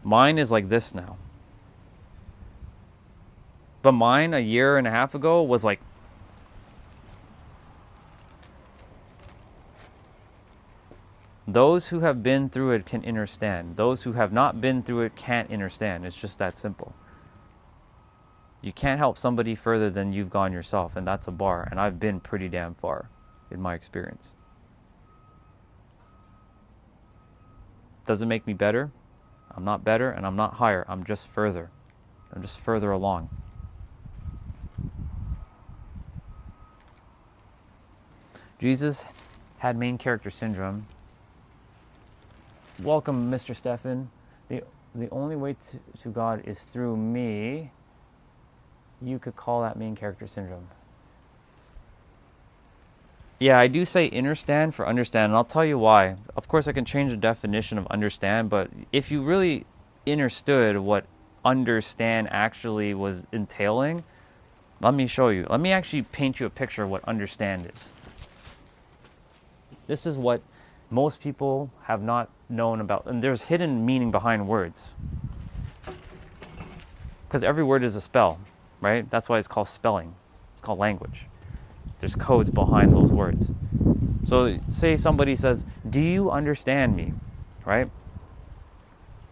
Mine is like this now. But mine a year and a half ago was like, those who have been through it can understand. Those who have not been through it can't understand. It's just that simple. You can't help somebody further than you've gone yourself, and that's a bar. And I've been pretty damn far in my experience. Does it make me better? I'm not better and I'm not higher. I'm just further. I'm just further along. Jesus had main character syndrome. Welcome, Mr. Stefan. The only way to God is through me. You could call that main character syndrome. Yeah, I do say understand for understand, and I'll tell you why. Of course, I can change the definition of understand, but if you really understood what understand actually was entailing, let me show you. Let me actually paint you a picture of what understand is. This is what most people have not known about, and there's hidden meaning behind words. Because every word is a spell, right? That's why it's called spelling. It's called language. There's codes behind those words. So say somebody says, do you understand me? Right?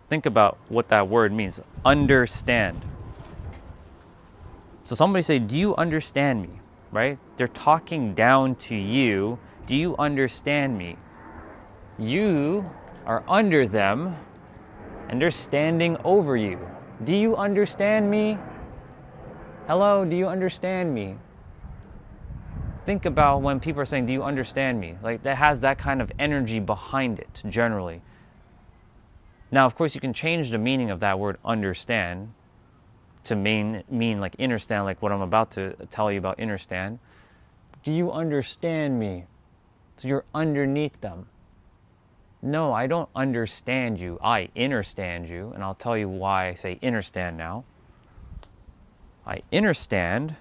Think about what that word means. Understand. So somebody say, do you understand me? Right? They're talking down to you. Do you understand me? You are under them and they're standing over you. Do you understand me? Hello, do you understand me? Think about when people are saying, do you understand me? Like, that has that kind of energy behind it, generally. Now, of course, you can change the meaning of that word understand to mean like understand, like what I'm about to tell you about understand. Do you understand me? So you're underneath them. No, I don't understand you. I understand you, and I'll tell you why I say understand now. I understand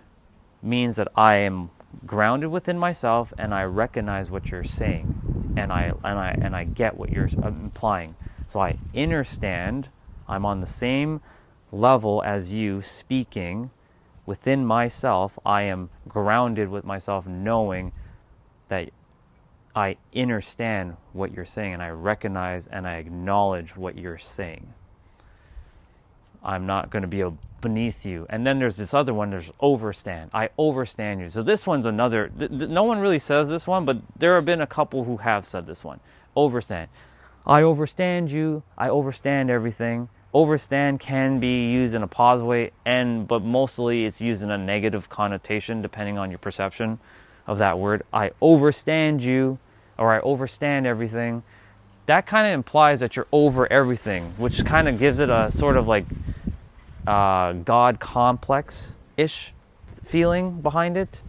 means that I am grounded within myself and I recognize what you're saying and I get what you're implying. So I understand. I'm on the same level as you speaking within myself. I am grounded with myself, knowing that I understand what you're saying and I recognize and I acknowledge what you're saying. I'm not going to be beneath you. And then there's this other one, there's overstand. I overstand you. So this one's another, no one really says this one, but there have been a couple who have said this one. Overstand. I overstand you. I overstand everything. Overstand can be used in a positive way, but mostly it's used in a negative connotation depending on your perception of that word. I overstand you, or I overstand everything. That kind of implies that you're over everything, which kind of gives it a sort of like God complex-ish feeling behind it.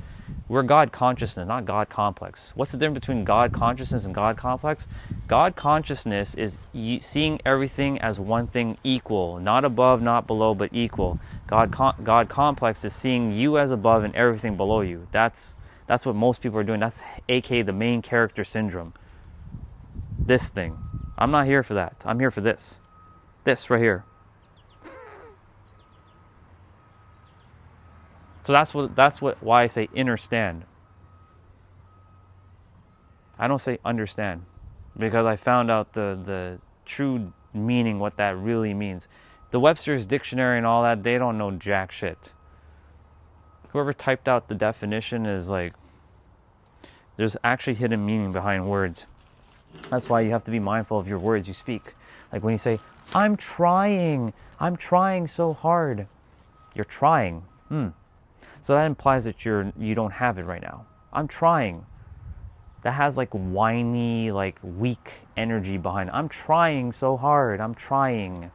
We're God consciousness, not God complex. What's the difference between God consciousness and God complex? God consciousness is seeing everything as one thing equal, not above, not below, but equal. God complex is seeing you as above and everything below you. That's what most people are doing. That's aka the main character syndrome. This thing. I'm not here for that. I'm here for this. This right here. So why I say understand. I don't say understand, because I found out the true meaning, what that really means. The Webster's dictionary and all that, they don't know jack shit. Whoever typed out the definition is like, there's actually hidden meaning behind words. That's why you have to be mindful of your words you speak. Like when you say, I'm trying so hard. You're trying. So that implies that you don't have it right now. I'm trying. That has like whiny, like weak energy behind it. I'm trying so hard. I'm trying.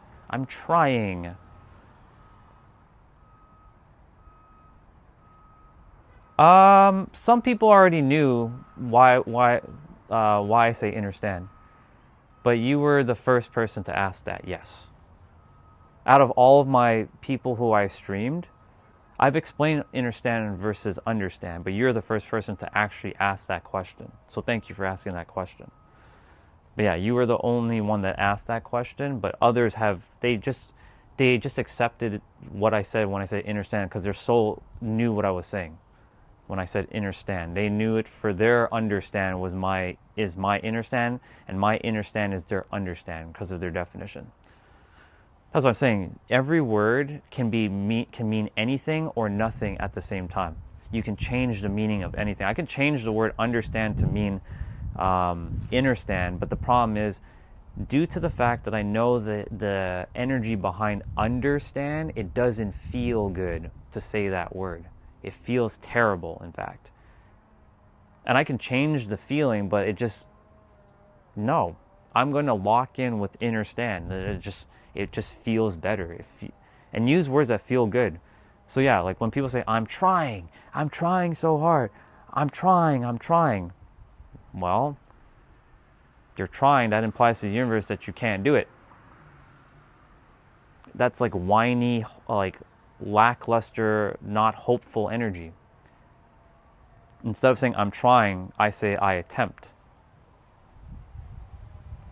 Some people already knew why I say understand. But you were the first person to ask that, yes. Out of all of my people who I streamed, I've explained understand versus understand, but you're the first person to actually ask that question. So thank you for asking that question. But yeah, you were the only one that asked that question, but others have, they just accepted what I said when I said understand, because their soul knew what I was saying. When I said understand, they knew it for their understand is my understand, and my understand is their understand because of their definition. That's what I'm saying. Every word can mean anything or nothing at the same time. You can change the meaning of anything. I can change the word understand to mean understand, but the problem is, due to the fact that I know the energy behind understand, it doesn't feel good to say that word. It feels terrible, in fact. And I can change the feeling, but no. I'm going to lock in with understand. It just feels better. And use words that feel good. So yeah, like when people say, I'm trying so hard. I'm trying. Well, you're trying, that implies to the universe that you can't do it. That's like whiny, like lackluster, not hopeful energy. Instead of saying I'm trying, I say I attempt.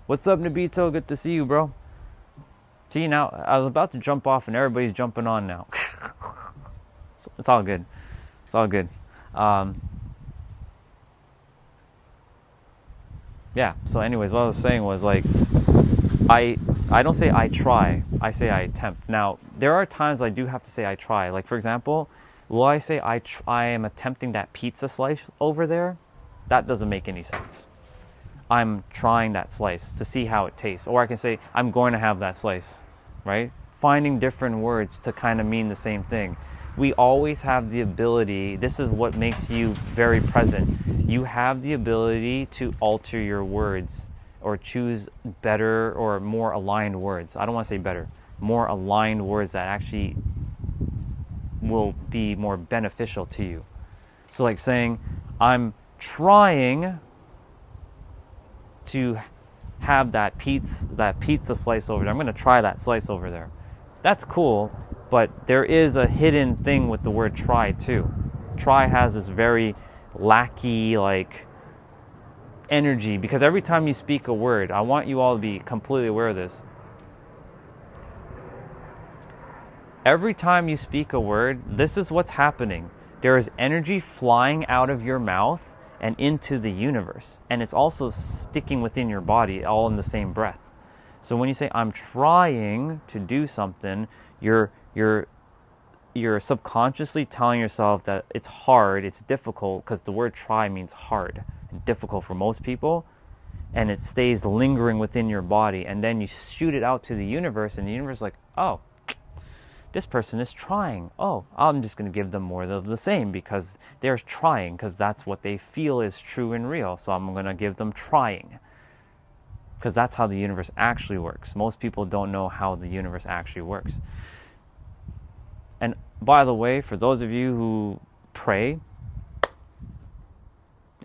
What's up, Nabito? Good to see you, bro. See, now I was about to jump off and everybody's jumping on now. It's all good. It's all good. Yeah, so anyways, what I was saying was, like, I don't say I try, I say I attempt. Now, there are times I do have to say I try. Like, for example, will I say I am attempting that pizza slice over there? That doesn't make any sense. I'm trying that slice to see how it tastes. Or I can say I'm going to have that slice, right? Finding different words to kind of mean the same thing. We always have the ability, this is what makes you very present. You have the ability to alter your words or choose better or more aligned words. I don't want to say better, more aligned words that actually will be more beneficial to you. So like saying, I'm trying to have that pizza slice over there. I'm going to try that slice over there. That's cool, but there is a hidden thing with the word try too. Try has this very lackey, like, energy, because every time you speak a word, I want you all to be completely aware of this. Every time you speak a word, this is what's happening. There is energy flying out of your mouth and into the universe, and it's also sticking within your body all in the same breath. So when you say I'm trying to do something, you're subconsciously telling yourself that it's hard, it's difficult, because the word try means hard and difficult for most people, and it stays lingering within your body, and then you shoot it out to the universe, and the universe is like, oh, this person is trying. Oh, I'm just going to give them more of the same because they're trying, because that's what they feel is true and real. So I'm going to give them trying, because that's how the universe actually works. Most people don't know how the universe actually works. And by the way, for those of you who pray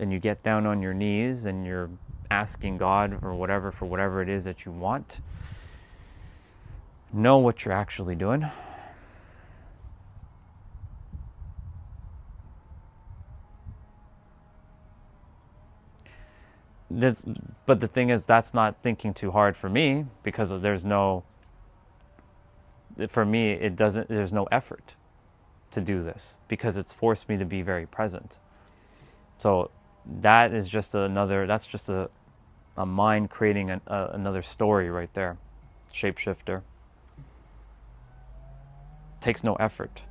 and you get down on your knees and you're asking God or whatever for whatever it is that you want, know what you're actually doing. But the thing is, that's not thinking too hard for me, because there's no effort to do this, because it's forced me to be very present. So that's just a mind creating another story right there. Shapeshifter. Takes no effort.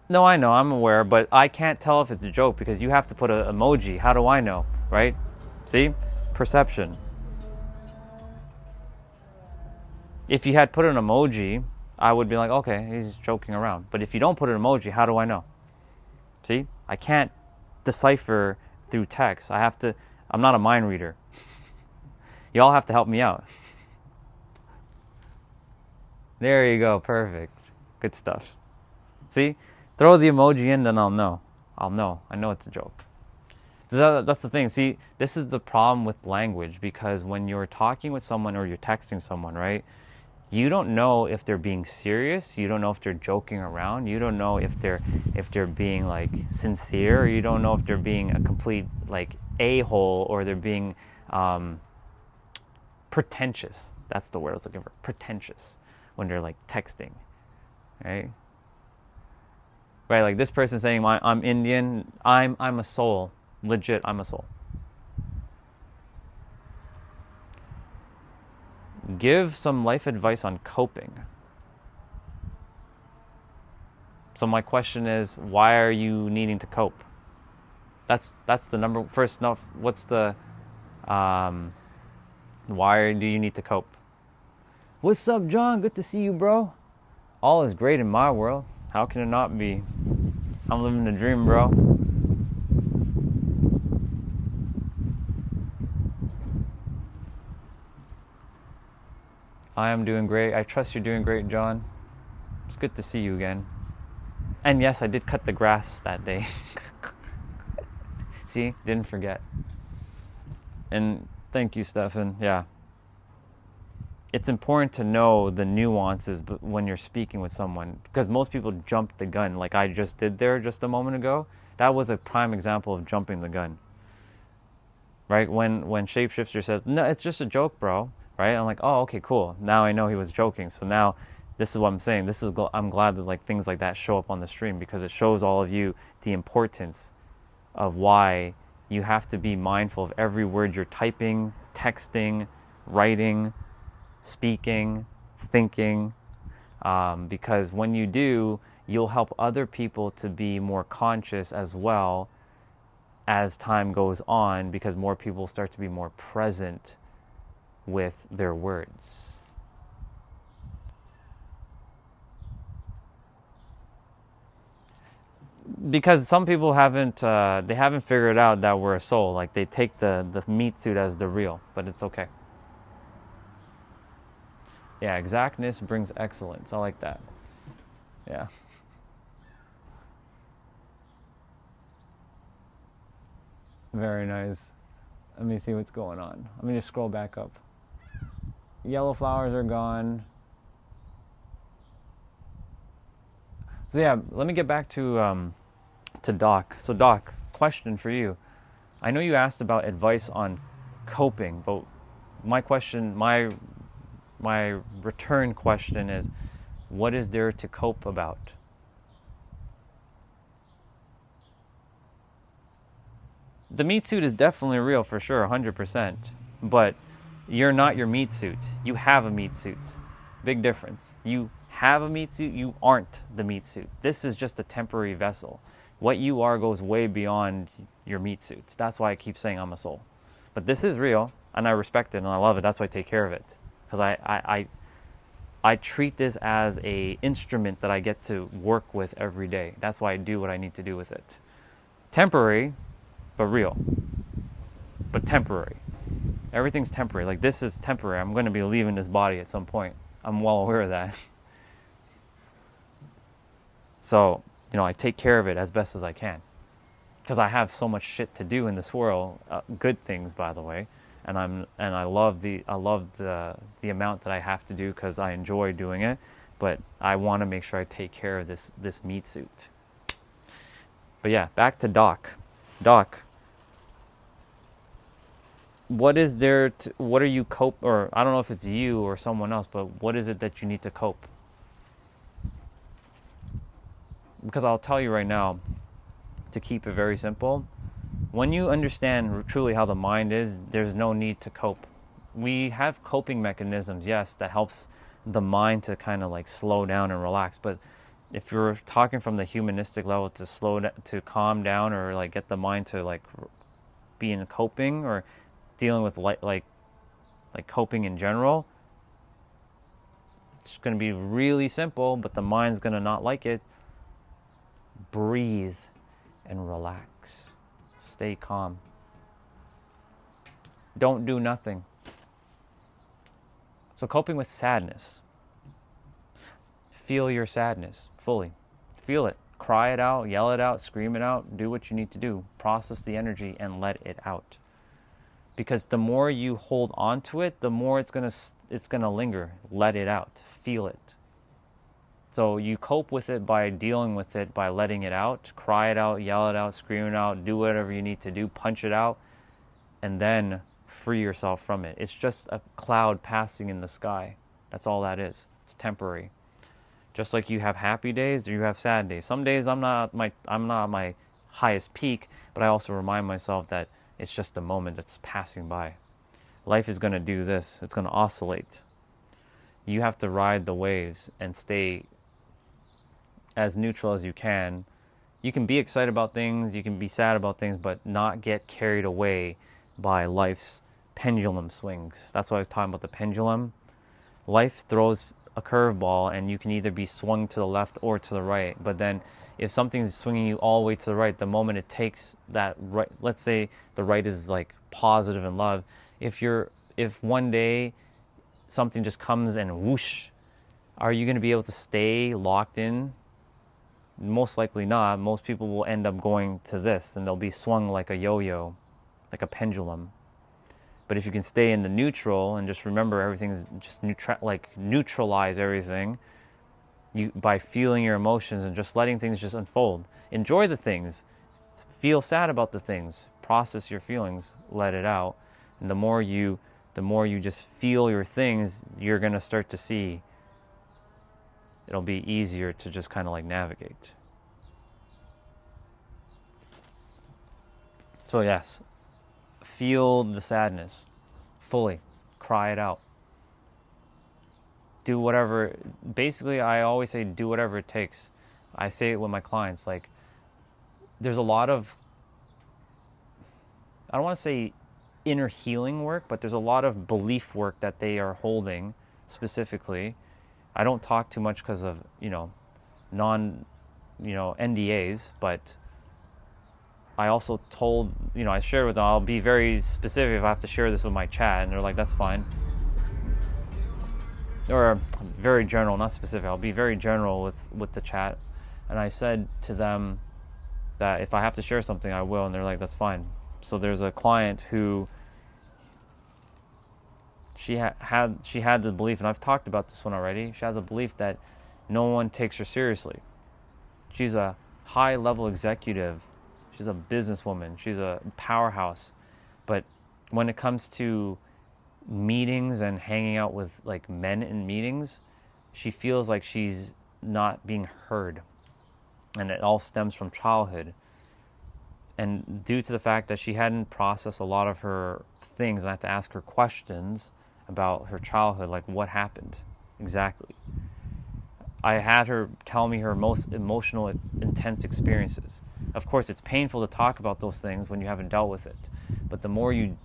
No, I know, I'm aware, but I can't tell if it's a joke because you have to put an emoji. How do I know, right? See? Perception. If you had put an emoji, I would be like, okay, he's joking around. But if you don't put an emoji, how do I know? See? I can't decipher through text. I'm not a mind reader. Y'all have to help me out. There you go, perfect. Good stuff. See? Throw the emoji in, then I'll know. I know it's a joke. That's the thing. See, this is the problem with language, because when you're talking with someone or you're texting someone, right? You don't know if they're being serious. You don't know if they're joking around. You don't know if they're being like sincere. Or you don't know if they're being a complete like a-hole, or they're being pretentious. That's the word I was looking for. Pretentious when they're like texting, right? Right, like this person saying, I'm Indian, I'm a soul. Legit, I'm a soul. Give some life advice on coping. So my question is, why are you needing to cope? That's the number first. No, what's the why do you need to cope? What's up, John? Good to see you, bro. All is great in my world. How can it not be? I'm living the dream, bro. I am doing great. I trust you're doing great, John. It's good to see you again. And yes, I did cut the grass that day. See, didn't forget. And thank you, Stefan. Yeah. It's important to know the nuances when you're speaking with someone, because most people jump the gun, like I just did there just a moment ago. That was a prime example of jumping the gun. Right? When Shapeshifter says, "No, it's just a joke, bro." Right? I'm like, "Oh, okay, cool. Now I know he was joking." So now this is what I'm saying. I'm glad that like things like that show up on the stream, because it shows all of you the importance of why you have to be mindful of every word you're typing, texting, writing, speaking, thinking, because when you do, you'll help other people to be more conscious as well as time goes on, because more people start to be more present with their words. Because some people haven't figured out that we're a soul. Like they take the meat suit as the real, but it's okay. Yeah, exactness brings excellence. I like that. Yeah. Very nice. Let me see what's going on. Let me just scroll back up. Yellow flowers are gone. So yeah, let me get back to Doc. So Doc, question for you. I know you asked about advice on coping, but my question, my return question is, what is there to cope about? The meat suit is definitely real for sure, 100%. But you're not your meat suit. You have a meat suit. Big difference. You have a meat suit, you aren't the meat suit. This is just a temporary vessel. What you are goes way beyond your meat suit. That's why I keep saying I'm a soul. But this is real, and I respect it, and I love it. That's why I take care of it. Because I treat this as a instrument that I get to work with every day. That's why I do what I need to do with it. Temporary, but real. But temporary. Everything's temporary. Like this is temporary. I'm going to be leaving this body at some point. I'm well aware of that. So, I take care of it as best as I can. Because I have so much shit to do in this world. Good things, by the way. And I love the amount that I have to do, because I enjoy doing it. But I want to make sure I take care of this meat suit. But yeah, back to Doc. Doc, what is there what are you or I don't know if it's you or someone else, but what is it that you need to cope? Because I'll tell you right now, to keep it very simple, when you understand truly how the mind is, there's no need to cope. We have coping mechanisms, yes, that helps the mind to kind of like slow down and relax. But if you're talking from the humanistic level, to calm down, or like get the mind to like be in coping, or dealing with like coping in general, it's going to be really simple, but the mind's going to not like it. Breathe and relax. Stay calm. Don't do nothing. So coping with sadness. Feel your sadness fully. Feel it Cry it out, yell it out, scream it out, do what you need to do. Process the energy and let it out. Because the more you hold on to it, the more it's gonna linger. Let it out. Feel it. So you cope with it by dealing with it, by letting it out. Cry it out, yell it out, scream it out, do whatever you need to do, punch it out, and then free yourself from it. It's just a cloud passing in the sky. That's all that is. It's temporary. Just like you have happy days, or you have sad days. Some days I'm not at my highest peak, but I also remind myself that it's just a moment that's passing by. Life is going to do this. It's going to oscillate. You have to ride the waves and stay as neutral as you can. You can be excited about things, you can be sad about things, but not get carried away by life's pendulum swings. That's why I was talking about the pendulum. Life throws a curveball and you can either be swung to the left or to the right. But then if something's swinging you all the way to the right, the moment it takes that right, let's say the right is like positive and love. If one day something just comes and whoosh, are you going to be able to stay locked in? Most likely not. Most people will end up going to this and they'll be swung like a yo-yo, like a pendulum. But if you can stay in the neutral and just remember everything's just neutralize everything, by feeling your emotions and just letting things just unfold. Enjoy the things. Feel sad about the things. Process your feelings. Let it out. And the more you just feel your things, you're going to start to see it'll be easier to just kind of like navigate. So yes, feel the sadness fully. Cry it out. Do whatever. Basically, I always say do whatever it takes. I say it with my clients. Like, there's a lot of, I don't want to say inner healing work, but there's a lot of belief work that they are holding specifically. I don't talk too much because of, NDAs, but I also told, I shared with them, I'll be very specific if I have to share this with my chat, and they're like, that's fine. Or very general, not specific. I'll be very general with the chat. And I said to them that if I have to share something, I will, and they're like, that's fine. So there's a client who she had the belief, and I've talked about this one already. She has a belief that no one takes her seriously. She's a high-level executive. She's a businesswoman. She's a powerhouse. But when it comes to meetings and hanging out with like men in meetings, she feels like she's not being heard. And it all stems from childhood. And due to the fact that she hadn't processed a lot of her things, and I had to ask her questions about her childhood, like what happened exactly. I had her tell me her most emotional, intense experiences. Of course, it's painful to talk about those things when you haven't dealt with it. But the more you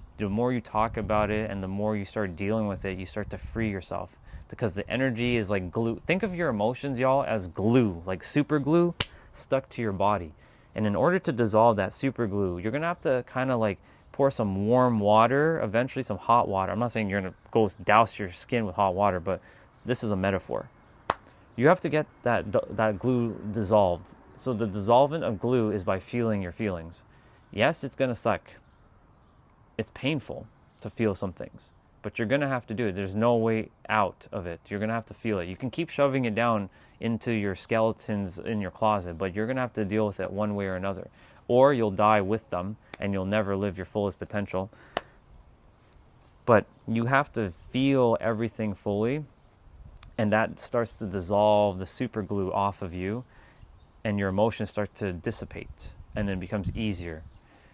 talk about it and the more you start dealing with it, you start to free yourself. Because the energy is like glue. Think of your emotions, y'all, as glue, like super glue stuck to your body. And in order to dissolve that super glue, you're going to have to kind of like pour some warm water, eventually some hot water. I'm not saying you're going to go douse your skin with hot water, but this is a metaphor. You have to get that glue dissolved. So the dissolvent of glue is by feeling your feelings. Yes, it's going to suck. It's painful to feel some things, but you're going to have to do it. There's no way out of it. You're going to have to feel it. You can keep shoving it down into your skeletons in your closet, but you're going to have to deal with it one way or another. Or you'll die with them and you'll never live your fullest potential. But you have to feel everything fully, and that starts to dissolve the super glue off of you, and your emotions start to dissipate, and then it becomes easier.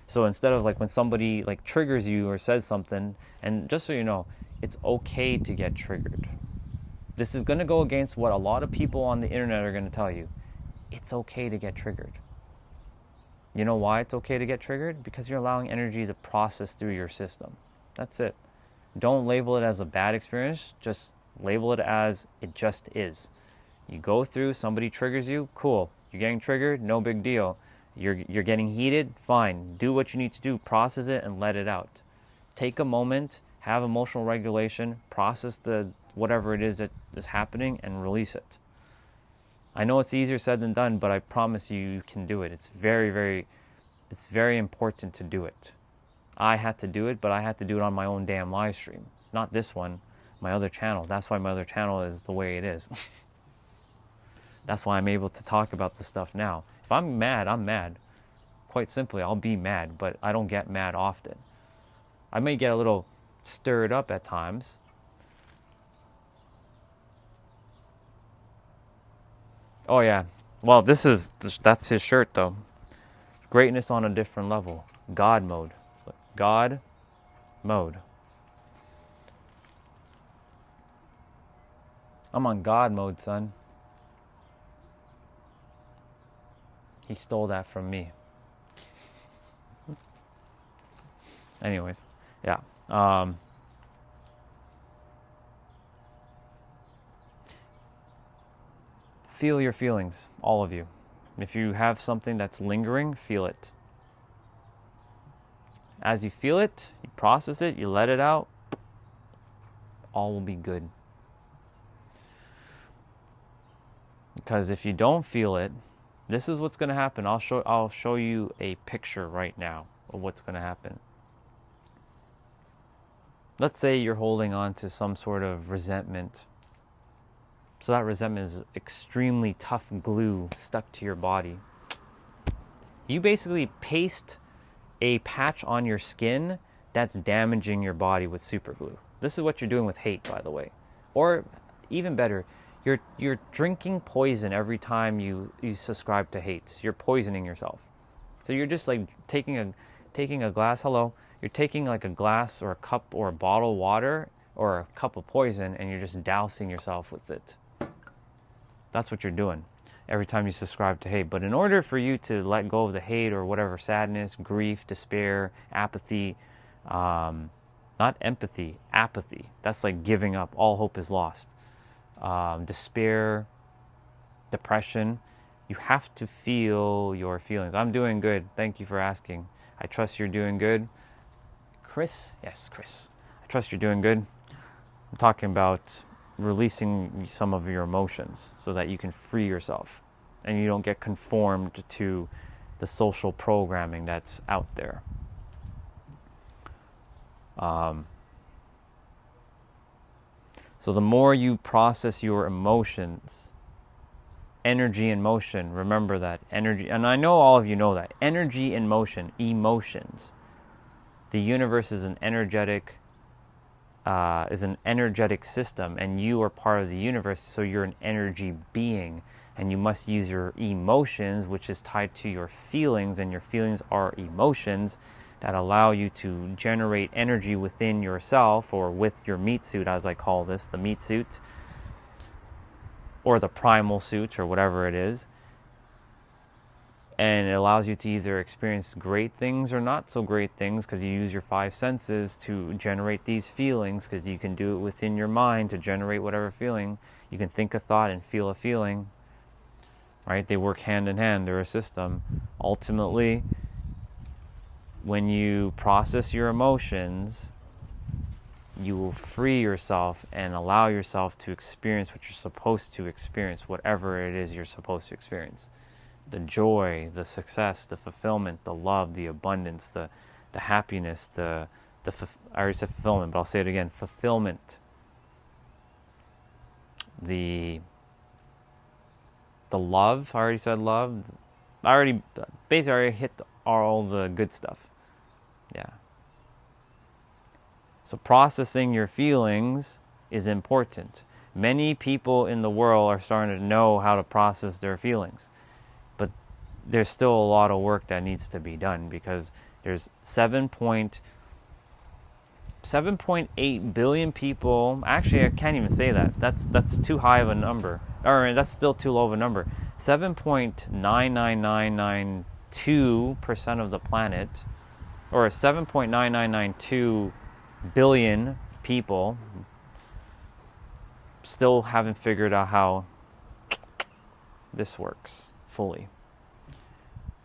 So instead of like when somebody like triggers you or says something, and just so you know, it's okay to get triggered. This is going to go against what a lot of people on the internet are going to tell you. It's okay to get triggered. You know why it's okay to get triggered? Because you're allowing energy to process through your system. That's it. Don't label it as a bad experience. Just label it as it just is. You go through, somebody triggers you, cool. You're getting triggered, no big deal. You're getting heated, fine. Do what you need to do. Process it and let it out. Take a moment, have emotional regulation, process whatever it is that is happening, and release it. I know it's easier said than done, but I promise you, you can do it. It's very important to do it. I had to do it, but I had to do it on my own damn live stream. Not this one, my other channel. That's why my other channel is the way it is. That's why I'm able to talk about this stuff now. If I'm mad, I'm mad. Quite simply, I'll be mad, but I don't get mad often. I may get a little stirred up at times. Oh yeah. Well, that's his shirt though. Greatness on a different level. God mode. God mode. I'm on God mode, son. He stole that from me. Anyways, yeah. Feel your feelings, all of you. If you have something that's lingering, feel it. As you feel it, you process it, you let it out, all will be good. Because if you don't feel it, this is what's going to happen. I'll show you a picture right now of what's going to happen. Let's say you're holding on to some sort of resentment. So that resentment is extremely tough glue stuck to your body. You basically paste a patch on your skin that's damaging your body with super glue. This is what you're doing with hate, by the way. Or even better, you're drinking poison every time you subscribe to hate. You're poisoning yourself. So you're just like taking a glass, you're taking like a glass or a cup or a bottle of water or a cup of poison and you're just dousing yourself with it. That's what you're doing every time you subscribe to hate. But in order for you to let go of the hate or whatever sadness, grief, despair, apathy, not empathy, apathy. That's like giving up. All hope is lost. Despair, depression. You have to feel your feelings. I'm doing good. Thank you for asking. I trust you're doing good. Chris? Yes, Chris. I trust you're doing good. I'm talking about releasing some of your emotions so that you can free yourself and you don't get conformed to the social programming that's out there. So the more you process your emotions, energy and motion, remember that energy, and I know all of you know that, energy and motion, emotions. The universe is an energetic system, and you are part of the universe, so you're an energy being, and you must use your emotions, which is tied to your feelings, and your feelings are emotions that allow you to generate energy within yourself, or with your meat suit, as I call this, the meat suit, or the primal suit, or whatever it is. And it allows you to either experience great things or not so great things, because you use your five senses to generate these feelings, because you can do it within your mind to generate whatever feeling. You can think a thought and feel a feeling, right? They work hand in hand. They're a system. Ultimately, when you process your emotions, you will free yourself and allow yourself to experience what you're supposed to experience, whatever it is you're supposed to experience. The joy, the success, the fulfillment, the love, the abundance, the happiness, I already said fulfillment, but I'll say it again, fulfillment. The love, I already said love. I already hit all the good stuff. Yeah. So processing your feelings is important. Many people in the world are starting to know how to process their feelings. But there's still a lot of work that needs to be done, because there's 7.8 billion people. Actually, I can't even say that. That's too high of a number. Or that's still too low of a number. 7.99992% of the planet, or 7.9992 billion people, still haven't figured out how this works fully.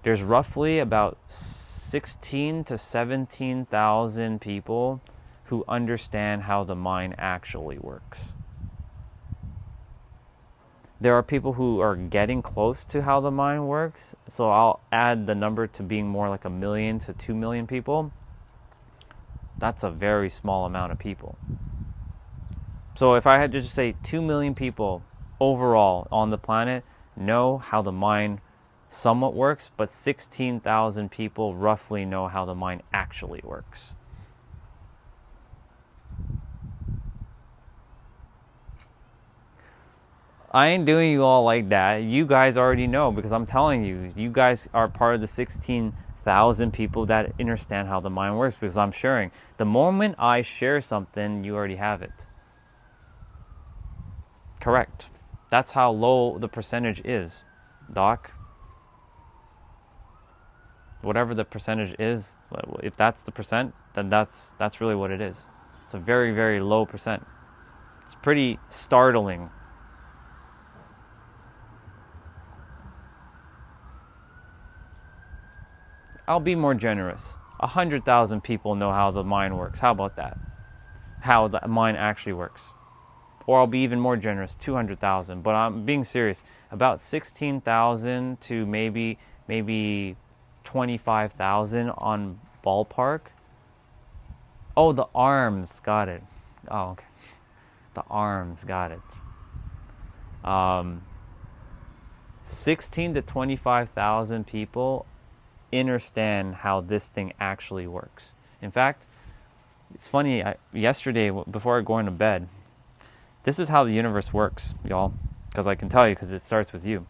There's roughly about 16 to 17,000 people who understand how the mind actually works. There are people who are getting close to how the mind works. So I'll add the number to being more like 1 million to 2 million people. That's a very small amount of people. So if I had to just say 2 million people overall on the planet know how the mind somewhat works, but 16,000 people roughly know how the mind actually works. I ain't doing you all like that. You guys already know because I'm telling you. You guys are part of the 16,000 people that understand how the mind works because I'm sharing. The moment I share something, you already have it. Correct. That's how low the percentage is, Doc. Whatever the percentage is, if that's the percent, then that's really what it is. It's a very, very low percent. It's pretty startling. I'll be more generous. 100,000 people know how the mind works. How about that? How the mind actually works. Or I'll be even more generous, 200,000. But I'm being serious. About 16,000 to maybe 25,000 on ballpark. Oh, the arms. Got it. Oh, okay. The arms. Got it. 16 to 25,000 people understand how this thing actually works. In fact, it's funny, yesterday before going to bed, this is how the universe works, y'all, because I can tell you because it starts with you.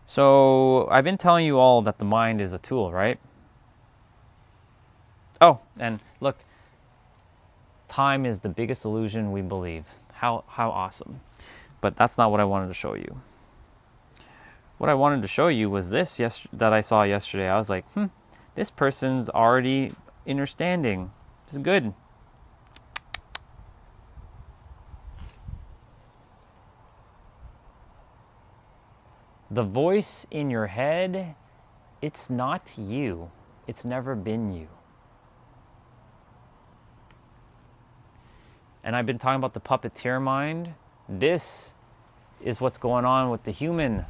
So I've been telling you all that the mind is a tool, right? Oh, and look, time is the biggest illusion we believe. How awesome. But that's not what I wanted to show you. What I wanted to show you was this that I saw yesterday. I was like, this person's already understanding. This is good. The voice in your head, it's not you. It's never been you. And I've been talking about the puppeteer mind. This is what's going on with the human.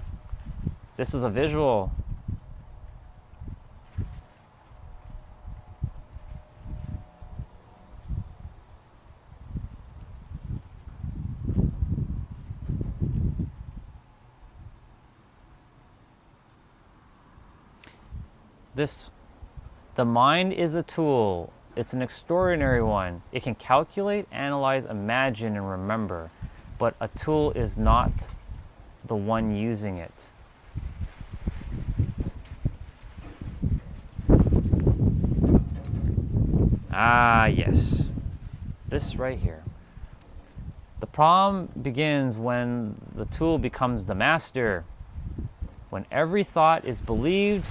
This is a visual. The mind is a tool. It's an extraordinary one. It can calculate, analyze, imagine, and remember. But a tool is not the one using it. Ah, yes. This right here. The problem begins when the tool becomes the master. When every thought is believed,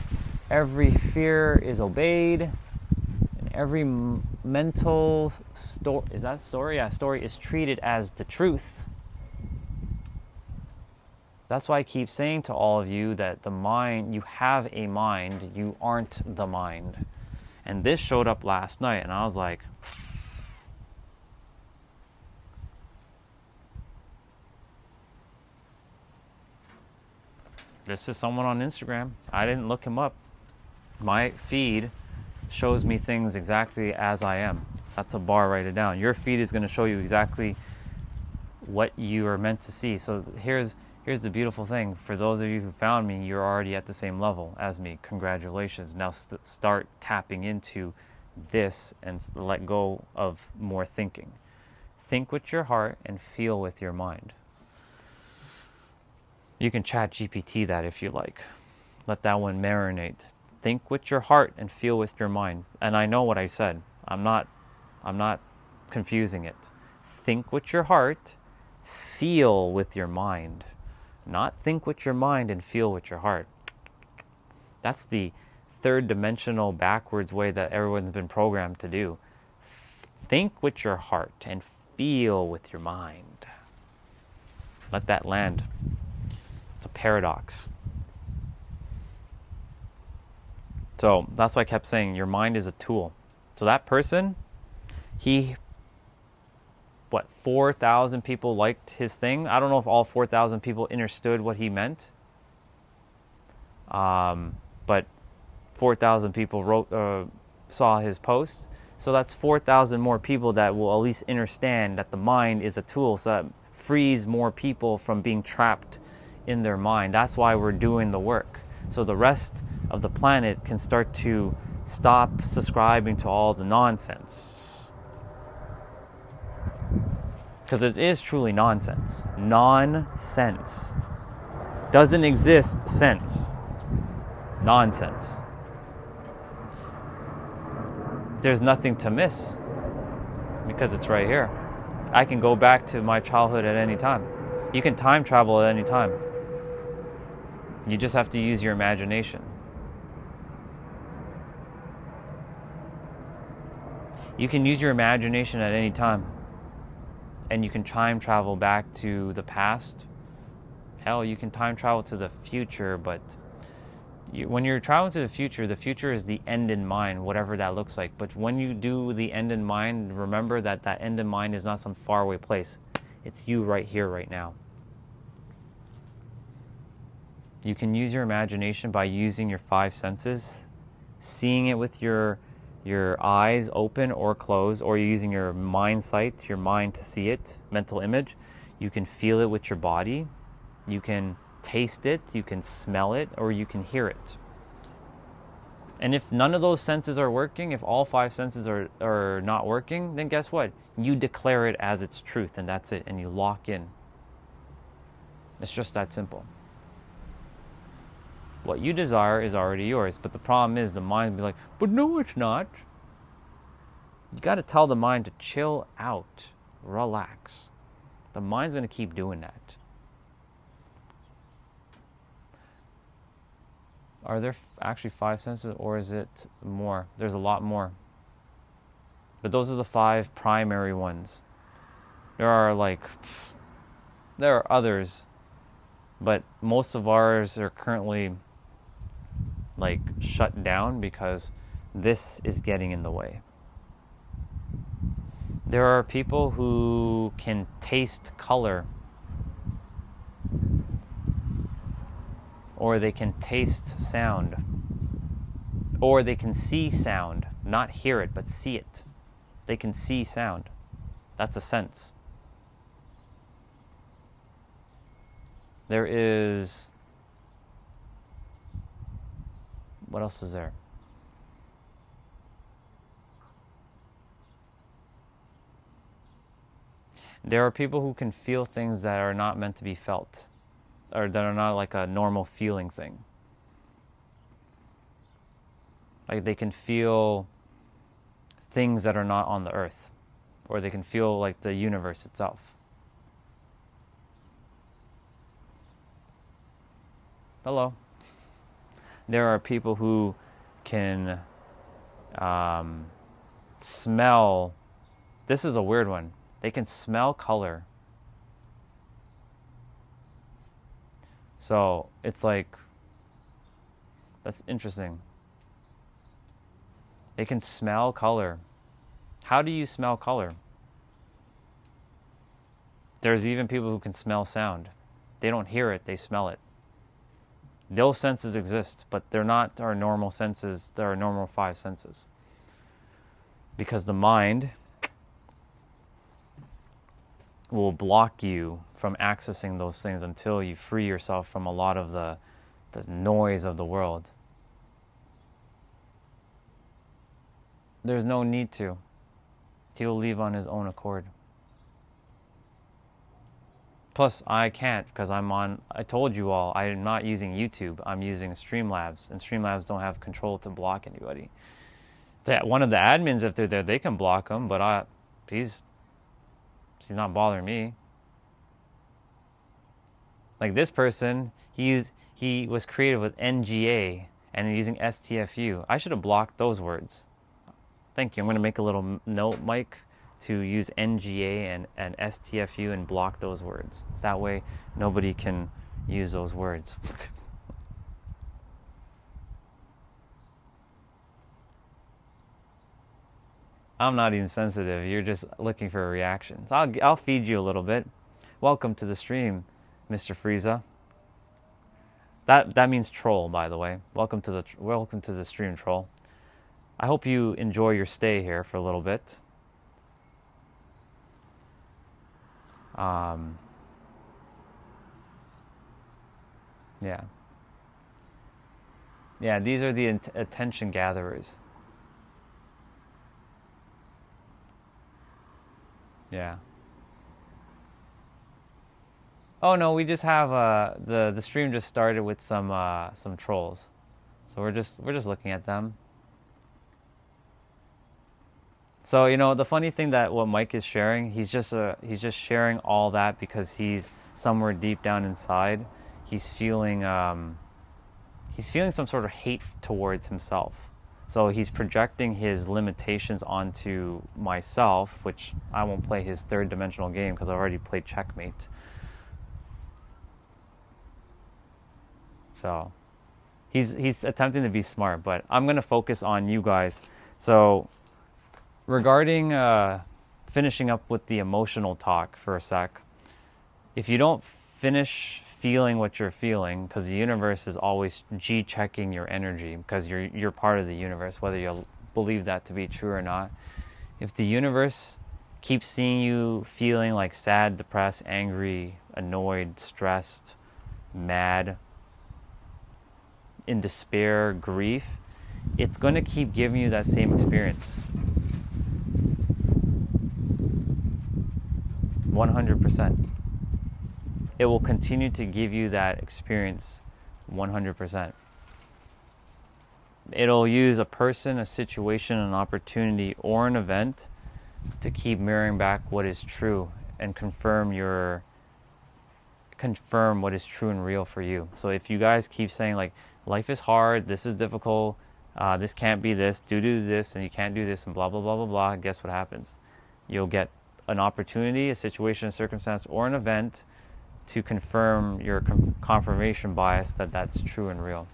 every fear is obeyed, and every mental story, is that story? Yeah, story is treated as the truth. That's why I keep saying to all of you that the mind, you have a mind, you aren't the mind. And this showed up last night, and I was like, this is someone on Instagram. I didn't look him up. My feed shows me things exactly as I am. That's a bar, write it down. Your feed is going to show you exactly what you are meant to see. So here's the beautiful thing. For those of you who found me, you're already at the same level as me. Congratulations. Now start tapping into this and let go of more thinking. Think with your heart and feel with your mind. You can chat GPT that if you like. Let that one marinate. Think with your heart and feel with your mind. And I know what I said. I'm not confusing it. Think with your heart, feel with your mind. Not think with your mind and feel with your heart. That's the third dimensional backwards way that everyone's been programmed to do. Think with your heart and feel with your mind. Let that land. It's a paradox. So that's why I kept saying your mind is a tool. So that person, he what, 4,000 people liked his thing. I don't know if all 4,000 people understood what he meant. But 4,000 people saw his post. So that's 4,000 more people that will at least understand that the mind is a tool, so that frees more people from being trapped in their mind. That's why we're doing the work. So the rest of the planet can start to stop subscribing to all the nonsense. Because it is truly nonsense. Nonsense. Doesn't exist sense. Nonsense. There's nothing to miss because it's right here. I can go back to my childhood at any time. You can time travel at any time. You just have to use your imagination. You can use your imagination at any time. And you can time travel back to the past. Hell, you can time travel to the future, but when you're traveling to the future is the end in mind, whatever that looks like. But when you do the end in mind, remember that that end in mind is not some faraway place. It's you right here, right now. You can use your imagination by using your 5 senses, seeing it with your eyes open or closed, or you're using your mind sight, your mind to see it, mental image. You can feel it with your body. You can taste it, you can smell it, or you can hear it. And if none of those senses are working, if all 5 senses are not working, then guess what? You declare it as its truth, and that's it, and you lock in. It's just that simple. What you desire is already yours, but the problem is the mind will be like, but no, it's not. You got to tell the mind to chill out, relax. The mind's going to keep doing that. Are there actually 5 senses, or is it more? There's a lot more. But those are the 5 primary ones. There are others, but most of ours are currently shut down because this is getting in the way. There are people who can taste color, or they can taste sound, or they can see sound, not hear it, but see it. They can see sound. That's a sense. There is, what else is there? There are people who can feel things that are not meant to be felt, or that are not like a normal feeling thing. Like they can feel things that are not on the earth, or they can feel like the universe itself. Hello. There are people who can smell. This is a weird one. They can smell color. So it's like, that's interesting. They can smell color. How do you smell color? There's even people who can smell sound. They don't hear it, they smell it. Those senses exist, but they're not our normal senses. They're our normal 5 senses. Because the mind will block you from accessing those things until you free yourself from a lot of the noise of the world. There's no need to. He'll leave on his own accord. Plus, I can't because I told you all, I'm not using YouTube. I'm using Streamlabs, and Streamlabs don't have control to block anybody. One of the admins, if they're there, they can block them, but he's not bothering me. Like this person, he was created with NGA and using STFU. I should have blocked those words. Thank you. I'm going to make a little note, Mike, to use NGA and STFU and block those words. That way, nobody can use those words. I'm not even sensitive. You're just looking for a reaction. So I'll feed you a little bit. Welcome to the stream, Mr. Frieza. That means troll, by the way. Welcome to the stream, troll. I hope you enjoy your stay here for a little bit. Yeah. Yeah, these are the attention gatherers. Yeah. Oh no, we just have the stream just started with some trolls. So we're just looking at them. So, you know, the funny thing that what Mike is sharing, he's just sharing all that because he's somewhere deep down inside, he's feeling some sort of hate towards himself. So he's projecting his limitations onto myself, which I won't play his third dimensional game because I've already played Checkmate. So he's attempting to be smart, but I'm going to focus on you guys. So regarding finishing up with the emotional talk for a sec, if you don't finish feeling what you're feeling, because the universe is always G-checking your energy, because you're part of the universe, whether you believe that to be true or not. If the universe keeps seeing you feeling like sad, depressed, angry, annoyed, stressed, mad, in despair, grief, it's going to keep giving you that same experience. 100%. It will continue to give you that experience 100%. It'll use a person, a situation, an opportunity, or an event to keep mirroring back what is true and confirm what is true and real for you. So if you guys keep saying like, life is hard, this is difficult, this can't be this, do this, and you can't do this, and blah, blah, blah, blah, blah, guess what happens? You'll get an opportunity, a situation, a circumstance, or an event to confirm your confirmation bias that that's true and real.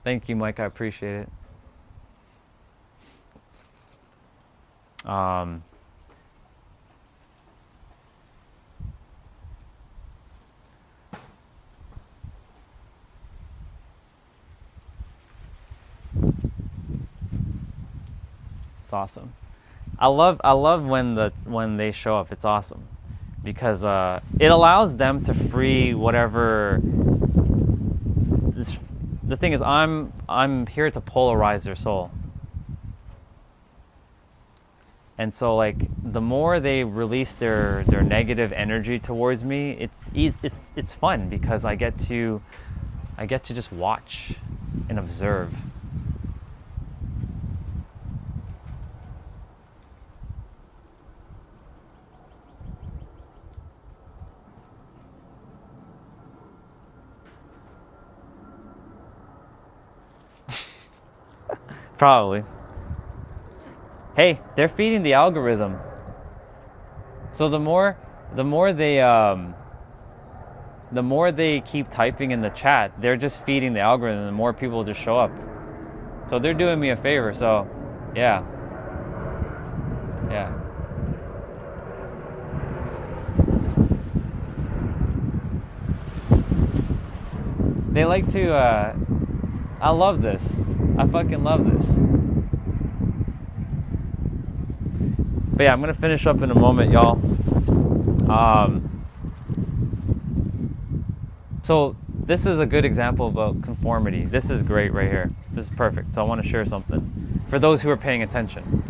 Thank you, Mike. I appreciate it. It's awesome. I love when they show up. It's awesome because it allows them to free whatever. The thing is, I'm here to polarize their soul, and so like the more they release their negative energy towards me, it's fun because I get to just watch and observe. Probably. Hey, they're feeding the algorithm. So the more they keep typing in the chat, they're just feeding the algorithm. The more people just show up. So they're doing me a favor. So, yeah. They like to. I love this. I fucking love this. But yeah, I'm gonna finish up in a moment, y'all. So this is a good example about conformity. This is great right here. This is perfect. So I want to share something for those who are paying attention.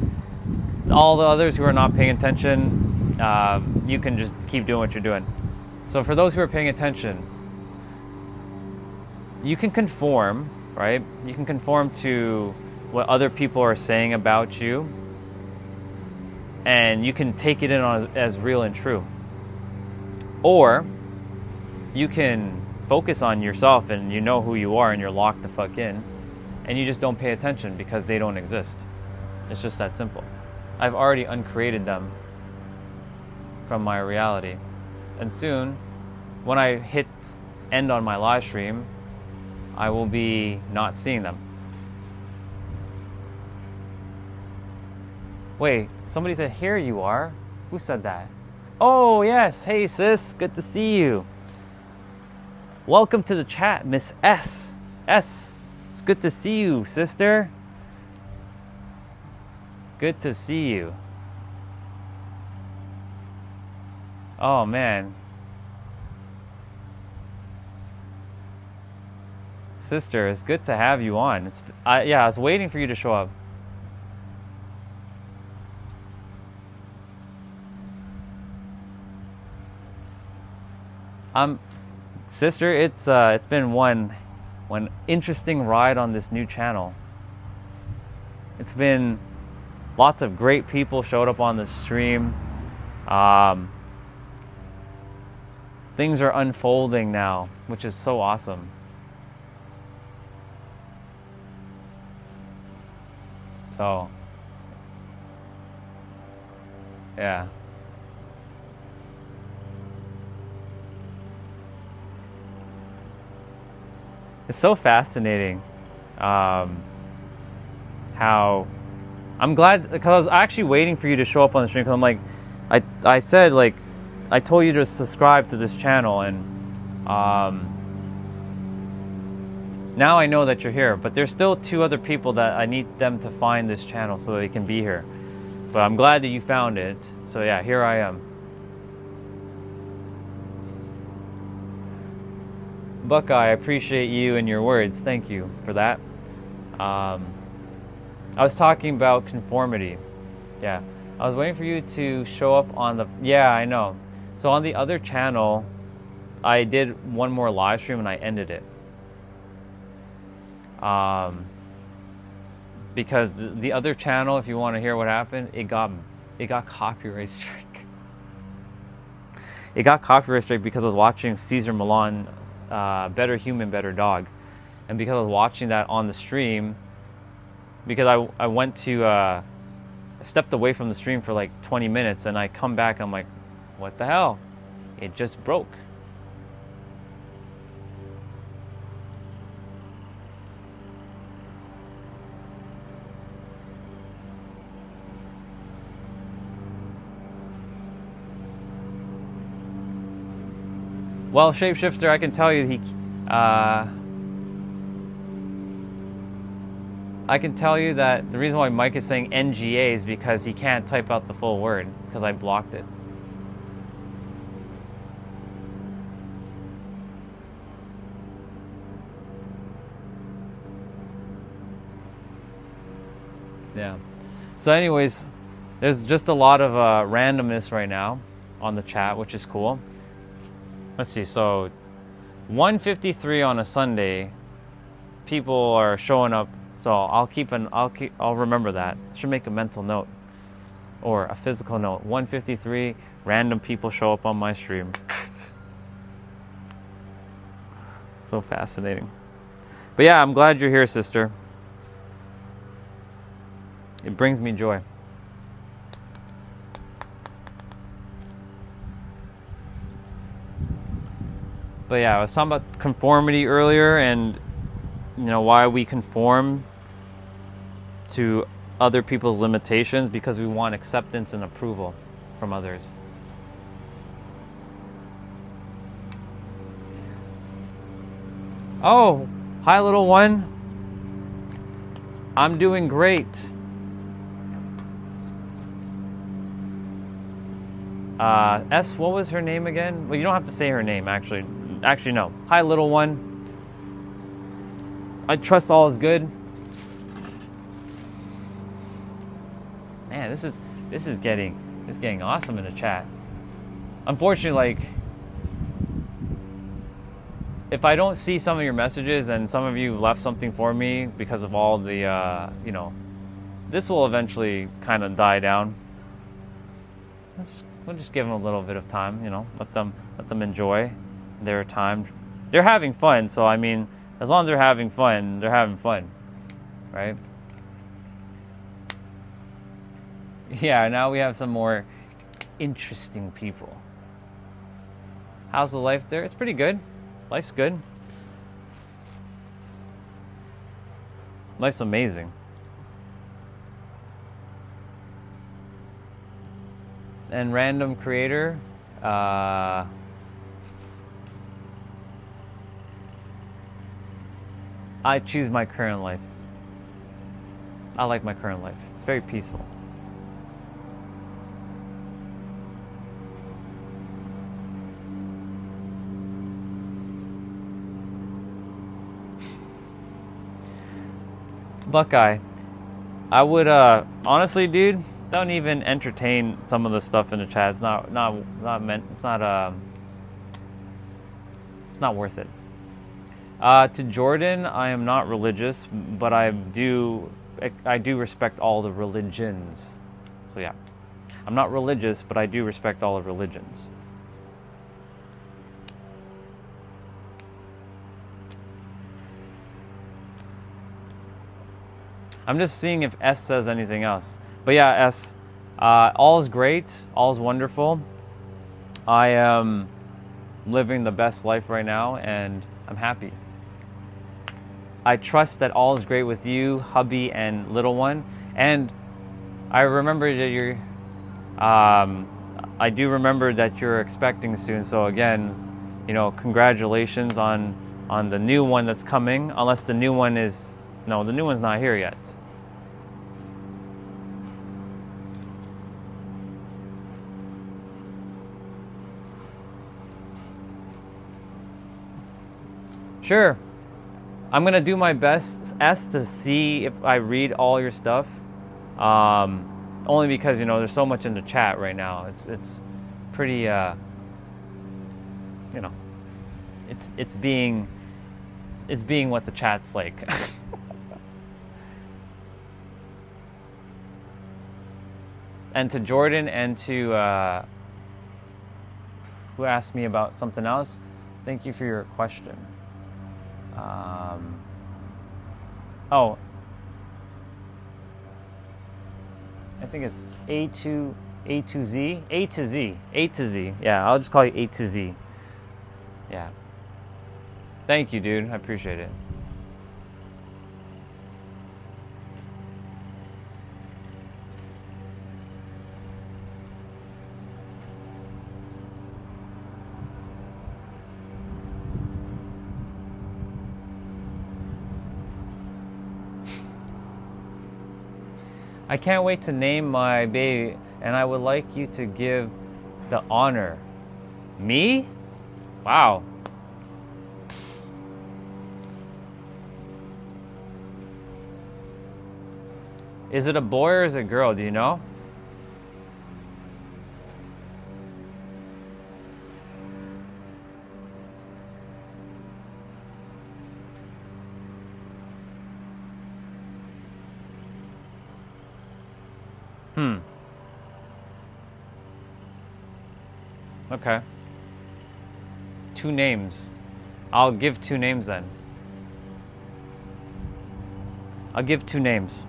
All the others who are not paying attention, you can just keep doing what you're doing. So for those who are paying attention, you can conform, right? You can conform to what other people are saying about you, and you can take it in as real and true. Or you can focus on yourself and you know who you are and you're locked the fuck in, and you just don't pay attention because they don't exist. It's just that simple. I've already uncreated them from my reality. And soon, when I hit end on my live stream, I will be not seeing them. Wait, somebody said, here you are. Who said that? Oh, yes. Hey, sis. Good to see you. Welcome to the chat, Miss S. S. It's good to see you, sister. Good to see you. Oh, man. Sister, it's good to have you on. Yeah, I was waiting for you to show up. Sister, it's been one interesting ride on this new channel. It's been lots of great people showed up on the stream. Things are unfolding now, which is so awesome. So, yeah. It's so fascinating how I'm glad, because I was actually waiting for you to show up on the stream, because I'm like, I said, like, I told you to subscribe to this channel, and now I know that you're here, but there's still 2 other people that I need them to find this channel so they can be here. But I'm glad that you found it. So yeah, here I am. Buckeye, I appreciate you and your words. Thank you for that. I was talking about conformity. Yeah. I was waiting for you to show up on the... Yeah, I know. So on the other channel, I did one more live stream and I ended it. Because the other channel, if you want to hear what happened, it got copyright strike. It got copyright strike because I was watching Cesar Millan, Better Human, Better Dog. And because I was watching that on the stream, because I went to... I stepped away from the stream for like 20 minutes and I come back and I'm like, what the hell? It just broke. Well, Shapeshifter, I can tell you I can tell you that the reason why Mike is saying NGA is because he can't type out the full word, because I blocked it. Yeah. So anyways, there's just a lot of randomness right now on the chat, which is cool. Let's see, so 1:53 on a Sunday, people are showing up. So I'll remember that. Should make a mental note or a physical note. 1:53, random people show up on my stream. So fascinating. But yeah, I'm glad you're here, sister. It brings me joy. But yeah, I was talking about conformity earlier, and you know why we conform to other people's limitations, because we want acceptance and approval from others. Oh, hi little one. I'm doing great. S, what was her name again? Well, you don't have to say her name, actually. Actually, no. Hi little one. I trust all is good. Man, this is getting awesome in the chat. Unfortunately, like, if I don't see some of your messages and some of you left something for me because of all the you know, this will eventually kind of die down. We'll just give them a little bit of time, you know, let them enjoy their time. They're having fun, so I mean, as long as they're having fun, right? Yeah, now we have some more interesting people. How's the life there? It's pretty good. Life's good. Life's amazing. And random creator, I choose my current life. I like my current life. It's very peaceful. Buckeye, I would honestly, dude, don't even entertain some of the stuff in the chat. It's not meant. It's not worth it. To Jordan, I am not religious, but I do respect all the religions. So yeah, I'm not religious, but I do respect all the religions. I'm just seeing if S says anything else. But yeah, S, all is great, all is wonderful. I am living the best life right now, and I'm happy. I trust that all is great with you, hubby, and little one. And I remember that you're, I do remember that you're expecting soon. So again, you know, congratulations on the new one that's coming. Unless the new one is, no, the new one's not here yet. Sure. I'm gonna do my best, S, to see if I read all your stuff. Only because, you know, there's so much in the chat right now. It's pretty, you know, it's being what the chat's like. And to Jordan and to who asked me about something else, thank you for your question. Oh, I think it's A to Z. Yeah, I'll just call you A to Z. Yeah. Thank you, dude. I appreciate it. I can't wait to name my baby, and I would like you to give the honor. Me? Wow. Is it a boy or is it a girl? Do you know? Okay. 2 names. I'll give 2 names then. I'll give 2 names.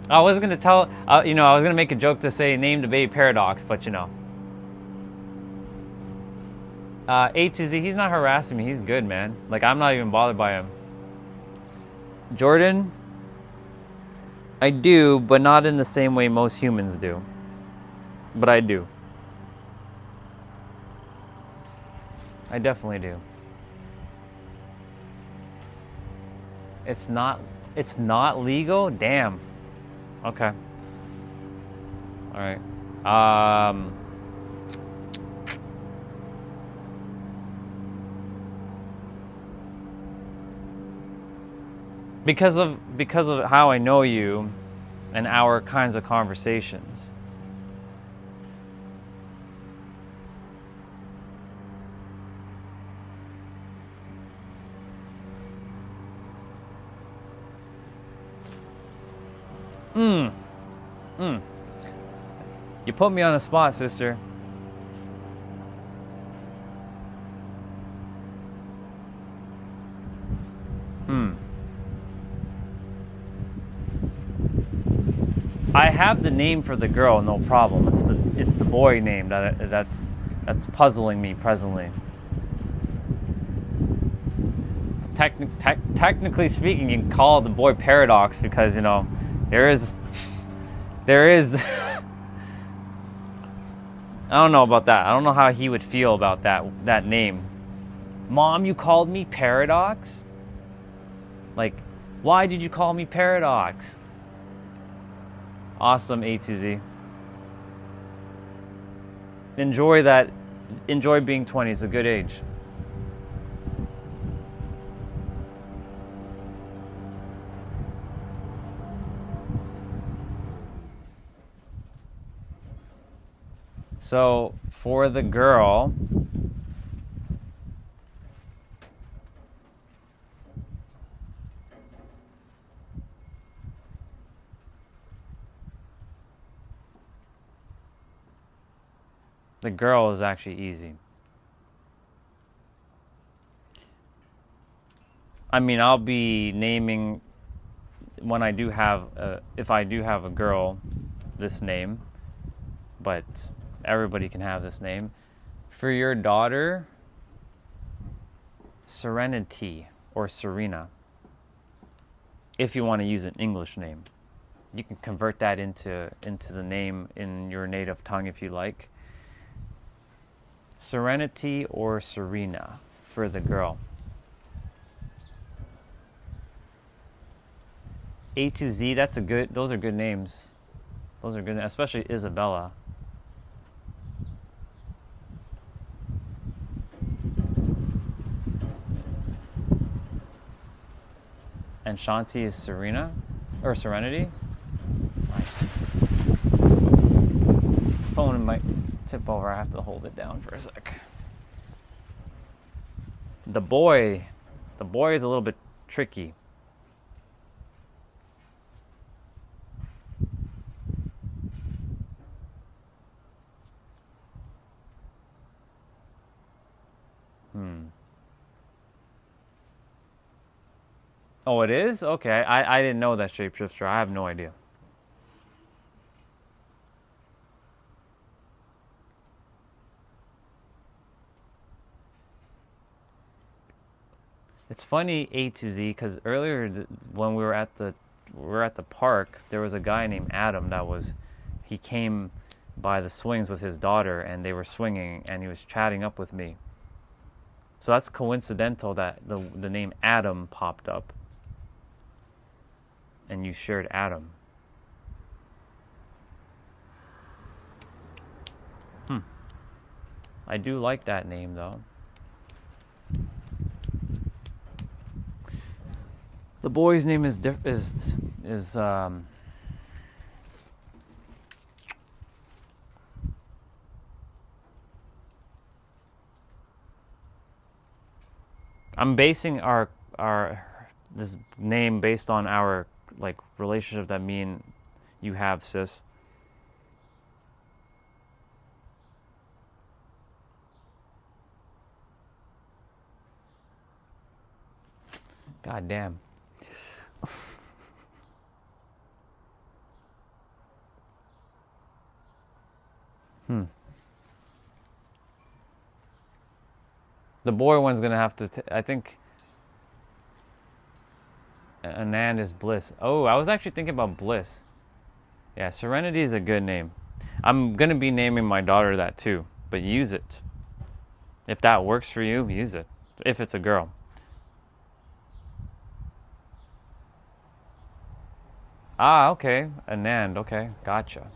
I was gonna tell, you know, I was gonna make a joke to say name the baby Paradox, but you know. A to Z, he's not harassing me. He's good, man. Like, I'm not even bothered by him. Jordan, I do, but not in the same way most humans do. But I do. I definitely do. It's not legal? Damn. Okay. All right. Because of how I know you and our kinds of conversations. You put me on the spot, sister. I have the name for the girl, no problem. It's the boy name that's that's puzzling me presently. Technically speaking, you can call the boy Paradox because, you know, there is I don't know about that. I don't know how he would feel about that name. Mom, you called me Paradox? Like, why did you call me Paradox? Awesome, A to Z. Enjoy that. Enjoy being 20. It's a good age. So, for the girl, the girl is actually easy. I mean, I'll be naming when I do have, if I do have a girl, this name, but everybody can have this name. For your daughter, Serenity or Serena, if you want to use an English name. You can convert that into the name in your native tongue if you like. Serenity or Serena for the girl. A to Z, those are good names. Those are good, especially Isabella. And Shanti is Serena or Serenity. Nice. Phone might tip over. I have to hold it down for a sec. The boy is a little bit tricky. Oh, it is? Okay, I didn't know that shapeshifter. I have no idea. It's funny A to Z because earlier when we were at the park, there was a guy named Adam he came by the swings with his daughter and they were swinging and he was chatting up with me. So that's coincidental that the name Adam popped up and you shared Adam. I do like that name though. The boy's name is I'm basing our this name based on our like relationship that me and you have, sis. God damn. The boy one's gonna have to. I think Anand is Bliss. Oh, I was actually thinking about Bliss. Yeah, Serenity is a good name. I'm gonna be naming my daughter that too, but use it. If that works for you, use it. If it's a girl. Ah, okay. Anand, okay. Gotcha.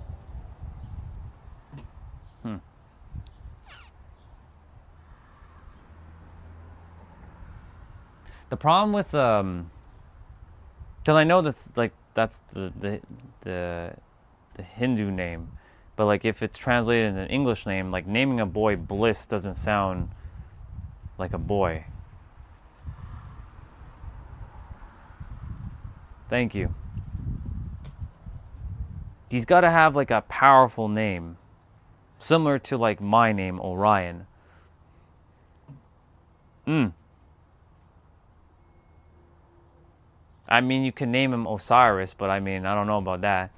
The problem with because I know that's the Hindu name, but like if it's translated in an English name, like naming a boy Bliss doesn't sound like a boy. Thank you. He's got to have like a powerful name, similar to like my name, Orion. I mean, you can name him Osiris, but I mean, I don't know about that.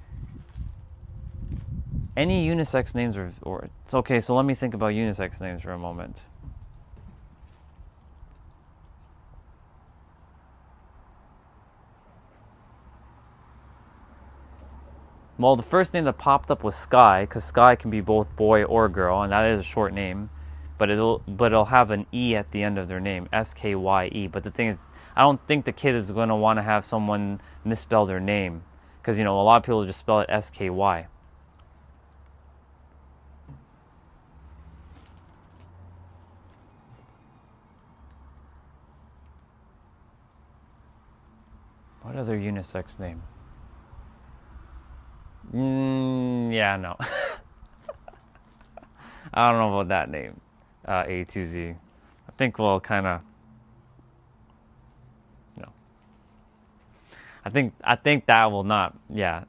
Any unisex names or it's okay. So let me think about unisex names for a moment. Well, the first name that popped up was Sky, because Sky can be both boy or girl, and that is a short name. But it'll have an E at the end of their name, SKYE. But the thing is, I don't think the kid is going to want to have someone misspell their name, because a lot of people just spell it SKY. What other unisex name? Yeah, no. I don't know about that name. A to Z. I think we'll kind of. No. I think that will not. Yeah.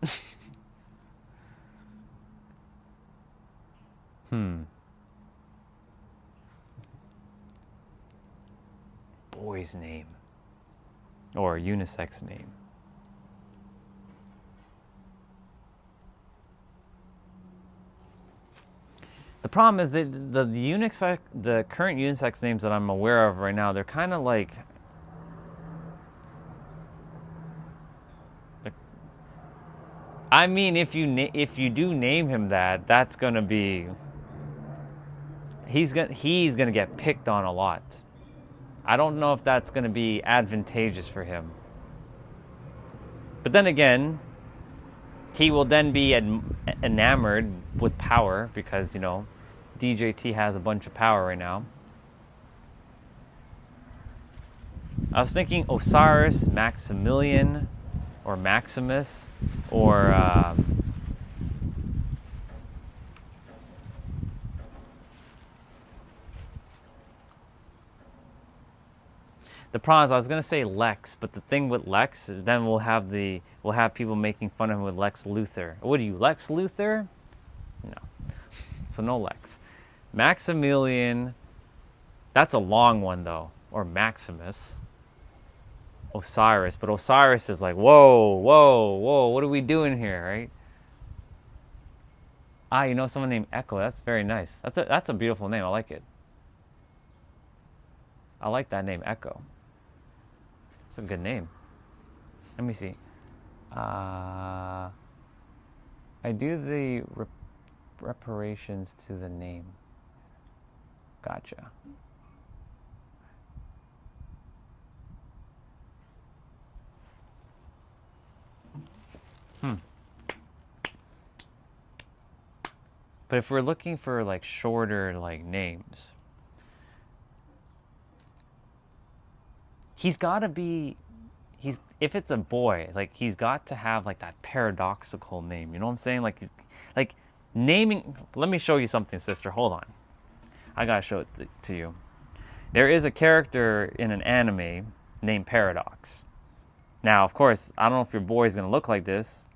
Boy's name. Or unisex name. The problem is that the current unisex names that I'm aware of right now, they're kind of like. I mean, if you do name him that, that's gonna be. He's gonna get picked on a lot. I don't know if that's gonna be advantageous for him. But then again, he will then be enamored with power because DJT has a bunch of power right now. I was thinking Osiris, Maximilian, or Maximus, or the problem is I was gonna say Lex, but the thing with Lex is then we'll have people making fun of him with Lex Luthor. What are you, Lex Luthor? No, so no Lex. Maximilian, that's a long one though, or Maximus. Osiris, but Osiris is like, whoa, what are we doing here, right? Someone named Echo. That's very nice. That's a beautiful name. I like it. I like that name, Echo. It's a good name. Let me see. I do the reparations to the name. Gotcha. But if we're looking for like shorter names, he's got to be. If it's a boy, he's got to have that paradoxical name. You know what I'm saying? He's naming. Let me show you something, sister. Hold on. I gotta show it to you. There is a character in an anime named Paradox. Now, of course, I don't know if your boy is gonna look like this.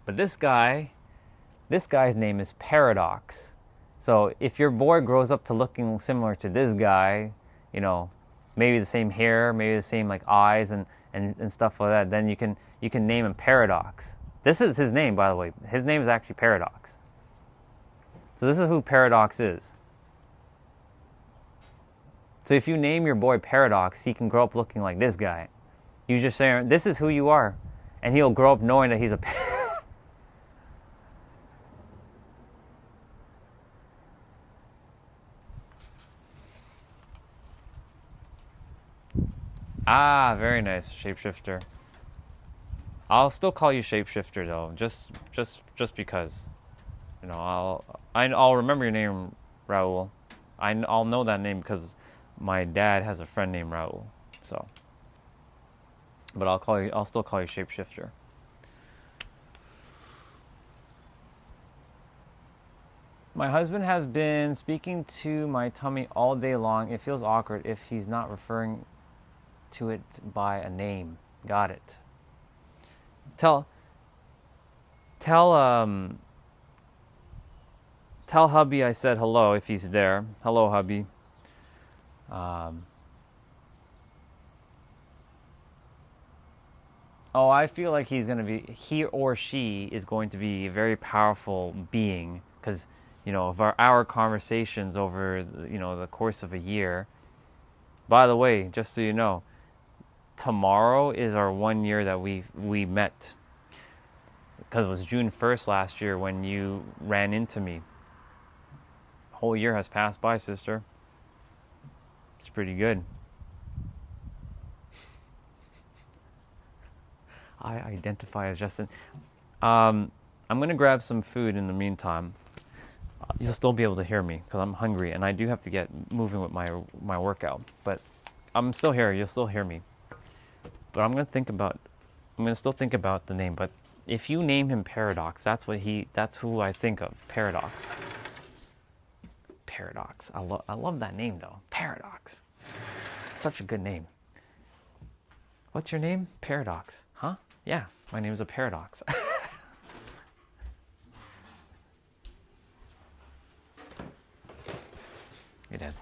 But this guy's name is Paradox. So if your boy grows up to looking similar to this guy, maybe the same hair, maybe the same eyes and stuff like that, then you can name him Paradox. This is his name, by the way. His name is actually Paradox. So this is who Paradox is. So if you name your boy Paradox, he can grow up looking like this guy. You just say, this is who you are. And he'll grow up knowing that he's a Ah, very nice, Shapeshifter. I'll still call you Shapeshifter though, just because, I'll remember your name, Raul. I'll know that name because my dad has a friend named Raul. So, but I'll still call you Shapeshifter. My husband has been speaking to my tummy all day long. It feels awkward if he's not referring to it by a name. Got it. Tell hubby I said hello if he's there. Hello, hubby. Oh, I feel like he or she is going to be a very powerful being because, of our conversations over, the course of a year. By the way, just so you know, tomorrow is our 1 year that we met because it was June 1st last year when you ran into me. Whole year has passed by, sister. It's pretty good. I identify as Justin. I'm gonna grab some food in the meantime. You'll still be able to hear me because I'm hungry and I do have to get moving with my workout. But I'm still here. You'll still hear me. But I'm gonna still think about the name. But if you name him Paradox, that's who I think of. Paradox. Paradox. I love that name though. Paradox. Such a good name. What's your name? Paradox. Huh? Yeah, my name is a Paradox. You did.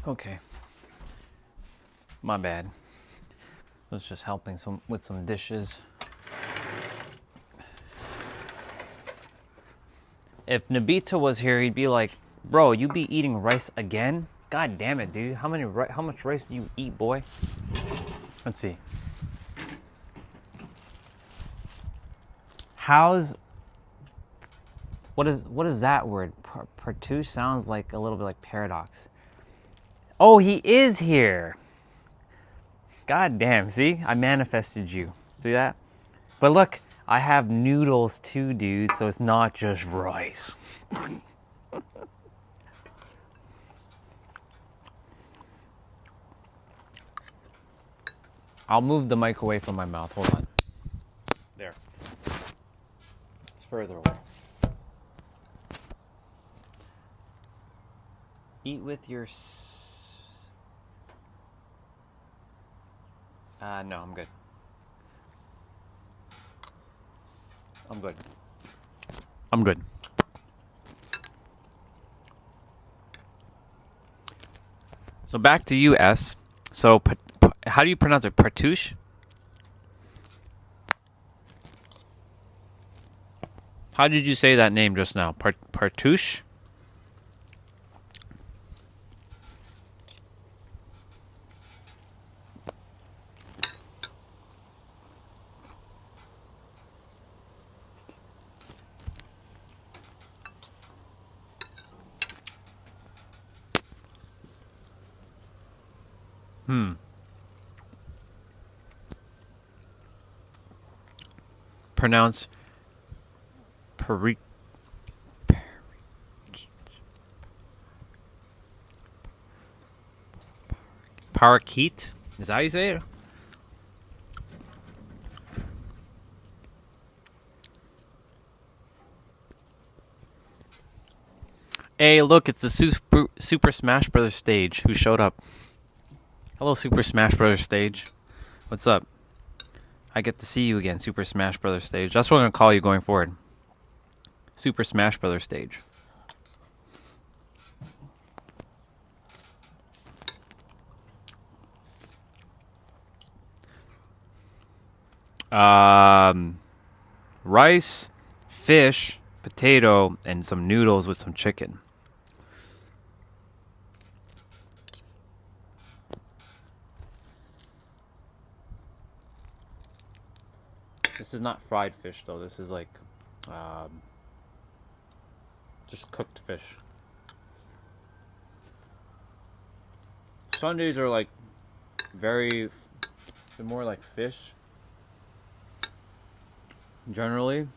Okay. My bad. I was just helping with some dishes. If Nabita was here, he'd be like, "Bro, you be eating rice again? God damn it, dude! How much rice do you eat, boy?" Let's see. What is that word? Partouche sounds like a little bit like paradox. Oh, he is here. God damn, see? I manifested you. See that? But look, I have noodles too, dude, so it's not just rice. I'll move the mic away from my mouth. Hold on. There. It's further away. Eat with your... no, I'm good. I'm good. I'm good. So back to you, S. So, how do you pronounce it? Partouche? How did you say that name just now? Partouche? Pronounce parakeet? Is that how you say it? Hey, look, it's the Super Smash Brothers stage. Who showed up? Hello, Super Smash Brothers stage. What's up? I get to see you again, Super Smash Brothers stage. That's what I'm going to call you going forward. Super Smash Brothers stage. Rice, fish, potato, and some noodles with some chicken. This is not fried fish, though. This is like just cooked fish. Sundays are like they're more like fish. Generally.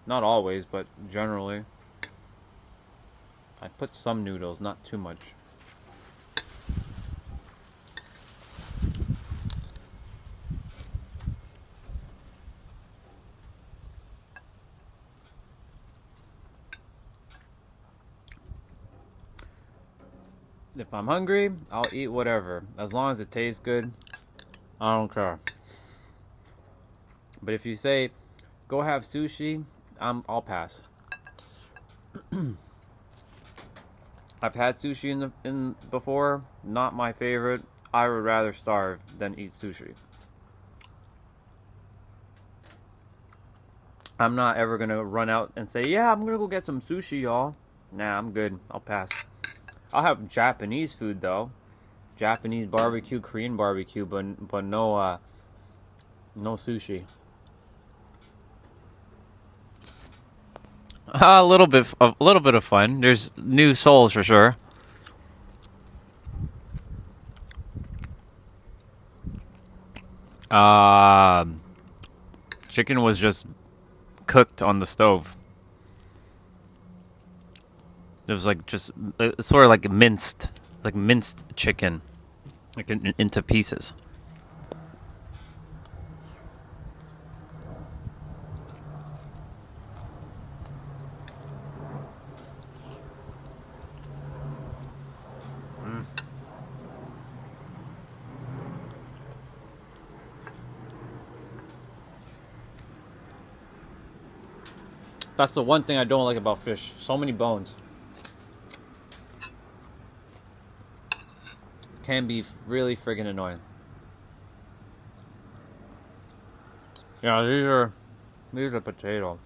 Not always, but generally. I put some noodles, not too much. If I'm hungry, I'll eat whatever. As long as it tastes good, I don't care. But if you say, go have sushi, I'll pass. I've had sushi in before, not my favorite. I would rather starve than eat sushi. I'm not ever gonna run out and say, yeah, I'm gonna go get some sushi, y'all. Nah, I'm good. I'll pass. I'll have Japanese food though. Japanese barbecue, Korean barbecue, but no sushi. A little bit of fun. There's new souls for sure. Chicken was just cooked on the stove. It was like just sort of like minced chicken, like into pieces. That's the one thing I don't like about fish. So many bones. Can be really friggin' annoying. Yeah, these are potato.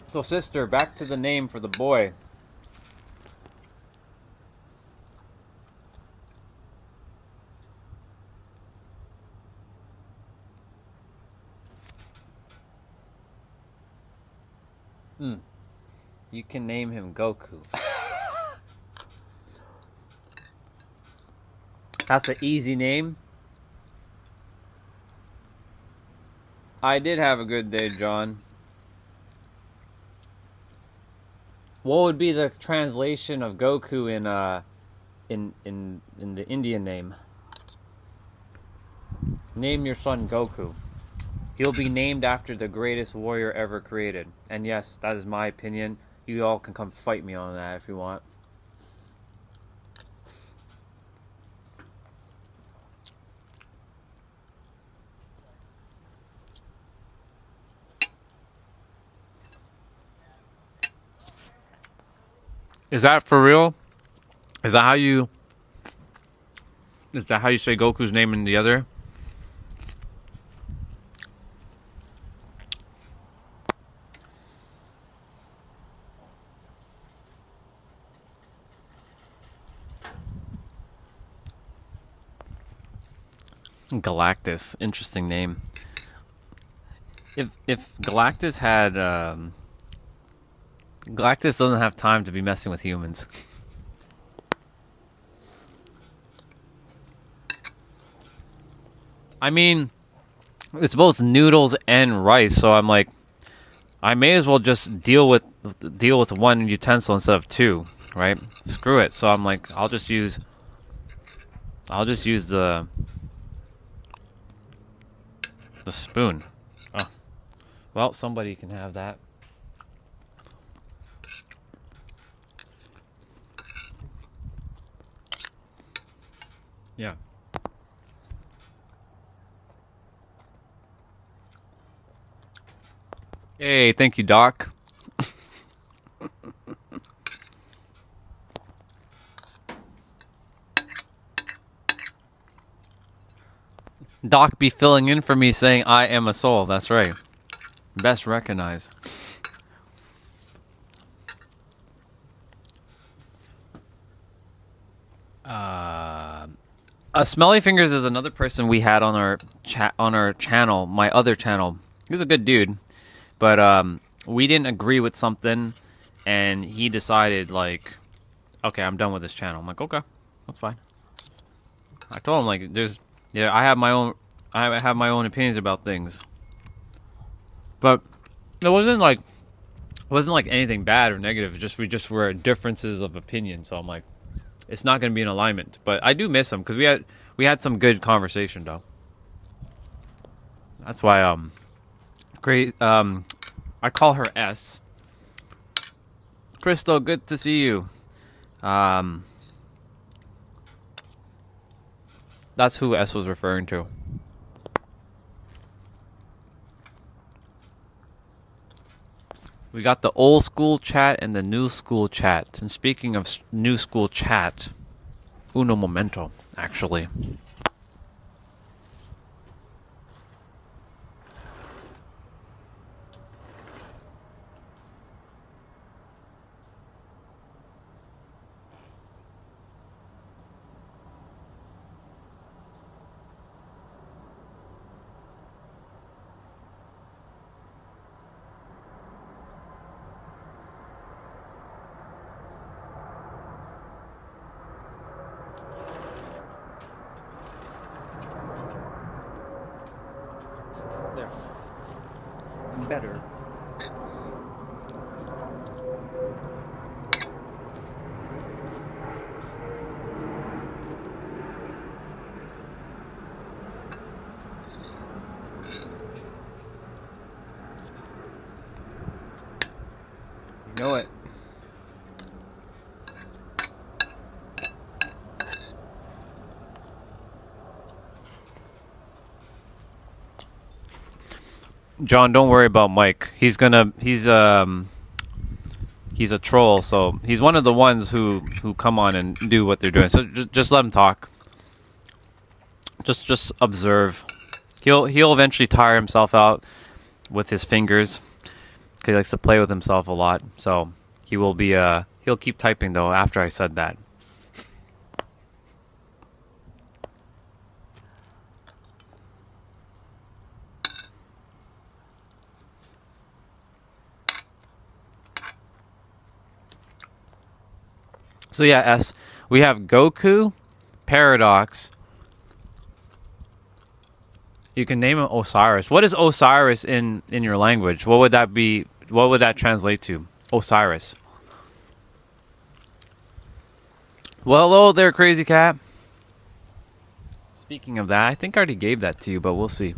So sister, back to the name for the boy. You can name him Goku. That's an easy name. I did have a good day, John. What would be the translation of Goku in the Indian name? Name your son Goku. He'll be named after the greatest warrior ever created. And yes, that is my opinion. You all can come fight me on that if you want. Is that for real? Is that how you say Goku's name in the other? Galactus, interesting name. If Galactus had Galactus doesn't have time to be messing with humans. I mean, it's both noodles and rice, so I'm like, I may as well just deal with one utensil instead of two, right? Screw it. So I'm like, I'll just use the spoon. Oh. Well, somebody can have that. Yeah. Hey, thank you, Doc. Doc be filling in for me saying I am a soul. That's right. Best recognized. Smelly Fingers is another person we had on our channel, my other channel. He's a good dude, but we didn't agree with something, and he decided like, okay, I'm done with this channel. I'm like, okay, that's fine. I told him like, I have my own opinions about things, but it wasn't like anything bad or negative. We just were differences of opinion. So I'm like, it's not going to be in alignment. But I do miss him because we had some good conversation though. That's why great I call her S. Crystal, good to see you. That's who S was referring to. We got the old school chat and the new school chat. And speaking of new school chat, uno momento, actually. There. Better. You know it. John, don't worry about Mike. He's a troll, so he's one of the ones who come on and do what they're doing. So just let him talk. Just observe. He'll eventually tire himself out with his fingers. He likes to play with himself a lot. So he will be he'll keep typing though after I said that. So yeah, S. We have Goku, Paradox. You can name him Osiris. What is Osiris in your language? What would that be? What would that translate to? Osiris. Well, hello there, Crazy Cat. Speaking of that, I think I already gave that to you, but we'll see.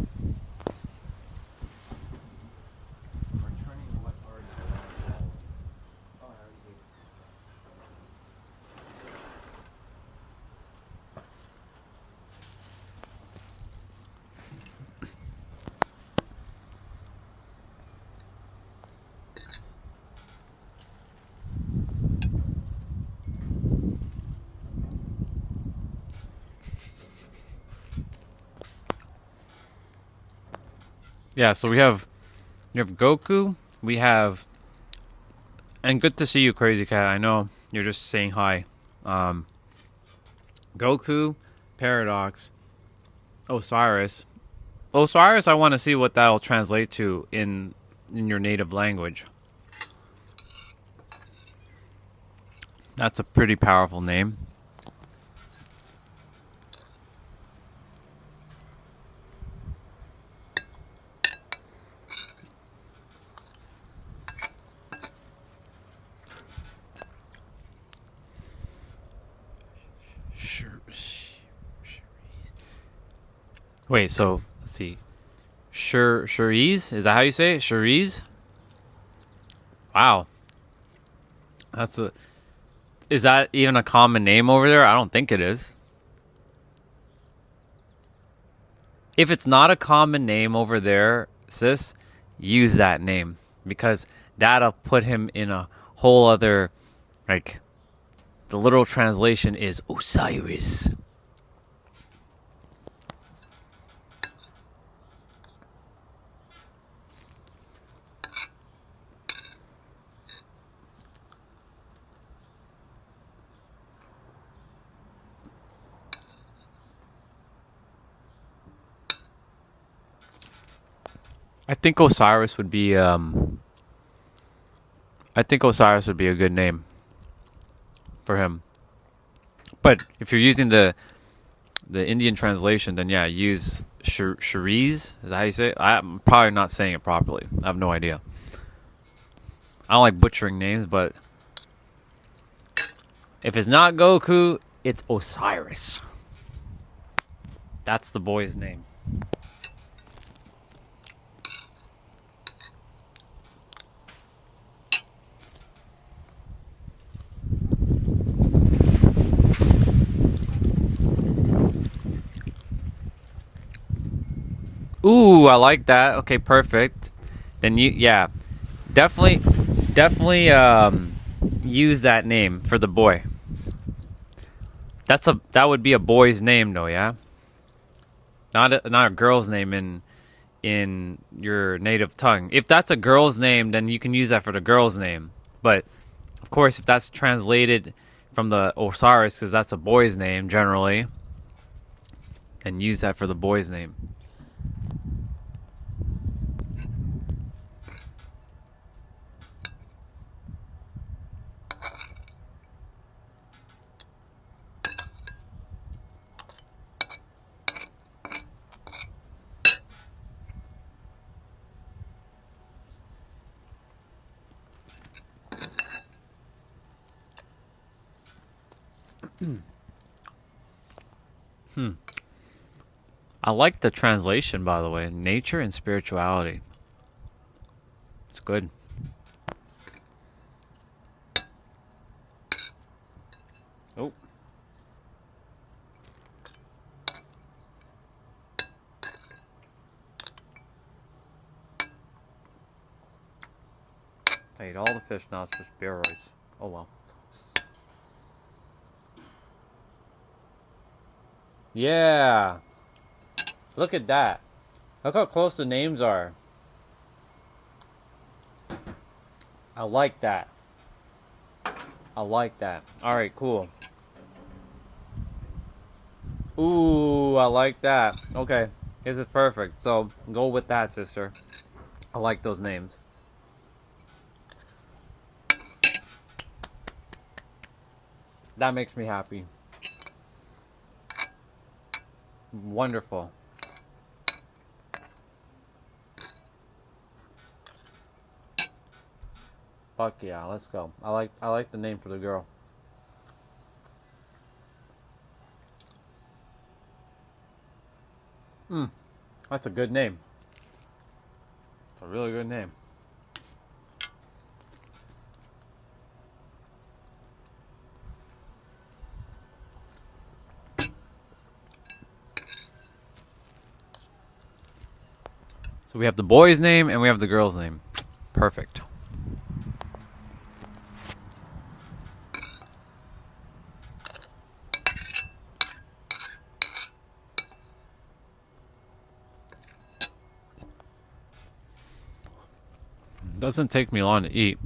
Yeah, so we have Goku. We have, and good to see you, Crazy Cat. I know you're just saying hi. Goku, Paradox, Osiris. Osiris, I want to see what that'll translate to in your native language. That's a pretty powerful name. Wait, so let's see. Cherise? Is that how you say it? Cherise? Wow. That's a. Is that even a common name over there? I don't think it is. If it's not a common name over there, sis, use that name because that'll put him in a whole other, like, the literal translation is Osiris. I think Osiris would be I think Osiris would be a good name for him. But if you're using the Indian translation, then yeah, use Cherise. Is that how you say it? I'm probably not saying it properly. I have no idea. I don't like butchering names, but if it's not Goku, it's Osiris. That's the boy's name. Ooh, I like that. Okay, perfect. Then yeah, definitely use that name for the boy. That would be a boy's name though, yeah. Not a girl's name in your native tongue. If that's a girl's name, then you can use that for the girl's name. But of course, if that's translated from the Osiris, because that's a boy's name generally, and use that for the boy's name. I like the translation, by the way. Nature and spirituality. It's good. Oh. I ate all the fish, now it's just bear rice. Oh well. Yeah! Look at that. Look how close the names are. I like that. I like that. Alright, cool. Ooh, I like that. Okay, this is perfect. So, go with that, sister. I like those names. That makes me happy. Wonderful. Fuck yeah, let's go. I like the name for the girl. That's a good name. It's a really good name. So we have the boy's name and we have the girl's name. Perfect. Doesn't take me long to eat.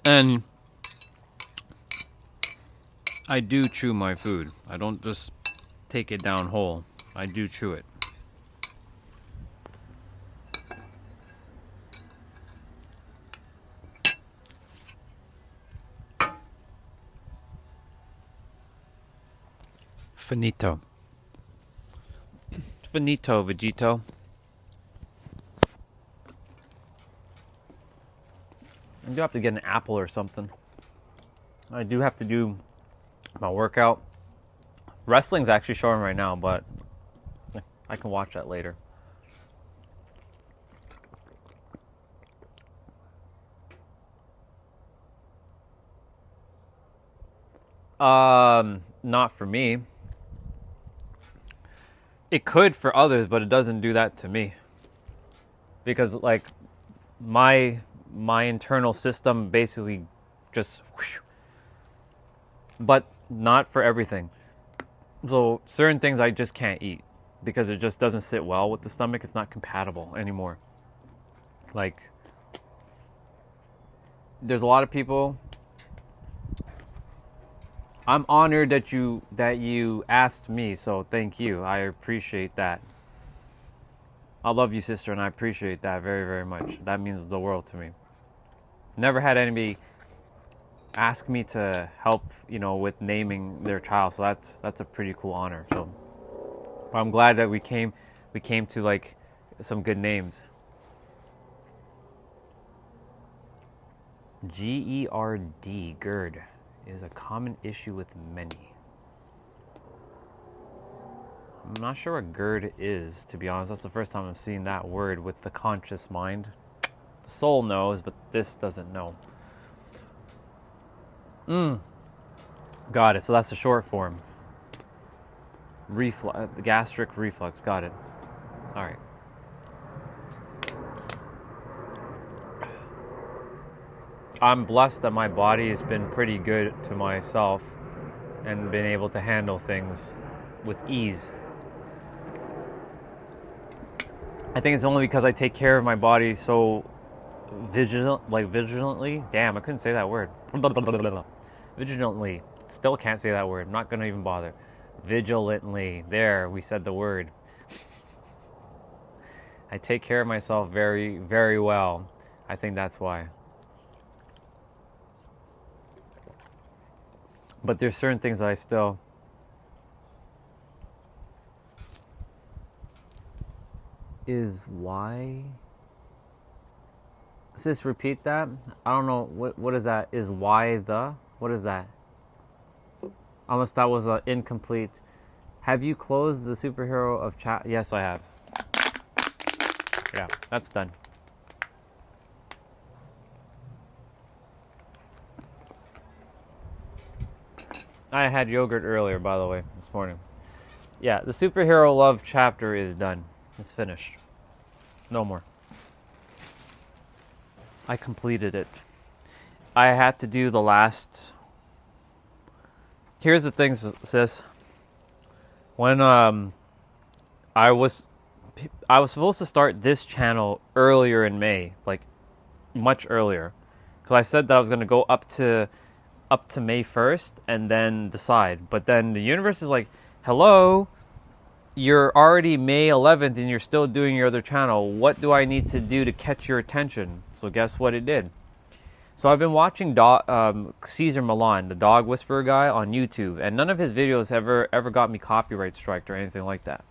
And I do chew my food. I don't just take it down whole. I do chew it. Finito. Finito, Vegito. I do have to get an apple or something. I do have to do my workout. Wrestling's actually showing right now, but I can watch that later. Not for me. It could for others, but it doesn't do that to me. Because like my internal system basically just whoosh, but not for everything. So certain things I just can't eat because it just doesn't sit well with the stomach. It's not compatible anymore. Like there's a lot of people. I'm honored that you asked me, so thank you. I appreciate that. I love you, sister, and I appreciate that very, very much. That means the world to me. Never had anybody ask me to help, with naming their child, so that's a pretty cool honor. So I'm glad that we came to like some good names. GERD, GERD, is a common issue with many. I'm not sure what GERD is, to be honest. That's the first time I'm seeing that word with the conscious mind. The soul knows, but this doesn't know. Got it. So that's the short form. Gastric reflux. Got it. All right. I'm blessed that my body has been pretty good to myself and been able to handle things with ease. I think it's only because I take care of my body so vigilantly. Damn, I couldn't say that word. Vigilantly. Still can't say that word. I'm not going to even bother. Vigilantly. There, we said the word. I take care of myself very, very well. I think that's why. But there's certain things that I still... Is why... Sis, repeat that? I don't know. What is that? Is why the... What is that? Unless that was an incomplete... Have you closed the superhero of chat? Yes, I have. Yeah, that's done. I had yogurt earlier, by the way, this morning. Yeah, the superhero love chapter is done. It's finished. No more. I completed it. I had to do the last. Here's the thing, sis. When I was supposed to start this channel earlier in May, like much earlier, because I said that I was going to go up to May 1st and then decide. But then the universe is like, hello, you're already May 11th and you're still doing your other channel. What do I need to do to catch your attention? So guess what it did? So I've been watching Caesar Milan, the dog whisperer guy, on YouTube, and none of his videos ever got me copyright striked or anything like that.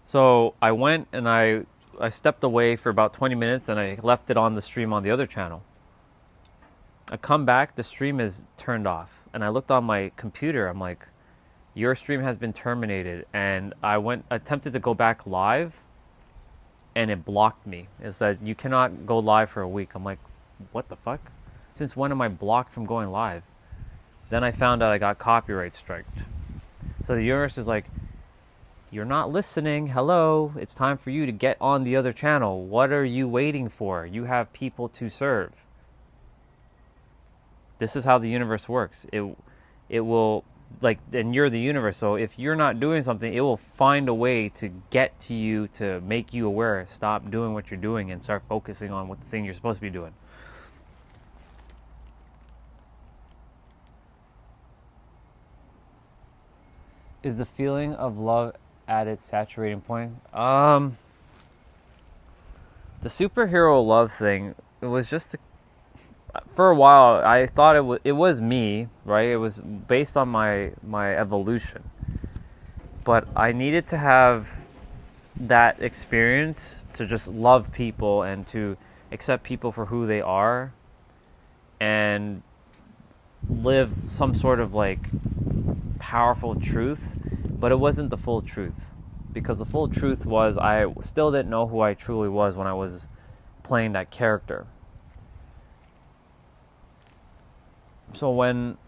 So I went and I stepped away for about 20 minutes and I left it on the stream on the other channel. I come back, the stream is turned off, and I looked on my computer. I'm like, your stream has been terminated, and I attempted to go back live, and it blocked me. It said you cannot go live for a week. I'm like, what the fuck? Since when am I blocked from going live? Then I found out I got copyright striked. So the universe is like, you're not listening. Hello, it's time for you to get on the other channel. What are you waiting for? You have people to serve. This is how the universe works. It will, like, and you're the universe, so if you're not doing something, it will find a way to get to you, to make you aware. Stop doing what you're doing and start focusing on what the thing you're supposed to be doing. Is the feeling of love at its saturating point? The superhero love thing, it was just for a while I thought it was me, right? It was based on my evolution. But I needed to have that experience to just love people and to accept people for who they are and live some sort of like powerful truth, but it wasn't the full truth, because the full truth was I still didn't know who I truly was when I was playing that character. So when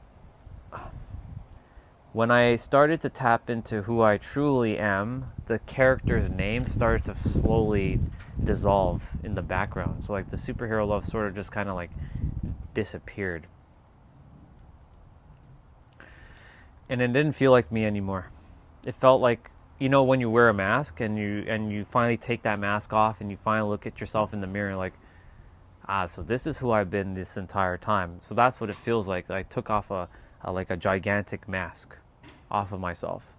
I started to tap into who I truly am, the character's name started to slowly dissolve in the background. So like the superhero love sort of just kind of like disappeared. And it didn't feel like me anymore. It felt like, you know, when you wear a mask and you finally take that mask off and you finally look at yourself in the mirror like, so this is who I've been this entire time. So that's what it feels like. I took off a gigantic mask off of myself.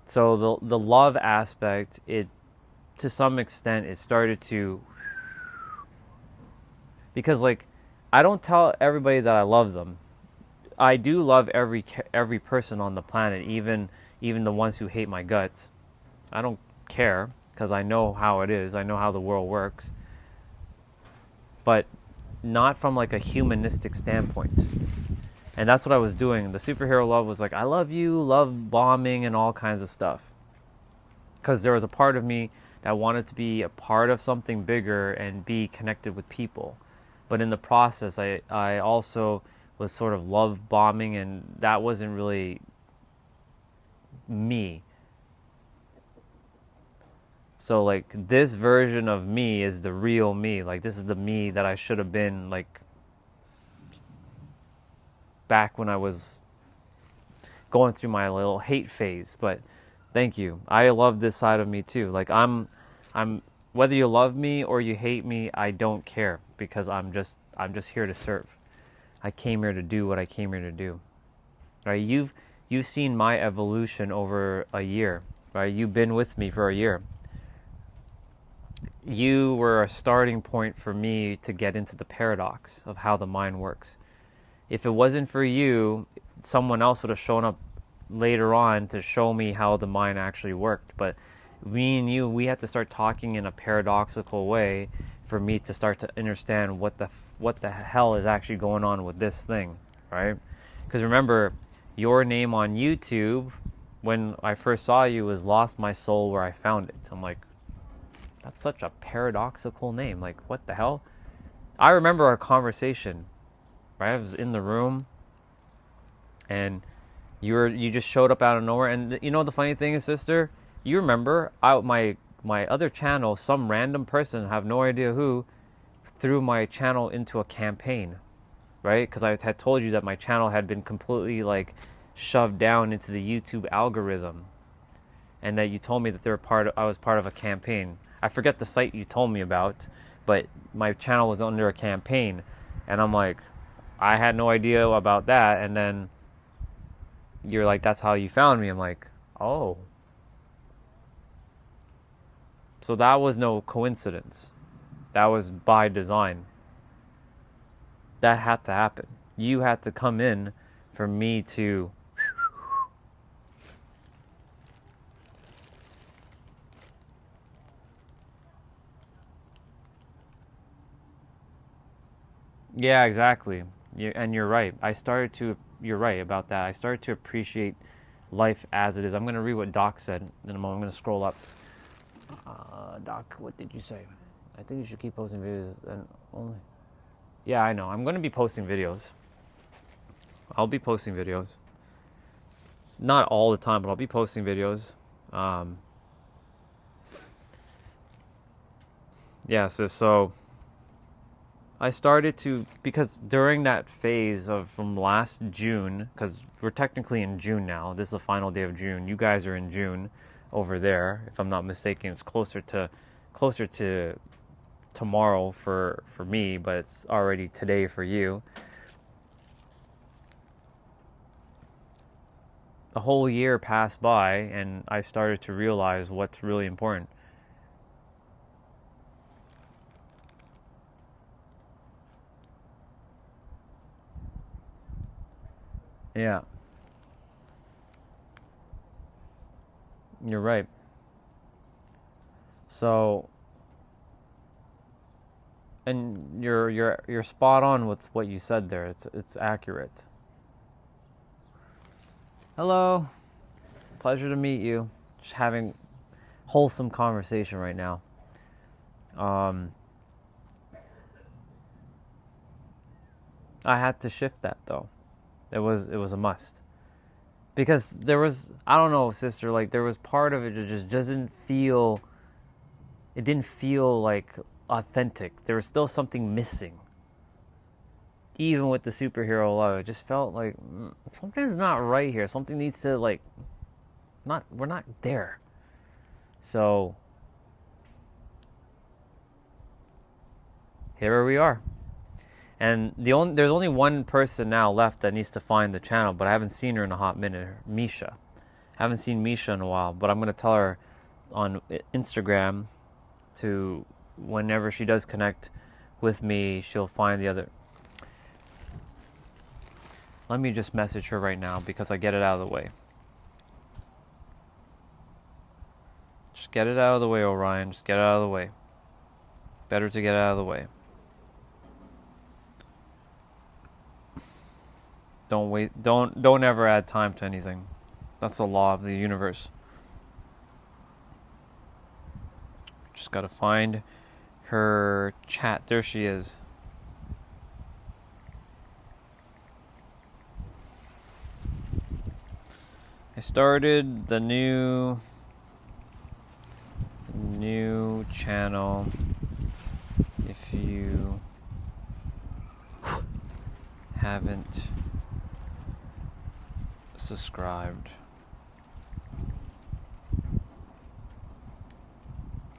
So the love aspect, it to some extent it started to, because like I don't tell everybody that I love them. I do love every person on the planet, even the ones who hate my guts. I don't care because I know how it is. I know how the world works. But not from like a humanistic standpoint. And that's what I was doing. The superhero love was like, I love you, love bombing and all kinds of stuff. Because there was a part of me that wanted to be a part of something bigger and be connected with people. But in the process, I also was sort of love bombing, and that wasn't really me. So like this version of me is the real me. Like this is the me that I should have been like back when I was going through my little hate phase. But thank you. I love this side of me too. Like I'm whether you love me or you hate me, I don't care, because I'm just here to serve. I came here to do what I came here to do. Right? You've seen my evolution over a year. Right? You've been with me for a year. You were a starting point for me to get into the paradox of how the mind works. If it wasn't for you, someone else would have shown up later on to show me how the mind actually worked. But me and you, we had to start talking in a paradoxical way for me to start to understand what the hell is actually going on with this thing, right? Because remember, your name on YouTube, when I first saw you, was Lost My Soul Where I Found It. I'm like, that's such a paradoxical name. Like, what the hell? I remember our conversation, right? I was in the room, and you just showed up out of nowhere. And you know the funny thing is, sister, you remember my my other channel, some random person, I have no idea who, threw my channel into a campaign, right? Because I had told you that my channel had been completely like shoved down into the YouTube algorithm, and that you told me that I was part of a campaign. I forget the site you told me about, but my channel was under a campaign, and I'm like, I had no idea about that. And then you're like, that's how you found me. I'm like, oh. So that was no coincidence. That was by design. That had to happen. You had to come in for me to... Yeah, exactly. And you're right. You're right about that. I started to appreciate life as it is. I'm going to read what Doc said in a moment. I'm going to scroll up. Doc, what did you say? I think you should keep posting videos and only... Yeah, I know. I'm going to be posting videos. I'll be posting videos. Not all the time, but I'll be posting videos. Yeah, so I started to, because during that phase of from last June, because we're technically in June now. This is the final day of June. You guys are in June over there, if I'm not mistaken. It's closer to tomorrow for me, but it's already today for you. A whole year passed by, and I started to realize what's really important. Yeah, you're right. So, and you're spot on with what you said there. It's accurate. Hello, pleasure to meet you. Just having wholesome conversation right now. I had to shift that though. It was a must, because there was, I don't know, sister, like there was part of it that just doesn't feel. It didn't feel like authentic. There was still something missing. Even with the superhero love, it just felt like something's not right here. Something needs to we're not there. So here we are. And there's only one person now left that needs to find the channel, but I haven't seen her in a hot minute. Misha. I haven't seen Misha in a while, but I'm gonna tell her on Instagram to, whenever she does connect with me, she'll find the other. Let me just message her right now because I get it out of the way. Just get it out of the way, Orion. Just get it out of the way. Better to get it out of the way. Don't ever add time to anything. That's the law of the universe. Just gotta find her chat. There she is. I started the new channel. If you haven't subscribed,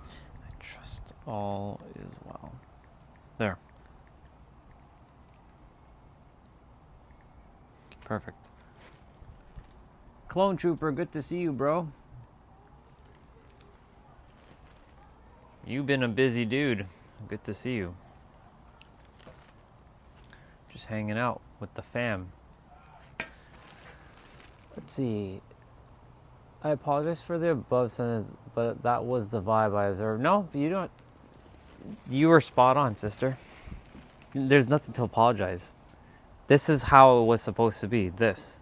I trust all is well. There. Perfect. Clone Trooper, good to see you, bro. You've been a busy dude. Good to see you. Just hanging out with the fam. Let's see. I apologize for the above sentence, but that was the vibe I observed. No, you don't. You were spot on, sister. There's nothing to apologize. This is how it was supposed to be. This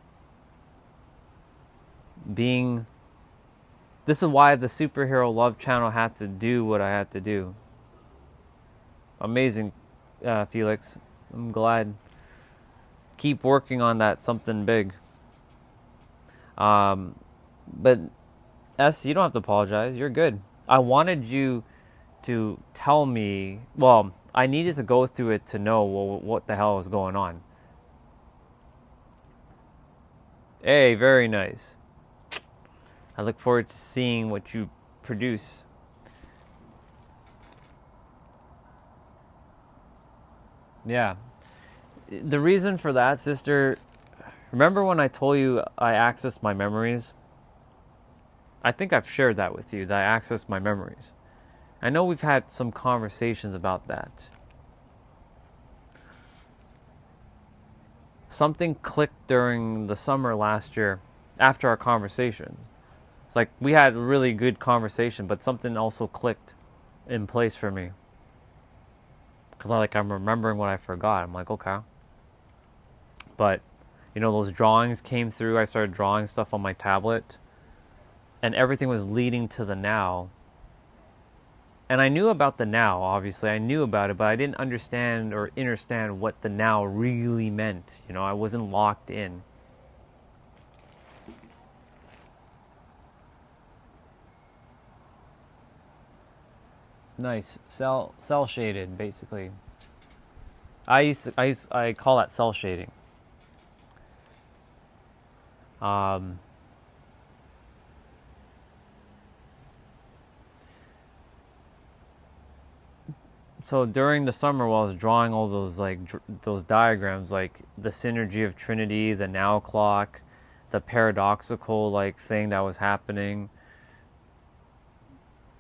is why the Superhero Love channel had to do what I had to do. Amazing, Felix. I'm glad. Keep working on that something big. But S, you don't have to apologize. You're good. I wanted you to tell me, well, I needed to go through it to know what the hell was going on. Hey, very nice. I look forward to seeing what you produce. Yeah. The reason for that, sister, remember when I told you I accessed my memories? I think I've shared that with you, that I accessed my memories. I know we've had some conversations about that. Something clicked during the summer last year after our conversations. It's like we had a really good conversation, but something also clicked in place for me. Because I'm remembering what I forgot. I'm like, okay. But, those drawings came through. I started drawing stuff on my tablet. And everything was leading to the now. And I knew about the now, obviously. I knew about it, but I didn't understand or understand what the now really meant. I wasn't locked in. Nice. Cell shaded, basically. I call that cell shading. So during the summer, while I was drawing all those those diagrams, like the synergy of Trinity, the now clock, the paradoxical thing that was happening.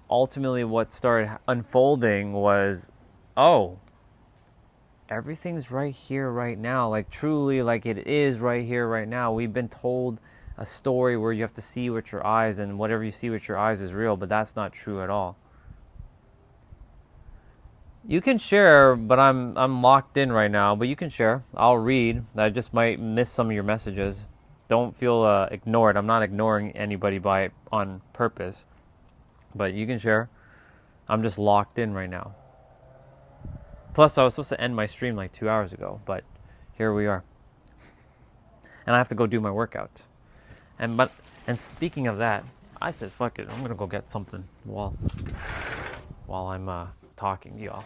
Ultimately, what started unfolding was, oh, everything's right here, right now. Truly, it is right here, right now. We've been told a story where you have to see with your eyes, and whatever you see with your eyes is real, but that's not true at all. You can share, but I'm locked in right now. But you can share. I'll read. I just might miss some of your messages. Don't feel ignored. I'm not ignoring anybody on purpose. But you can share. I'm just locked in right now. Plus, I was supposed to end my stream 2 hours ago, but here we are. And I have to go do my workout. And speaking of that, I said, fuck it. I'm gonna go get something while I'm talking to y'all.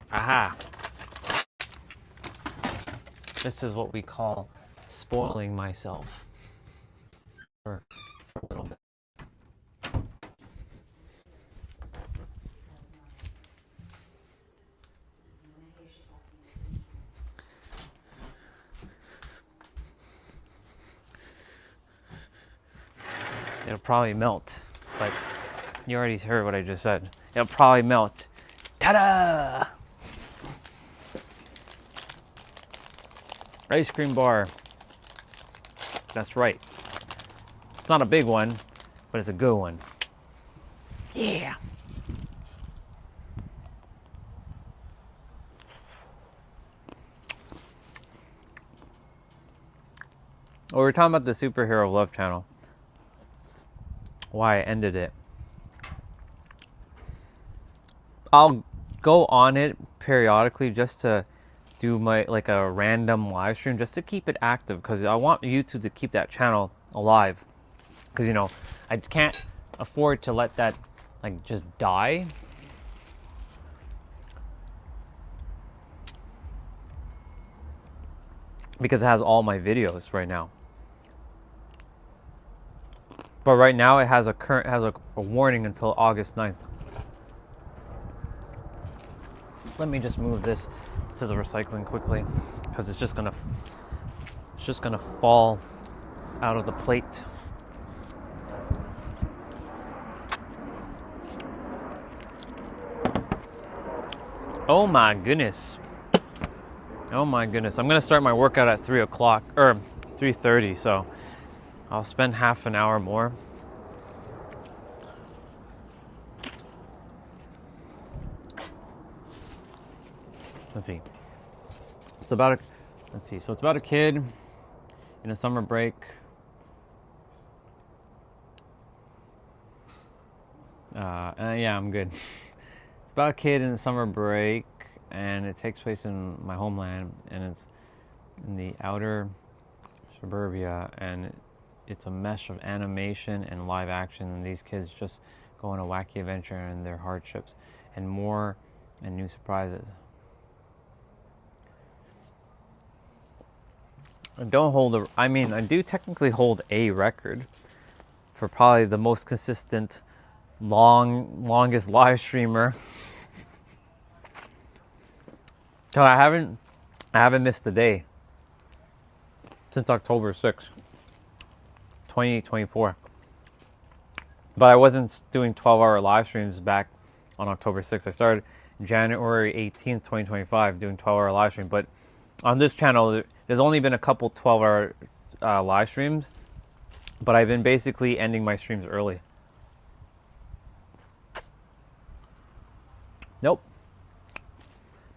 Aha. This is what we call spoiling myself for a little bit. It'll probably melt, but you already heard what I just said. It'll probably melt. Ta-da! Ice cream bar. That's right. It's not a big one, but it's a good one. Yeah. Well, we're talking about the Superhero Love channel. Why I ended it. I'll go on it periodically just to do my a random live stream just to keep it active, because I want YouTube to keep that channel alive, because I can't afford to let that just die. Because it has all my videos right now. But right now it has a warning until August 9th. Let me just move this to the recycling quickly, because it's just gonna fall out of the plate. Oh my goodness. Oh my goodness. I'm gonna start my workout at 3 o'clock or 3:30, so I'll spend half an hour more. Let's see. So it's about a kid in a summer break. Yeah, I'm good. It's about a kid in the summer break, and it takes place in my homeland, and it's in the outer suburbia, and it's a mesh of animation and live action, and these kids just go on a wacky adventure and their hardships, and more, and new surprises. I do technically hold a record for probably the most consistent, longest live streamer. So I haven't missed a day since October 6th, 2024. But I wasn't doing 12-hour live streams back on October 6th. I started January 18th, 2025, doing 12-hour live stream. But on this channel, there's only been a couple 12-hour live streams, but I've been basically ending my streams early. Nope.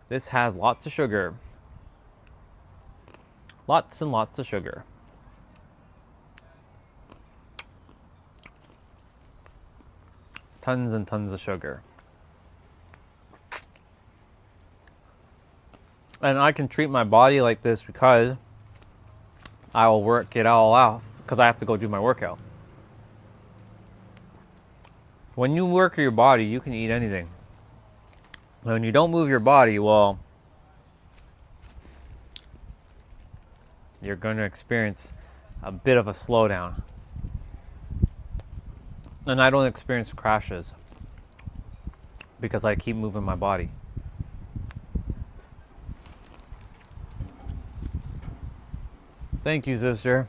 This has lots of sugar. Lots and lots of sugar. Tons and tons of sugar. And I can treat my body like this because I will work it all out because I have to go do my workout. When you work your body, you can eat anything. When you don't move your body, well, you're going to experience a bit of a slowdown. And I don't experience crashes because I keep moving my body. Thank you, sister.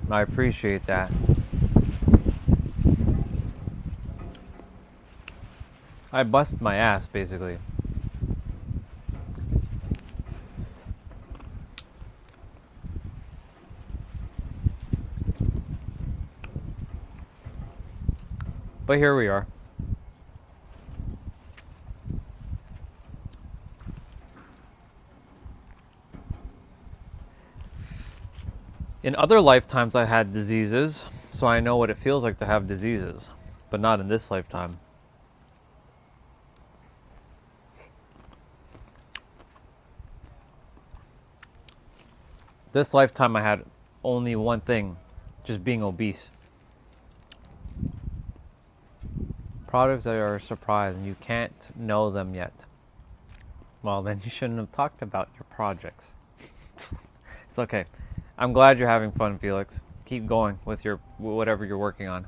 I appreciate that. I bust my ass, basically. But here we are. In other lifetimes, I had diseases, so I know what it feels like to have diseases, but not in this lifetime. This lifetime, I had only one thing, just being obese. Products that are a surprise and you can't know them yet. Well, then you shouldn't have talked about your projects. It's okay. I'm glad you're having fun, Felix. Keep going with your whatever you're working on.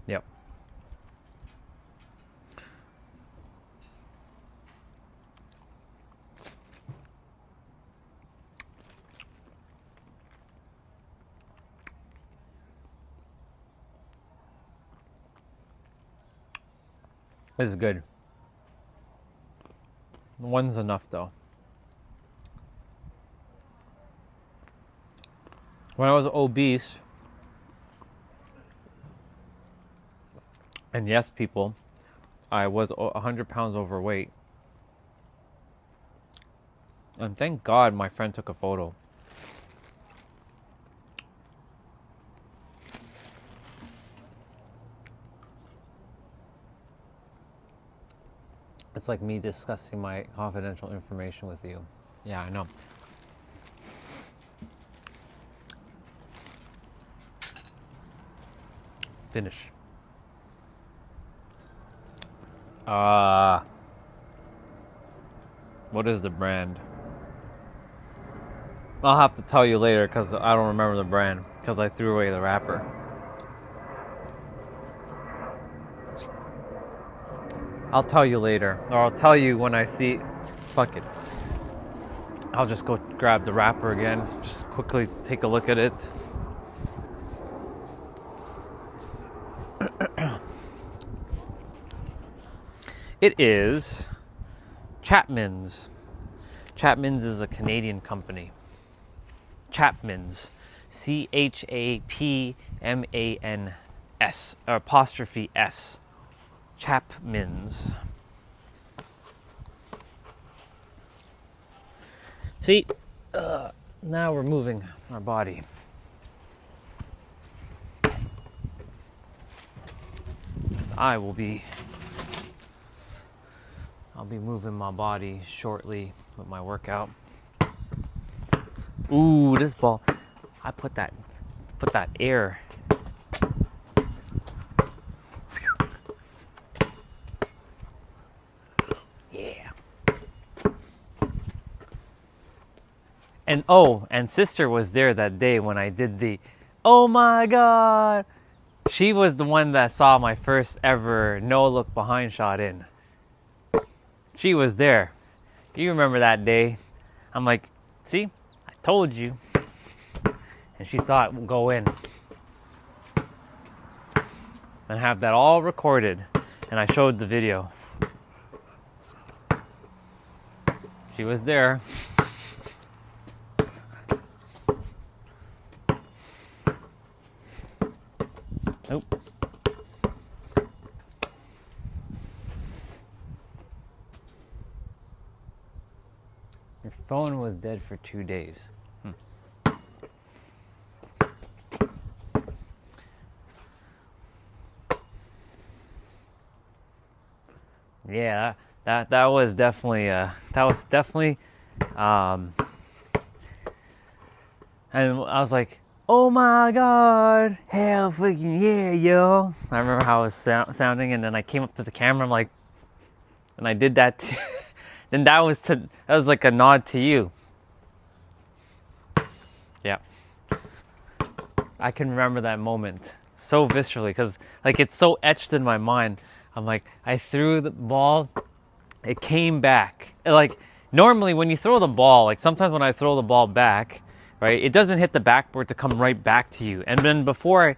Yep. This is good. One's enough, though. When I was obese, and yes, people, I was 100 pounds overweight. And thank God my friend took a photo. It's like me discussing my confidential information with you. Yeah, I know. Finish. What is the brand? I'll have to tell you later because I don't remember the brand because I threw away the wrapper. I'll tell you later, or I'll tell you when I see. Fuck it. I'll just go grab the wrapper again. Just quickly take a look at it. It is Chapman's. Chapman's is a Canadian company. Chapman's. CHAPMANS. Apostrophe S. Chapman's. See, now we're moving our body. I'll be moving my body shortly with my workout. Ooh, this ball, I put that air. Yeah. And sister was there that day when I did the, oh my God. She was the one that saw my first ever no look behind shot in. She was there. You remember that day? I'm like, see, I told you. And she saw it go in. And have that all recorded. And I showed the video. She was there. Nope. Your phone was dead for 2 days. Yeah, that was definitely and I was like, oh my God, hell freaking yeah, yo. I remember how I was sounding, and then I came up to the camera, I'm like, and I did that then that was like a nod to you. Yeah. I can remember that moment so viscerally because like it's so etched in my mind. I'm like, I threw the ball, it came back. Like normally when you throw the ball, like sometimes when I throw the ball back, right, it doesn't hit the backboard to come right back to you. And then before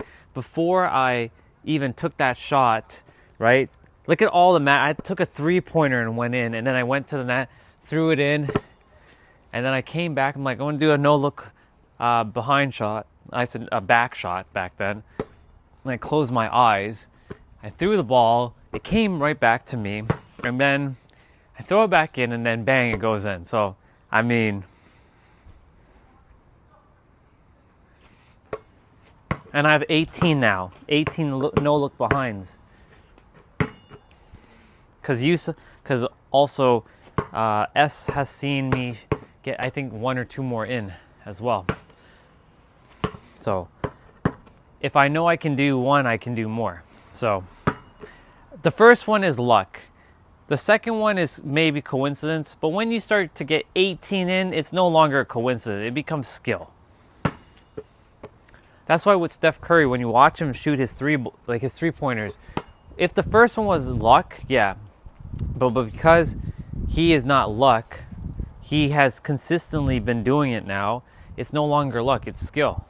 I even took that shot, right, look at all the I took a 3-pointer and went in, and then I went to the net, threw it in, and then I came back. I'm like, I want to do a no look behind shot. I said a back shot back then. And I closed my eyes. I threw the ball. It came right back to me. And then I throw it back in, and then bang, it goes in. So, I mean, and I have 18 now. 18 no-look behinds. Because also S has seen me get, I think, 1 or 2 more in as well. So, if I know I can do 1, I can do more. So, the first one is luck. The second one is maybe coincidence. But when you start to get 18 in, it's no longer a coincidence. It becomes skill. That's why with Steph Curry, when you watch him shoot his 3-pointers, if the first one was luck, yeah. But because he is not luck, he has consistently been doing it now. It's no longer luck, it's skill.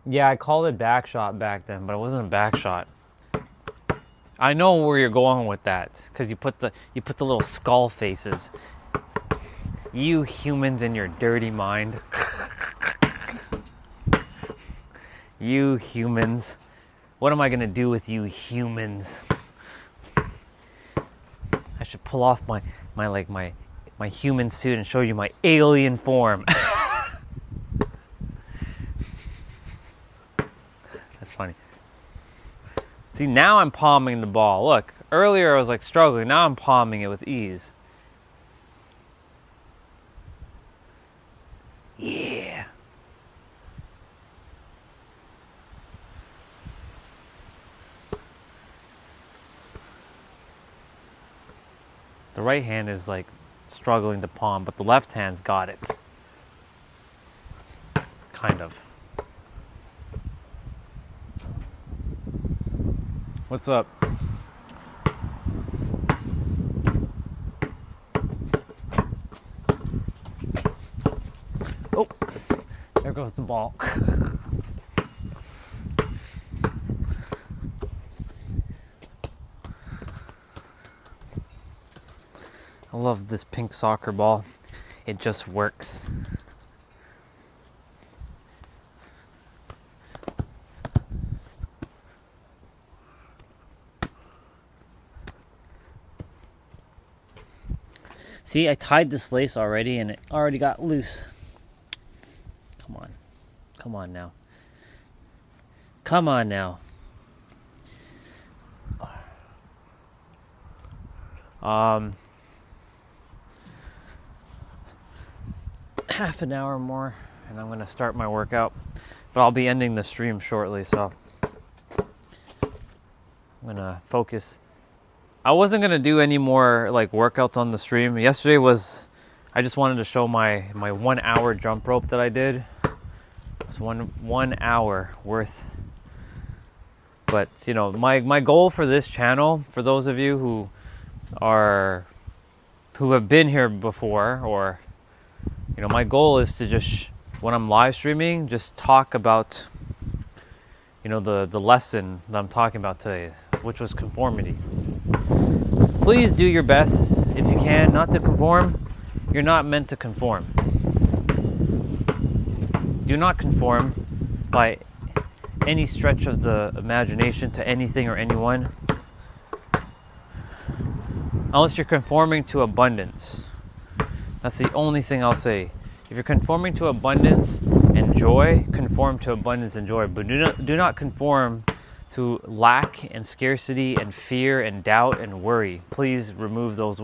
Yeah, I called it back shot back then, but it wasn't a back shot. I know where you're going with that, because you put the little skull faces. You humans in your dirty mind. You humans. What am I gonna do with you humans? I should pull off my human suit and show you my alien form. That's funny. See, now I'm palming the ball. Look, earlier I was like struggling. Now I'm palming it with ease. Yeah. The right hand is like struggling to palm, but the left hand's got it. Kind of. What's up? Oh, there goes the ball. I love this pink soccer ball. It just works. See, I tied this lace already and it already got loose. Come on. Come on now. Come on now. Half an hour more and I'm going to start my workout. But I'll be ending the stream shortly, so I'm going to focus. I wasn't going to do any more like workouts on the stream. Yesterday was, I just wanted to show my 1 hour jump rope that I did. It was one hour worth. But, you know, my goal for this channel, for those of you who have been here before, or, you know, my goal is to just, when I'm live streaming, just talk about, you know, the lesson that I'm talking about today, which was conformity. Please do your best, if you can, not to conform. You're not meant to conform. Do not conform by any stretch of the imagination to anything or anyone, unless you're conforming to abundance. That's the only thing I'll say. If you're conforming to abundance and joy, conform to abundance and joy. But do not conform to lack and scarcity and fear and doubt and worry. Please remove those.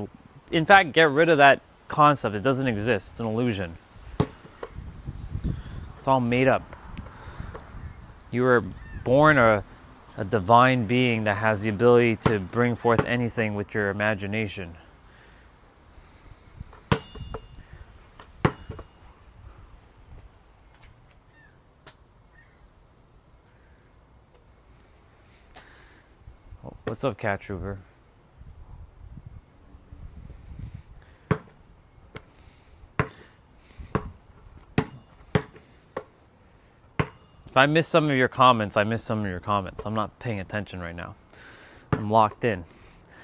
In fact, get rid of that concept. It doesn't exist. It's an illusion. It's all made up. You were born a divine being that has the ability to bring forth anything with your imagination. What's up, Cat Trooper? If I miss some of your comments, I miss some of your comments. I'm not paying attention right now. I'm locked in.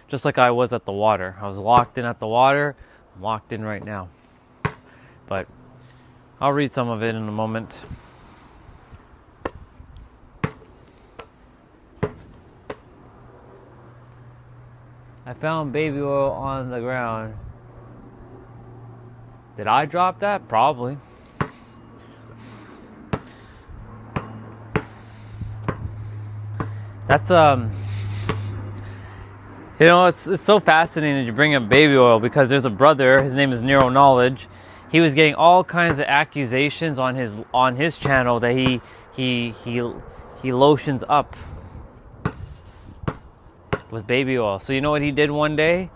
Just like I was at the water. I was locked in at the water. I'm locked in right now. But I'll read some of it in a moment. I found baby oil on the ground. Did I drop that? Probably. That's you know, it's so fascinating that you bring up baby oil, because there's a brother, his name is Neuro Knowledge. He was getting all kinds of accusations on his channel that he lotions up with baby oil. So you know what he did one day?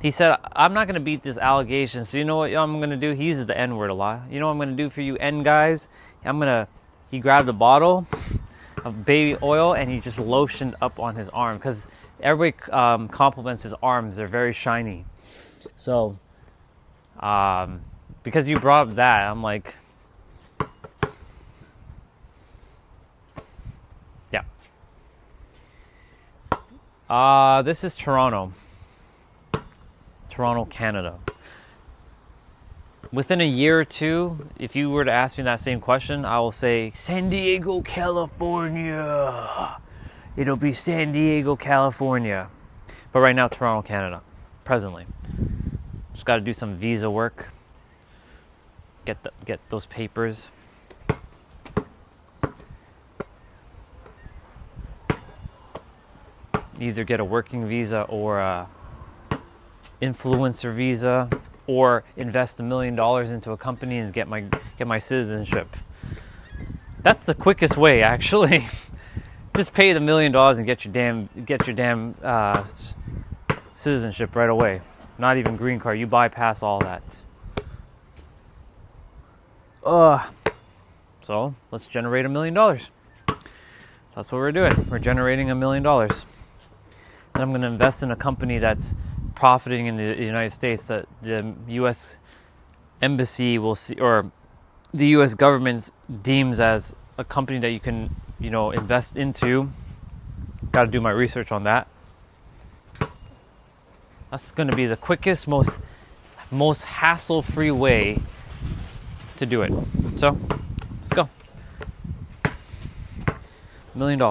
He said, I'm not going to beat this allegation. So you know what I'm going to do? He uses the N word a lot. You know what I'm going to do for you N guys? He grabbed a bottle of baby oil and he just lotioned up on his arm, because everybody compliments his arms. They're very shiny. So, because you brought up that, I'm like, yeah. This is Toronto, Canada. Within a year or two, if you were to ask me that same question, I will say San Diego, California. It'll be San Diego, California. But right now, Toronto, Canada, presently. Just got to do some visa work. Get those papers. Either get a working visa or a influencer visa, or invest $1 million into a company and get my citizenship. That's the quickest way, actually. Just pay the $1 million and get your damn citizenship right away. Not even green card. You bypass all that. So let's generate $1 million. So that's what we're doing. We're generating $1 million. And I'm going to invest in a company that's profiting in the United States, that the U.S. Embassy will see, or the U.S. government deems as a company that you can, invest into. Got to do my research on that. That's going to be the quickest, most hassle-free way to do it. So, let's go. $1 million.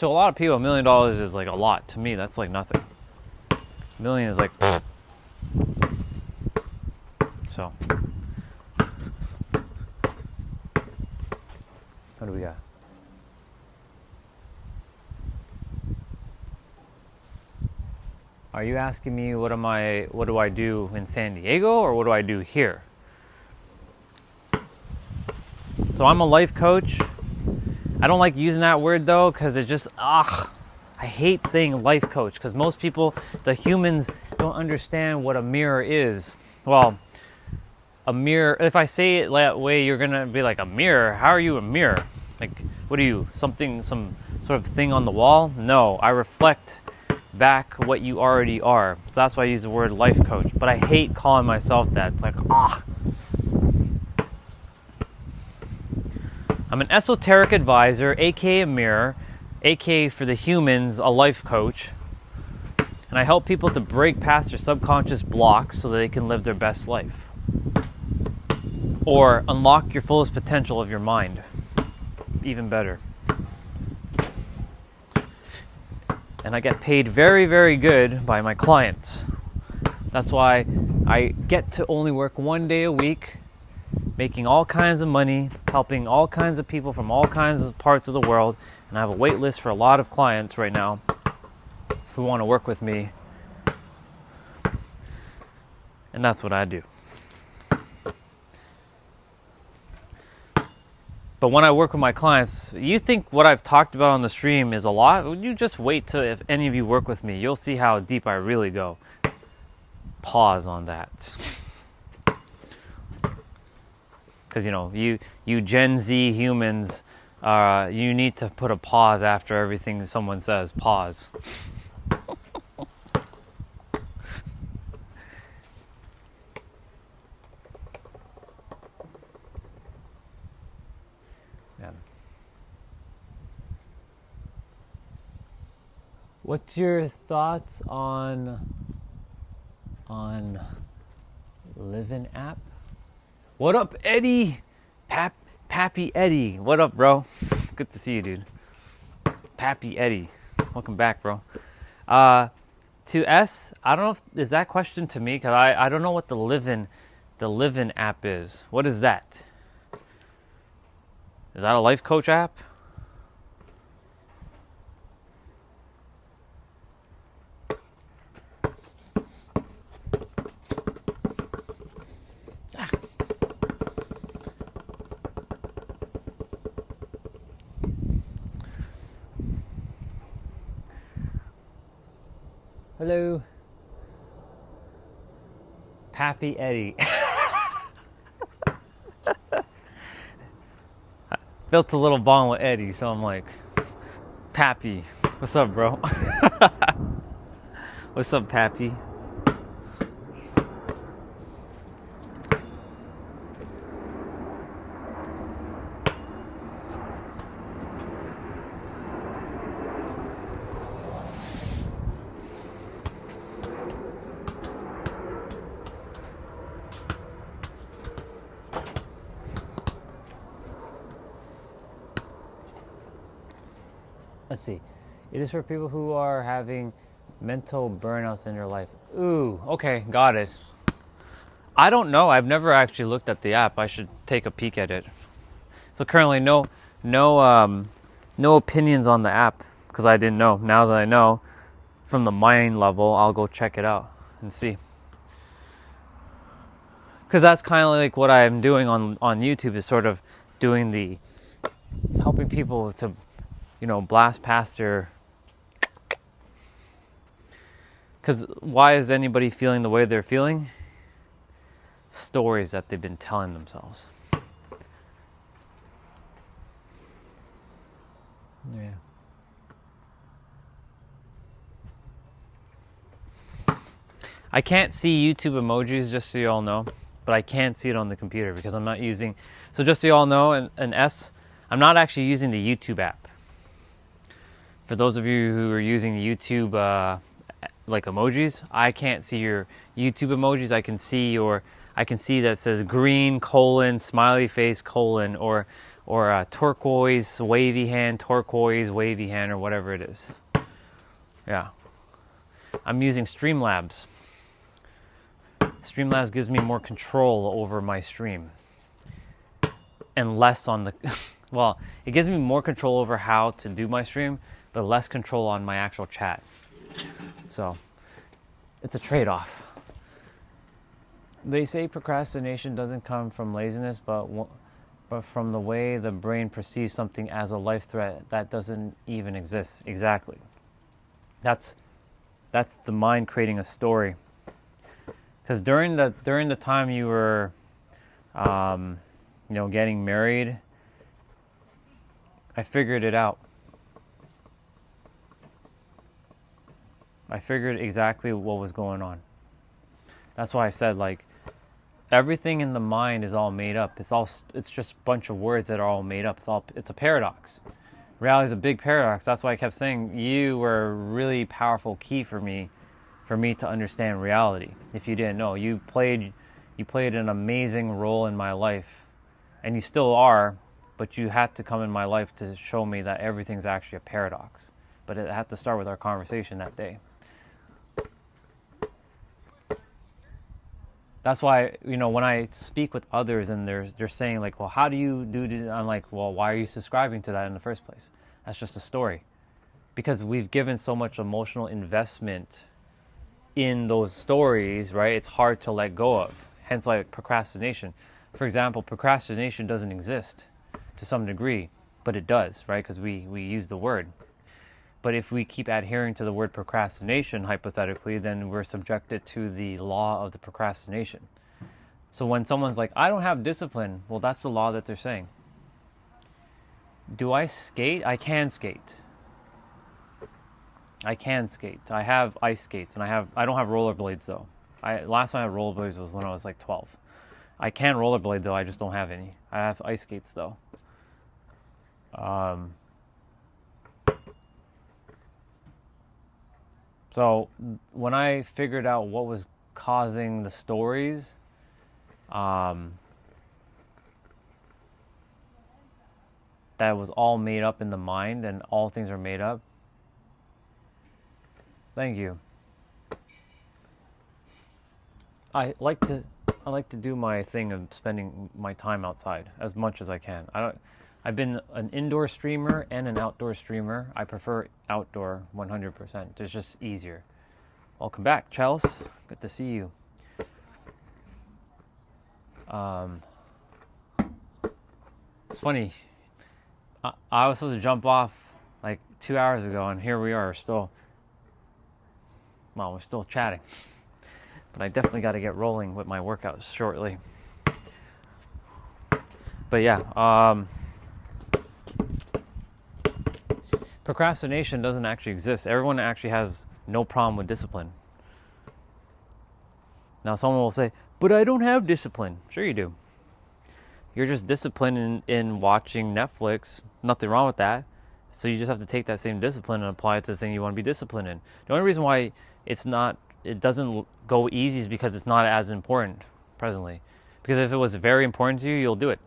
to a lot of people, $1 million is like a lot. To me, that's like nothing. $1 million is like, so. What do we got? Are you asking me what do I do in San Diego, or what do I do here? So I'm a life coach. I don't like using that word though, because it just, I hate saying life coach, because most people, the humans, don't understand what a mirror is. Well, a mirror, if I say it that way, you're gonna be like, a mirror? How are you a mirror? Like, what are you, some sort of thing on the wall? No, I reflect back what you already are. So that's why I use the word life coach. But I hate calling myself that. It's like, I'm an esoteric advisor, aka a mirror, aka for the humans, a life coach. And I help people to break past their subconscious blocks so that they can live their best life. Or unlock your fullest potential of your mind. Even better. And I get paid very, very good by my clients. That's why I get to only work 1 day a week, making all kinds of money, helping all kinds of people from all kinds of parts of the world. And I have a wait list for a lot of clients right now who want to work with me. And that's what I do. But when I work with my clients, you think what I've talked about on the stream is a lot? You just wait till if any of you work with me. You'll see how deep I really go. Pause on that. Because, you Gen Z humans, you need to put a pause after everything someone says. Pause. What's your thoughts on Living app? What up, Eddie? Pappy Eddie. What up, bro? Good to see you, dude. Pappy Eddie. Welcome back, bro. To S, I don't know if is that question to me, because I don't know what the Livin' app is. What is that? Is that a life coach app? Hello. Pappy Eddie. Built a little bond with Eddie, so I'm like, Pappy. What's up, bro? What's up, Pappy? Let's see. It is for people who are having mental burnouts in their life. Ooh, okay, got it. I don't know. I've never actually looked at the app. I should take a peek at it. So currently, no opinions on the app because I didn't know. Now that I know, from the mind level, I'll go check it out and see. Because that's kind of like what I'm doing on YouTube, is sort of doing the helping people to, blast past their. Because why is anybody feeling the way they're feeling? Stories that they've been telling themselves. Yeah. I can't see YouTube emojis, just so you all know, but I can see it on the computer because I'm not using. So just so you all know, an S, I'm not actually using the YouTube app. For those of you who are using the YouTube like emojis, I can't see your YouTube emojis. I can see that says green : smiley face : or or turquoise wavy hand, turquoise wavy hand, or whatever it is. Yeah. I'm using Streamlabs. Streamlabs gives me more control over my stream and less on the well, it gives me more control over how to do my stream, but less control on my actual chat. So it's a trade-off. They say procrastination doesn't come from laziness, but from the way the brain perceives something as a life threat that doesn't even exist. Exactly. That's the mind creating a story. Because during the time you were, getting married, I figured it out. I figured exactly what was going on. That's why I said, like, everything in the mind is all made up. It's just a bunch of words that are all made up. It's a paradox. Reality is a big paradox. That's why I kept saying you were a really powerful key for me to understand reality. If you didn't know, you played an amazing role in my life, and you still are, but you had to come in my life to show me that everything's actually a paradox. But it had to start with our conversation that day. That's why, when I speak with others and they're saying like, well, how do you do it? I'm like, well, why are you subscribing to that in the first place? That's just a story. Because we've given so much emotional investment in those stories, right? It's hard to let go of. Hence, like procrastination. For example, procrastination doesn't exist to some degree, but it does, right? Because we use the word. But if we keep adhering to the word procrastination, hypothetically, then we're subjected to the law of the procrastination. So when someone's like, I don't have discipline, well, that's the law that they're saying. Do I skate? I can skate. I can skate. I have ice skates, and I don't have rollerblades though. Last time I had rollerblades was when I was like 12. I can rollerblade though, I just don't have any. I have ice skates though. So when I figured out what was causing the stories, that was all made up in the mind and all things are made up. Thank you. I like to do my thing of spending my time outside as much as I can. I've been an indoor streamer and an outdoor streamer. I prefer outdoor 100%. It's just easier. Welcome back, Chels. Good to see you. It's funny. I was supposed to jump off like 2 hours ago, and here we are still. Well, we're still chatting. But I definitely got to get rolling with my workouts shortly. But yeah, procrastination doesn't actually exist. Everyone actually has no problem with discipline. Now someone will say, but I don't have discipline. Sure you do. You're just disciplined in watching Netflix. Nothing wrong with that. So you just have to take that same discipline and apply it to the thing you want to be disciplined in. The only reason why it doesn't go easy is because it's not as important presently. Because if it was very important to you, you'll do it.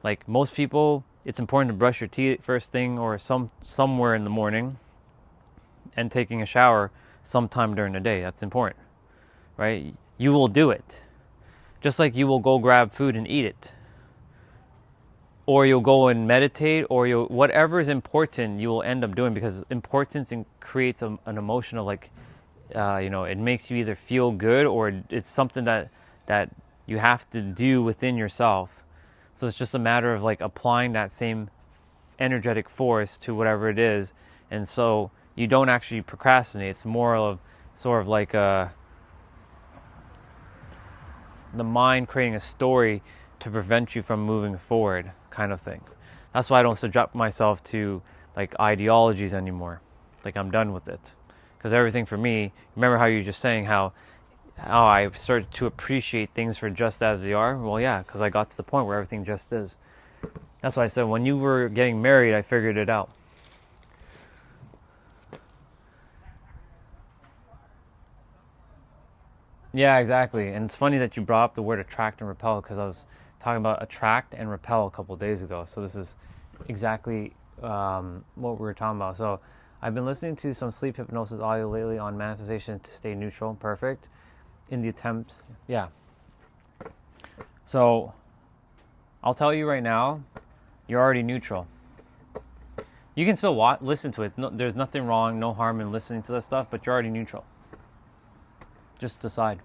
Like most people, it's important to brush your teeth first thing or somewhere in the morning, and taking a shower sometime during the day. That's important, right? You will do it. Just like you will go grab food and eat it. Or you'll go and meditate, or whatever is important, you will end up doing, because importance creates an emotion of like, it makes you either feel good or it's something that you have to do within yourself. So it's just a matter of like applying that same energetic force to whatever it is. And so you don't actually procrastinate. It's more of sort of like the mind creating a story to prevent you from moving forward, kind of thing. That's why I don't subject myself to like ideologies anymore. Like I'm done with it. Because everything for me, remember how you were just saying how I started to appreciate things for just as they are? Well, yeah, because I got to the point where everything just is. That's why I said when you were getting married, I figured it out. Yeah, exactly. And it's funny that you brought up the word attract and repel, because I was talking about attract and repel a couple of days ago. So this is exactly what we were talking about. So I've been listening to some sleep hypnosis audio lately on manifestation to stay neutral. Perfect. In the attempt, yeah. So I'll tell you right now, you're already neutral. You can still listen to it. No, there's nothing wrong, no harm in listening to that stuff, but you're already neutral. Just decide.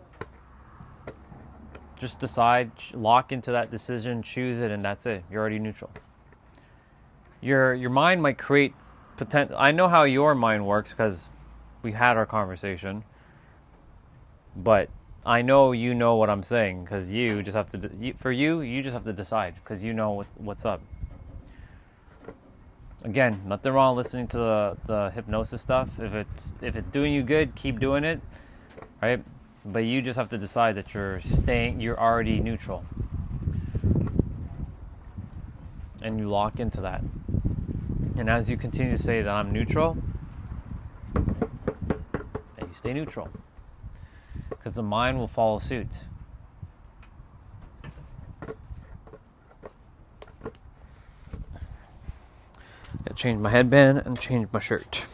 Just decide, lock into that decision, choose it, and that's it. You're already neutral. Your mind might create potential. I know how your mind works because we had our conversation, but I know you know what I'm saying because you just have to. For you, you just have to decide because you know what's up. Again, nothing wrong listening to the hypnosis stuff. If it's doing you good, keep doing it, right? But you just have to decide that you're already neutral. And you lock into that. And as you continue to say that I'm neutral, then you stay neutral. Because the mind will follow suit. Gotta change my headband and change my shirt.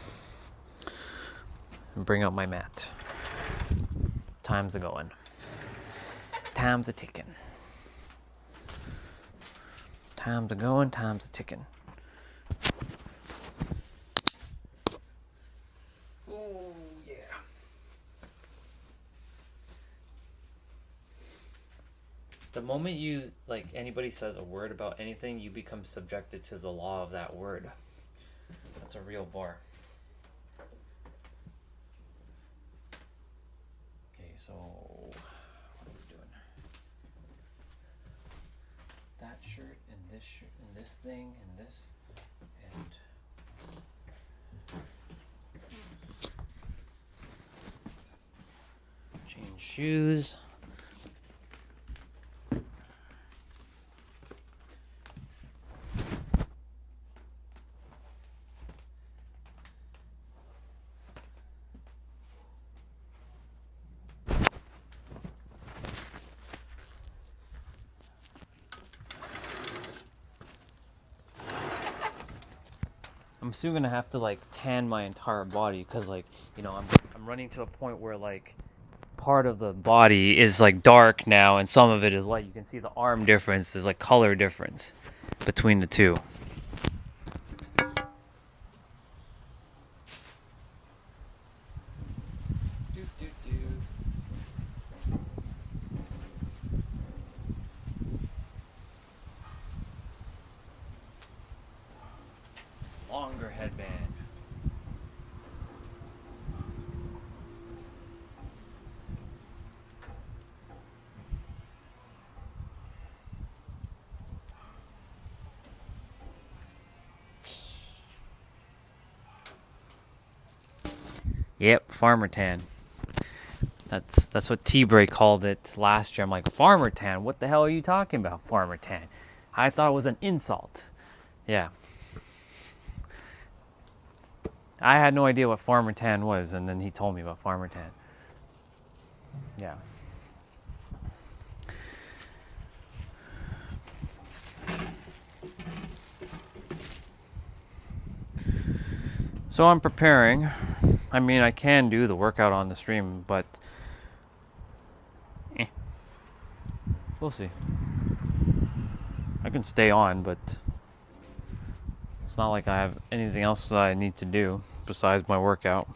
And bring out my mat. Time's a going. Time's a ticking. Time's a going, time's a ticking. Oh, yeah. The moment you, anybody says a word about anything, you become subjected to the law of that word. That's a real bar. Okay, so what are we doing? That shirt and this shirt and this thing and this and change shoes. I'm soon gonna have to tan my entire body because I'm running to a point where part of the body is dark now and some of it is light. You can see the arm difference is color difference between the two. Longer headband. Yep, farmer tan. That's what T-Bray called it last year. I'm like, farmer tan? What the hell are you talking about, farmer tan? I thought it was an insult. Yeah. I had no idea what farmer tan was, and then he told me about farmer tan. Yeah. So I'm preparing. I mean, I can do the workout on the stream, but we'll see. I can stay on, but it's not like I have anything else that I need to do besides my workout.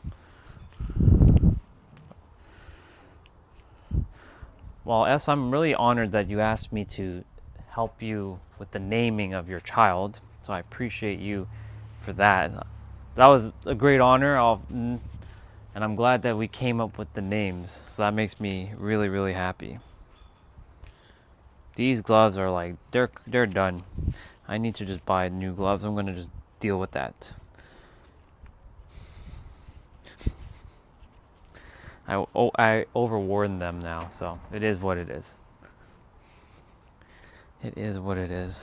Well, S, I'm really honored that you asked me to help you with the naming of your child, so I appreciate you for that. That was a great honor, and I'm glad that we came up with the names, so that makes me really, really happy. These gloves are they're done. I need to just buy new gloves. I'm going to just deal with that. I overworn them now, so it is what it is. It is what it is.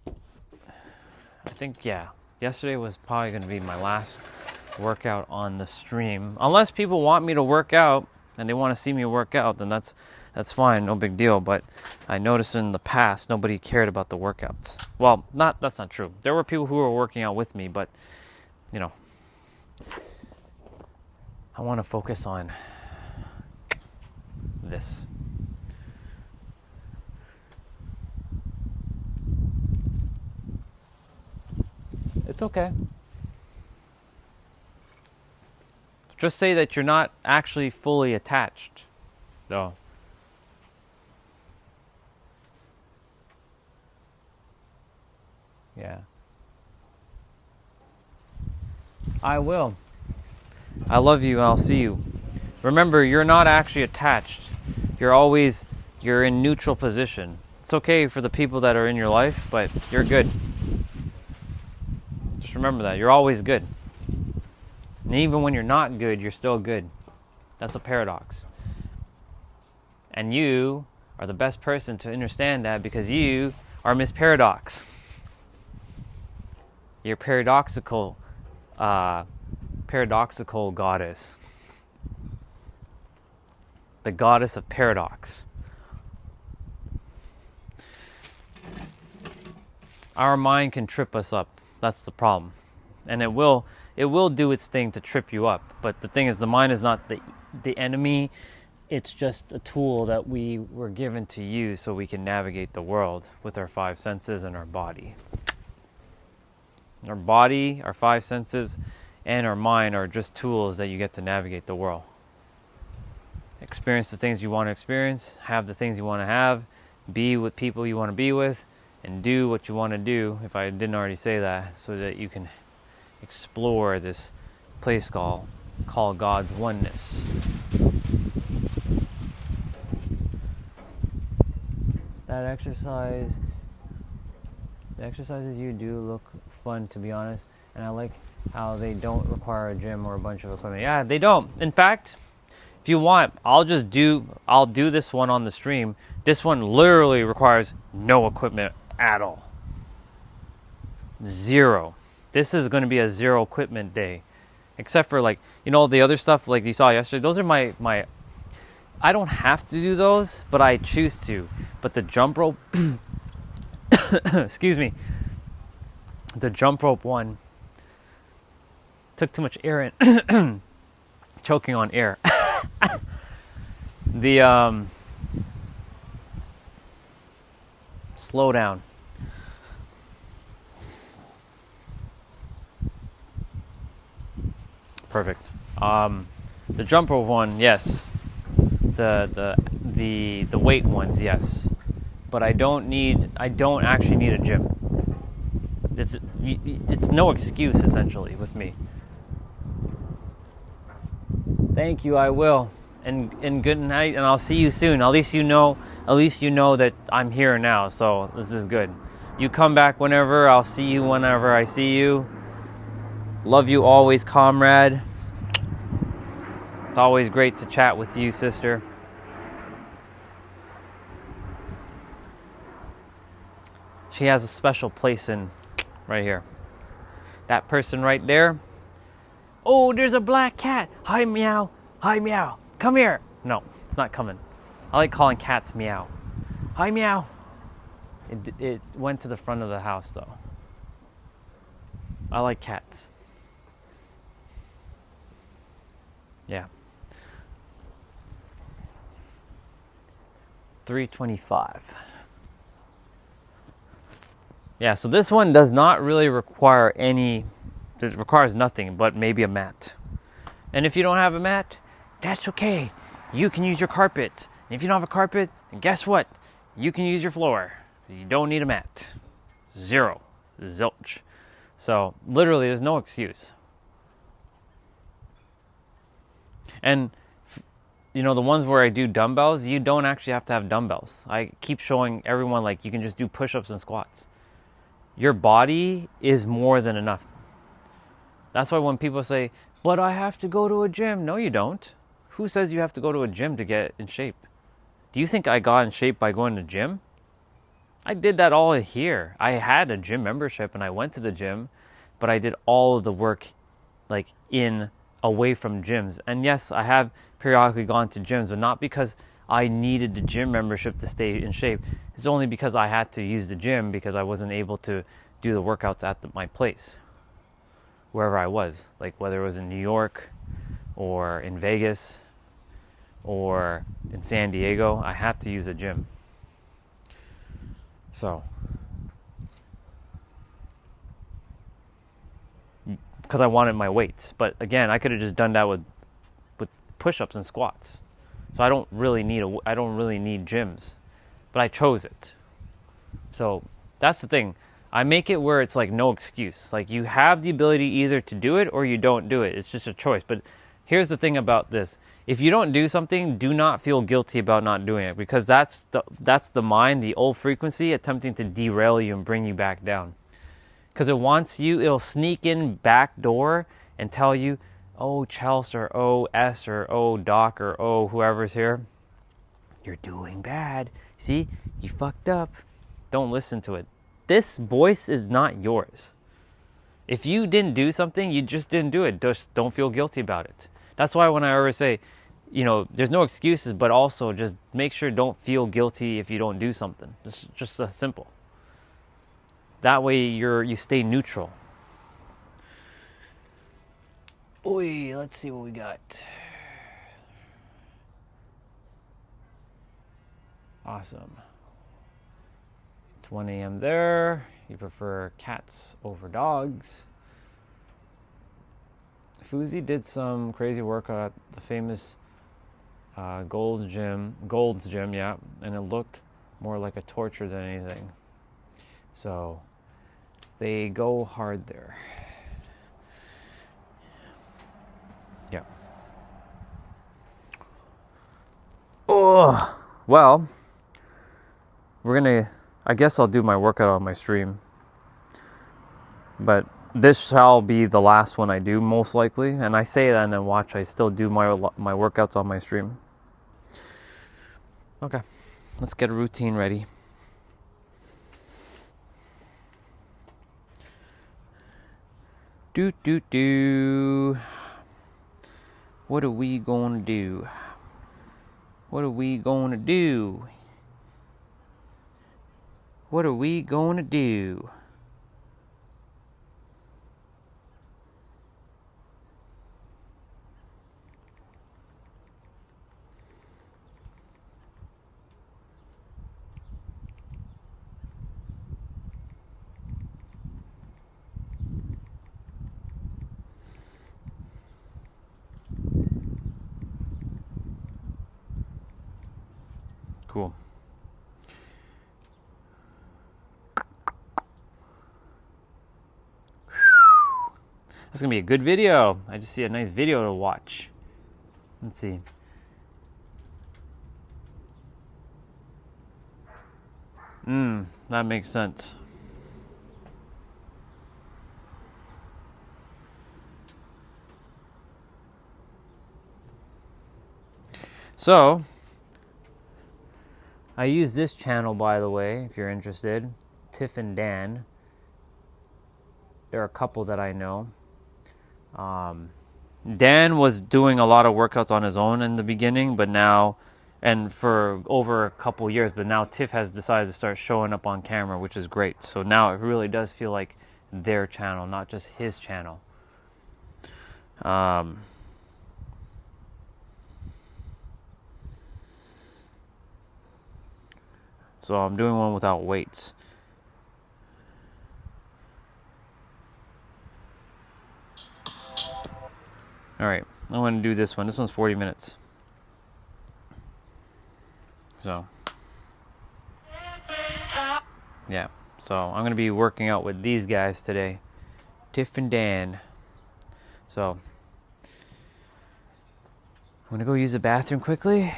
I think, yeah, yesterday was probably going to be my last work out on the stream. Unless people want me to work out and they want to see me work out, then that's fine, no big deal. But I noticed in the past nobody cared about the workouts. Well, that's not true. There were people who were working out with me, but you know, I want to focus on this. It's okay. Just say that you're not actually fully attached, though. Yeah. I will. I love you and I'll see you. Remember, you're not actually attached. You're in neutral position. It's okay for the people that are in your life, but you're good. Just remember that. You're always good. And even when you're not good, you're still good. That's a paradox. And you are the best person to understand that because you are Miss Paradox. You're paradoxical goddess. The goddess of paradox. Our mind can trip us up. That's the problem. And it will do its thing to trip you up. But the thing is, the mind is not the enemy. It's just a tool that we were given to use so we can navigate the world with our 5 senses and our body. Our body, our 5 senses, and our mind are just tools that you get to navigate the world. Experience the things you want to experience, have the things you want to have, be with people you want to be with, and do what you want to do, if I didn't already say that, so that you can explore this place called God's oneness. The exercises you do look fun, to be honest, and I like how they don't require a gym or a bunch of equipment. Yeah, they don't. In fact, if you want, I'll do this one on the stream. This one literally requires no equipment at all. 0. This is going to be a 0 equipment day. Except for, like, you know, the other stuff like you saw yesterday. Those are my I don't have to do those, but I choose to. But the jump rope excuse me. The jump rope one took too much air in. Choking on air. The slow down. Perfect. The jump rope one, yes. The weight ones, yes. But I don't actually need a gym. It's no excuse, essentially, with me. Thank you, I will. And good night, and I'll see you soon. At least you know that I'm here now, so this is good. You come back whenever, I'll see you whenever I see you. Love you always, comrade. It's always great to chat with you, sister. She has a special place in right here. That person right there. Oh, there's a black cat. Hi, meow. Hi, meow. Come here. No, it's not coming. I like calling cats meow. Hi, meow. It went to the front of the house, though. I like cats. Yeah. 325. Yeah, so this one does not really require it requires nothing but maybe a mat. And if you don't have a mat, that's okay. You can use your carpet. And if you don't have a carpet, then guess what? You can use your floor. You don't need a mat. 0. Zilch. So, literally, there's no excuse. And, you know, the ones where I do dumbbells, you don't actually have to have dumbbells. I keep showing everyone, like, you can just do push-ups and squats. Your body is more than enough. That's why when people say, but I have to go to a gym. No, you don't. Who says you have to go to a gym to get in shape? Do you think I got in shape by going to the gym? I did that all here. I had a gym membership and I went to the gym, but I did all of the work like in away from gyms. And yes, I have periodically gone to gyms, but not because I needed the gym membership to stay in shape. It's only because I had to use the gym because I wasn't able to do the workouts at my place, wherever I was, like whether it was in New York or in Vegas or in San Diego, I had to use a gym. So, because I wanted my weights. But again, I could have just done that with push-ups and squats. So I don't really need gyms, but I chose it. So that's the thing. I make it where it's like no excuse. Like you have the ability either to do it or you don't do it. It's just a choice. But here's the thing about this. If you don't do something, do not feel guilty about not doing it, because that's the mind, the old frequency attempting to derail you and bring you back down. Because it'll sneak in back door and tell you, oh, Chelsea, or oh, S, or oh, Doc, or oh, whoever's here, you're doing bad. See, you fucked up. Don't listen to it. This voice is not yours. If you didn't do something, you just didn't do it. Just don't feel guilty about it. That's why when I always say, there's no excuses, but also just make sure don't feel guilty if you don't do something. It's just that simple. That way you stay neutral. Oi, let's see what we got. Awesome. It's 1 a.m. there. You prefer cats over dogs. Fuzi did some crazy workout at the famous Gold's Gym, yeah, and it looked more like a torture than anything. So they go hard there. Yeah. Oh, well, I guess I'll do my workout on my stream. But this shall be the last one I do, most likely. And I say that and then watch, I still do my workouts on my stream. Okay, let's get a routine ready. What are we gonna do? What are we gonna do? What are we gonna do? Cool. That's gonna be a good video. I just see a nice video to watch. Let's see. That makes sense. So, I use this channel, by the way, if you're interested. Tiff and Dan. There are a couple that I know. Dan was doing a lot of workouts on his own in the beginning, but now, and for over a couple years, but now Tiff has decided to start showing up on camera, which is great. So now it really does feel like their channel, not just his channel. So I'm doing one without weights. All right, I'm going to do this one. This one's 40 minutes. So, yeah. So I'm going to be working out with these guys today, Tiff and Dan. So I'm going to go use the bathroom quickly,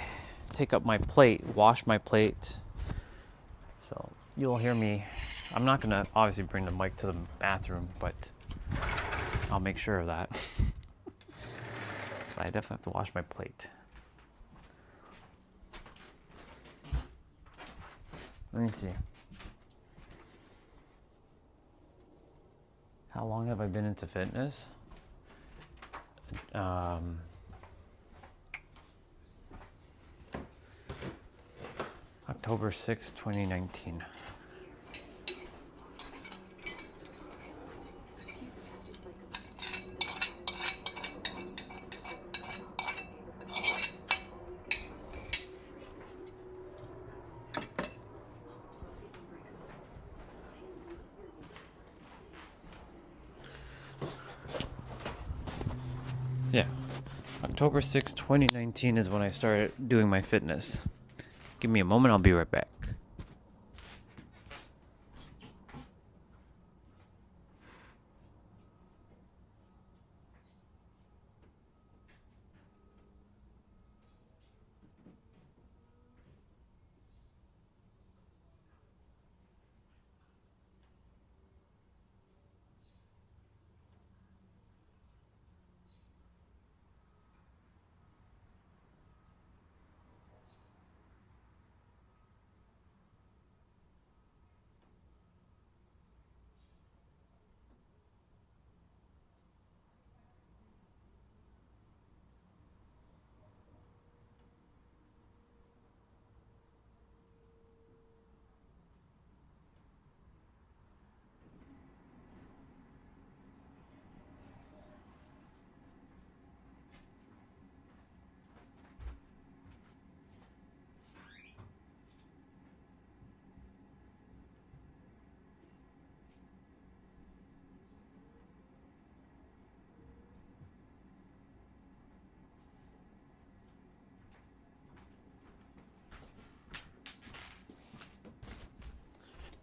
take up my plate, wash my plate. So you'll hear me. I'm not going to obviously bring the mic to the bathroom, but I'll make sure of that. But I definitely have to wash my plate. Let me see. How long have I been into fitness? October 6th, 2019. Yeah, October 6th, 2019 is when I started doing my fitness. Give me a moment, I'll be right back.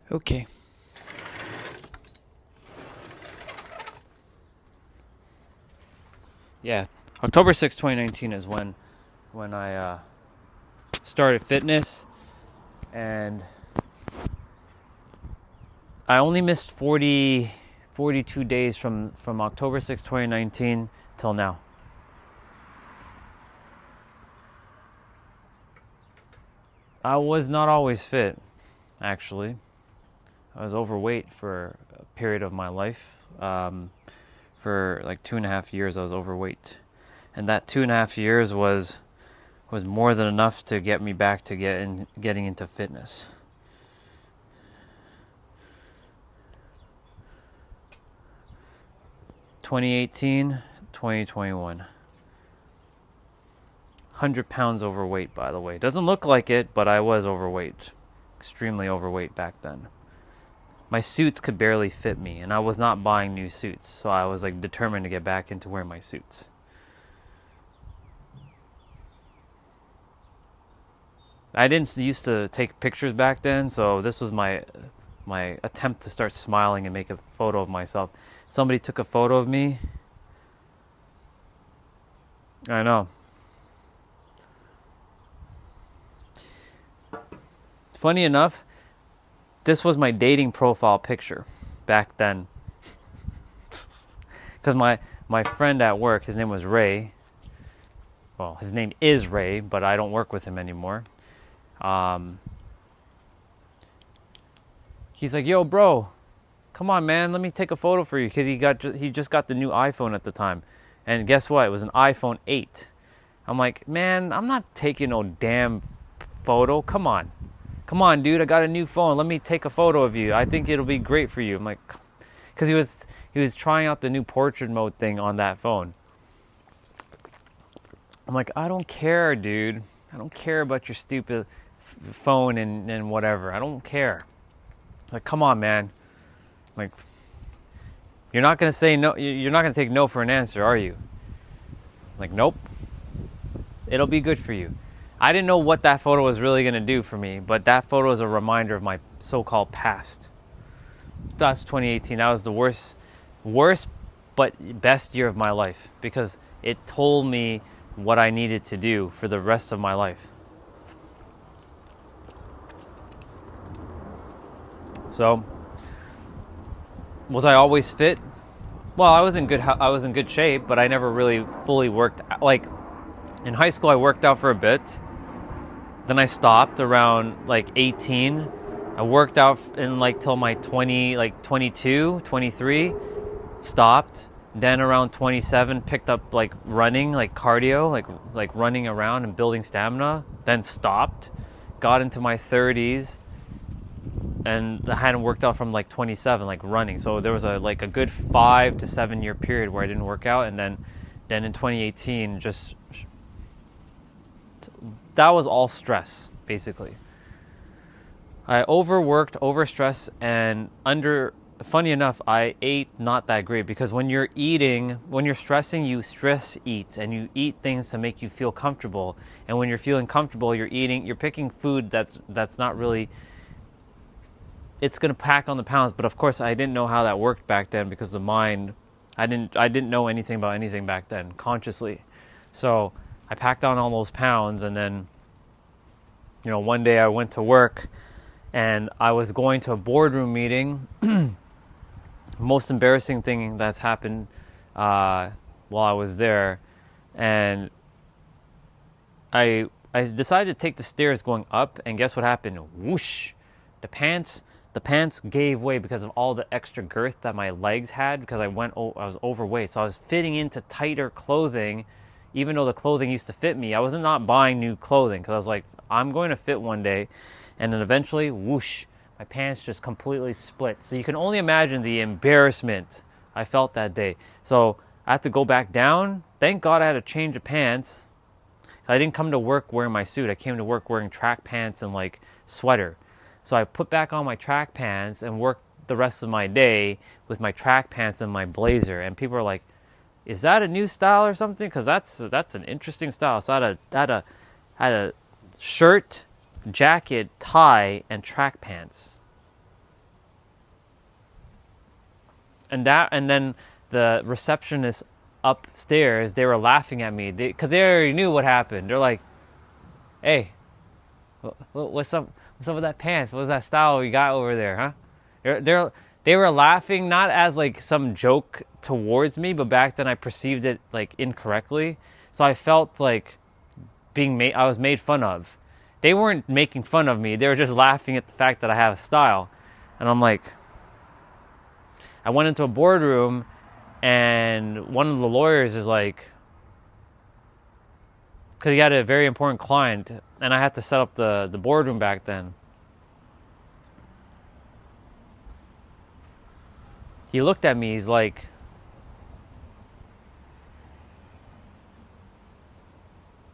Okay. Yeah, October 6th, 2019 is when I started fitness, and I only missed 42 days from October 6th, 2019 till now. I was not always fit, actually. I was overweight for a period of my life. For like 2.5 years, I was overweight, and that 2.5 years was more than enough to get me back to getting into fitness. (2018, 2021). 100 pounds overweight, by the way. Doesn't look like it, but I was overweight. Extremely overweight back then. My suits could barely fit me, and I was not buying new suits, so I was like determined to get back into wearing my suits. I didn't used to take pictures back then, so this was my attempt to start smiling and make a photo of myself. Somebody took a photo of me. I know. Funny enough, this was my dating profile picture back then. Because my friend at work, his name was Ray. Well, his name is Ray, but I don't work with him anymore. He's like, yo, bro, come on, man, let me take a photo for you. Because he just got the new iPhone at the time. And guess what? It was an iPhone 8. I'm like, man, I'm not taking no damn photo. Come on. Come on, dude, I got a new phone. Let me take a photo of you. I think it'll be great for you. I'm like, because he was trying out the new portrait mode thing on that phone. I'm like, I don't care, dude. I don't care about your stupid phone and whatever. I don't care. Like, come on, man. Like, you're not going to say no. You're not going to take no for an answer, are you? Like, nope. It'll be good for you. I didn't know what that photo was really going to do for me, but that photo is a reminder of my so-called past. That's 2018. That was the worst but best year of my life, because it told me what I needed to do for the rest of my life. So, was I always fit? Well, I was in good shape, but I never really fully worked. Like, in high school, I worked out for a bit. Then I stopped around like 18. I worked out in like till my 22, 23. Stopped. Then around 27, picked up like running, like cardio, like running around and building stamina. Then stopped, got into my 30s, and I hadn't worked out from like 27, like running. So there was a good 5 to 7 year period where I didn't work out, and then in 2018, just that was all stress basically. I overworked, overstressed, and funny enough, I ate not that great, because when you're stressing, you stress eat, and you eat things to make you feel comfortable. And when you're feeling comfortable, you're picking food that's not really, it's going to pack on the pounds. But of course, I didn't know how that worked back then, because the mind, I didn't know anything about anything back then consciously. So I packed on all those pounds, and then, one day I went to work, and I was going to a boardroom meeting. Most embarrassing thing that's happened while I was there, and I decided to take the stairs going up, and guess what happened? Whoosh! The pants gave way because of all the extra girth that my legs had, because I was overweight, so I was fitting into tighter clothing, even though the clothing used to fit me. I was not buying new clothing because I was like, I'm going to fit one day. And then eventually, whoosh, my pants just completely split. So you can only imagine the embarrassment I felt that day. So I had to go back down. Thank God I had a change of pants. I didn't come to work wearing my suit. I came to work wearing track pants and like sweater. So I put back on my track pants and worked the rest of my day with my track pants and my blazer. And people are like, is that a new style or something? Because that's an interesting style. So I had a shirt, jacket, tie, and track pants. And then the receptionist upstairs, they were laughing at me because they already knew what happened. They're like, "Hey, what's up? What's up with that pants? What's that style you got over there, huh?" They were laughing not as like some joke towards me, but back then I perceived it like incorrectly. So I felt like I was made fun of. They weren't making fun of me. They were just laughing at the fact that I have a style. And I'm like, I went into a boardroom, and one of the lawyers is like, because he had a very important client, and I had to set up the boardroom back then. He looked at me, he's like,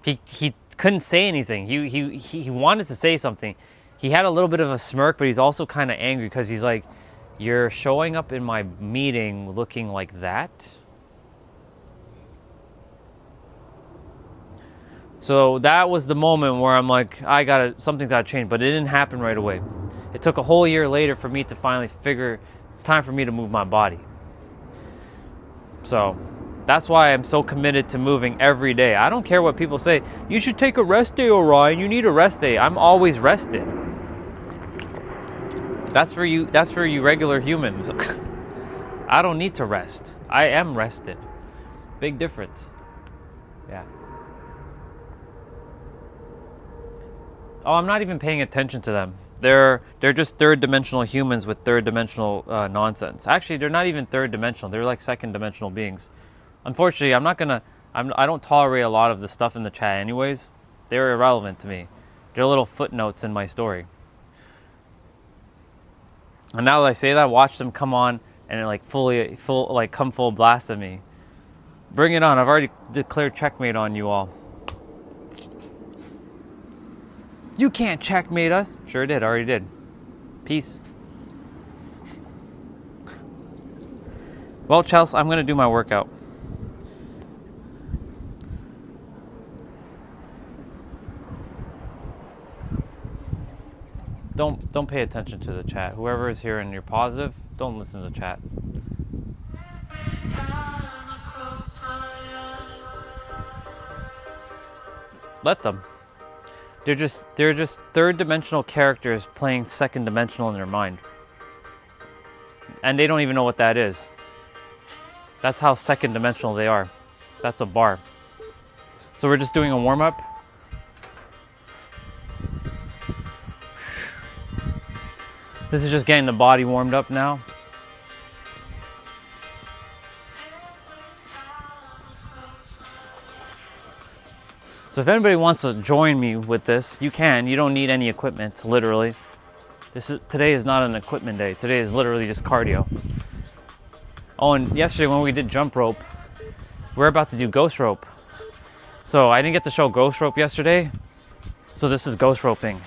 he couldn't say anything. He wanted to say something. He had a little bit of a smirk, but he's also kind of angry because he's like, "You're showing up in my meeting looking like that?" So that was the moment where I'm like, something's gotta change, but it didn't happen right away. It took a whole year later for me to finally figure it's time for me to move my body. So that's why I'm so committed to moving every day. I don't care what people say. You should take a rest day, Orion. You need a rest day. I'm always rested. That's for you regular humans. I don't need to rest. I am rested. Big difference. Yeah. Oh, I'm not even paying attention to them. They're just third-dimensional humans with third-dimensional nonsense. Actually, they're not even third-dimensional. They're like second-dimensional beings. Unfortunately, I don't tolerate a lot of the stuff in the chat anyways. They're irrelevant to me. They're little footnotes in my story. And now that I say that, watch them come on and like come full blast at me. Bring it on. I've already declared checkmate on you all. You can't checkmate us. Sure did. Already did. Peace. Well, Chelsea, I'm going to do my workout. Don't pay attention to the chat. Whoever is here and you're positive, don't listen to the chat. Let them. They're just third-dimensional characters playing second-dimensional in their mind. And they don't even know what that is. That's how second-dimensional they are. That's a bar. So we're just doing a warm-up. This is just getting the body warmed up now. So if anybody wants to join me with this, you can. You don't need any equipment, literally. Today is not an equipment day. Today is literally just cardio. Oh, and yesterday when we did jump rope, we're about to do ghost rope. So I didn't get to show ghost rope yesterday. So this is ghost roping.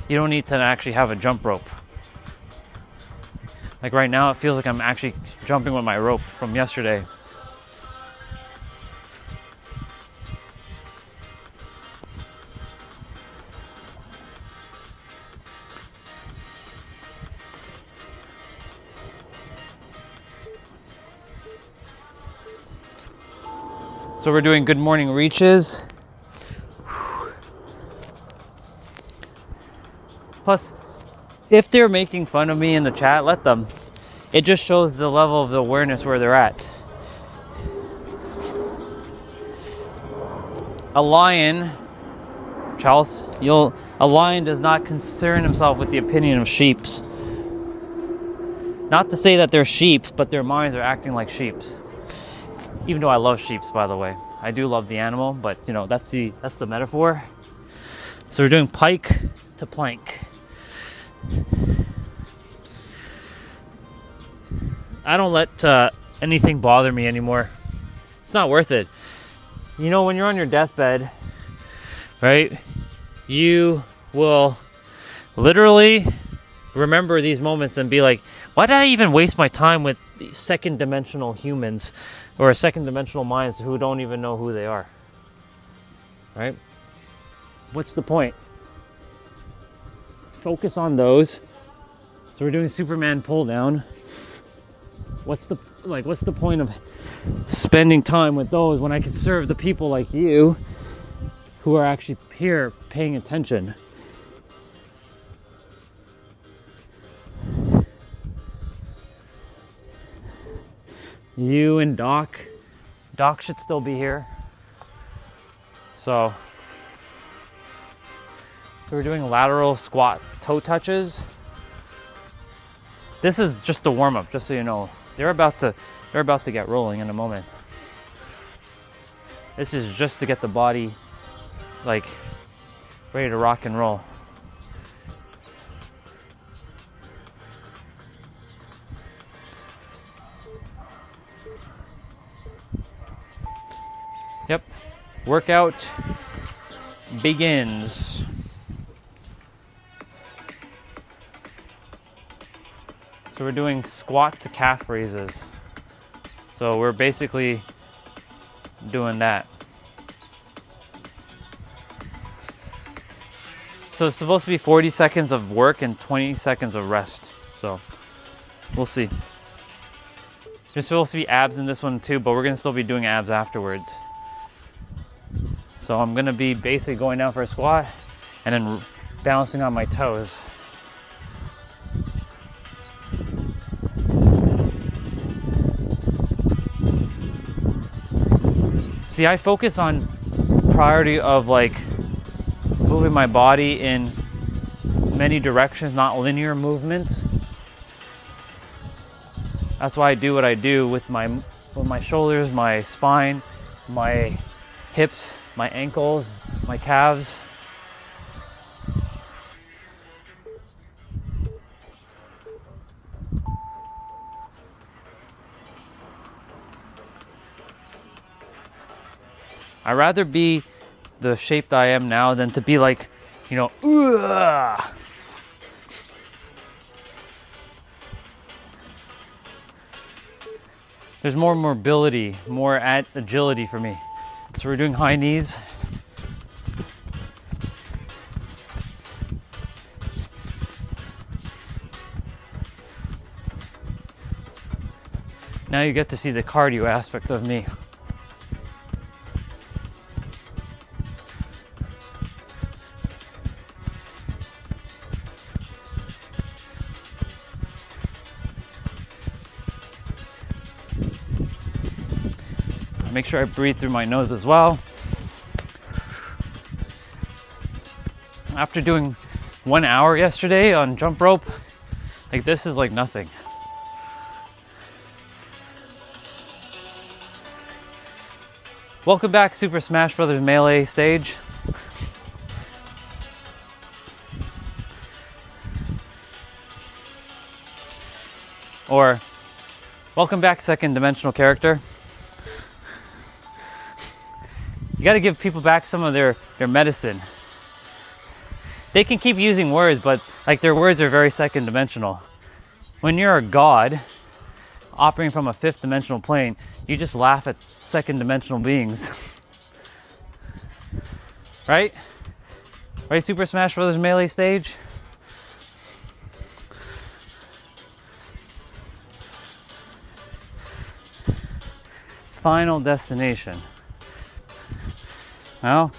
You don't need to actually have a jump rope. Like right now, it feels like I'm actually jumping with my rope from yesterday. So we're doing good morning reaches. Plus, if they're making fun of me in the chat, let them. It just shows the level of the awareness where they're at. A lion, Charles, a lion does not concern himself with the opinion of sheep. Not to say that they're sheep, but their minds are acting like sheep. Even though I love sheep, by the way. I do love the animal, but you know, that's the metaphor. So we're doing pike to plank. I don't let anything bother me anymore. It's not worth it. You know, when you're on your deathbed, right, you will literally remember these moments and be like, why did I even waste my time with these second dimensional humans or second dimensional minds who don't even know who they are? Right? What's the point? Focus on those. So we're doing Superman pull down. What's the point of spending time with those when I can serve the people like you who are actually here paying attention? You and Doc. Doc should still be here. So we're doing lateral squat toe touches. This is just a warm-up, just so you know. They're about to get rolling in a moment. This is just to get the body like ready to rock and roll. Yep. Workout begins. So we're doing squat to calf raises. So we're basically doing that. So it's supposed to be 40 seconds of work and 20 seconds of rest. So we'll see. There's supposed to be abs in this one too, but we're gonna still be doing abs afterwards. So I'm gonna be basically going down for a squat and then bouncing on my toes. See, I focus on priority of like moving my body in many directions, not linear movements. That's why I do what I do with my shoulders, my spine, my hips, my ankles, my calves. I'd rather be the shape that I am now than to be like, you know, ugh. There's more mobility, more agility for me. So we're doing high knees. Now you get to see the cardio aspect of me. Make sure I breathe through my nose as well. After doing 1 hour yesterday on jump rope, like this is like nothing. Welcome back, Super Smash Bros. Melee stage. Or, welcome back, second dimensional character. You gotta give people back some of their medicine. They can keep using words, but like their words are very second dimensional. When you're a god, operating from a fifth dimensional plane, you just laugh at second dimensional beings. Right? Right, Super Smash Bros. Melee stage? Final destination. Well,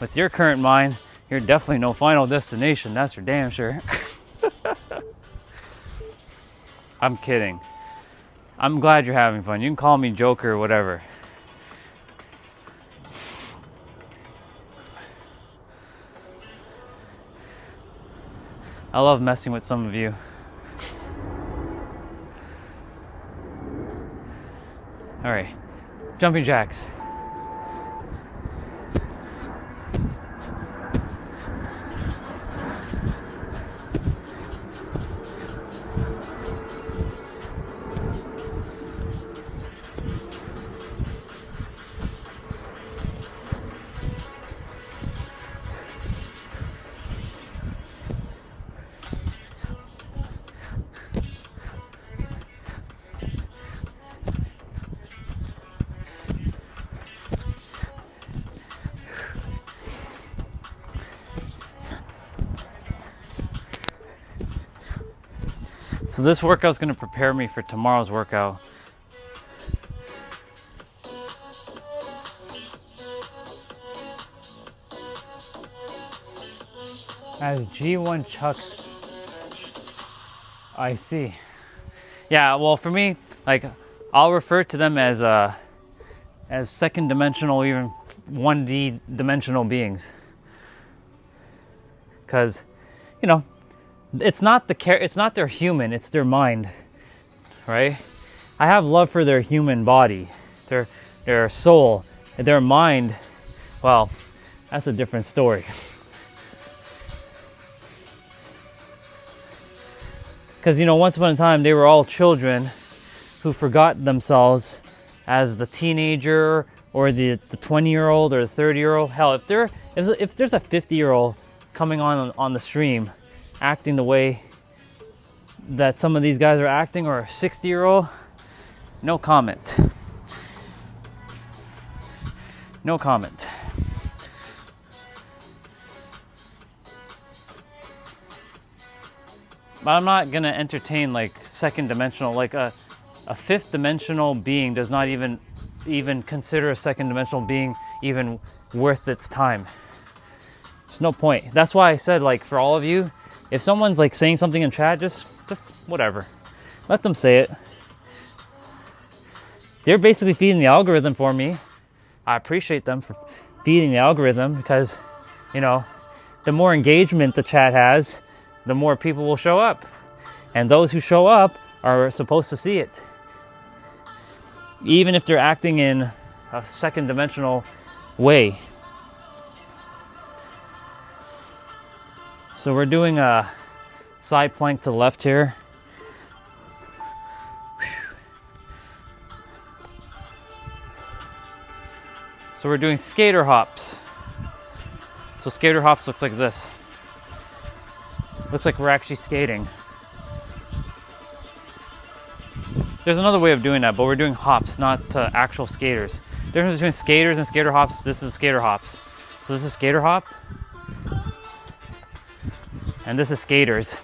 with your current mind, you're definitely no final destination, that's for damn sure. I'm kidding. I'm glad you're having fun. You can call me Joker or whatever. I love messing with some of you. All right, jumping jacks. So this workout is going to prepare me for tomorrow's workout. As G1 chucks, I see. Yeah, well for me, like I'll refer to them as second dimensional, even 1D dimensional beings. Because, you know, it's not their human, it's their mind, right? I have love for their human body, their soul, their mind. Well, that's a different story. Because, you know, once upon a time they were all children who forgot themselves as the teenager or the 20-year-old or the 30-year-old. Hell, if there's a 50-year-old coming on the stream acting the way that some of these guys are acting, or a 60-year-old, no comment. No comment. But I'm not gonna entertain like second dimensional, like a fifth dimensional being does not even consider a second dimensional being even worth its time. There's no point. That's why I said, like, for all of you, if someone's like saying something in chat, just whatever. Let them say it. They're basically feeding the algorithm for me. I appreciate them for feeding the algorithm because, you know, the more engagement the chat has, the more people will show up. And those who show up are supposed to see it. Even if they're acting in a second dimensional way. So we're doing a side plank to the left here. So we're doing skater hops. So skater hops looks like this. Looks like we're actually skating. There's another way of doing that, but we're doing hops, not actual skaters. The difference between skaters and skater hops, this is skater hops. So this is skater hop. And this is skaters.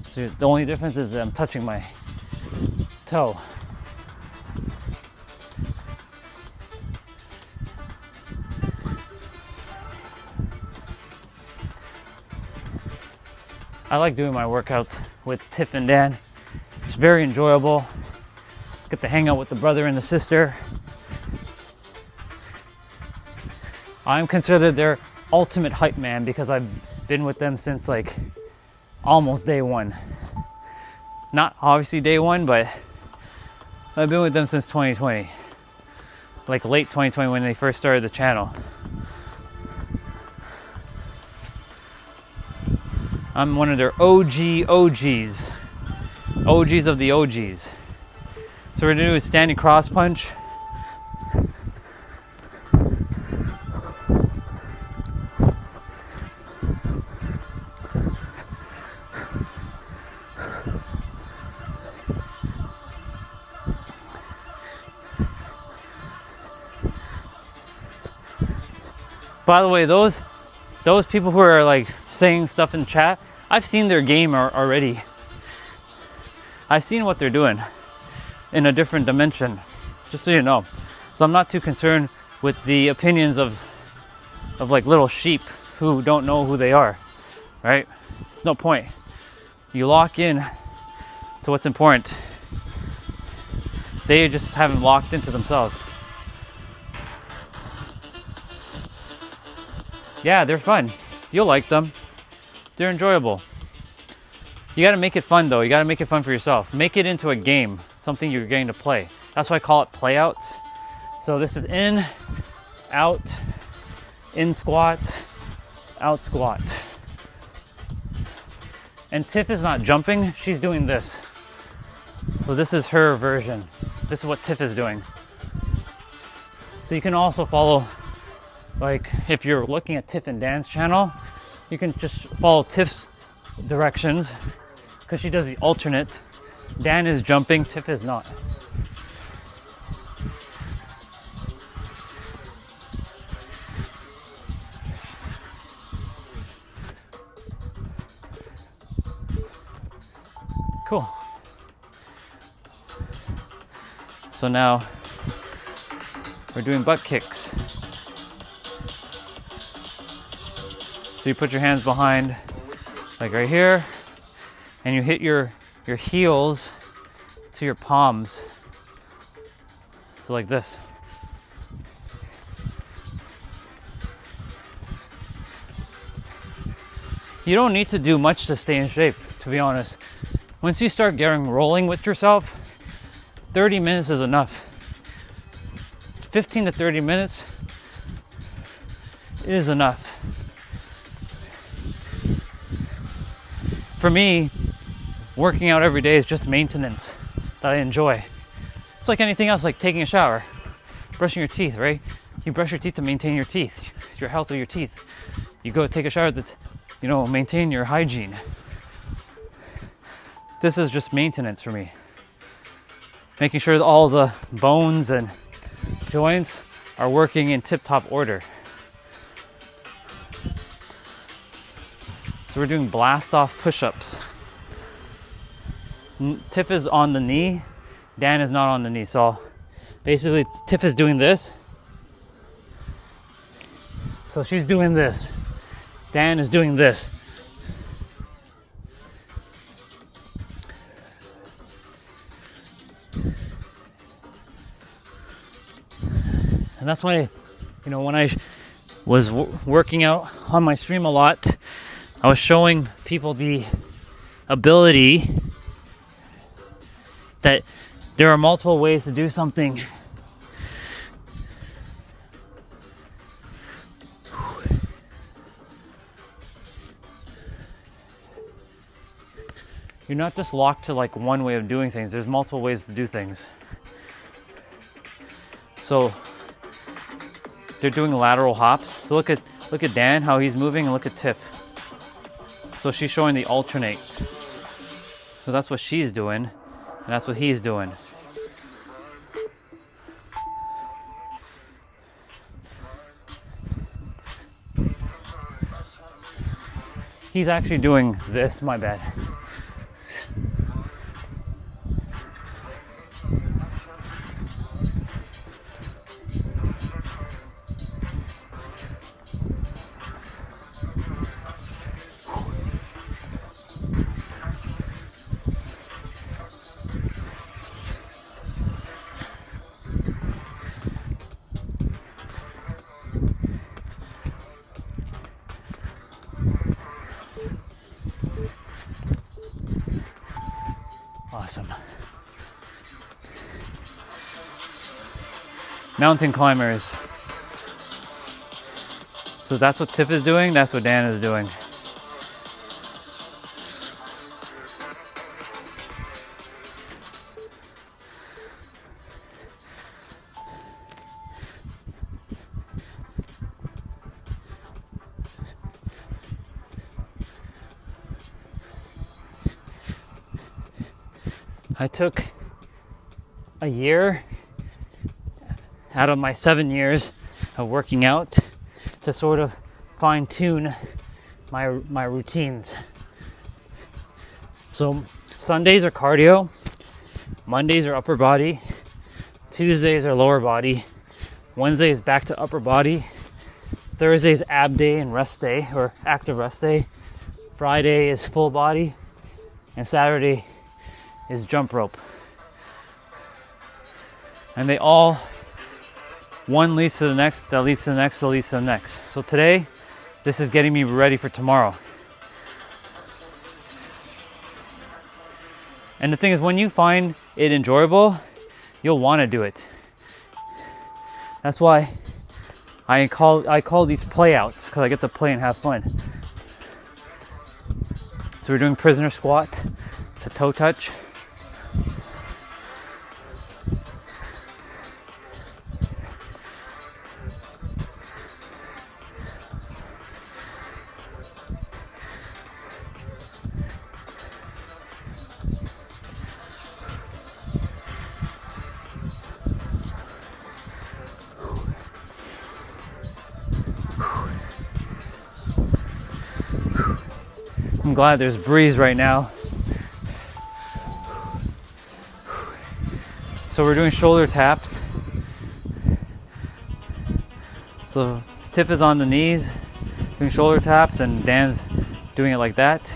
So the only difference is I'm touching my toe. I like doing my workouts with Tiff and Dan. It's very enjoyable. Get to hang out with the brother and the sister. I'm considered their ultimate hype man because I've been with them since like almost day one. Not obviously day one, but I've been with them since 2020. like late 2020 when they first started the channel. I'm one of their OGs. OGs of the OGs. So we're gonna do a standing cross punch. By the way, those people who are like saying stuff in chat, I've seen their game already. I've seen what they're doing in a different dimension, just so you know. So I'm not too concerned with the opinions of like little sheep who don't know who they are, right? It's no point. You lock in to what's important. They just haven't locked into themselves. Yeah, they're fun. You'll like them. They're enjoyable. You gotta make it fun though. You gotta make it fun for yourself. Make it into a game, something you're getting to play. That's why I call it playouts. So this is in, out, in squat, out squat. And Tiff is not jumping, she's doing this. So this is her version. This is what Tiff is doing. So you can also follow, like if you're looking at Tiff and Dan's channel, you can just follow Tiff's directions because she does the alternate. Dan is jumping, Tiff is not. Cool. So now we're doing butt kicks. So you put your hands behind, like right here, and you hit your heels to your palms. So like this. You don't need to do much to stay in shape, to be honest. Once you start getting rolling with yourself, 30 minutes is enough. 15 to 30 minutes is enough. For me, working out every day is just maintenance that I enjoy. It's like anything else, like taking a shower, brushing your teeth, right? You brush your teeth to maintain your teeth, your health of your teeth. You go take a shower to, maintain your hygiene. This is just maintenance for me. Making sure that all the bones and joints are working in tip-top order. So we're doing blast-off push-ups. Tiff is on the knee, Dan is not on the knee. So basically Tiff is doing this. So she's doing this. Dan is doing this. And that's why, when I was working out on my stream a lot, I was showing people the ability that there are multiple ways to do something. You're not just locked to like one way of doing things. There's multiple ways to do things. So they're doing lateral hops. So look at Dan, how he's moving, and look at Tiff. So she's showing the alternate. So that's what she's doing, and that's what he's doing. He's actually doing this, my bad. mountain climbers. So that's what Tiff is doing, that's what Dan is doing. I took a year out of my 7 years of working out to sort of fine-tune my routines. So Sundays are cardio, Mondays are upper body, Tuesdays are lower body, Wednesday is back to upper body, Thursday is ab day and rest day, or active rest day, Friday is full body, and Saturday is jump rope. And they all, one leads to the next, that leads to the next, that leads to the next. So today, this is getting me ready for tomorrow. And the thing is, when you find it enjoyable, you'll want to do it. That's why I call these playouts, because I get to play and have fun. So we're doing prisoner squat to toe touch. I'm glad there's breeze right now. So we're doing shoulder taps. So Tiff is on the knees doing shoulder taps and Dan's doing it like that.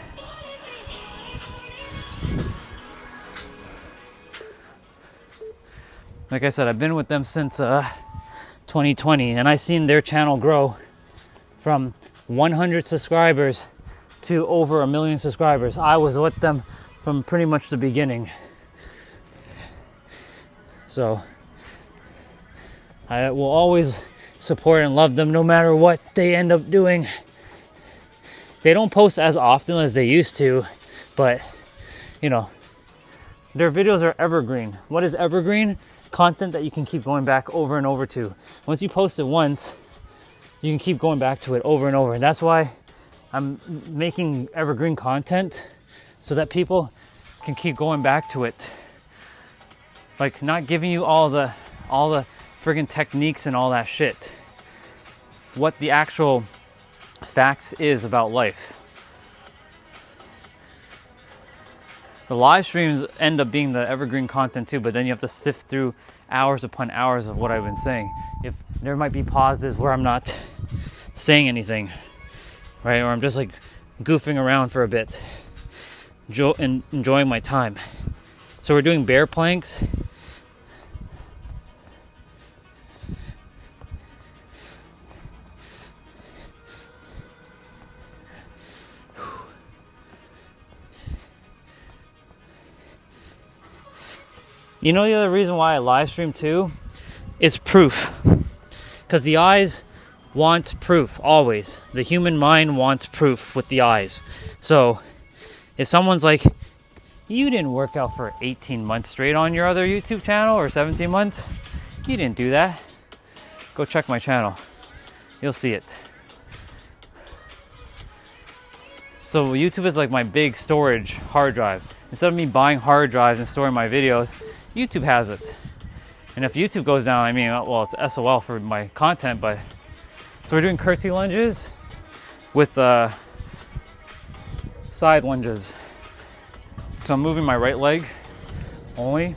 Like I said, I've been with them since 2020 and I've seen their channel grow from 100 subscribers to over 1 million subscribers. I was with them from pretty much the beginning. So I will always support and love them no matter what they end up doing. They don't post as often as they used to, but you know, their videos are evergreen. What is evergreen? Content that you can keep going back over and over to. Once you post it once, you can keep going back to it over and over. And that's why I'm making evergreen content so that people can keep going back to it. Like not giving you all the friggin' techniques and all that shit. What the actual facts is about life. The live streams end up being the evergreen content too, but then you have to sift through hours upon hours of what I've been saying. If there might be pauses where I'm not saying anything, right? Or I'm just like goofing around for a bit, and enjoying my time. So we're doing bear planks. You know the other reason why I live stream too? It's proof. Because the eyes want proof, always. The human mind wants proof with the eyes. So, if someone's like, you didn't work out for 18 months straight on your other YouTube channel, or 17 months, you didn't do that. Go check my channel. You'll see it. So YouTube is like my big storage hard drive. Instead of me buying hard drives and storing my videos, YouTube has it. And if YouTube goes down, I mean, well, it's SOL for my content, but... So we're doing curtsy lunges with side lunges. So I'm moving my right leg only.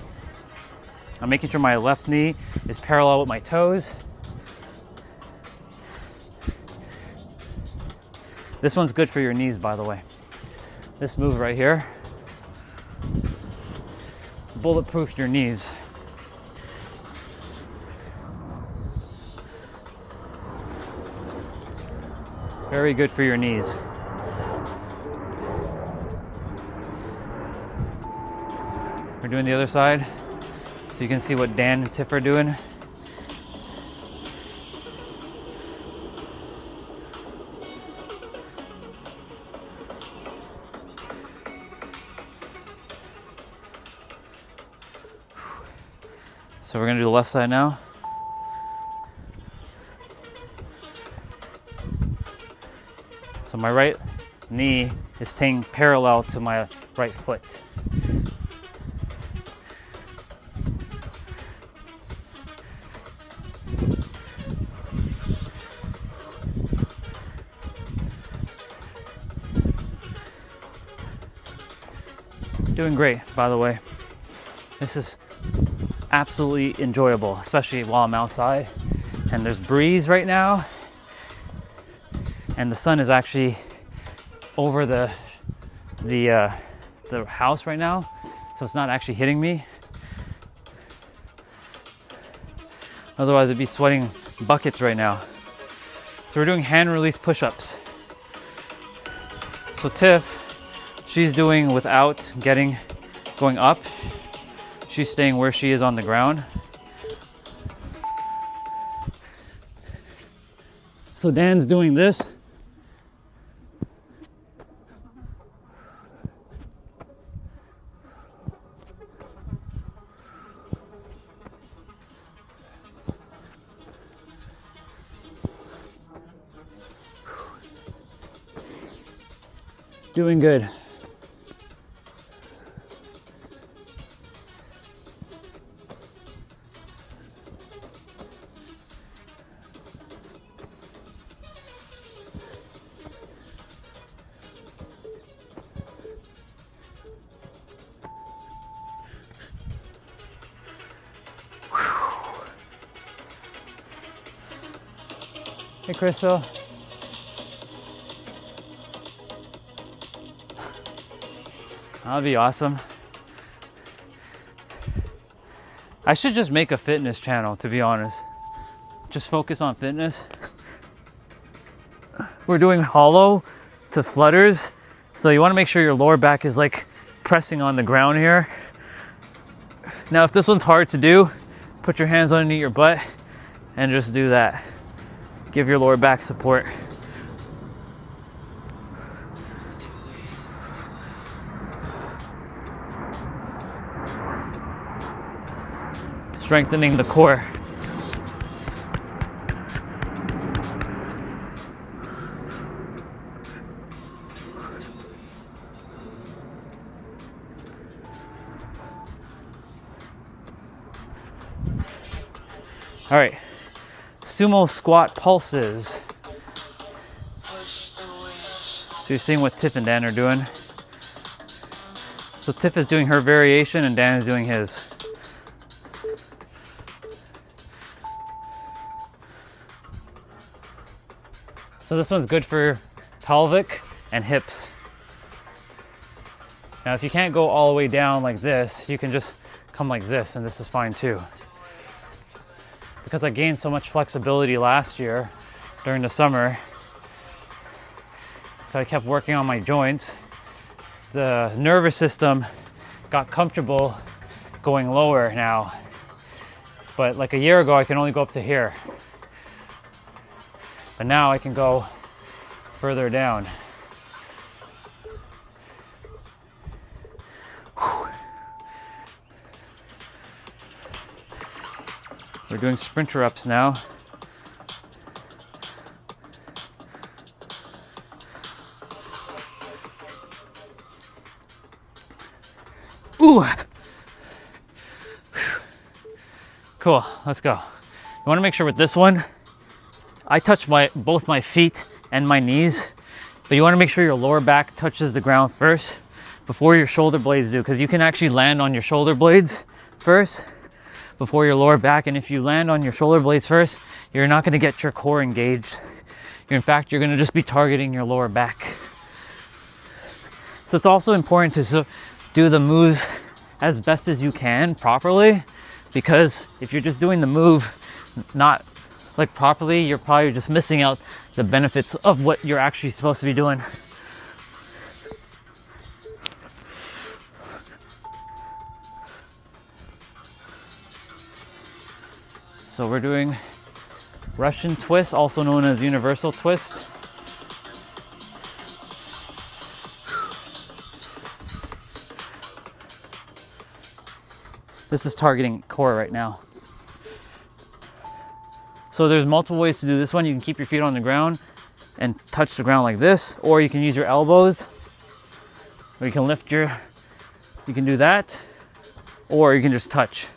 I'm making sure my left knee is parallel with my toes. This one's good for your knees, by the way. This move right here. Bulletproof your knees. Very good for your knees. We're doing the other side so you can see what Dan and Tiff are doing. So we're gonna do the left side now. So my right knee is staying parallel to my right foot. Doing great, by the way. This is absolutely enjoyable, especially while I'm outside. And there's breeze right now. And the sun is actually over the house right now, so it's not actually hitting me. Otherwise, I'd be sweating buckets right now. So we're doing hand release push-ups. So Tiff, she's doing without going up. She's staying where she is on the ground. So Dan's doing this. Doing good. Hey, Crystal. That'd be awesome. I should just make a fitness channel, to be honest. Just focus on fitness. We're doing hollow to flutters, so you want to make sure your lower back is like pressing on the ground here. Now, if this one's hard to do, put your hands underneath your butt and just do that. Give your lower back support. Strengthening the core. All right, sumo squat pulses. So you're seeing what Tiff and Dan are doing. So Tiff is doing her variation and Dan is doing his. So this one's good for pelvic and hips. Now if you can't go all the way down like this, you can just come like this, and this is fine too. Because I gained so much flexibility last year during the summer, so I kept working on my joints. The nervous system got comfortable going lower now. But like a year ago, I could only go up to here. But now I can go further down. We're doing sprinter ups now. Ooh. Cool, let's go. You want to make sure with this one, I touch both my feet and my knees, but you want to make sure your lower back touches the ground first before your shoulder blades do, because you can actually land on your shoulder blades first before your lower back, and if you land on your shoulder blades first, you're not going to get your core engaged. In fact, you're going to just be targeting your lower back. So it's also important to do the moves as best as you can properly, because if you're just doing the move not like properly, you're probably just missing out the benefits of what you're actually supposed to be doing. So we're doing Russian twist, also known as universal twist. This is targeting core right now. So there's multiple ways to do this one. You can keep your feet on the ground and touch the ground like this, or you can use your elbows, or you can lift your, you can do that, or you can just touch.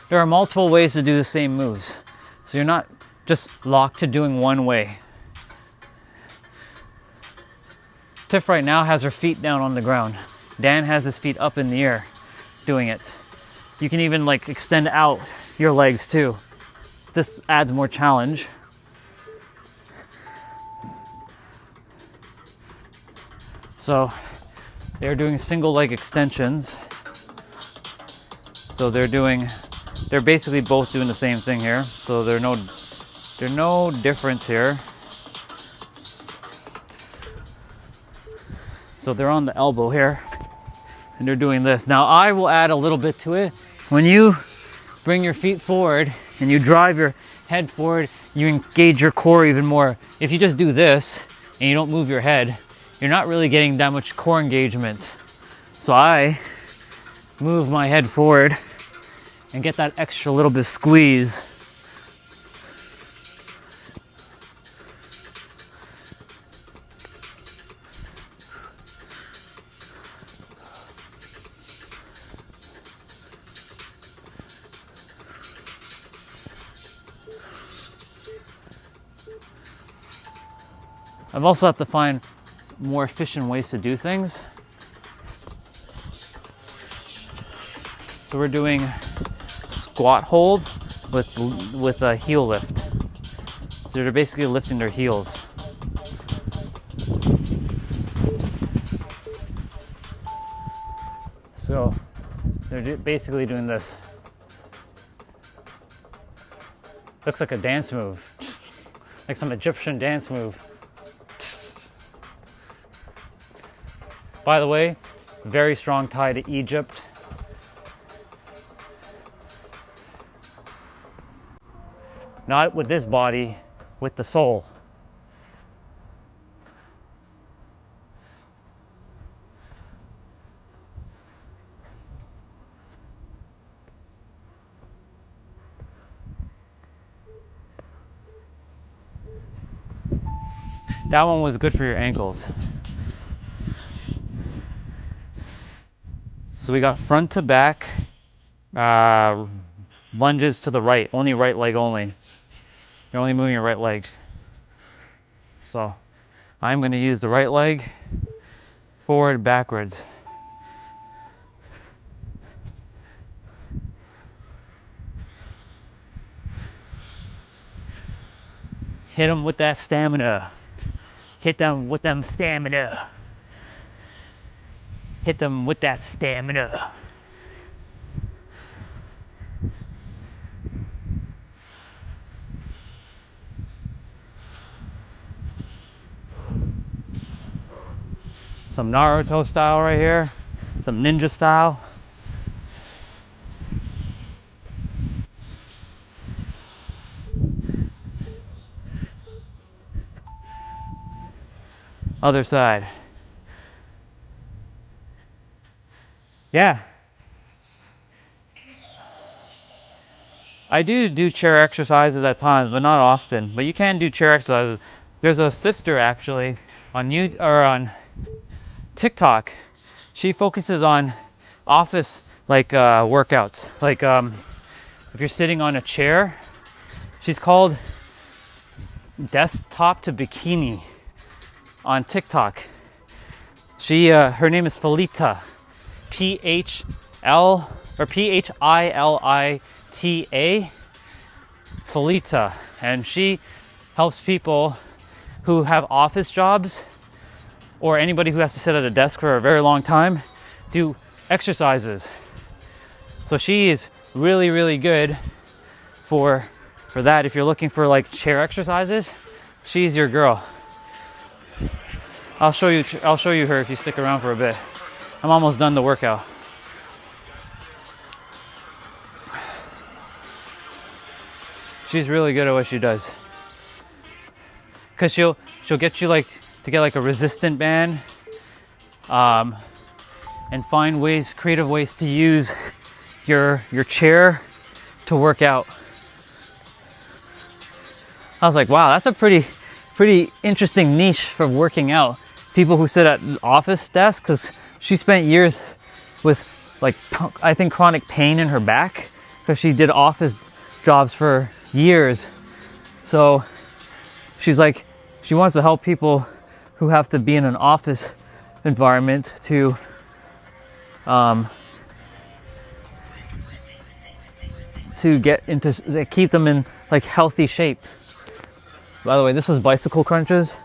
There are multiple ways to do the same moves. So you're not just locked to doing one way. Tiff right now has her feet down on the ground. Dan has his feet up in the air doing it. You can even like extend out your legs too. This adds more challenge. So they're doing single leg extensions. So they're basically both doing the same thing here. So there's no difference here. So they're on the elbow here and they're doing this. Now I will add a little bit to it. When you bring your feet forward and you drive your head forward, you engage your core even more. If you just do this and you don't move your head, you're not really getting that much core engagement. So I move my head forward and get that extra little bit of squeeze. I've also had to find more efficient ways to do things. So we're doing squat hold with a heel lift. So they're basically lifting their heels. So they're basically doing this. Looks like a dance move, like some Egyptian dance move. By the way, very strong tie to Egypt. Not with this body, with the soul. That one was good for your ankles. So we got front to back, lunges to the right, only right leg only. You're only moving your right leg. So I'm going to use the right leg forward, backwards. Hit them with that stamina. Hit them with them stamina. Hit them with that stamina. Some Naruto style right here. Some ninja style. Other side. Yeah. I do chair exercises at times, but not often. But you can do chair exercises. There's a sister actually on TikTok. She focuses on office workouts. Like if you're sitting on a chair, she's called Desktop to Bikini on TikTok. She her name is Philita, Philita, Philita, and she helps people who have office jobs or anybody who has to sit at a desk for a very long time do exercises. So she is really, really good for that. If you're looking for like chair exercises, she's your girl. I'll show you her if you stick around for a bit. I'm almost done the workout. She's really good at what she does. Cause she'll get you like to get like a resistant band, and find ways, creative ways to use your chair to work out. I was like, wow, that's a pretty interesting niche for working out. People who sit at office desks, because she spent years with, like, I think chronic pain in her back because she did office jobs for years. So she's like, she wants to help people who have to be in an office environment to get into, keep them in like healthy shape. By the way, this is bicycle crunches.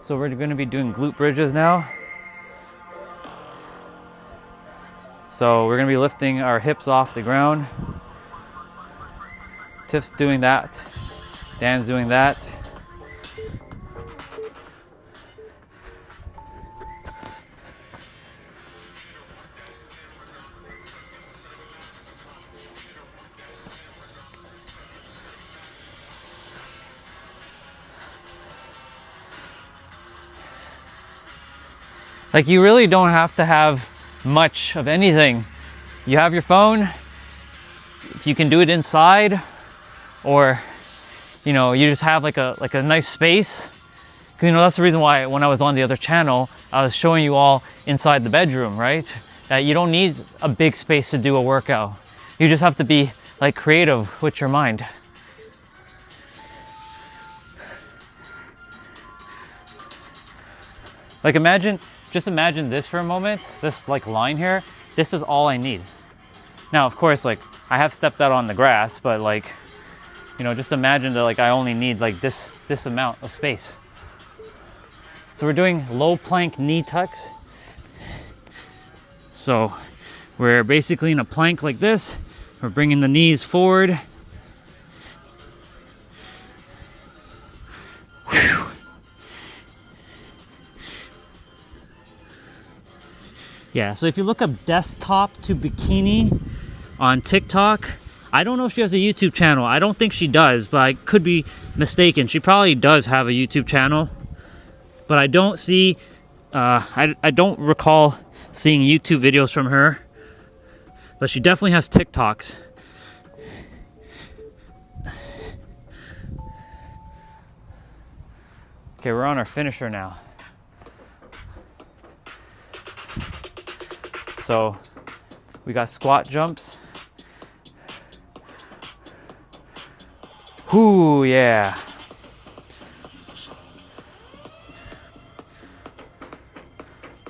So we're going to be doing glute bridges now. So we're going to be lifting our hips off the ground. Tiff's doing that. Dan's doing that. Like, you really don't have to have much of anything. You have your phone, if you can do it inside, or, you know, you just have like a nice space. Because, you know, that's the reason why when I was on the other channel, I was showing you all inside the bedroom, right? That you don't need a big space to do a workout. You just have to be like creative with your mind. Like, just imagine this for a moment, this like line here, this is all I need. Now, of course, like, I have stepped out on the grass, but like, you know, just imagine that like I only need like this amount of space. So we're doing low plank knee tucks. So we're basically in a plank like this. We're bringing the knees forward. Whew. Yeah, so if you look up desktop to bikini on TikTok, I don't know if she has a YouTube channel. I don't think she does, but I could be mistaken. She probably does have a YouTube channel, but I don't see, I don't recall seeing YouTube videos from her, but she definitely has TikToks. Okay, we're on our finisher now. So we got squat jumps. Whoo, yeah.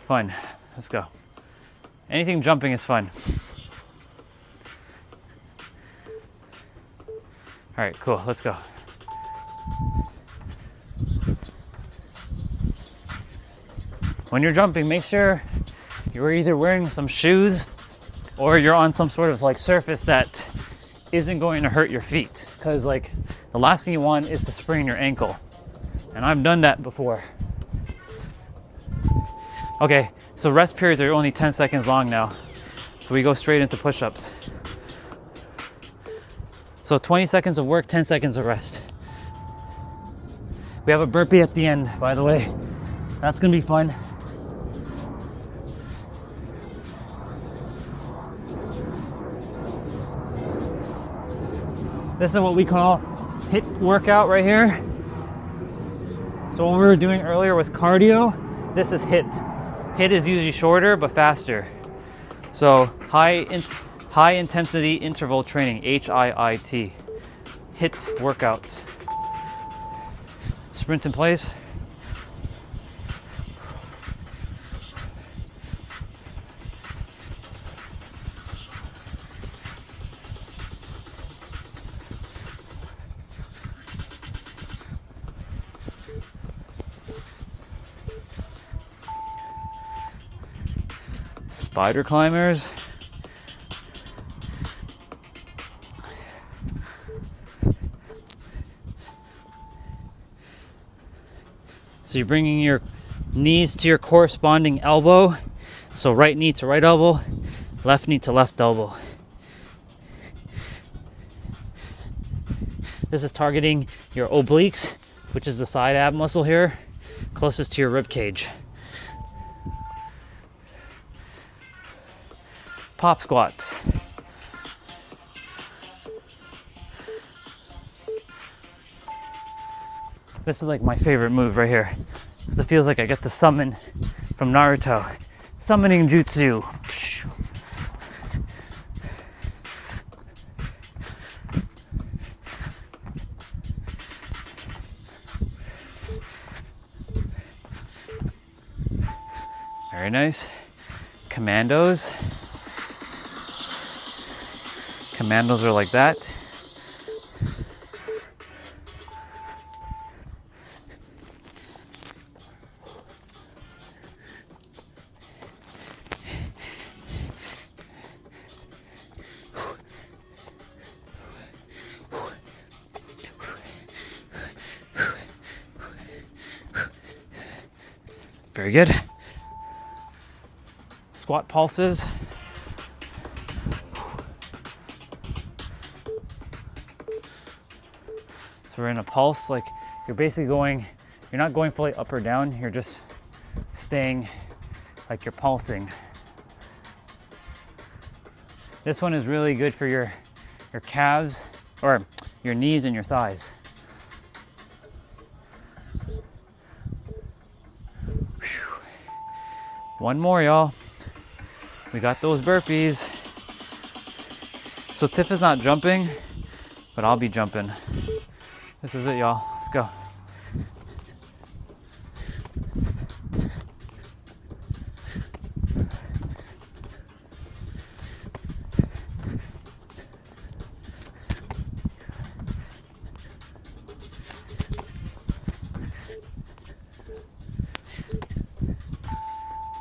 Fun. Let's go. Anything jumping is fun. All right, cool. Let's go. When you're jumping, make sure you're either wearing some shoes or you're on some sort of like surface that isn't going to hurt your feet, because like the last thing you want is to sprain your ankle, and I've done that before. Okay, so rest periods are only 10 seconds long now, so we go straight into push-ups. So 20 seconds of work, 10 seconds of rest. We have a burpee at the end, by the way. That's gonna be fun. This is what we call HIIT workout right here. So what we were doing earlier was cardio. This is HIIT. HIIT is usually shorter but faster. So high intensity interval training, HIIT. HIIT workouts. Sprint in place. Spider climbers. So you're bringing your knees to your corresponding elbow. So right knee to right elbow, left knee to left elbow. This is targeting your obliques, which is the side ab muscle here, closest to your rib cage. Pop squats. This is like my favorite move right here. It feels like I get to summon from Naruto. Summoning jutsu. Very nice. Commandos. Commandos are like that. Very good. Squat pulses. So we're in a pulse, like you're basically going, you're not going fully up or down, you're just staying like you're pulsing. This one is really good for your calves, or your knees and your thighs. One more, y'all. We got those burpees. So Tiff is not jumping, but I'll be jumping. This is it, y'all. Let's go.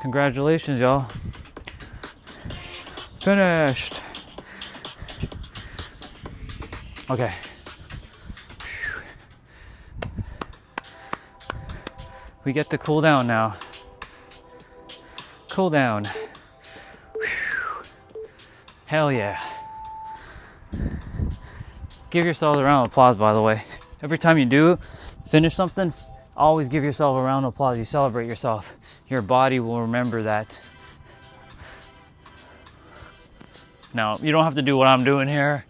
Congratulations, y'all. Finished. Okay. We get to cool down now. Cool down. Hell yeah. Give yourselves a round of applause, by the way. Every time you do finish something, always give yourself a round of applause. You celebrate yourself. Your body will remember that. Now, you don't have to do what I'm doing here.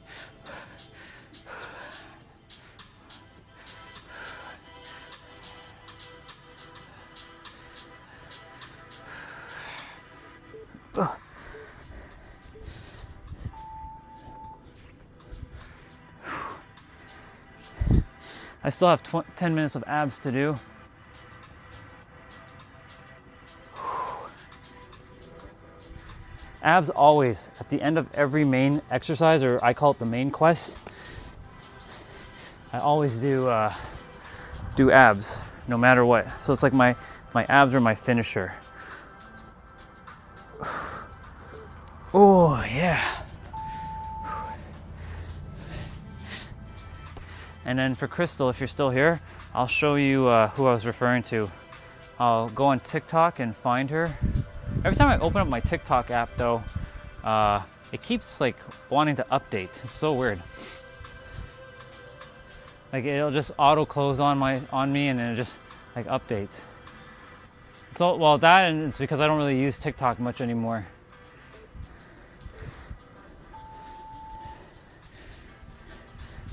I still have 10 minutes of abs to do. Abs always, at the end of every main exercise, or I call it the main quest, I always do abs, no matter what. So it's like my abs are my finisher. Oh, yeah. And then for Crystal, if you're still here, I'll show you who I was referring to. I'll go on TikTok and find her. Every time I open up my TikTok app though, it keeps like wanting to update. It's so weird. Like it'll just auto close on me and then it just like updates. So, well, that, and it's because I don't really use TikTok much anymore.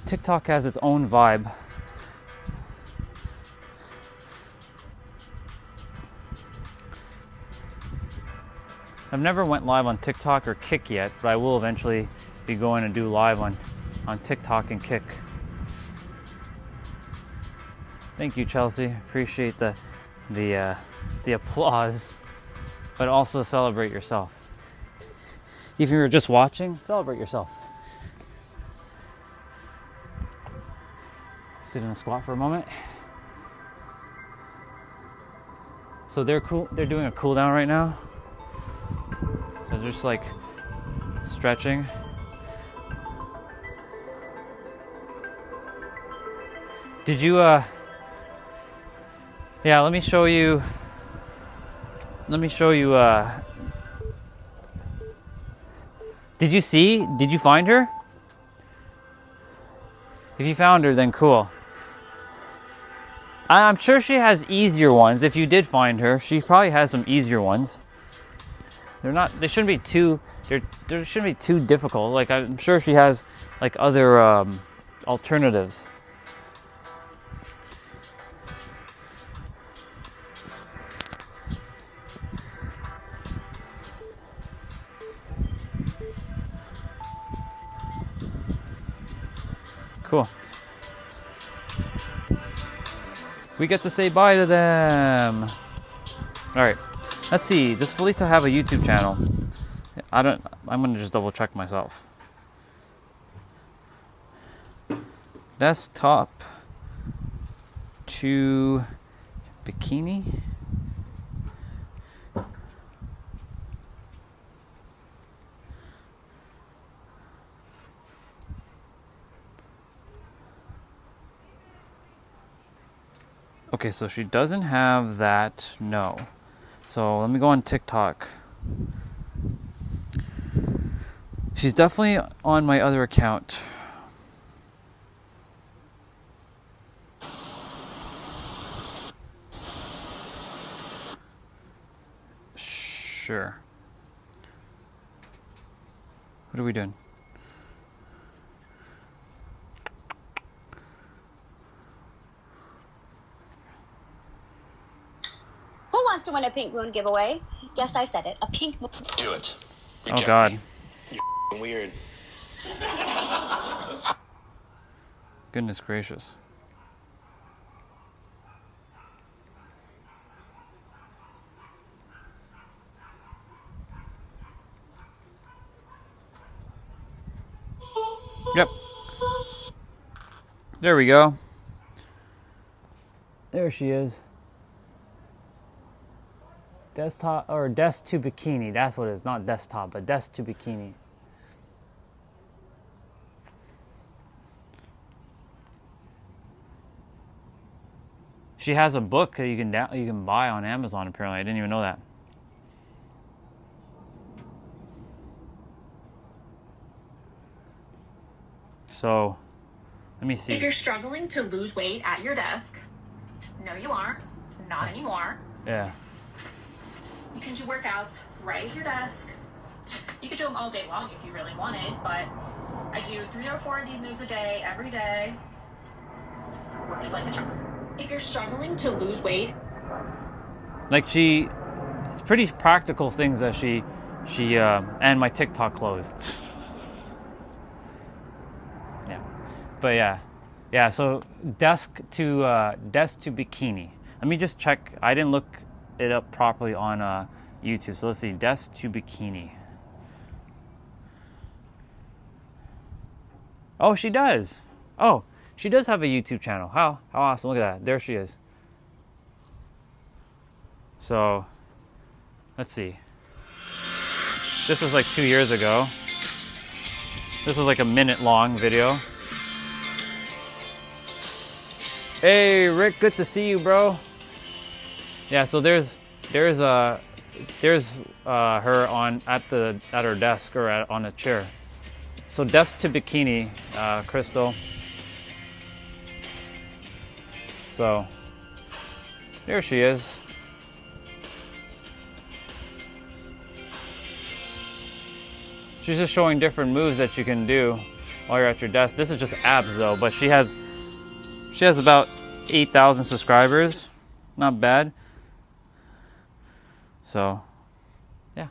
TikTok has its own vibe. I've never went live on TikTok or Kick yet, but I will eventually be going to do live on TikTok and Kick. Thank you, Chelsea. Appreciate the applause, but also celebrate yourself. If you're just watching, celebrate yourself. Sit in a squat for a moment. So they're doing a cool down right now. So just like stretching. Did you yeah, let me show you did you find her? If you found her, then cool. I'm sure she has easier ones. If you did find her, she probably has some easier ones. They're not. They shouldn't be too. They shouldn't be too difficult. Like I'm sure she has like other alternatives. Cool. We get to say bye to them. All right. Let's see. Does Felita have a YouTube channel? I don't. I'm gonna just double check myself. Desktop to bikini. Okay, so she doesn't have that. No. So let me go on TikTok. She's definitely on my other account. Sure. What are we doing? Who wants to win a pink moon giveaway? Yes, I said it. A pink moon. Do it. Oh God. You're weird. Goodness gracious. Yep. There we go. There she is. Desktop or desk to bikini. That's what it is. Not desktop, but desk to bikini. She has a book that you can buy on Amazon. Apparently, I didn't even know that. So, let me see. If you're struggling to lose weight at your desk, no, you aren't. Not anymore. Yeah. You can do workouts right at your desk. You could do them all day long if you really wanted, but I do 3 or 4 of these moves a day, every day. Works like a charm. If you're struggling to lose weight, Like it's pretty practical things that she and my TikTok closed. Yeah, but yeah. So desk to bikini. Let me just check. I didn't look it up properly on YouTube. So let's see, desk to bikini. Oh, she does. Oh, she does have a YouTube channel. How awesome! Look at that. There she is. So, let's see. This was like 2 years ago. This was like a minute-long video. Hey, Rick, good to see you, bro. Yeah, so there's her at her desk or on a chair. So desk to bikini, Crystal. So there she is. She's just showing different moves that you can do while you're at your desk. This is just abs though, but she has about 8,000 subscribers. Not bad. So, yeah.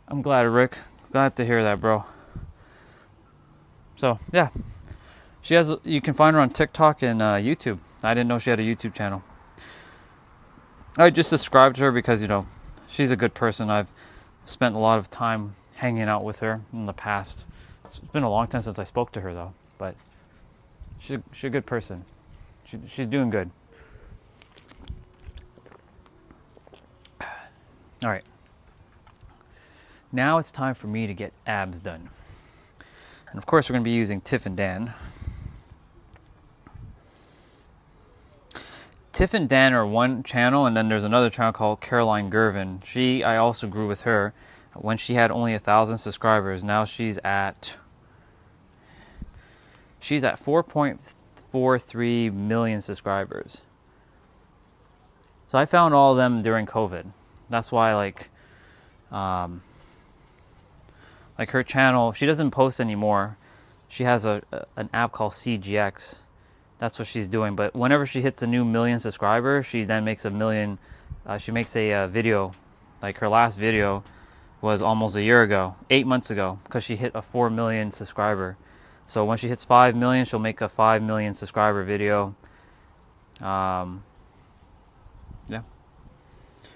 I'm glad, Rick. Glad to hear that, bro. So, yeah. You can find her on TikTok and YouTube. I didn't know she had a YouTube channel. I just subscribed to her because, she's a good person. I've spent a lot of time hanging out with her in the past. It's been a long time since I spoke to her though, but she's a good person. She's doing good. All right. Now it's time for me to get abs done. And of course we're going to be using Tiff and Dan. Tiff and Dan are one channel, and then there's another channel called Caroline Gervin. I also grew with her when she had only 1,000 subscribers. Now she's at 4.43 million subscribers. So I found all of them during COVID. That's why Like her channel, she doesn't post anymore. She has an app called CGX. That's what she's doing. But whenever she hits a new 1,000,000 subscribers, she then makes a million. She makes a video. Like her last video was almost a year ago, 8 months ago, because she hit a 4 million subscriber. So when she hits 5 million, she'll make a 5 million subscriber video. Yeah,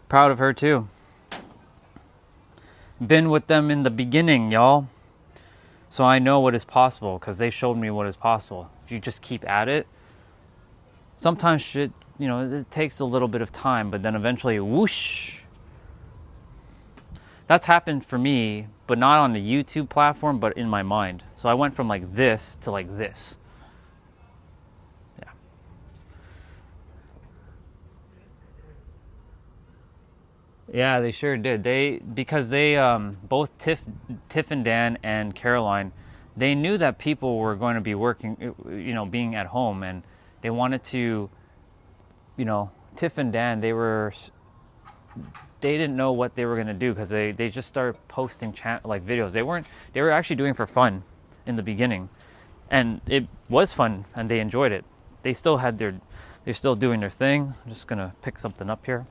proud of her too. Been with them in the beginning, y'all. So I know what is possible because they showed me what is possible. If you just keep at it, sometimes shit, it takes a little bit of time, but then eventually, whoosh. That's happened for me, but not on the YouTube platform, but in my mind. So I went from like this to like this. Yeah. Yeah, they sure did. Because they both Tiff and Dan and Caroline, they knew that people were going to be working, being at home, and they wanted to, Tiff and Dan, they didn't know what they were going to do because they just started posting videos. They were actually doing it for fun in the beginning, and it was fun and they enjoyed it. They're still doing their thing. I'm just going to pick something up here.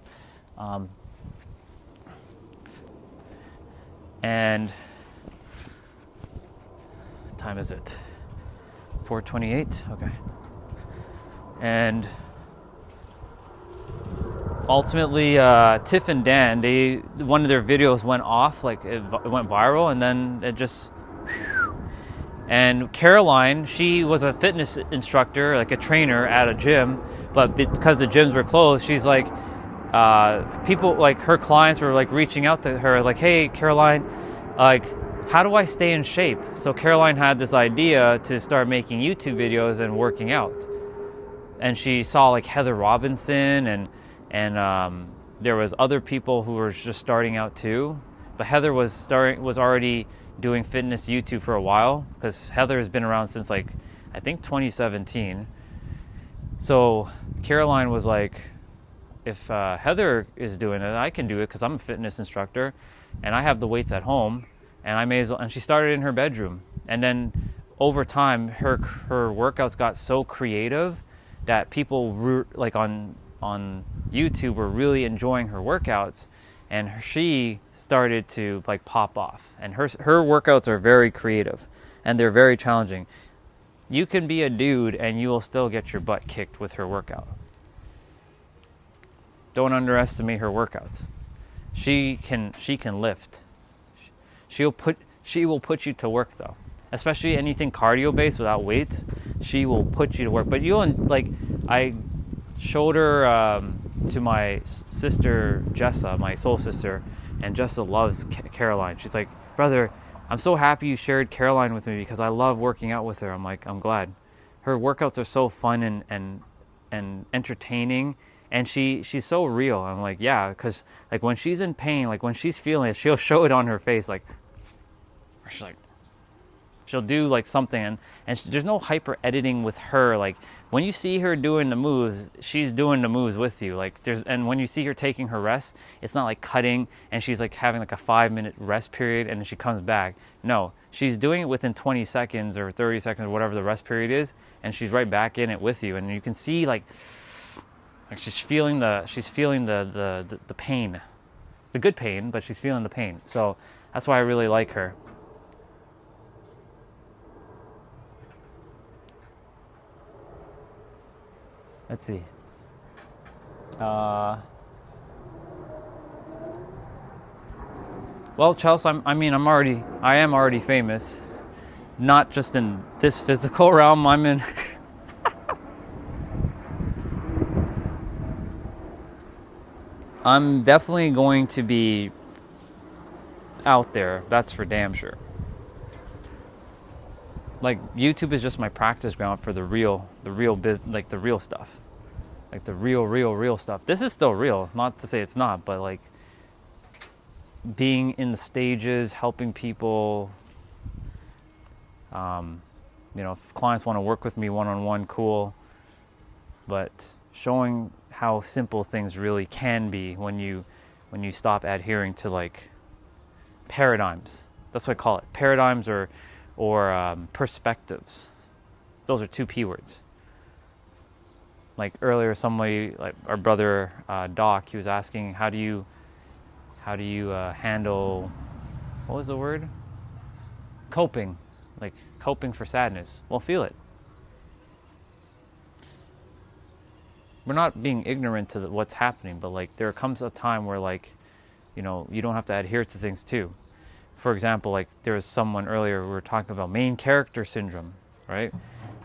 And what time is it? 4:28. Okay. And ultimately, Tiff and Dan, one of their videos went off, like it went viral, and then it just. And Caroline, she was a fitness instructor, like a trainer at a gym, but because the gyms were closed, she's like, people, like her clients were like reaching out to her, like, "Hey, Caroline, like, how do I stay in shape?" So Caroline had this idea to start making YouTube videos and working out, and she saw like Heather Robinson and there was other people who were just starting out too, but Heather was already doing fitness YouTube for a while because Heather has been around since like I think 2017. So Caroline was like, if Heather is doing it, I can do it because I'm a fitness instructor and I have the weights at home, and I may as well. And she started in her bedroom, and then over time her workouts got so creative that people like on YouTube were really enjoying her workouts, and she started to like pop off. And her workouts are very creative and they're very challenging. You can be a dude and you will still get your butt kicked with her workout. Don't underestimate her workouts. She can lift. She will put you to work though. Especially anything cardio based without weights, she will put you to work. But I showed her to my sister Jessa, my soul sister, and Jessa loves Caroline. She's like, "Brother, I'm so happy you shared Caroline with me because I love working out with her." I'm like, "I'm glad." Her workouts are so fun and entertaining, and she's so real. I'm like, yeah, because like when she's in pain, like when she's feeling it, she'll show it on her face, like she'll do like something, and there's no hyper editing with her. Like when you see her doing the moves, she's doing the moves with you. And when you see her taking her rest, it's not like cutting and she's like having like a 5-minute rest period and then she comes back. No, she's doing it within 20 seconds or 30 seconds or whatever the rest period is, and she's right back in it with you. And you can see like she's feeling the pain, the good pain, but she's feeling the pain. So that's why I really like her. Let's see. Well, Chelsea, I am already famous. Not just in this physical realm I'm in. I'm definitely going to be out there. That's for damn sure. Like YouTube is just my practice ground for the real business, like the real stuff, like the real stuff. This is still real, not to say it's not, but like being in the stages, helping people. If clients want to work with me one-on-one, cool. But showing how simple things really can be when you stop adhering to like paradigms. That's what I call it. Paradigms or perspectives. Those are two P words. Like earlier, somebody, like our brother Doc, he was asking, how do you handle, what was the word? Coping, like coping for sadness. Well, feel it. We're not being ignorant to what's happening, but like there comes a time where like, you know, you don't have to adhere to things too. For example, like there was someone earlier, we were talking about main character syndrome, right?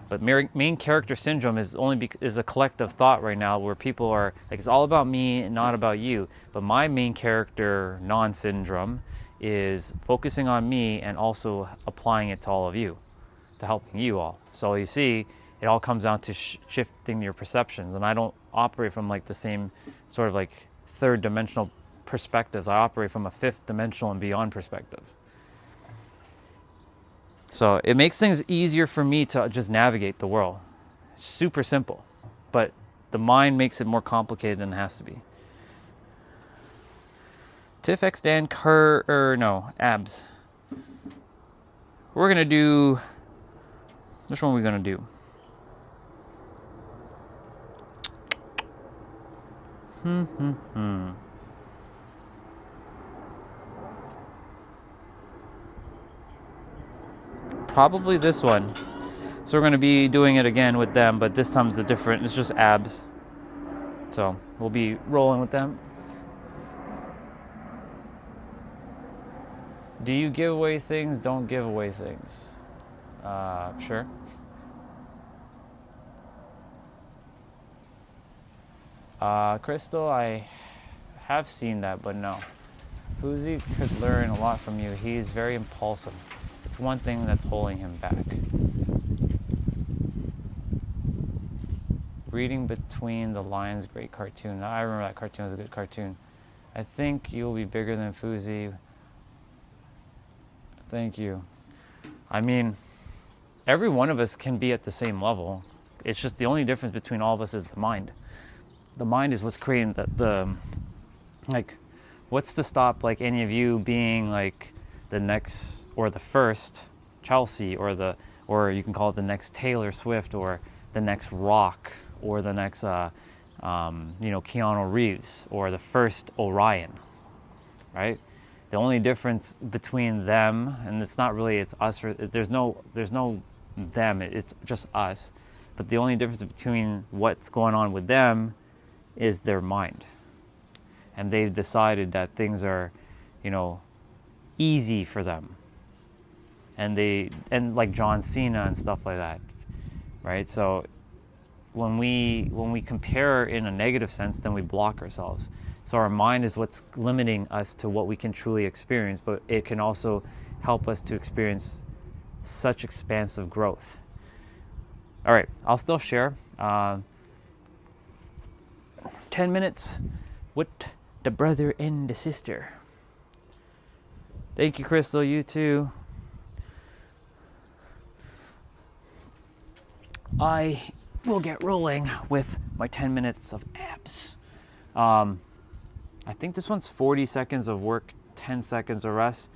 But main character syndrome is is a collective thought right now where people are like, it's all about me and not about you. But my main character non-syndrome is focusing on me and also applying it to all of you, to helping you all. So you see, it all comes down to shifting your perceptions. And I don't operate from like the same sort of like third dimensional perspectives. I operate from a fifth dimensional and beyond perspective. So it makes things easier for me to just navigate the world. Super simple. But the mind makes it more complicated than it has to be. Tiff X Dan abs. We're going to do... Which one are we going to do? Probably this one. So we're going to be doing it again with them, but this time it's just abs. So we'll be rolling with them. Do you give away things? Don't give away things. Sure. Crystal, I have seen that, but no. Fuzi could learn a lot from you. He's very impulsive. It's one thing that's holding him back. Reading Between the Lines, great cartoon. I remember that cartoon was a good cartoon. I think you'll be bigger than Fuzi. Thank you. I mean, every one of us can be at the same level. It's just the only difference between all of us is the mind. The mind is what's creating the like, what's to stop like any of you being like the next or the first Chelsea or you can call it the next Taylor Swift or the next Rock or the next Keanu Reeves or the first Orion, right? The only difference between them, and it's us, there's no them, it's just us. But the only difference between what's going on with them is their mind. And they've decided that things are, easy for them. And like John Cena and stuff like that, right? So when we compare in a negative sense, then we block ourselves. So our mind is what's limiting us to what we can truly experience, but it can also help us to experience such expansive growth. All right, I'll still share 10 minutes with the brother and the sister. Thank you, Crystal. You too. I will get rolling with my 10 minutes of abs. I think this one's 40 seconds of work, 10 seconds of rest,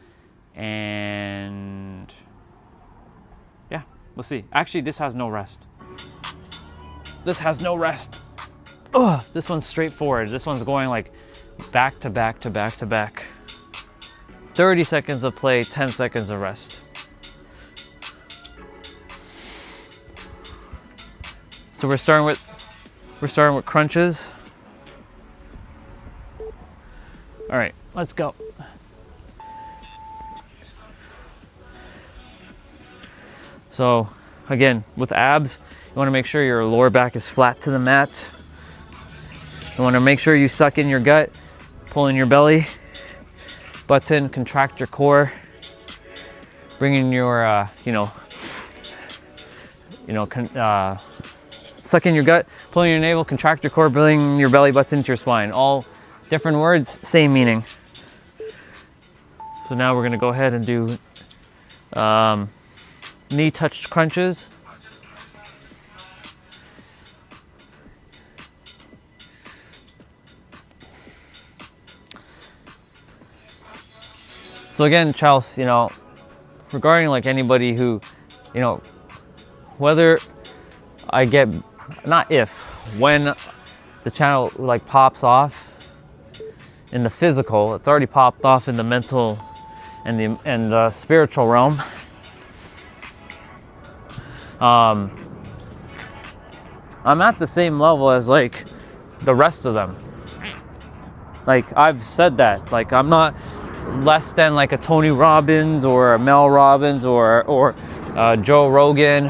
and yeah, we'll see. Actually, this has no rest. This has no rest. Ugh, this one's straightforward. This one's going like back to back to back to back. 30 seconds of play, 10 seconds of rest. So we're starting with crunches. All right, let's go. So again, with abs, you want to make sure your lower back is flat to the mat. You want to make sure you suck in your gut, pull in your belly button, contract your core, bring in your, suck in your gut, pull in your navel, contract your core, bring your belly button into your spine. All different words, same meaning. So now we're going to go ahead and do knee touch crunches. So again, Charles, you know, regarding like anybody who, you know, whether I get, not if, when the channel like pops off in the physical, it's already popped off in the mental and the spiritual realm. I'm at the same level as like the rest of them. Like I've said that, like I'm not less than like a Tony Robbins or a Mel Robbins or Joe Rogan.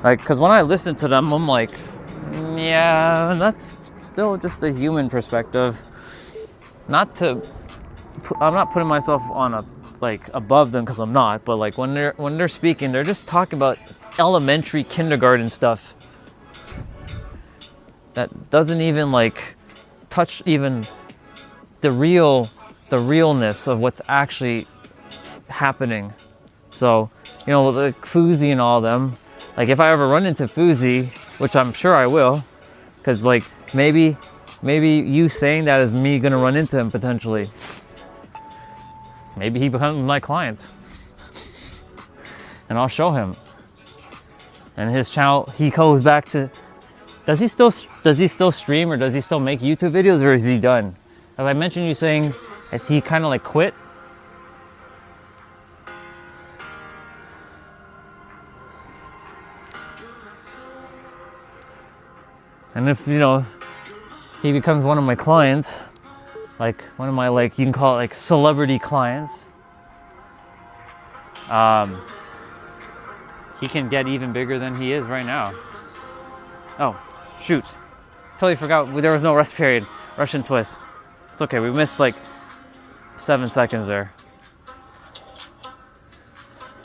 Like, because when I listen to them, I'm like, yeah, that's still just a human perspective. I'm not putting myself on a like above them, because I'm not. But like when they're speaking, they're just talking about elementary kindergarten stuff that doesn't even like touch even the realness of what's actually happening. So, you know, like Fuzi and all them, like if I ever run into Fuzi, which I'm sure I will, because like maybe you saying that is me gonna run into him potentially. Maybe he becomes my client and I'll show him. And his channel, he goes back to, does he still stream, or does he still make YouTube videos, or is he done? As I mentioned, you saying that he kind of like quit. And if, you know, he becomes one of my clients, like one of my, like, you can call it like celebrity clients, he can get even bigger than he is right now. Oh, shoot. Totally forgot there was no rest period. Russian twist. It's okay, we missed like 7 seconds there.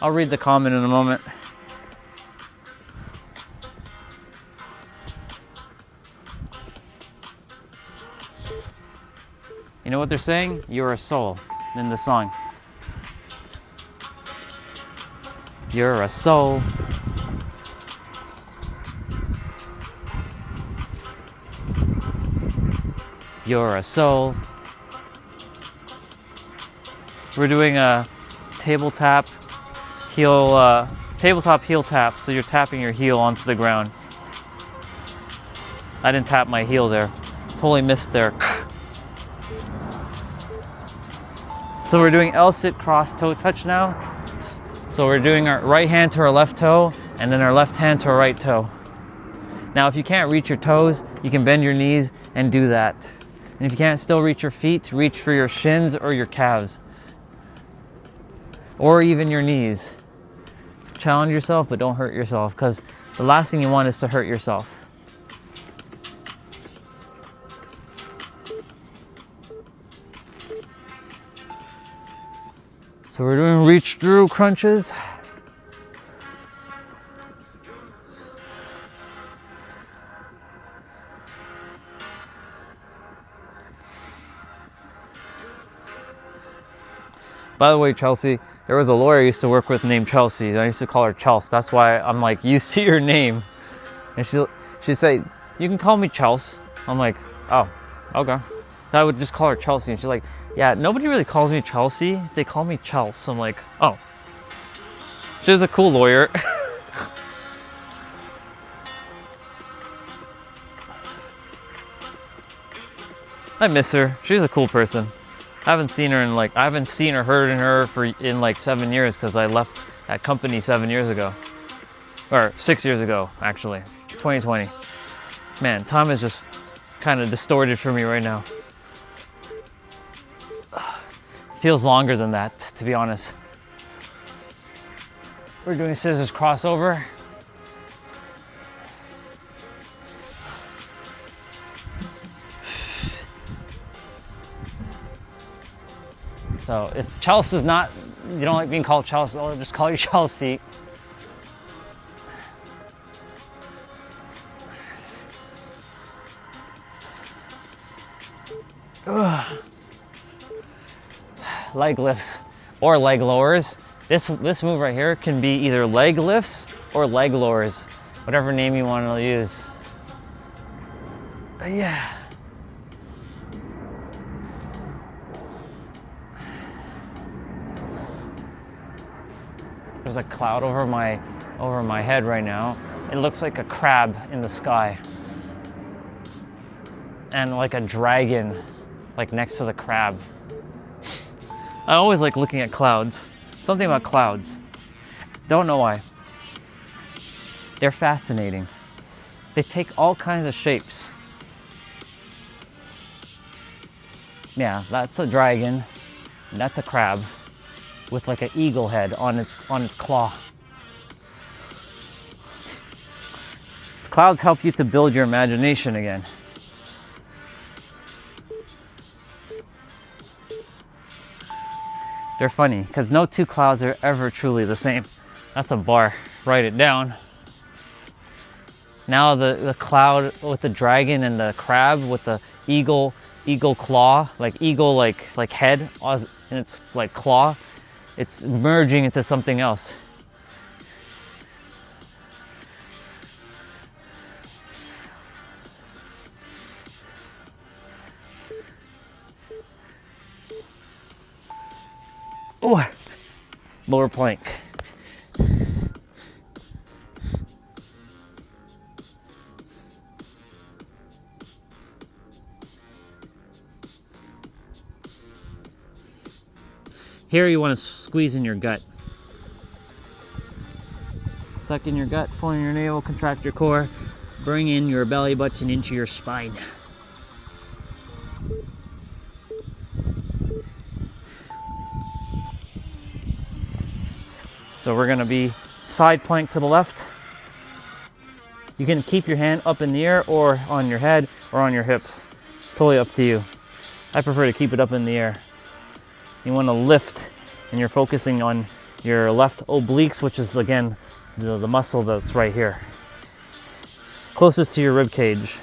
I'll read the comment in a moment. You know what they're saying? You're a soul in the song. You're a soul. You're a soul. We're doing a tabletop heel tap, so you're tapping your heel onto the ground. I didn't tap my heel there. Totally missed there. So we're doing L-sit cross toe touch now. So we're doing our right hand to our left toe, and then our left hand to our right toe. Now, if you can't reach your toes, you can bend your knees and do that. And if you can't still reach your feet, reach for your shins or your calves. Or even your knees. Challenge yourself, but don't hurt yourself, because the last thing you want is to hurt yourself. So we're doing reach through crunches. By the way, Chelsea, there was a lawyer I used to work with named Chelsea. I used to call her Chels. That's why I'm like used to your name. And she'd say, you can call me Chels. I'm like, oh, okay. I would just call her Chelsea. And she's like, yeah, nobody really calls me Chelsea. They call me Chels. I'm like, oh. She's a cool lawyer. I miss her. She's a cool person. I haven't seen her or heard in like 7 years, because I left that company 7 years ago. Or 6 years ago, actually. 2020. Man, time is just kind of distorted for me right now. Feels longer than that, to be honest. We're doing scissors crossover. So if Chelsea is not, you don't like being called Chelsea, I'll just call you Chelsea. Ugh. Leg lifts or leg lowers. This move right here can be either leg lifts or leg lowers, whatever name you want to use. But yeah. There's a cloud over my head right now. It looks like a crab in the sky. And like a dragon like next to the crab. I always like looking at clouds. Something about clouds. Don't know why. They're fascinating. They take all kinds of shapes. Yeah, that's a dragon. And that's a crab with like an eagle head on its claw. Clouds help you to build your imagination again. They're funny because no two clouds are ever truly the same. That's a bar. Write it down. Now the cloud with the dragon and the crab with the eagle claw, like eagle like head and its like claw, it's merging into something else. Oh, lower plank. Here you want to squeeze in your gut. Suck in your gut, pull in your navel, contract your core, bring in your belly button into your spine. So we're going to be side plank to the left. You can keep your hand up in the air or on your head or on your hips. Totally up to you. I prefer to keep it up in the air. You want to lift and you're focusing on your left obliques, which is again the muscle that's right here. Closest to your rib cage.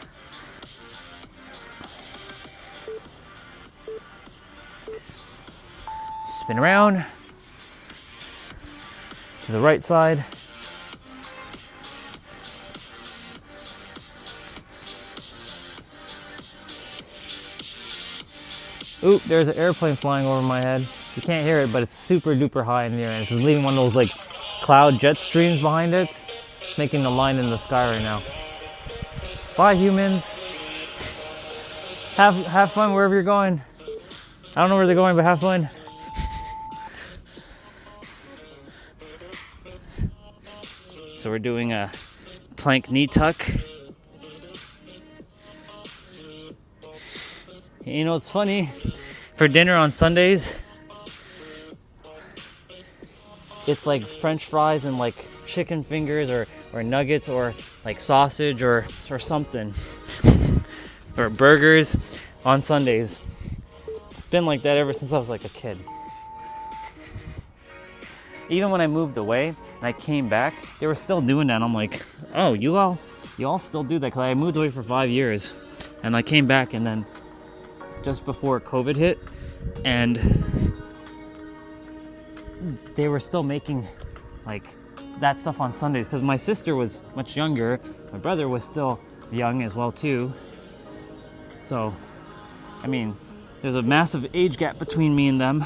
Spin around. To the right side. Oop, there's an airplane flying over my head. You can't hear it, but it's super duper high in the air, and it's just leaving one of those like cloud jet streams behind it. It's making the line in the sky right now. Bye, humans. Have fun wherever you're going. I don't know where they're going, but have fun. So we're doing a plank knee tuck. You know, it's funny, for dinner on Sundays, it's like French fries and like chicken fingers or nuggets or like sausage or something. Or burgers on Sundays. It's been like that ever since I was like a kid. Even when I moved away and I came back, they were still doing that. I'm like, oh, you all still do that? Because I moved away for 5 years. And I came back and then just before COVID hit, and they were still making like that stuff on Sundays because my sister was much younger. My brother was still young as well too. So, I mean, there's a massive age gap between me and them.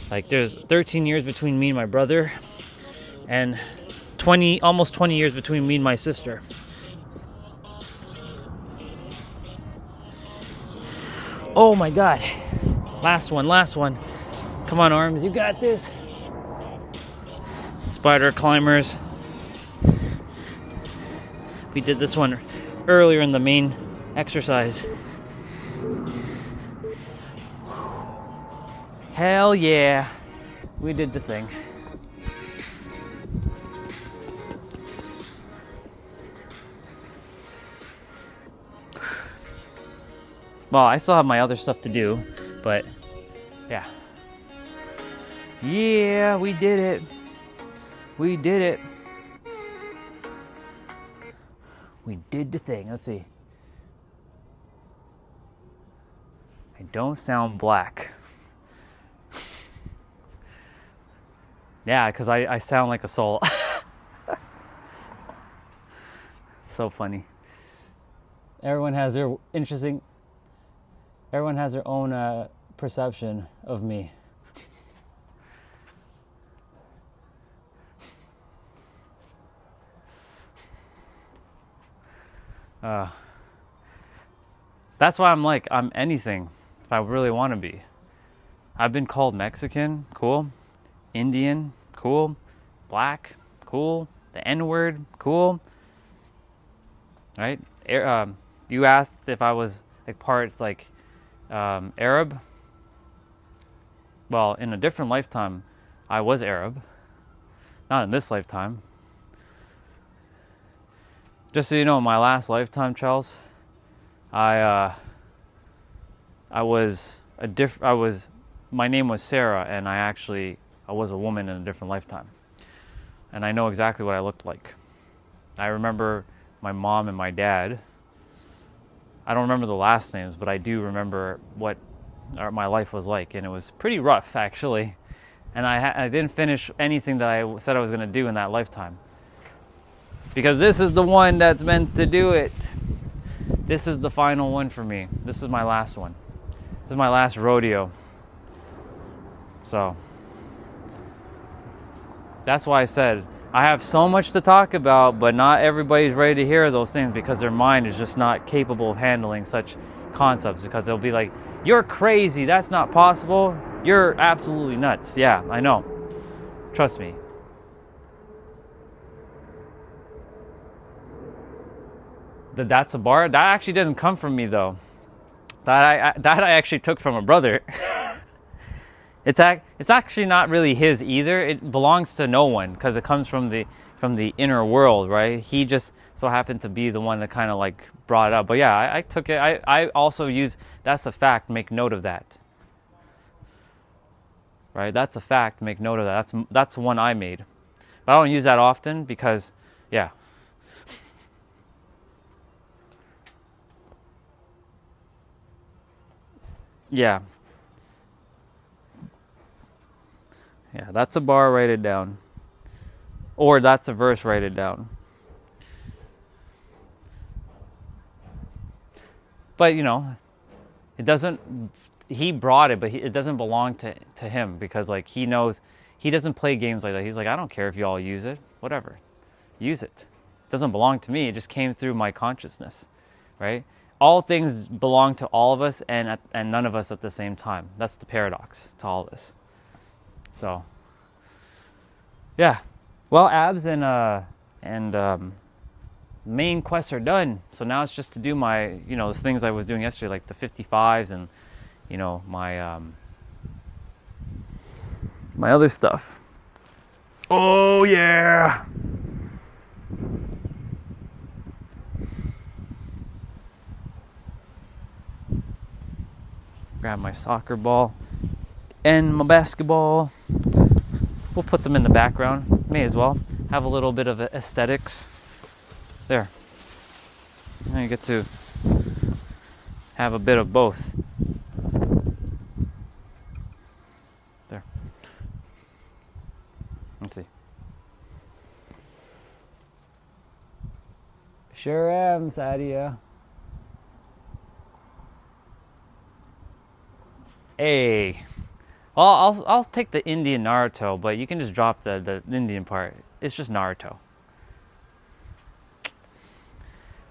Like there's 13 years between me and my brother and almost 20 years between me and my sister. Oh my God. Last one. Come on, arms, you got this. Spider climbers. We did this one earlier in the main exercise. Hell yeah. We did the thing. Well, I still have my other stuff to do, but yeah. Yeah, we did it. We did it. We did the thing. Let's see. I don't sound black. Yeah, because I sound like a soul. So funny. Everyone has their own perception of me. That's why I'm like, I'm anything if I really want to be. I've been called Mexican, cool. Indian, cool. Black, cool. The N-word, cool. Right? You asked if I was like part like Arab. Well, in a different lifetime, I was Arab. Not in this lifetime. Just so you know, in my last lifetime, Charles, I was my name was Sarah, and I was a woman in a different lifetime. And I know exactly what I looked like. I remember my mom and my dad. I don't remember the last names, but I do remember what my life was like, and it was pretty rough, actually. And I didn't finish anything that I said I was going to do in that lifetime. Because this is the one that's meant to do it. This is the final one for me. This is my last one. This is my last rodeo. So, that's why I said, I have so much to talk about, but not everybody's ready to hear those things because their mind is just not capable of handling such concepts, because they'll be like, you're crazy, that's not possible, you're absolutely nuts. Yeah, I know. Trust me. That's a bar? That actually doesn't come from me, though. That I actually took from a brother. It's actually not really his either. It belongs to no one because it comes from the inner world, right? He just so happened to be the one that kind of like brought it up. But yeah, I took it. I also use, that's a fact. Make note of that. Right? That's a fact. Make note of that. That's the one I made. But I don't use that often because, yeah. Yeah. Yeah, that's a bar, write it down. Or that's a verse, write it down. But, you know, it doesn't, he brought it, but it doesn't belong to him because, like, he knows, he doesn't play games like that. He's like, I don't care if you all use it. Whatever. Use it. It doesn't belong to me. It just came through my consciousness, right? All things belong to all of us and none of us at the same time. That's the paradox to all this. So, yeah. Well, abs and main quests are done. So now it's just to do my, the things I was doing yesterday, like the 55s and, my my other stuff. Oh, yeah. Grab my soccer ball and my basketball. We'll put them in the background. May as well. Have a little bit of aesthetics. There. Now you get to have a bit of both. There. Let's see. Sure am, Sadia. Hey. Well, I'll take the Indian Naruto, but you can just drop the Indian part. It's just Naruto.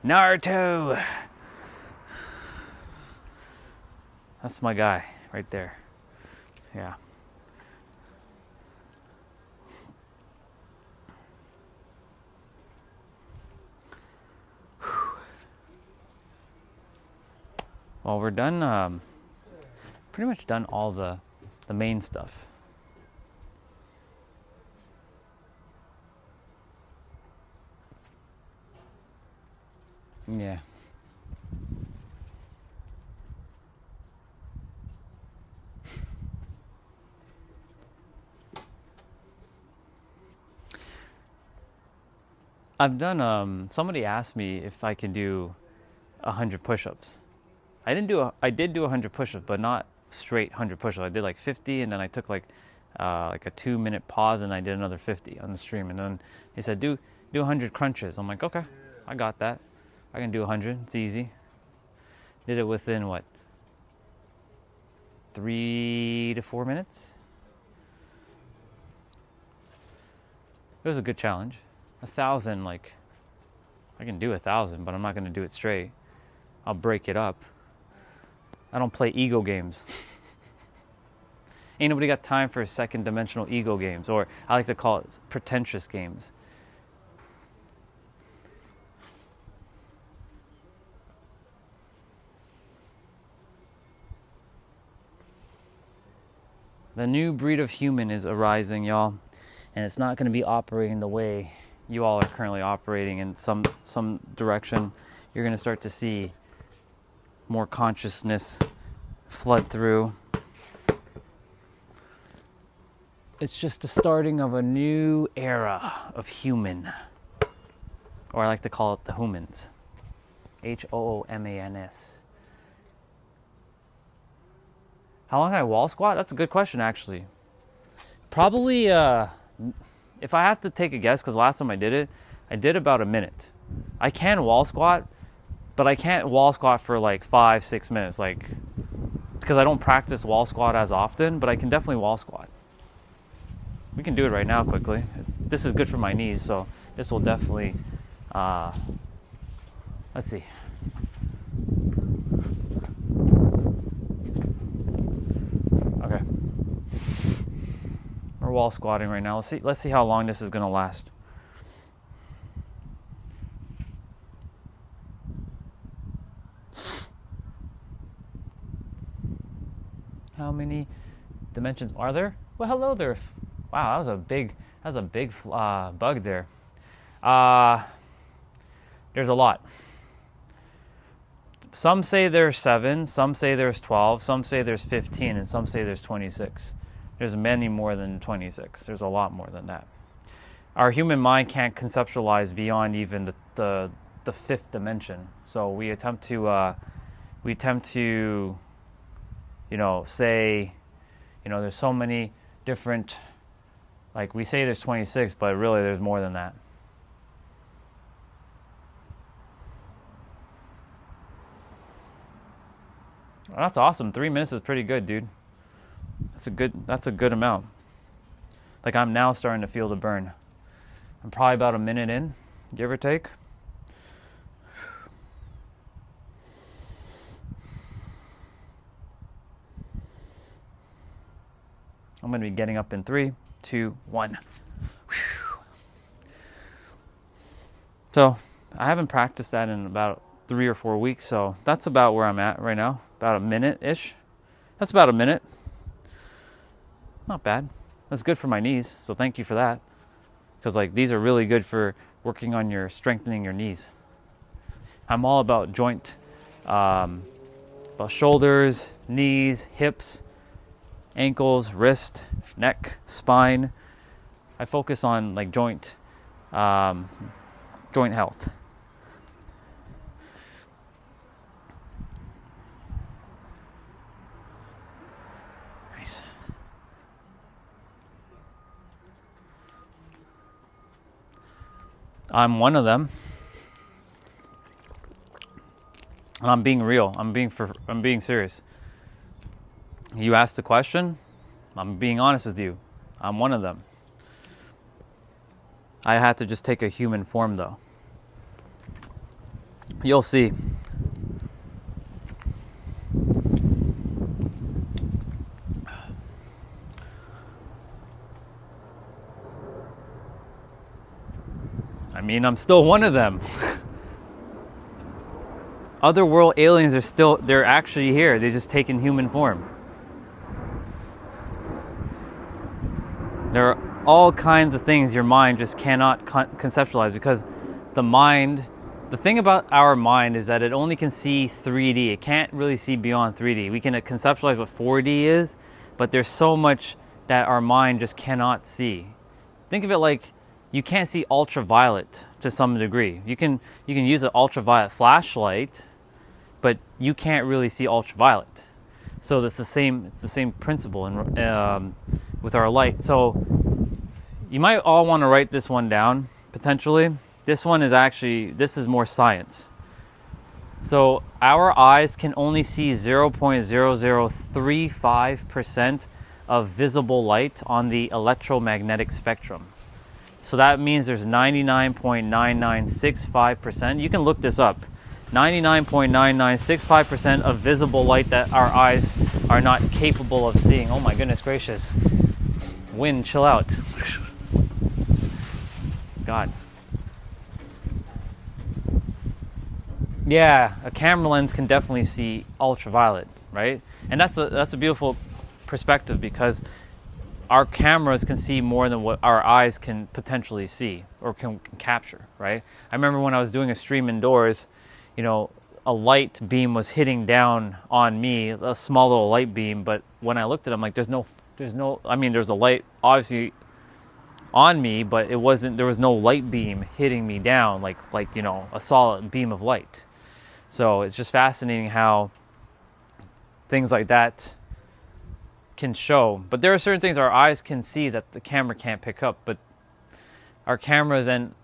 Naruto! That's my guy right there. Yeah. Well, we're done, pretty much done all the main stuff. Yeah. I've done, somebody asked me if I can do 100 push-ups. I did do 100 push-ups, but not straight 100 push-ups. I did like 50, and then I took like a 2-minute pause, and I did another 50 on the stream. And then he said, do 100 crunches. I'm like, okay, I got that. I can do 100. It's easy. Did it within what? 3 to 4 minutes. It was a good challenge. 1,000, like, I can do 1,000, but I'm not going to do it straight. I'll break it up. I don't play ego games. Ain't nobody got time for second dimensional ego games, or I like to call it pretentious games. The new breed of human is arising, y'all, and it's not going to be operating the way you all are currently operating. In some direction, you're going to start to see more consciousness flood through. It's just the starting of a new era of human, or I like to call it the humans. HOOMANS. How long can I wall squat? That's a good question, actually. Probably, if I have to take a guess, because last time I did about a minute. I can wall squat, but I can't wall squat for like 5-6 minutes, like, because I don't practice wall squat as often, but I can definitely wall squat. We can do it right now quickly. This is good for my knees, so this will definitely, let's see. Okay. We're wall squatting right now. Let's see how long this is gonna last. How many dimensions are there? Well, hello there. Wow, that was a big bug there. There's a lot. Some say there's 7, some say there's 12, some say there's 15, and some say there's 26. There's many more than 26. There's a lot more than that. Our human mind can't conceptualize beyond even the fifth dimension. So we attempt to say, there's so many different, like we say there's 26, but really there's more than that. Well, that's awesome. 3 minutes is pretty good, dude. That's a good amount. Like, I'm now starting to feel the burn. I'm probably about a minute in, give or take. I'm going to be getting up in 3, 2, 1. So I haven't practiced that in about 3 or 4 weeks, so that's about where I'm at right now. About a minute-ish. That's about a minute. Not bad. That's good for my knees, so thank you for that. Because these are really good for working on strengthening your knees. I'm all about joint, about shoulders, knees, hips, ankles, wrist, neck, spine. I focus on joint health. Nice. I'm one of them. And I'm being real. I'm being serious. You asked the question, I'm being honest with you. I'm one of them. I had to just take a human form, though. You'll see. I mean, I'm still one of them. Otherworld aliens they're actually here. They're just taking human form. There are all kinds of things your mind just cannot conceptualize, because the thing about our mind is that it only can see 3D. It can't really see beyond 3D. We can conceptualize what 4D is, but there's so much that our mind just cannot see. Think of it like you can't see ultraviolet to some degree. You can use an ultraviolet flashlight, but you can't really see ultraviolet. So it's the same principle with our light. So you might all want to write this one down, potentially. This is more science. So our eyes can only see 0.0035% of visible light on the electromagnetic spectrum. So that means there's 99.9965%. You can look this up. 99.9965% of visible light that our eyes are not capable of seeing. Oh my goodness gracious. Wind, chill out. God. Yeah, a camera lens can definitely see ultraviolet, right? And that's a beautiful perspective, because our cameras can see more than what our eyes can potentially see or can capture, right? I remember when I was doing a stream indoors, you know, a light beam was hitting down on me, a small little light beam, but when I looked at it, I'm like, there's no, I mean, there's a light obviously on me, but there was no light beam hitting me down like, you know, a solid beam of light. So it's just fascinating how things like that can show. But there are certain things our eyes can see that the camera can't pick up, but our cameras and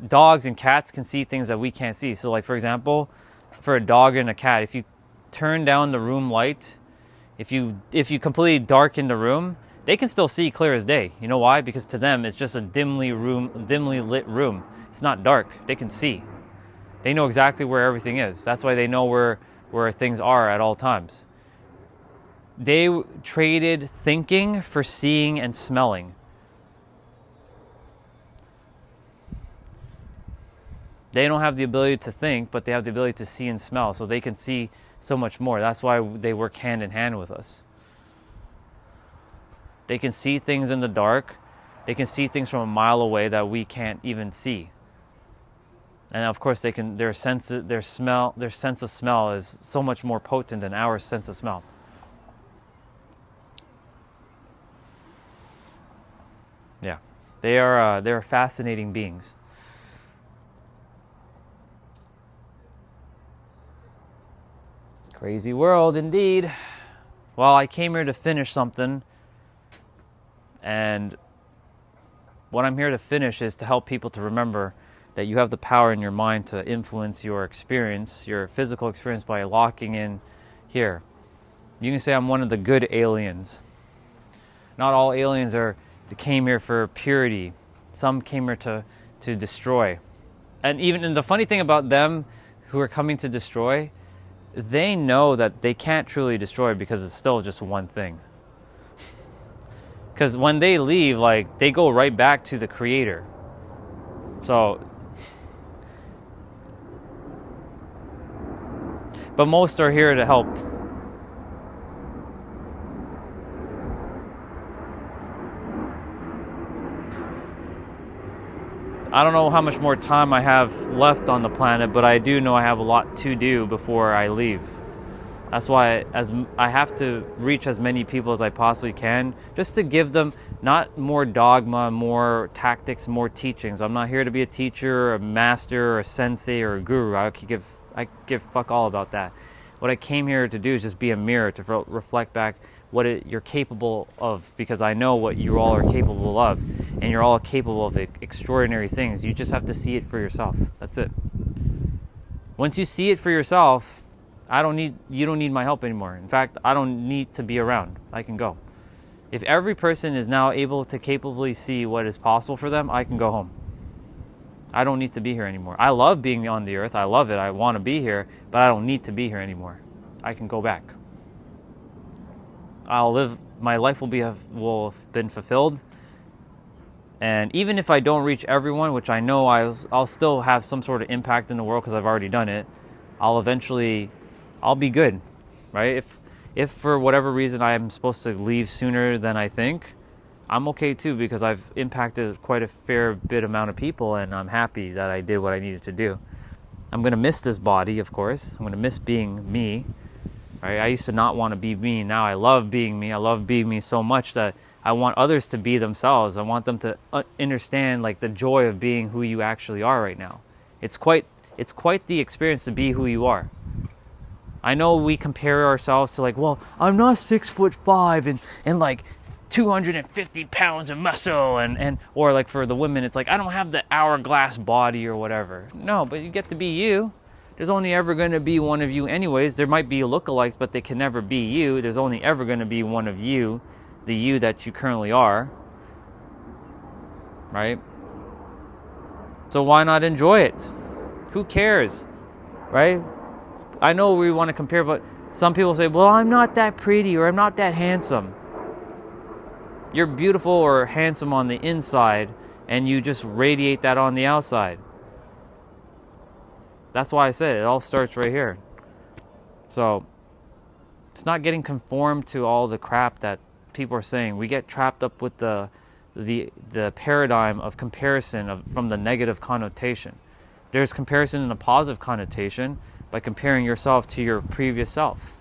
dogs and cats can see things that we can't see. So like, for example, for a dog and a cat, if you turn down the room light, if you completely darken the room, they can still see clear as day. You know why? Because to them it's just a dimly lit room. It's not dark. They can see. They know exactly where everything is. That's why they know where things are at all times. They traded thinking for seeing and smelling. They don't have the ability to think, but they have the ability to see and smell, so they can see so much more. That's why they work hand in hand with us. They can see things in the dark. They can see things from a mile away that we can't even see. And of course, their sense of smell is so much more potent than our sense of smell. Yeah, they're fascinating beings. Crazy world indeed. Well, I came here to finish something, and what I'm here to finish is to help people to remember that you have the power in your mind to influence your experience, your physical experience, by locking in here. You can say I'm one of the good aliens. Not all aliens came here for purity. Some came here to destroy. And the funny thing about them who are coming to destroy, they know that they can't truly destroy because it's still just one thing. Because when they leave, like, they go right back to the creator. So, but most are here to help. I don't know how much more time I have left on the planet, but I do know I have a lot to do before I leave. That's why I have to reach as many people as I possibly can, just to give them not more dogma, more tactics, more teachings. I'm not here to be a teacher, a master, or a sensei, or a guru. I give fuck all about that. What I came here to do is just be a mirror to reflect back what you're capable of, because I know what you all are capable of, and you're all capable of extraordinary things. You just have to see it for yourself. That's it. Once you see it for yourself, you don't need my help anymore. In fact, I don't need to be around. I can go. If every person is now able to capably see what is possible for them, I can go home. I don't need to be here anymore. I love being on the earth. I love it. I want to be here, but I don't need to be here anymore. I can go back. My life will have been fulfilled. And even if I don't reach everyone, which I know I'll still have some sort of impact in the world because I've already done it, I'll be good, right? If for whatever reason I'm supposed to leave sooner than I think, I'm okay too, because I've impacted quite a fair bit amount of people, and I'm happy that I did what I needed to do. I'm going to miss this body, of course. I'm going to miss being me, right? I used to not want to be me. Now I love being me. I love being me so much that I want others to be themselves. I want them to understand, like, the joy of being who you actually are right now. It's quite the experience to be who you are. I know we compare ourselves to, like, well, I'm not 6'5" and like 250 pounds of muscle, and or like for the women, it's like, I don't have the hourglass body or whatever. No, but you get to be you. There's only ever going to be one of you anyways. There might be lookalikes, but they can never be you. There's only ever going to be one of you, the you that you currently are, right? So why not enjoy it? Who cares, right? I know we want to compare, but some people say, well, I'm not that pretty or I'm not that handsome. You're beautiful or handsome on the inside, and you just radiate that on the outside. That's why I said it all starts right here. So it's not getting conformed to all the crap that people are saying. We get trapped up with the paradigm of comparison from the negative connotation. There's comparison in a positive connotation by comparing yourself to your previous self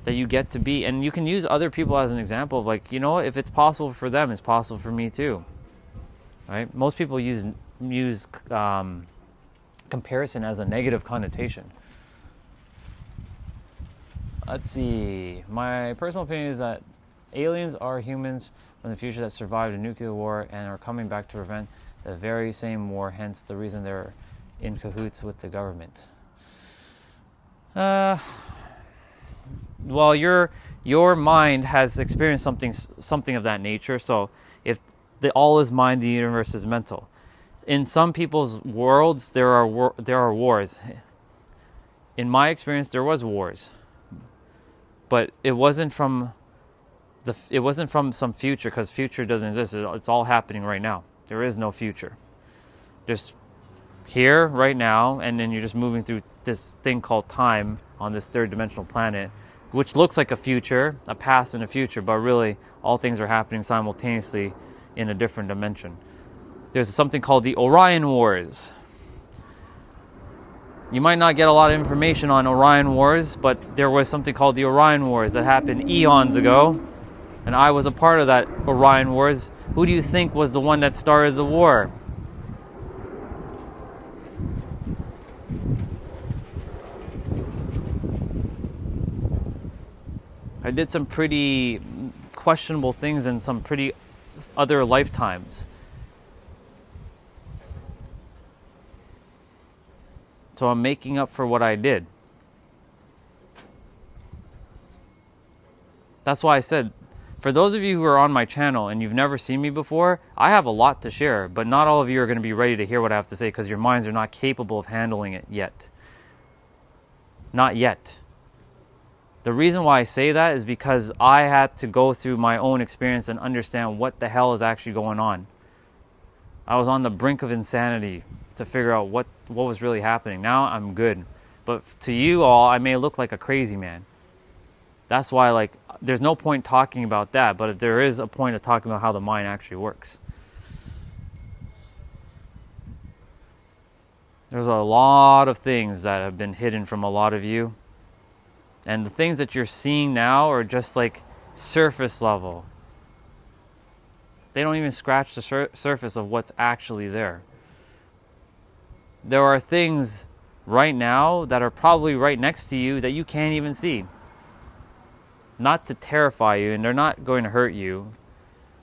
that you get to be. And you can use other people as an example of, like, you know, if it's possible for them, it's possible for me too. Right? Most people use comparison as a negative connotation. Let's see. My personal opinion is that aliens are humans from the future that survived a nuclear war and are coming back to prevent the very same war, hence the reason they're in cahoots with the government. Well, your mind has experienced something of that nature. So if the all is mind, the universe is mental. In some people's worlds, there are wars. In my experience, there was wars, but it wasn't from some future, because future doesn't exist. It's all happening right now. There is no future. Just here, right now, and then you're just moving through this thing called time on this third dimensional planet, which looks like a future, a past and a future, but really all things are happening simultaneously in a different dimension. There's something called the Orion Wars. You might not get a lot of information on Orion Wars, but there was something called the Orion Wars that happened eons ago, and I was a part of that Orion Wars. Who do you think was the one that started the war? I did some pretty questionable things in some pretty other lifetimes. So I'm making up for what I did. That's why I said, for those of you who are on my channel and you've never seen me before, I have a lot to share, but not all of you are going to be ready to hear what I have to say because your minds are not capable of handling it yet. Not yet. The reason why I say that is because I had to go through my own experience and understand what the hell is actually going on. I was on the brink of insanity to figure out what was really happening. Now I'm good. But to you all, I may look like a crazy man. That's why, like, there's no point talking about that, but there is a point of talking about how the mind actually works. There's a lot of things that have been hidden from a lot of you. And the things that you're seeing now are just like surface level. They don't even scratch the surface of what's actually there. There are things right now that are probably right next to you that you can't even see. Not to terrify you, and they're not going to hurt you,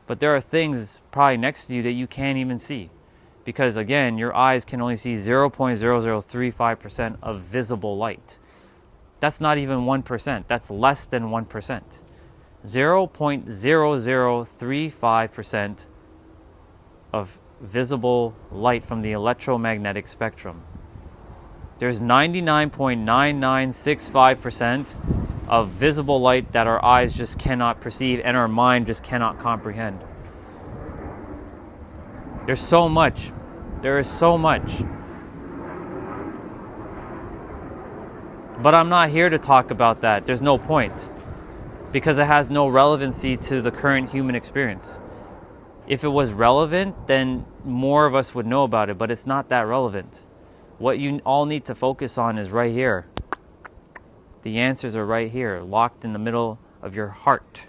but there are things probably next to you that you can't even see. Because again, your eyes can only see 0.0035% of visible light. That's not even 1%. That's less than 1%. 0.0035% of visible light from the electromagnetic spectrum. There's 99.9965% of visible light that our eyes just cannot perceive and our mind just cannot comprehend. There's so much. There is so much. But I'm not here to talk about that. There's no point. Because it has no relevancy to the current human experience. If it was relevant, then more of us would know about it, but it's not that relevant. What you all need to focus on is right here. The answers are right here, locked in the middle of your heart.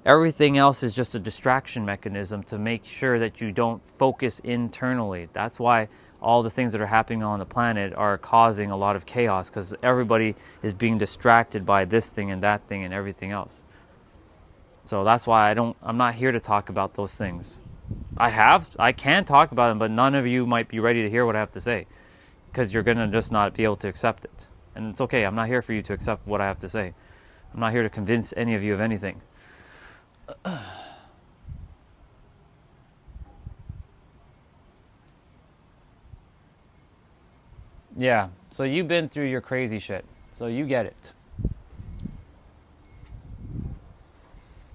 Everything else is just a distraction mechanism to make sure that you don't focus internally. That's why all the things that are happening on the planet are causing a lot of chaos, because everybody is being distracted by this thing and that thing and everything else. So that's why I'm not here to talk about those things. I can talk about them, but none of you might be ready to hear what I have to say, because you're going to just not be able to accept it. And it's okay. I'm not here for you to accept what I have to say. I'm not here to convince any of you of anything. Yeah. So you've been through your crazy shit. So you get it.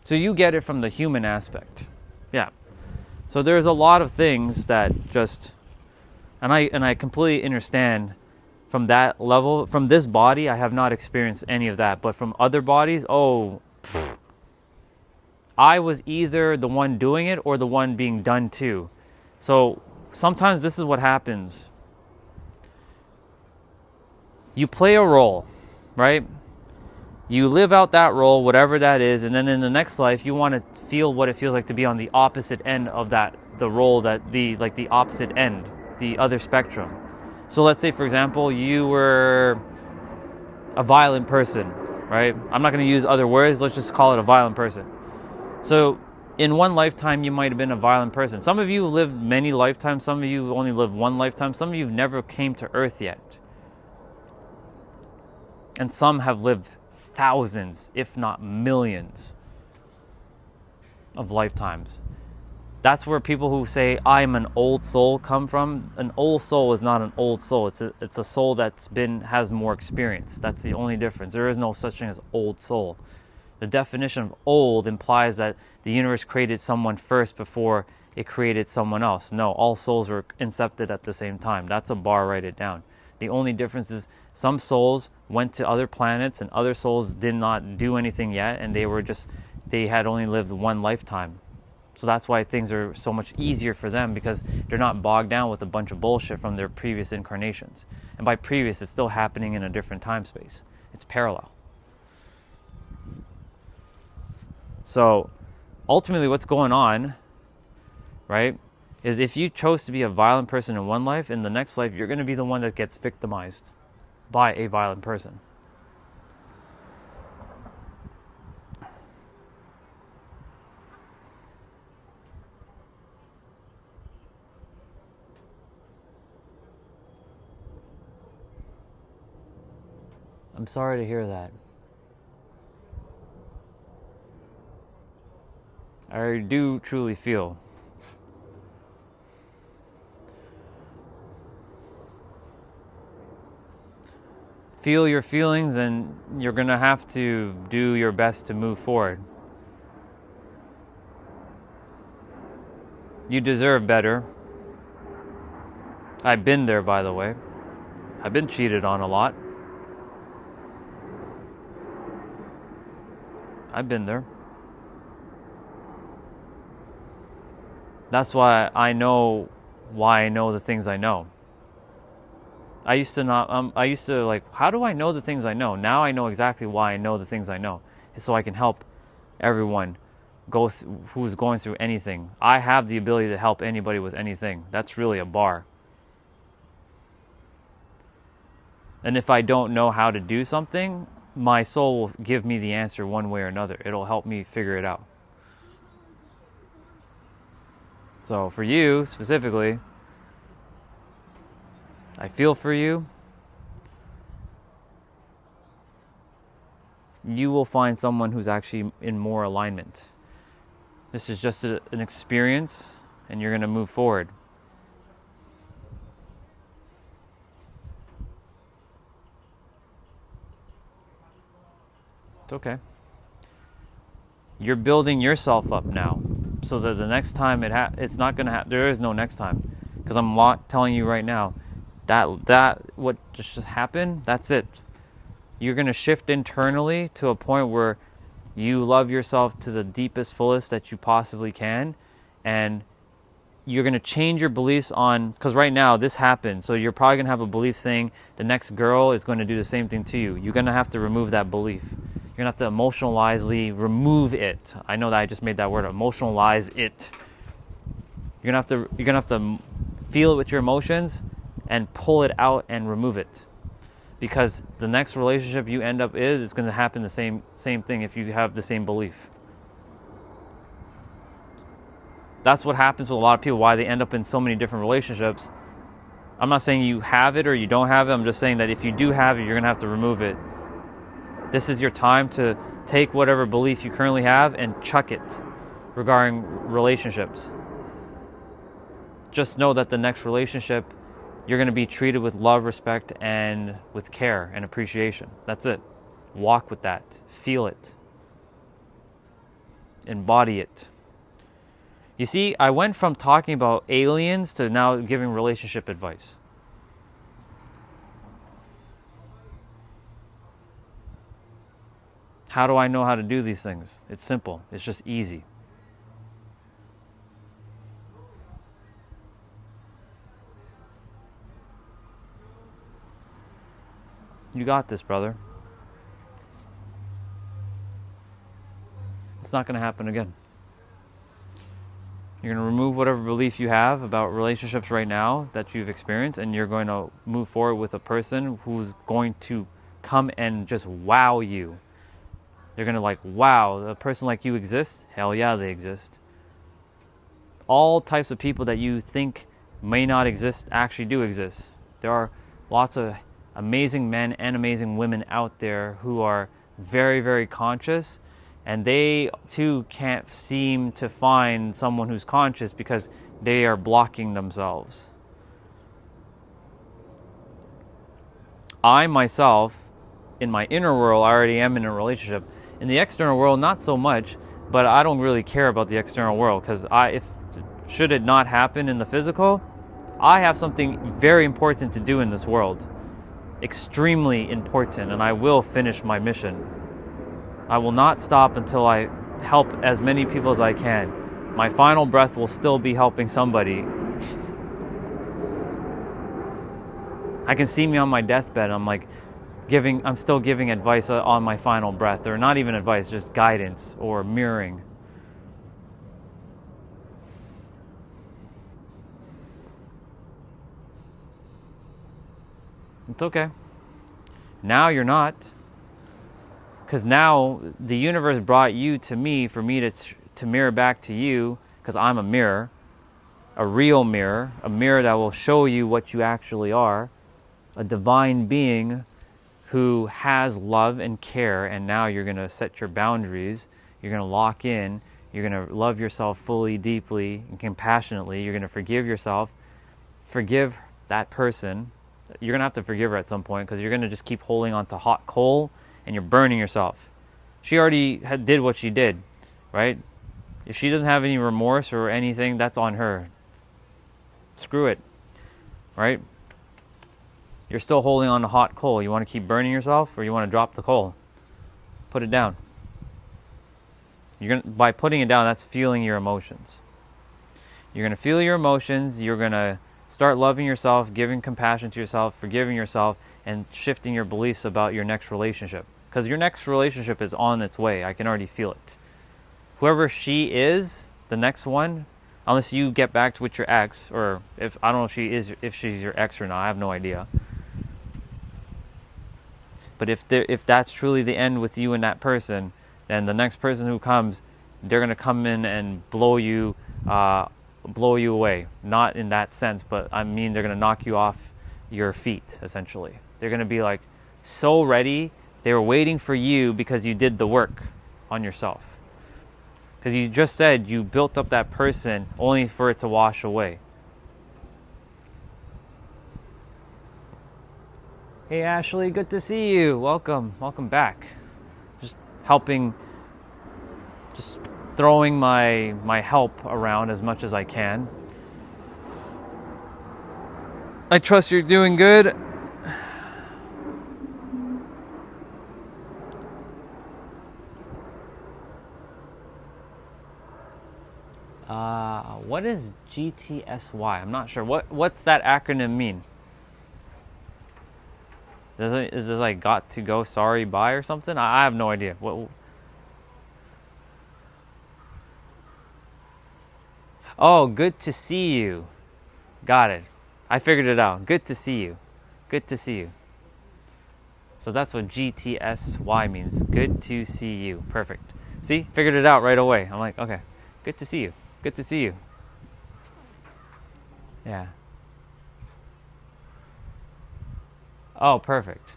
So you get it from the human aspect. Yeah. So there's a lot of things that just, and I completely understand from that level. From this body, I have not experienced any of that. But from other bodies, I was either the one doing it or the one being done to. So sometimes this is what happens. You play a role, right? You live out that role, whatever that is, and then in the next life, you want to feel what it feels like to be on the opposite end of that, the role that the opposite end, the other spectrum. So let's say, for example, you were a violent person, right? I'm not going to use other words. Let's just call it a violent person. So in one lifetime, you might have been a violent person. Some of you lived many lifetimes. Some of you only lived one lifetime. Some of you never came to Earth yet. And some have lived thousands, if not millions, of lifetimes. That's where people who say, I'm an old soul come from. An old soul is not an old soul. It's a soul has more experience. That's the only difference. There is no such thing as old soul. The definition of old implies that the universe created someone first before it created someone else. No, all souls were incepted at the same time. That's a bar, write it down. The only difference is some souls went to other planets and other souls did not do anything yet, and they had only lived one lifetime. So that's why things are so much easier for them, because they're not bogged down with a bunch of bullshit from their previous incarnations. And by previous, it's still happening in a different time space. It's parallel. So ultimately what's going on, right, is if you chose to be a violent person in one life, in the next life, you're going to be the one that gets victimized by a violent person. I'm sorry to hear that. I do truly feel. Feel your feelings, and you're going to have to do your best to move forward. You deserve better. I've been there, by the way. I've been cheated on a lot. I've been there. That's why I know the things I know. I used to like, how do I know the things I know? Now I know exactly why I know the things I know. It's so I can help everyone who's going through anything. I have the ability to help anybody with anything. That's really a bar. And if I don't know how to do something, my soul will give me the answer one way or another. It'll help me figure it out. So for you specifically, I feel for you. You will find someone who's actually in more alignment. This is just an experience, and you're going to move forward. It's okay. You're building yourself up now, so that the next time it's not going to happen. There is no next time, because I'm telling you right now, that what just happened, that's it. You're going to shift internally to a point where you love yourself to the deepest, fullest that you possibly can, and you're going to change your beliefs on, because right now this happened, so you're probably going to have a belief saying the next girl is going to do the same thing to you. You're going to have to remove that belief. You're going to have to emotionalizely remove it. I know that I just made that word, emotionalize it. You're going to have to feel it with your emotions and pull it out and remove it. Because the next relationship you end up it's going to happen the same thing if you have the same belief. That's what happens with a lot of people, why they end up in so many different relationships. I'm not saying you have it or you don't have it. I'm just saying that if you do have it, you're going to have to remove it. This is your time to take whatever belief you currently have and chuck it regarding relationships. Just know that the next relationship, you're going to be treated with love, respect, and with care and appreciation. That's it. Walk with that. Feel it. Embody it. You see, I went from talking about aliens to now giving relationship advice. How do I know how to do these things? It's simple. It's just easy. You got this, brother. It's not going to happen again. You're going to remove whatever belief you have about relationships right now that you've experienced, and you're going to move forward with a person who's going to come and just wow you. They're going to like, wow, a person like you exists? Hell yeah, they exist. All types of people that you think may not exist actually do exist. There are lots of amazing men and amazing women out there who are very, very conscious, and they too can't seem to find someone who's conscious because they are blocking themselves. I myself, in my inner world, I already am in a relationship. In the external world, not so much, but I don't really care about the external world because should it not happen in the physical, I have something very important to do in this world. Extremely important, and I will finish my mission. I will not stop until I help as many people as I can. My final breath will still be helping somebody. I can see me on my deathbed. I'm still giving advice on my final breath, or not even advice, just guidance or mirroring. It's okay. Now you're not. Because now the universe brought you to me for me to mirror back to you, because I'm a mirror, a real mirror, a mirror that will show you what you actually are, a divine being who has love and care, and now you're going to set your boundaries, you're going to lock in, you're going to love yourself fully, deeply, and compassionately, you're going to forgive yourself, forgive that person. You're going to have to forgive her at some point because you're going to just keep holding on to hot coal and you're burning yourself. She already did what she did, right? If she doesn't have any remorse or anything, that's on her. Screw it, right? You're still holding on to hot coal. You want to keep burning yourself, or you want to drop the coal? Put it down. By putting it down, that's feeling your emotions. You're going to feel your emotions. You're going to start loving yourself, giving compassion to yourself, forgiving yourself, and shifting your beliefs about your next relationship. Because your next relationship is on its way. I can already feel it. Whoever she is, the next one, unless you get back with your ex, or if I don't know if she's your ex or not, I have no idea. But if that's truly the end with you and that person, then the next person who comes, they're gonna come in and blow you away. Not in that sense, but I mean they're gonna knock you off your feet. Essentially, they're gonna be like so ready. They were waiting for you because you did the work on yourself. Because you just said you built up that person only for it to wash away. Hey Ashley, good to see you. Welcome back. Just helping, just throwing my help around as much as I can. I trust you're doing good. What is GTSY? I'm not sure. What's that acronym mean? Is this like got to go, sorry, bye or something? I have no idea. What? Oh, good to see you. Got it. I figured it out. Good to see you. Good to see you. So that's what GTSY means. Good to see you. Perfect. See? Figured it out right away. I'm like, okay. Good to see you. Good to see you. Yeah. Oh, perfect.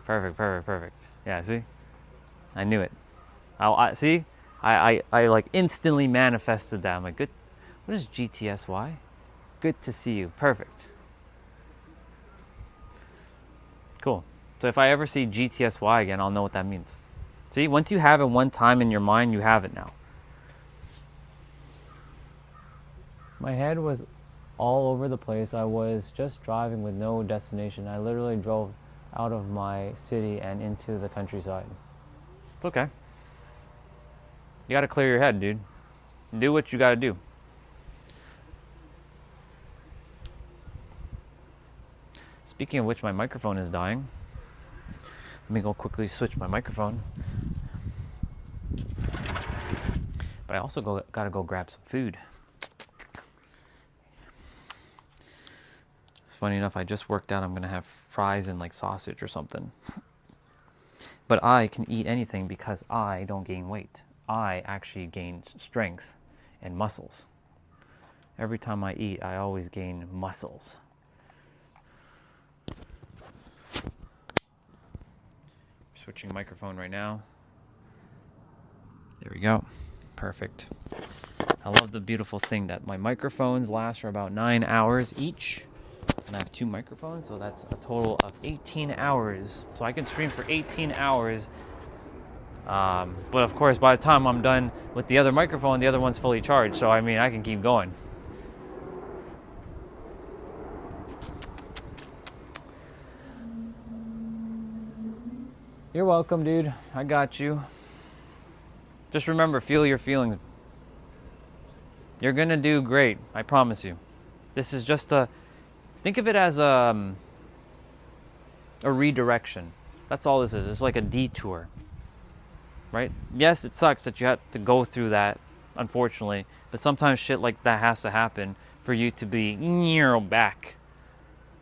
Yeah, see? I knew it. See? I like instantly manifested that. I'm like, good. What is GTSY? Good to see you. Perfect. Cool. So if I ever see GTSY again, I'll know what that means. See, once you have it one time in your mind, you have it now. My head was all over the place. I was just driving with no destination. I literally drove out of my city and into the countryside. It's okay. You gotta clear your head, dude. Do what you gotta do. Speaking of which, my microphone is dying. Let me go quickly switch my microphone. But I also gotta go grab some food. It's funny enough, I just worked out I'm gonna have fries and like sausage or something. But I can eat anything because I don't gain weight. I actually gain strength and muscles. Every time I eat, I always gain muscles. Switching microphone right now. There we go. Perfect. I love the beautiful thing that my microphones last for about 9 hours each. And I have 2 microphones, so that's a total of 18 hours. So I can stream for 18 hours. But of course, by the time I'm done with the other microphone, the other one's fully charged. So I mean, I can keep going. You're welcome, dude. I got you. Just remember, feel your feelings. You're gonna do great. I promise you. This is just think of it as a redirection. That's all this is. It's like a detour, right? Yes, it sucks that you have to go through that, unfortunately. But sometimes shit like that has to happen for you to be back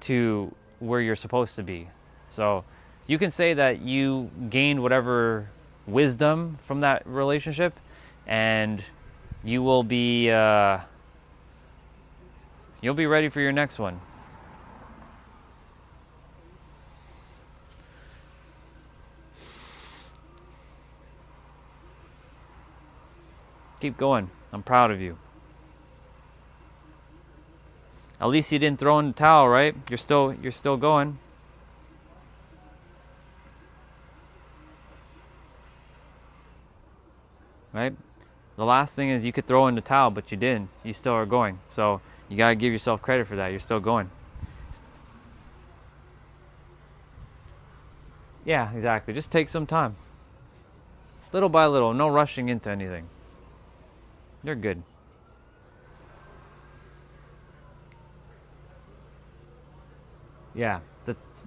to where you're supposed to be. So you can say that you gained whatever wisdom from that relationship, and you will be you'll be ready for your next one. Keep going. I'm proud of you. At least you didn't throw in the towel, right? You're still going. Right? The last thing is you could throw in the towel, but you didn't. You still are going. So you gotta give yourself credit for that. You're still going. Yeah, exactly. Just take some time. Little by little. No rushing into anything. You're good. Yeah.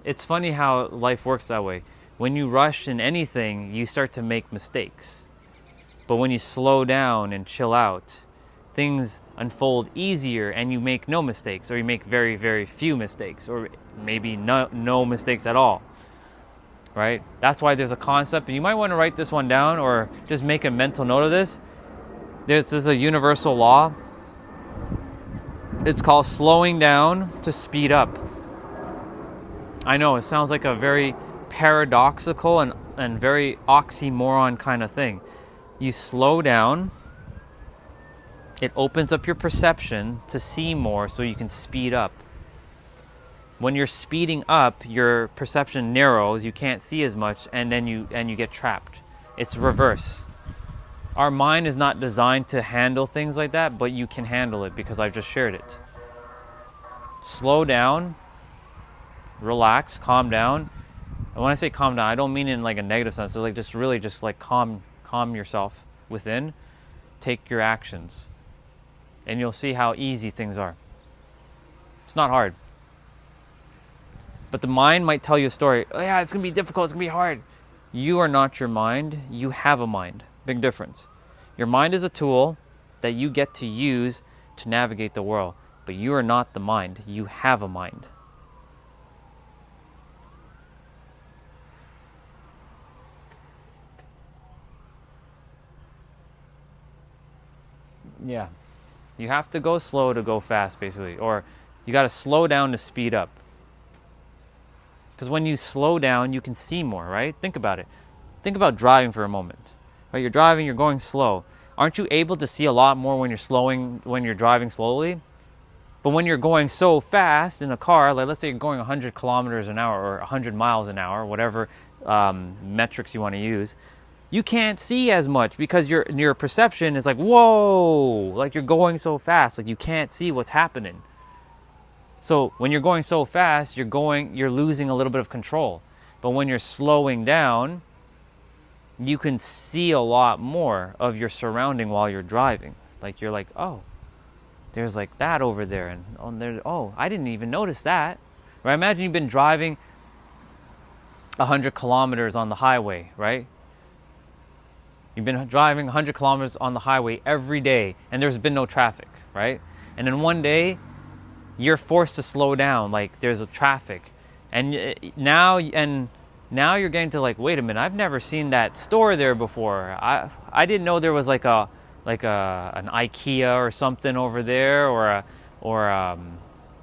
It's funny how life works that way. When you rush in anything, you start to make mistakes. But when you slow down and chill out, things unfold easier and you make no mistakes, or you make very, very few mistakes, or maybe no mistakes at all, right? That's why there's a concept, and you might want to write this one down or just make a mental note of this. This is a universal law. It's called slowing down to speed up. I know, it sounds like a very paradoxical and very oxymoron kind of thing. You slow down, it opens up your perception to see more so you can speed up. When you're speeding up, your perception narrows, you can't see as much, and then you get trapped. It's reverse. Our mind is not designed to handle things like that, but you can handle it because I've just shared it. Slow down, relax, calm down. And when I say calm down, I don't mean in like a negative sense. It's like just like calm yourself within. Take your actions. And you'll see how easy things are. It's not hard. But the mind might tell you a story. Oh yeah, it's going to be difficult. It's going to be hard. You are not your mind. You have a mind. Big difference. Your mind is a tool that you get to use to navigate the world. But you are not the mind. You have a mind. Yeah. You have to go slow to go fast, basically. Or you got to slow down to speed up. Because when you slow down, you can see more, right? Think about it. Think about driving for a moment. Right? You're driving, you're going slow. Aren't you able to see a lot more when you're driving slowly? But when you're going so fast in a car, like let's say you're going 100 kilometers an hour or 100 miles an hour, whatever metrics you want to use, you can't see as much because your perception is like, whoa, like you're going so fast, like you can't see what's happening. So when you're going so fast, you're losing a little bit of control. But when you're slowing down, you can see a lot more of your surrounding while you're driving. Like you're like, oh, there's like that over there, and I didn't even notice that. Right? Imagine you've been driving 100 kilometers on the highway, right? You've been driving 100 kilometers on the highway every day, and there's been no traffic, right? And then one day, you're forced to slow down, like there's a traffic, and now you're getting to like, wait a minute, I've never seen that store there before. I didn't know there was like an IKEA or something over there, or a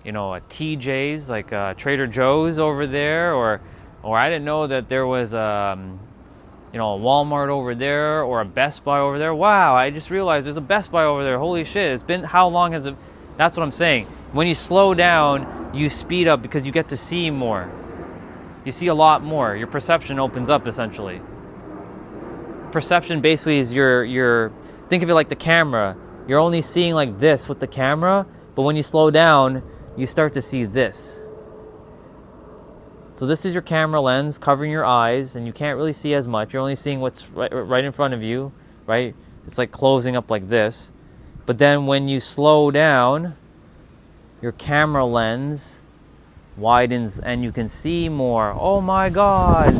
TJ's, like a Trader Joe's over there, or I didn't know that there was a Walmart over there or a Best Buy over there. Wow, I just realized there's a Best Buy over there. Holy shit, it's been, how long has it? That's what I'm saying. When you slow down, you speed up because you get to see more. You see a lot more. Your perception opens up, essentially. Perception basically is your think of it like the camera. You're only seeing like this with the camera, but when you slow down, you start to see this. So this is your camera lens covering your eyes, and you can't really see as much. You're only seeing what's right in front of you, right? It's like closing up like this. But then when you slow down, your camera lens widens and you can see more. Oh my God.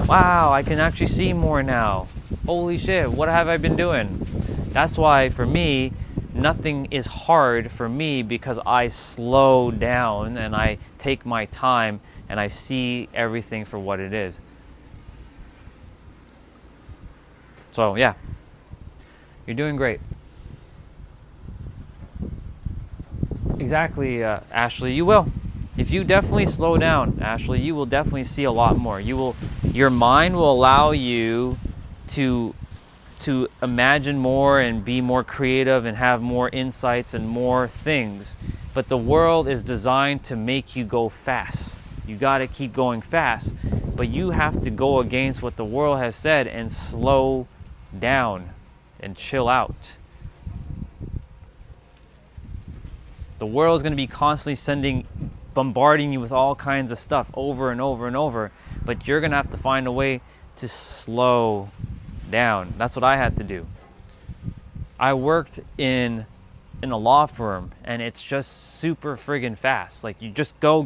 Wow, I can actually see more now. Holy shit, what have I been doing? That's why for me, nothing is hard for me because I slow down and I take my time and I see everything for what it is. So yeah, you're doing great. Exactly, Ashley, you will. If you definitely slow down, Ashley, you will definitely see a lot more. Your mind will allow you to imagine more and be more creative and have more insights and more things. But the world is designed to make you go fast. You got to keep going fast, but you have to go against what the world has said and slow down and chill out. The world is going to be constantly bombarding you with all kinds of stuff over and over and over, but you're going to have to find a way to slow down. That's what I had to do. I worked in a law firm, and it's just super friggin' fast. Like you just go,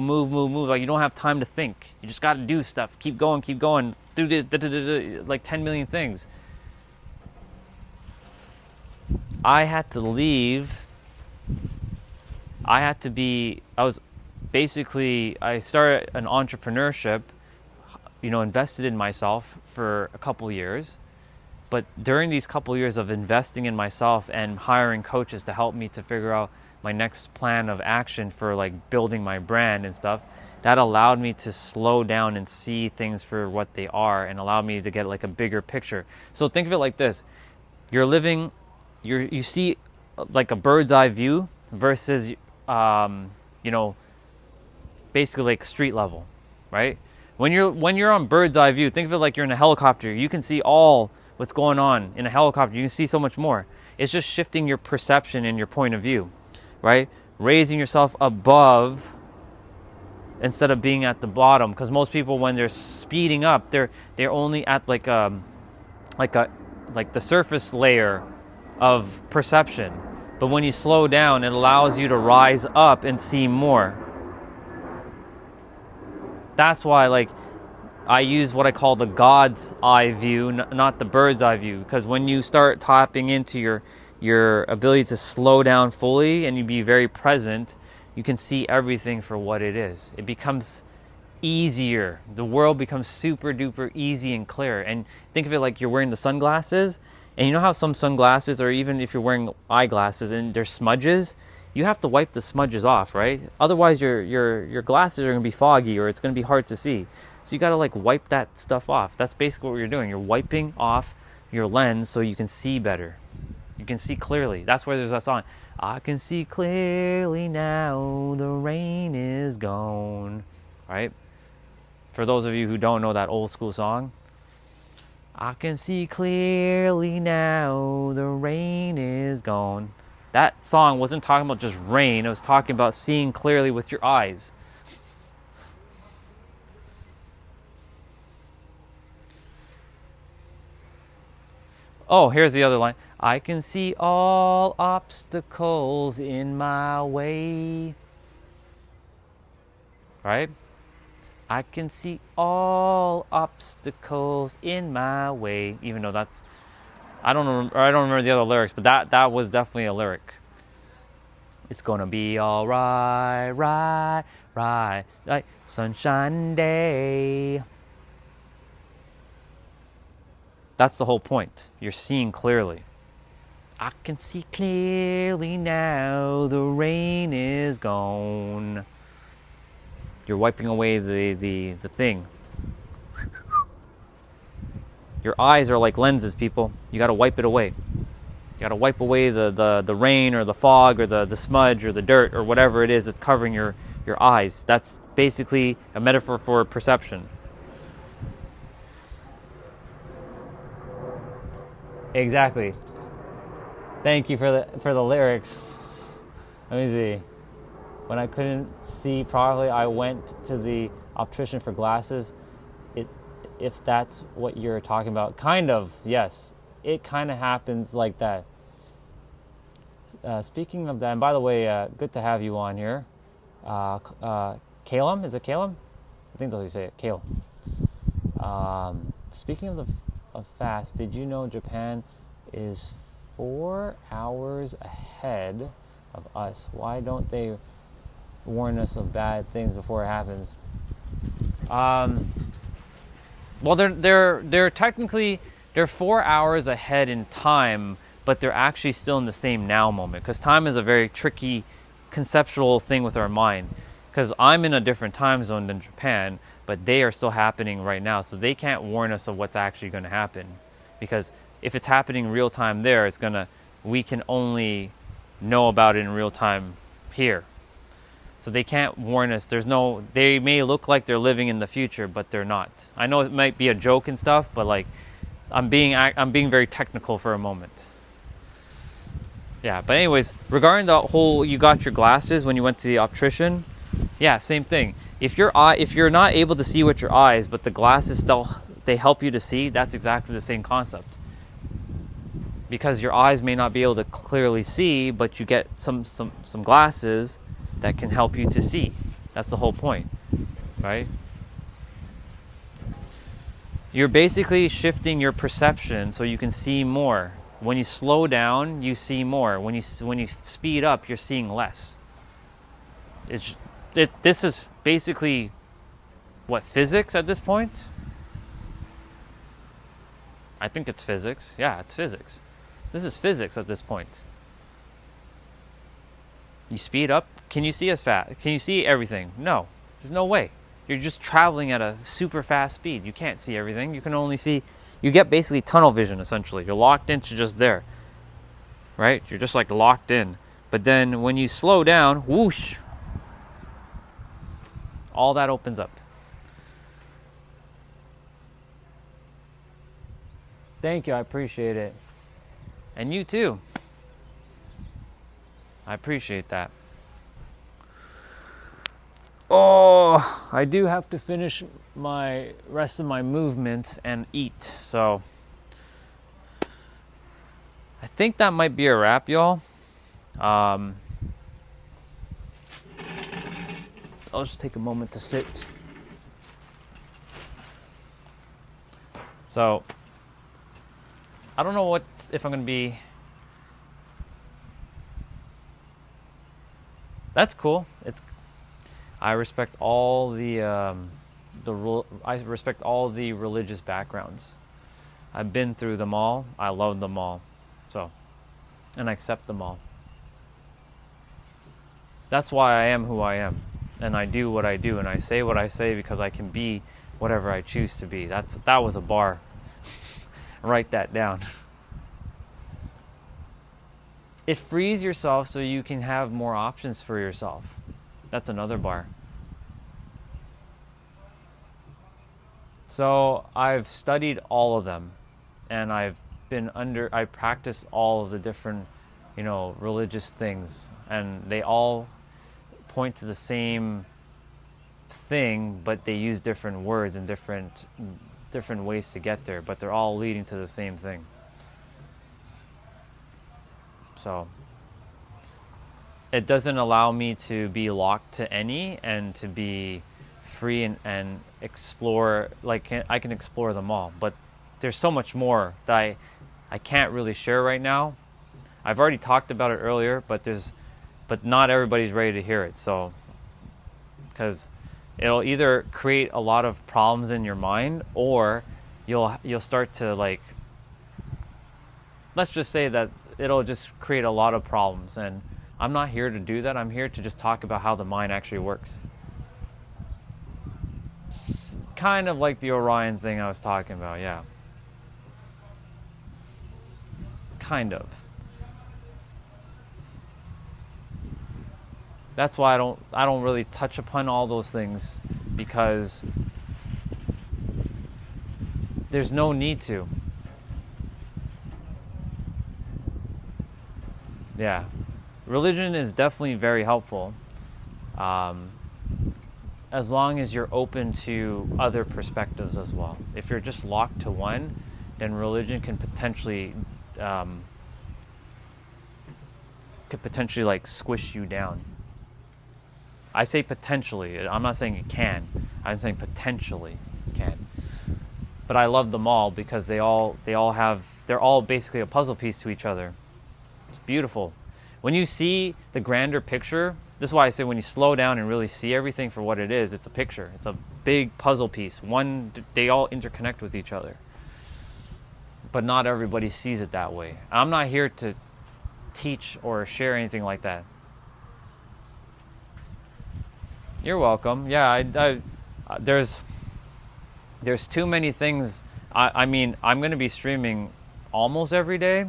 move. Like you don't have time to think. You just got to do stuff. Keep going. Do this, like 10 million things. I had to leave. I started an entrepreneurship, invested in myself for a couple years. But during these couple years of investing in myself and hiring coaches to help me to figure out my next plan of action for like building my brand and stuff, that allowed me to slow down and see things for what they are and allowed me to get like a bigger picture. So think of it like this. You see like a bird's eye view versus, basically like street level, right? When you're on bird's eye view, think of it like you're in a helicopter. You can see all what's going on in a helicopter. You can see so much more. It's just shifting your perception and your point of view, right? Raising yourself above instead of being at the bottom. Because most people, when they're speeding up, they're only at like the surface layer of perception. But when you slow down, it allows you to rise up and see more. That's why, like, I use what I call the God's eye view, not the bird's eye view. Because when you start tapping into your ability to slow down fully and you be very present, you can see everything for what it is. It becomes easier. The world becomes super duper easy and clear. And think of it like you're wearing the sunglasses. And you know how some sunglasses, or even if you're wearing eyeglasses and there's smudges, you have to wipe the smudges off, right? Otherwise your glasses are going to be foggy or it's going to be hard to see. So you got to like wipe that stuff off. That's basically what you're doing. You're wiping off your lens so you can see better. You can see clearly. That's where there's that song. I can see clearly now, the rain is gone. Right? For those of you who don't know that old school song, I can see clearly now, the rain is gone. That song wasn't talking about just rain, it was talking about seeing clearly with your eyes. Oh, here's the other line. I can see all obstacles in my way. Right? I can see all obstacles in my way. Even though that's, I don't remember the other lyrics, but that was definitely a lyric. It's gonna be all right, right, right, like sunshine day. That's the whole point. You're seeing clearly. I can see clearly now, the rain is gone. You're wiping away the thing. Your eyes are like lenses, people. You gotta wipe it away. You gotta wipe away the rain or the fog or the smudge or the dirt or whatever it is that's covering your eyes. That's basically a metaphor for perception. Exactly. Thank you for the lyrics. Let me see. When I couldn't see properly, I went to the optician for glasses. If that's what you're talking about, kind of, yes. It kind of happens like that. Speaking of that, and by the way, good to have you on here. Calum, is it Calum? I think that's how you say it, Calum. Speaking of fast, did you know Japan is 4 hours ahead of us? Why don't they warn us of bad things before it happens? Well, they're technically 4 hours ahead in time, but they're actually still in the same now moment, because time is a very tricky conceptual thing with our mind. Because I'm in a different time zone than Japan, but they are still happening right now, so they can't warn us of what's actually going to happen. Because if it's happening real time there, we can only know about it in real time here. So they can't warn us. They may look like they're living in the future, but they're not. I know it might be a joke and stuff, but like, I'm being very technical for a moment. Yeah, but anyways, regarding the whole, you got your glasses when you went to the optician. Yeah, same thing. If you're not able to see with your eyes, but the glasses still, they help you to see, that's exactly the same concept. Because your eyes may not be able to clearly see, but you get some glasses that can help you to see. That's the whole point, right? You're basically shifting your perception so you can see more. When you slow down, you see more. When you speed up, you're seeing less. This is basically what, physics at this point? I think it's physics. Yeah, it's physics. This is physics at this point. You speed up. Can you see as fast? Can you see everything? No. There's no way. You're just traveling at a super fast speed. You can't see everything. You can only see... You get basically tunnel vision, essentially. You're locked into just there. Right? You're just like locked in. But then when you slow down, whoosh, all that opens up. Thank you. I appreciate it. And you too. I appreciate that. Oh, I do have to finish my rest of my movement and eat. So I think that might be a wrap, y'all. I'll just take a moment to sit. So I don't know if I'm going to be... That's cool. I respect all I respect all the religious backgrounds. I've been through them all. I love them all. So, and I accept them all. That's why I am who I am, and I do what I do, and I say what I say because I can be whatever I choose to be. That was a bar. Write that down. it frees yourself so you can have more options for yourself. That's another bar. So I've studied all of them, and I practice all of the different, religious things, and they all point to the same thing, but they use different words and different ways to get there, but they're all leading to the same thing. So it doesn't allow me to be locked to any and to be free and explore. Like, I can explore them all, but there's so much more that I can't really share right now. I've already talked about it earlier, but not everybody's ready to hear it. So, because it'll either create a lot of problems in your mind, or you'll start to, like, let's just say that it'll just create a lot of problems, and I'm not here to do that. I'm here to just talk about how the mind actually works. It's kind of like the Orion thing I was talking about, yeah. Kind of. That's why I don't really touch upon all those things, because there's no need to. Yeah. Religion is definitely very helpful, as long as you're open to other perspectives as well. If you're just locked to one, then religion can potentially like squish you down. I say potentially. I'm not saying it can. I'm saying potentially it can. But I love them all because they're all basically a puzzle piece to each other. It's beautiful. When you see the grander picture, this is why I say when you slow down and really see everything for what it is, it's a picture. It's a big puzzle piece. They all interconnect with each other. But not everybody sees it that way. I'm not here to teach or share anything like that. You're welcome. Yeah, there's too many things. I mean, I'm going to be streaming almost every day.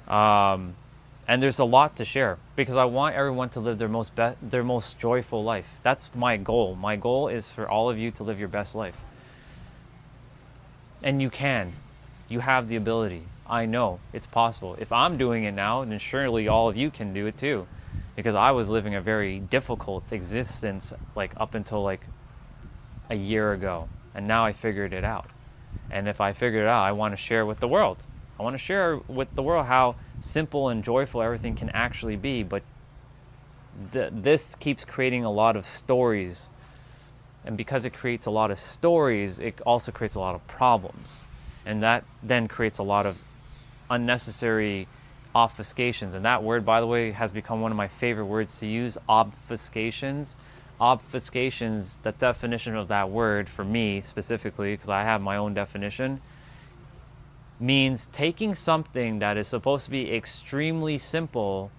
And there's a lot to share because I want everyone to live their most joyful life. That's my goal. My goal is for all of you to live your best life. And you can. You have the ability. I know it's possible. If I'm doing it now, then surely all of you can do it too. Because I was living a very difficult existence, like up until like a year ago. And now I figured it out. And if I figured it out, I want to share with the world. I want to share with the world how simple and joyful everything can actually be. But this keeps creating a lot of stories. And because it creates a lot of stories, it also creates a lot of problems. And that then creates a lot of unnecessary obfuscations. And that word, by the way, has become one of my favorite words to use, obfuscations. Obfuscations, the definition of that word for me specifically, because I have my own definition, means taking something that is supposed to be extremely simple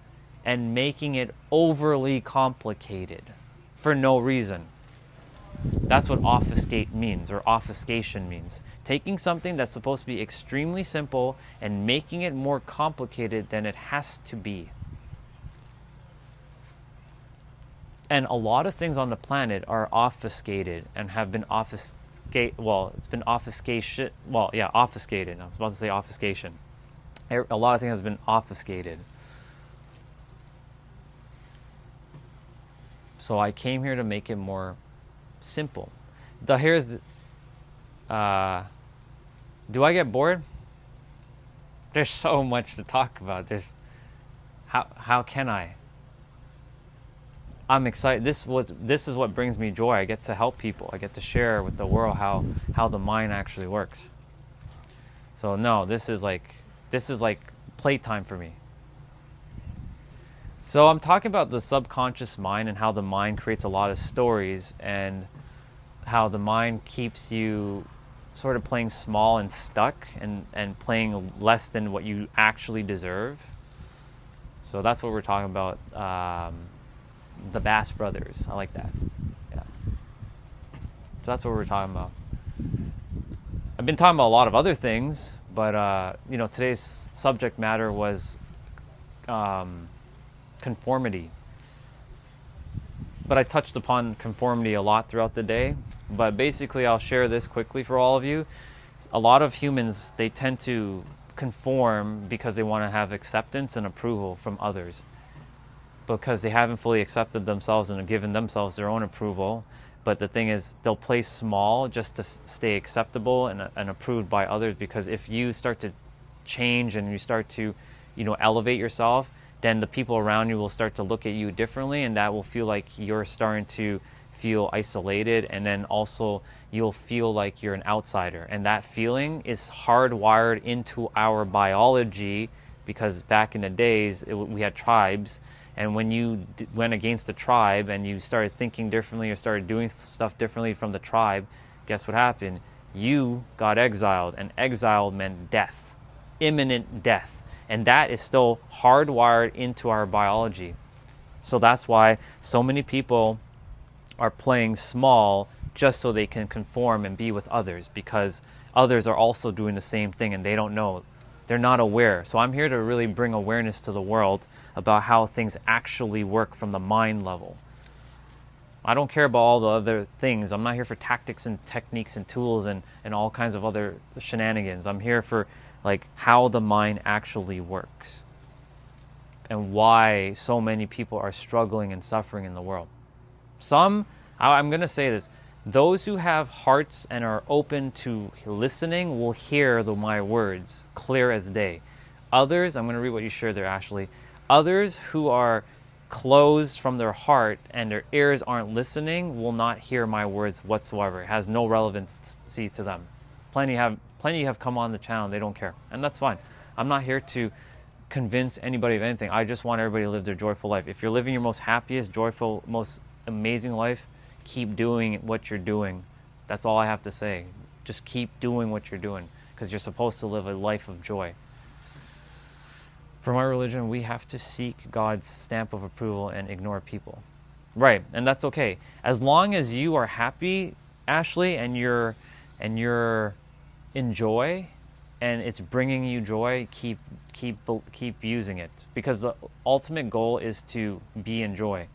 and making it overly complicated for no reason. That's what obfuscate means, or obfuscation means. Taking something that's supposed to be extremely simple and making it more complicated than it has to be. And a lot of things on the planet are obfuscated and have been obfuscated. Well, it's been obfuscation. Well, yeah, obfuscated. I was about to say obfuscation. A lot of things has been obfuscated. So I came here to make it more simple. Do I get bored? There's so much to talk about. How can I? I'm excited. This is what brings me joy. I get to help people. I get to share with the world how the mind actually works. So no, this is like playtime for me. So I'm talking about the subconscious mind and how the mind creates a lot of stories and how the mind keeps you sort of playing small and stuck and playing less than what you actually deserve. So that's what we're talking about. The Bass Brothers. I like that. Yeah. So that's what we're talking about. I've been talking about a lot of other things, but today's subject matter was conformity. But I touched upon conformity a lot throughout the day. But basically, I'll share this quickly for all of you. A lot of humans, they tend to conform because they want to have acceptance and approval from others, because they haven't fully accepted themselves and given themselves their own approval. But the thing is, they'll play small just to stay acceptable and approved by others, because if you start to change and you start to, elevate yourself, then the people around you will start to look at you differently, and that will feel like you're starting to feel isolated, and then also you'll feel like you're an outsider. And that feeling is hardwired into our biology, because back in the days we had tribes, and when you went against the tribe and you started thinking differently or started doing stuff differently from the tribe, guess what happened? You got exiled, and exile meant death, imminent death. And that is still hardwired into our biology. So that's why so many people are playing small just so they can conform and be with others, because others are also doing the same thing and they don't know. They're not aware. So I'm here to really bring awareness to the world about how things actually work from the mind level. I don't care about all the other things. I'm not here for tactics and techniques and tools and all kinds of other shenanigans. I'm here for how the mind actually works and why so many people are struggling and suffering in the world. I'm going to say this, those who have hearts and are open to listening will hear my words clear as day. Others, I'm going to read what you shared there, Ashley. Others who are closed from their heart and their ears aren't listening will not hear my words whatsoever. It has no relevancy to them. Plenty have come on the channel, they don't care, and that's fine. I'm not here to convince anybody of anything. I just want everybody to live their joyful life. If you're living your most happiest, joyful, most amazing life, keep doing what you're doing. That's all I have to say. Just keep doing what you're doing, because you're supposed to live a life of joy. For my religion, we have to seek God's stamp of approval and ignore people. Right, and that's okay. As long as you are happy, Ashley, and you're in joy, and it's bringing you joy, keep using it, because the ultimate goal is to be in joy.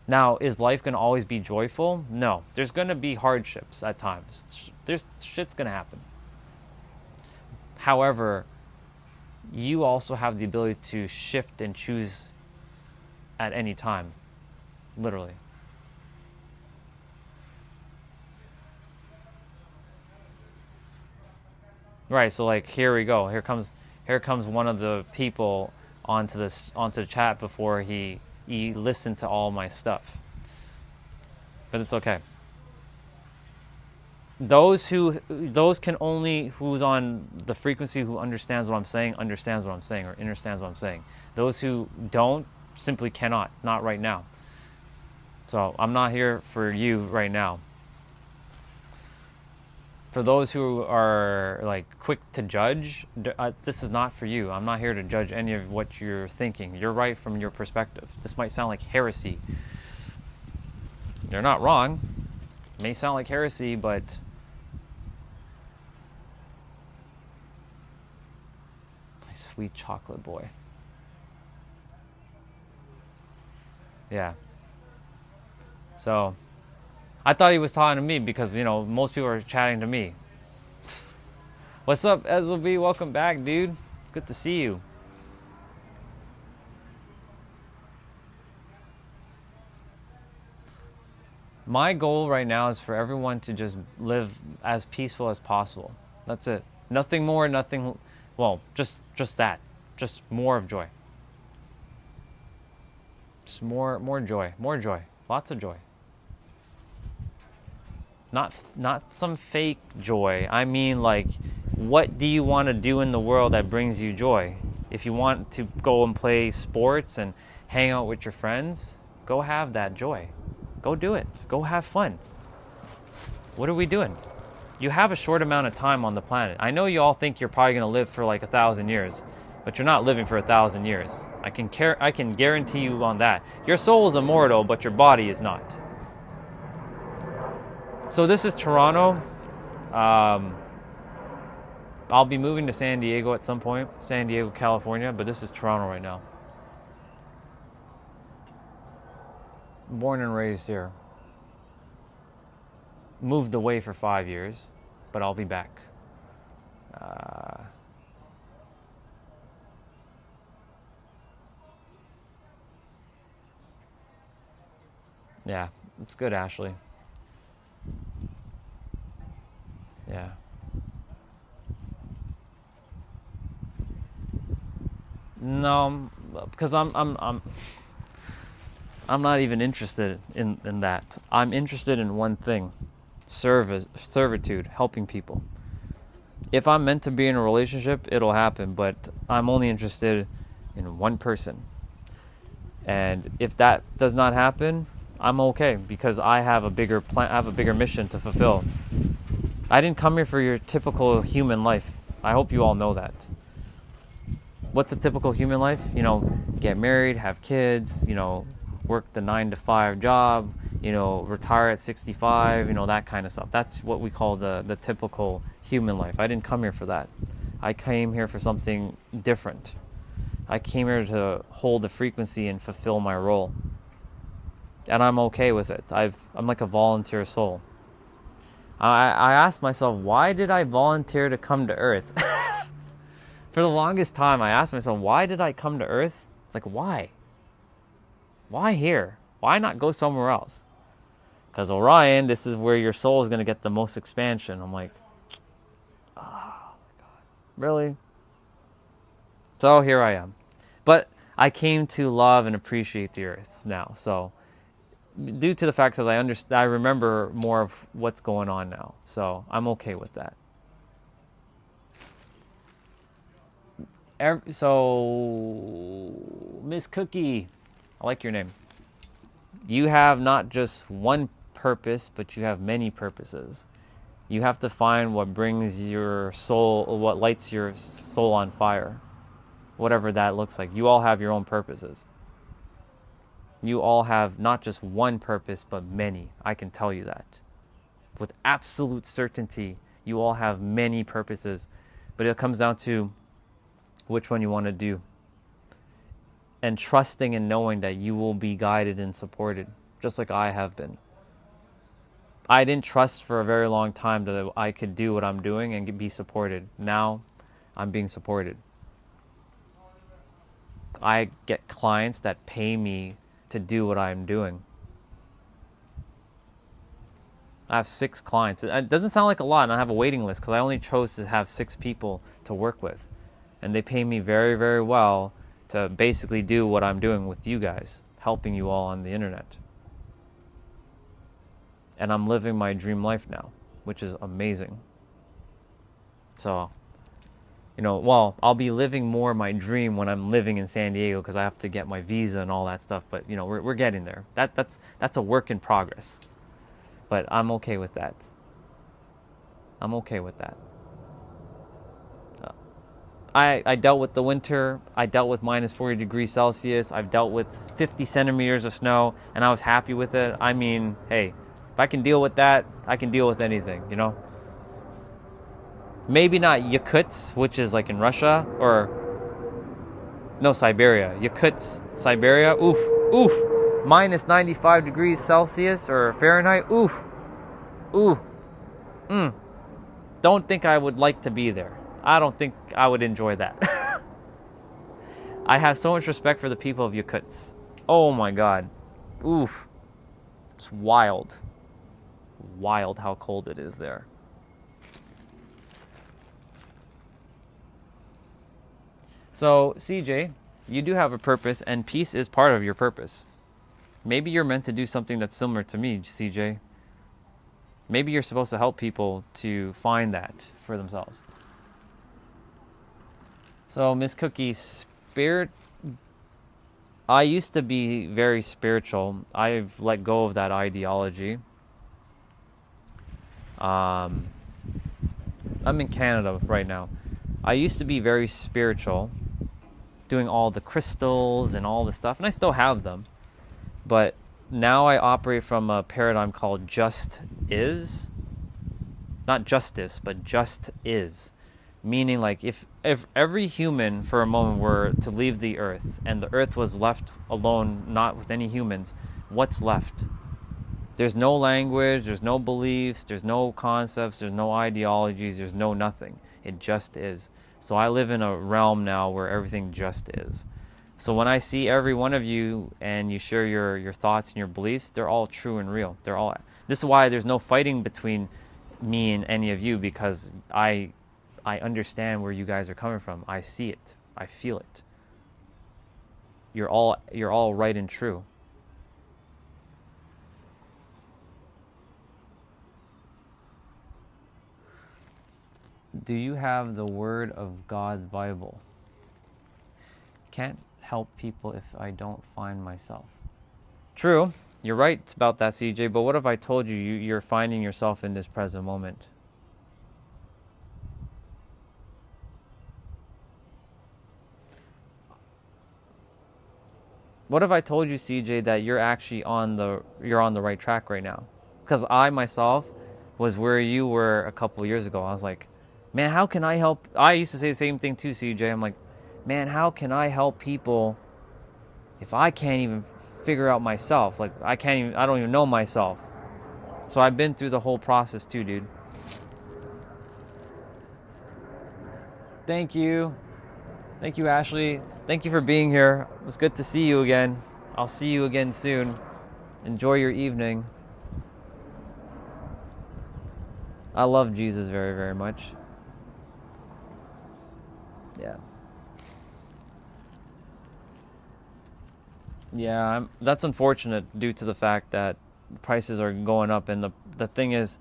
Now, is life going to always be joyful? No. There's going to be hardships at times. Shit's going to happen. However, you also have the ability to shift and choose at any time. Literally. Right, so here we go. Here comes one of the people onto the chat before he listened to all my stuff. But it's okay. Those who's on the frequency, who understands what I'm saying, understands what I'm saying, or understands what I'm saying. Those who don't simply cannot, not right now. So I'm not here for you right now. For those who are quick to judge, this is not for you. I'm not here to judge any of what you're thinking. You're right from your perspective. This might sound like heresy. You're not wrong. It may sound like heresy, but my sweet chocolate boy. Yeah. So I thought he was talking to me because, most people are chatting to me. What's up, SLB? Welcome back, dude. Good to see you. My goal right now is for everyone to just live as peaceful as possible. That's it. Nothing more, nothing... Well, just that. Just more of joy. Just more joy. More joy. Lots of joy. Not some fake joy. I mean, what do you want to do in the world that brings you joy? If you want to go and play sports and hang out with your friends, go have that joy. Go do it. Go have fun. What are we doing? You have a short amount of time on the planet. I know you all think you're probably going to live for 1,000 years, but you're not living for 1,000 years. I can guarantee you on that. Your soul is immortal, but your body is not. So this is Toronto. I'll be moving to San Diego at some point, San Diego, California, but this is Toronto right now. Born and raised here. Moved away for 5 years, but I'll be back. Yeah, it's good, Ashley. Yeah. No, because I'm not even interested in that. I'm interested in one thing: servitude, helping people. If I'm meant to be in a relationship, it'll happen, but I'm only interested in one person. And if that does not happen, I'm okay, because I have a bigger plan, I have a bigger mission to fulfill. I didn't come here for your typical human life. I hope you all know that. What's a typical human life? You know, get married, have kids, you know, work the 9-to-5 job, you know, retire at 65, you know, that kind of stuff. That's what we call the typical human life. I didn't come here for that. I came here for something different. I came here to hold the frequency and fulfill my role. And I'm okay with it. I'm like a volunteer soul. I asked myself, why did I volunteer to come to Earth? For the longest time, I asked myself, why did I come to Earth? It's like, why? Why here? Why not go somewhere else? Because Orion, this is where your soul is going to get the most expansion. I'm like, oh my God, really? So here I am. But I came to love and appreciate the Earth now. So due to the fact that I remember more of what's going on now. So I'm okay with that. So, Miss Cookie, I like your name. You have not just one purpose, but you have many purposes. You have to find what brings your soul, what lights your soul on fire, whatever that looks like. You all have your own purposes. You all have not just one purpose, but many. I can tell you that. With absolute certainty, you all have many purposes, but it comes down to which one you want to do. And trusting and knowing that you will be guided and supported, just like I have been. I didn't trust for a very long time that I could do what I'm doing and be supported. Now, I'm being supported. I get clients that pay me to do what I'm doing. I have 6 clients. It doesn't sound like a lot, and I have a waiting list because I only chose to have 6 people to work with. And they pay me very, very well to basically do what I'm doing with you guys, helping you all on the internet. And I'm living my dream life now, which is amazing. So, you know, well, I'll be living more my dream when I'm living in San Diego because I have to get my visa and all that stuff. But, you know, we're getting there. That's a work in progress. But I'm okay with that. I'm okay with that. I dealt with the winter. I dealt with minus 40 degrees Celsius. I've dealt with 50 centimeters of snow, and I was happy with it. I mean, hey, if I can deal with that, I can deal with anything, you know? Maybe not Yakutsk, which is like in Russia, or no, Siberia. Yakutsk, Siberia, oof, oof. Minus 95 degrees Celsius or Fahrenheit, oof, ooh, Don't think I would like to be there. I don't think I would enjoy that. I have so much respect for the people of Yakutsk. Oh my God. Oof. It's wild. Wild how cold it is there. So, CJ, you do have a purpose, and peace is part of your purpose. Maybe you're meant to do something that's similar to me, CJ. Maybe you're supposed to help people to find that for themselves. So, Miss Cookie, I used to be very spiritual. I've let go of that ideology. I'm in Canada right now. I used to be very spiritual, doing all the crystals and all the stuff, and I still have them. But now I operate from a paradigm called just is. Not justice, but just is. Meaning, like, if every human for a moment were to leave the earth and the earth was left alone, not with any humans, what's left? There's no language, there's no beliefs, there's no concepts, there's no ideologies, there's no nothing. It just is. So I live in a realm now where everything just is. So when I see every one of you and you share your thoughts and your beliefs, they're all true and real. They're all. This is why there's no fighting between me and any of you, because I understand where you guys are coming from. I see it. I feel it. You're all right and true. Do you have the Word of God's Bible? Can't help people if I don't find myself. True, you're right about that, CJ, but what if I told you you're finding yourself in this present moment? What if I told you, CJ, that you're actually on the right track right now? Because I myself was where you were a couple years ago. I was like, man, how can I help? I used to say the same thing too, CJ. I'm like, man, how can I help people if I can't even figure out myself? Like, I don't even know myself. So I've been through the whole process too, dude. Thank you. Thank you, Ashley. Thank you for being here. It was good to see you again. I'll see you again soon. Enjoy your evening. I love Jesus very, very much. Yeah. Yeah, that's unfortunate due to the fact that prices are going up, and the thing is,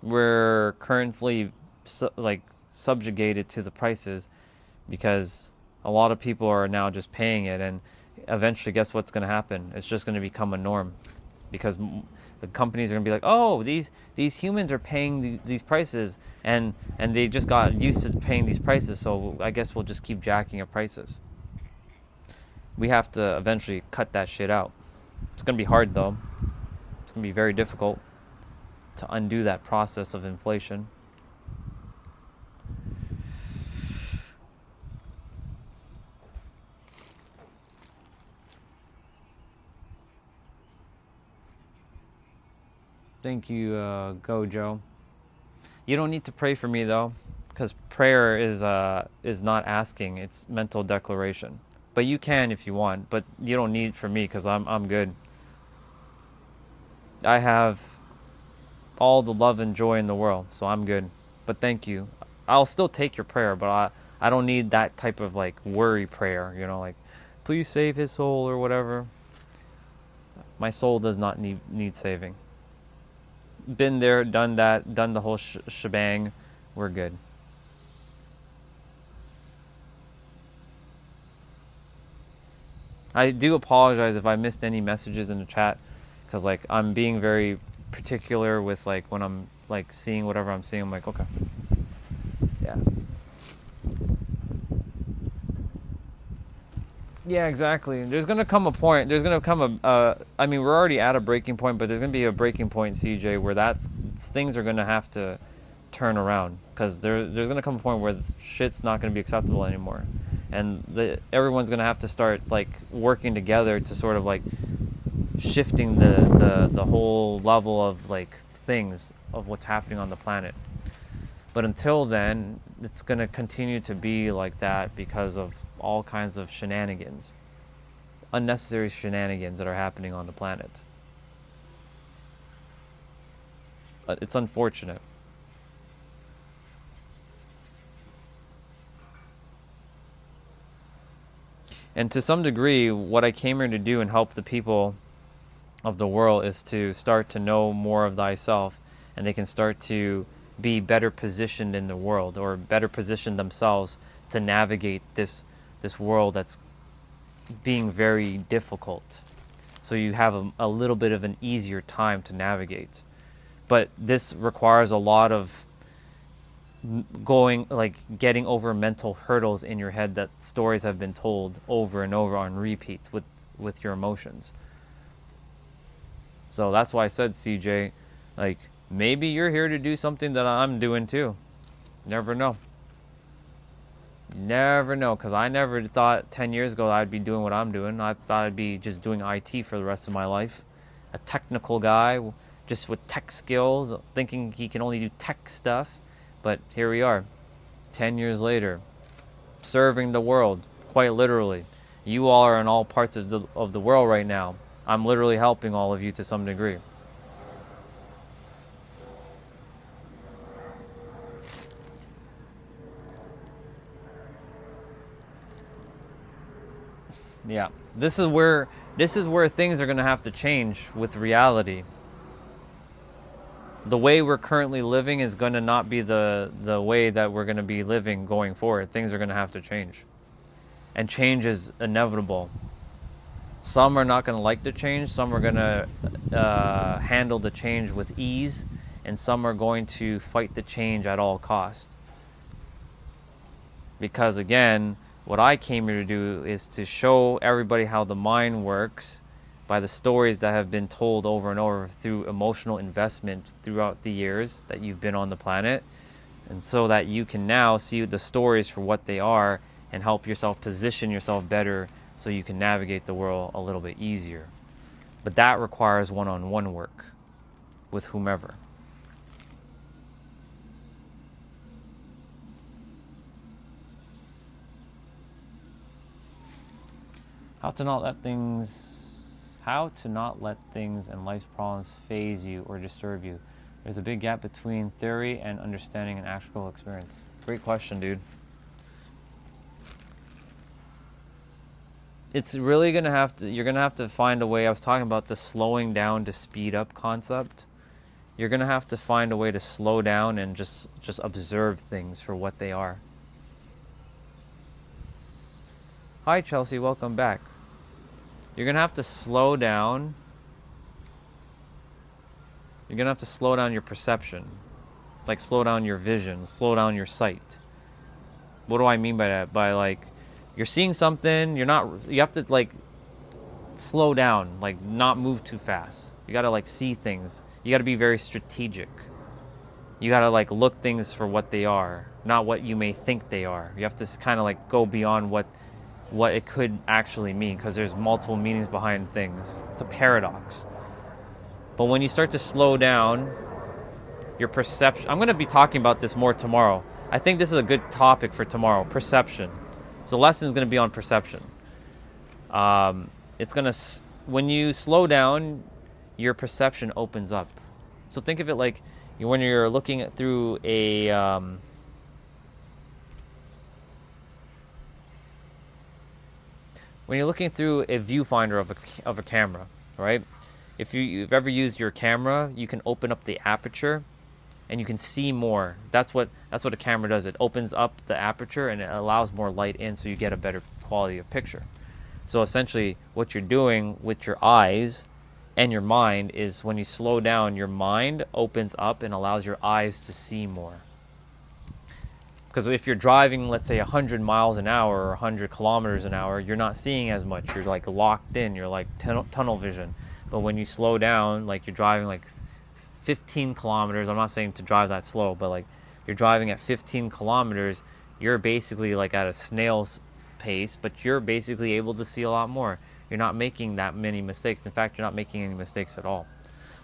we're currently subjugated to the prices because a lot of people are now just paying it, and eventually, guess what's going to happen? It's just going to become a norm, because the companies are going to be like, oh, these humans are paying these prices, and they just got used to paying these prices, so I guess we'll just keep jacking up prices. We have to eventually cut that shit out. It's going to be hard, though. It's going to be very difficult to undo that process of inflation. Thank you, Gojo. You don't need to pray for me, though, because prayer is not asking. It's mental declaration. But you can if you want, but you don't need for me because I'm good. I have all the love and joy in the world, so I'm good. But thank you. I'll still take your prayer, but I don't need that type of like worry prayer, like please save his soul or whatever. My soul does not need saving. Been there, done that, done the whole shebang. We're good. I do apologize if I missed any messages in the chat, because like I'm being very particular with like when I'm like seeing whatever I'm seeing. I'm like, okay, yeah, yeah, exactly. There's gonna come a point. There's gonna come I mean, we're already at a breaking point, but there's gonna be a breaking point, CJ, where things are gonna have to turn around, because there's gonna come a point where shit's not gonna be acceptable anymore. And everyone's going to have to start like working together to sort of like shifting the whole level of like things of what's happening on the planet. But until then, it's going to continue to be like that because of all kinds of shenanigans, unnecessary shenanigans that are happening on the planet. It's unfortunate. And to some degree, what I came here to do and help the people of the world is to start to know more of thyself, and they can start to be better positioned in the world, or better position themselves to navigate this world that's being very difficult. So you have a little bit of an easier time to navigate. But this requires a lot of getting over mental hurdles in your head that stories have been told over and over on repeat with your emotions. So that's why I said, CJ, like, maybe you're here to do something that I'm doing too. Never know. Never know, because I never thought 10 years ago I'd be doing what I'm doing. I thought I'd be just doing IT for the rest of my life. A technical guy, just with tech skills, thinking he can only do tech stuff. But here we are, 10 years later, serving the world, quite literally. You all are in all parts of the world right now. I'm literally helping all of you to some degree. Yeah, this is where things are going to have to change with reality. The way we're currently living is going to not be the way that we're going to be living going forward. Things are going to have to change. And change is inevitable. Some are not going to like the change. Some are going to handle the change with ease. And some are going to fight the change at all costs. Because again, what I came here to do is to show everybody how the mind works by the stories that have been told over and over through emotional investment throughout the years that you've been on the planet. And so that you can now see the stories for what they are and help yourself position yourself better so you can navigate the world a little bit easier. But that requires one-on-one work with whomever. How to not let things and life's problems faze you or disturb you. There's a big gap between theory and understanding and actual experience. Great question, dude. It's really you're gonna have to find a way. I was talking about the slowing down to speed up concept. You're gonna have to find a way to slow down and just observe things for what they are. Hi, Chelsea, welcome back. You're going to have to slow down. You're going to have to slow down your perception. Like, slow down your vision. Slow down your sight. What do I mean by that? By, like, you're seeing something. You have to, like, slow down. Like, not move too fast. You got to, like, see things. You got to be very strategic. You got to, like, look things for what they are. Not what you may think they are. You have to kind of, like, go beyond what it could actually mean, because there's multiple meanings behind things. It's a paradox. But when you start to slow down your perception, I'm going to be talking about this more tomorrow. I think this is a good topic for tomorrow, perception. So the lesson is going to be on perception. It's going to, when you slow down, your perception opens up. So think of it like when you're looking through a when you're looking through a viewfinder of a camera, right? If you've ever used your camera, you can open up the aperture and you can see more. That's what a camera does. It opens up the aperture and it allows more light in, so you get a better quality of picture. So essentially what you're doing with your eyes and your mind is, when you slow down, your mind opens up and allows your eyes to see more. Because if you're driving, let's say 100 miles an hour or 100 kilometers an hour, you're not seeing as much. You're like locked in. You're like tunnel vision. But when you slow down, like you're driving like 15 kilometers, I'm not saying to drive that slow, but like you're driving at 15 kilometers, you're basically like at a snail's pace, but you're basically able to see a lot more. You're not making that many mistakes. In fact, you're not making any mistakes at all.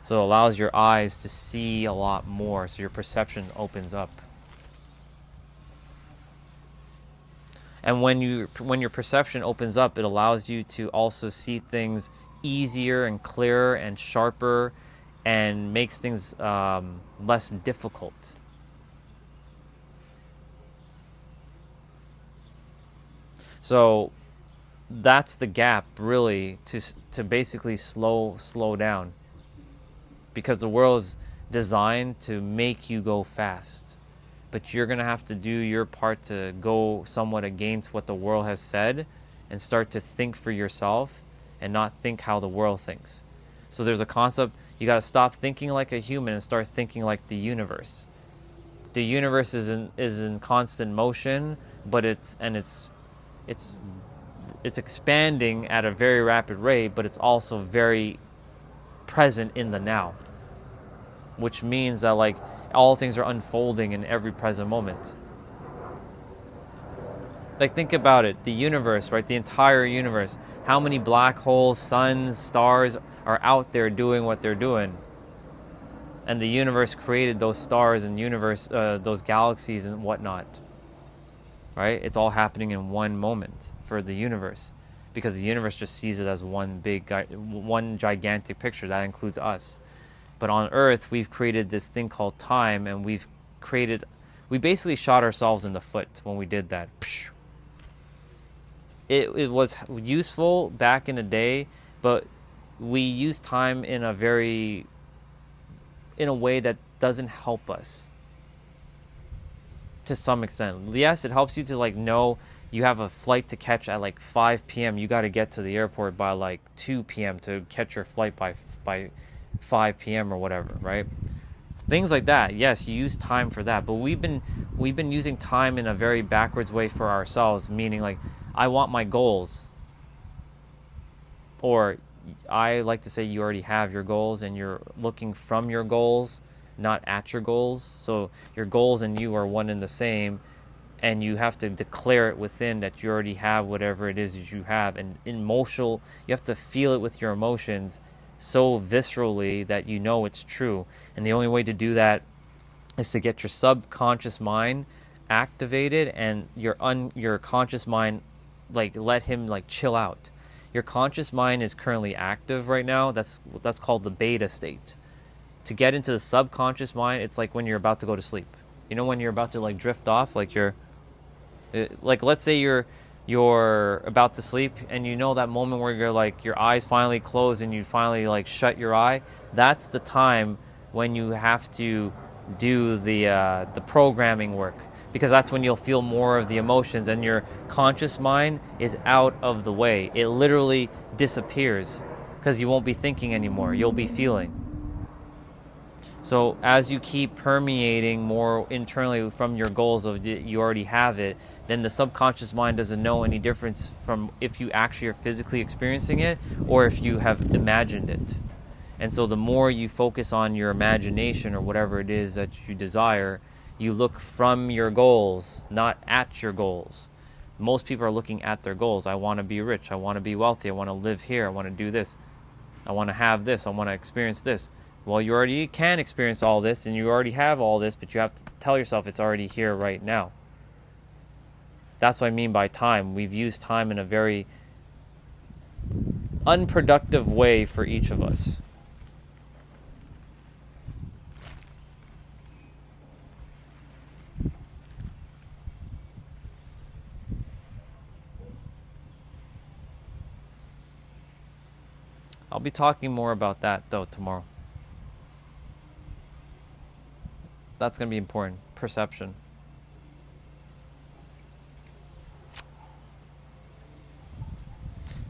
So it allows your eyes to see a lot more, so your perception opens up. And when your perception opens up, it allows you to also see things easier and clearer and sharper, and makes things less difficult. So that's the gap, really, to basically slow down, because the world is designed to make you go fast. But you're going to have to do your part to go somewhat against what the world has said and start to think for yourself and not think how the world thinks. So there's a concept, you got to stop thinking like a human and start thinking like the universe. The universe is in constant motion, but it's expanding at a very rapid rate, but it's also very present in the now. Which means that, like, All things are unfolding in every present moment. Like, think about it. The universe, right? The entire universe. How many black holes, suns, stars are out there doing what they're doing? And the universe created those stars and those galaxies and whatnot. Right? It's all happening in one moment for the universe, because the universe just sees it as one gigantic picture that includes us. But on Earth, we've created this thing called time, and we basically shot ourselves in the foot when we did that. It was useful back in the day, but we use time in a way that doesn't help us to some extent. Yes, it helps you to like know you have a flight to catch at like 5 p.m. You got to get to the airport by like 2 p.m. to catch your flight by 5 p.m. or whatever, right? Things like that. Yes, you use time for that, but we've been using time in a very backwards way for ourselves, meaning like, I want my goals. Or I like to say you already have your goals and you're looking from your goals, not at your goals. So your goals and you are one and the same, and you have to declare it within that you already have whatever it is that you have. And emotional, you have to feel it with your emotions so viscerally that you know it's true. And the only way to do that is to get your subconscious mind activated and your conscious mind, like, let him like chill out. Your conscious mind is currently active right now. That's called the beta state. To get into the subconscious mind, it's like when you're about to go to sleep. You know, when you're about to like drift off, like like let's say you're about to sleep, and you know that moment where you're like your eyes finally close and you finally like shut your eye. That's the time when you have to do the programming work, because that's when you'll feel more of the emotions and your conscious mind is out of the way. It literally disappears because you won't be thinking anymore. You'll be feeling. So as you keep permeating more internally from your goals of you already have it, then the subconscious mind doesn't know any difference from if you actually are physically experiencing it or if you have imagined it. And so the more you focus on your imagination or whatever it is that you desire, you look from your goals, not at your goals. Most people are looking at their goals. I want to be rich. I want to be wealthy. I want to live here. I want to do this. I want to have this. I want to experience this. Well, you already can experience all this, and you already have all this, but you have to tell yourself it's already here right now. That's what I mean by time. We've used time in a very unproductive way for each of us. I'll be talking more about that, though, tomorrow. That's going to be important. Perception.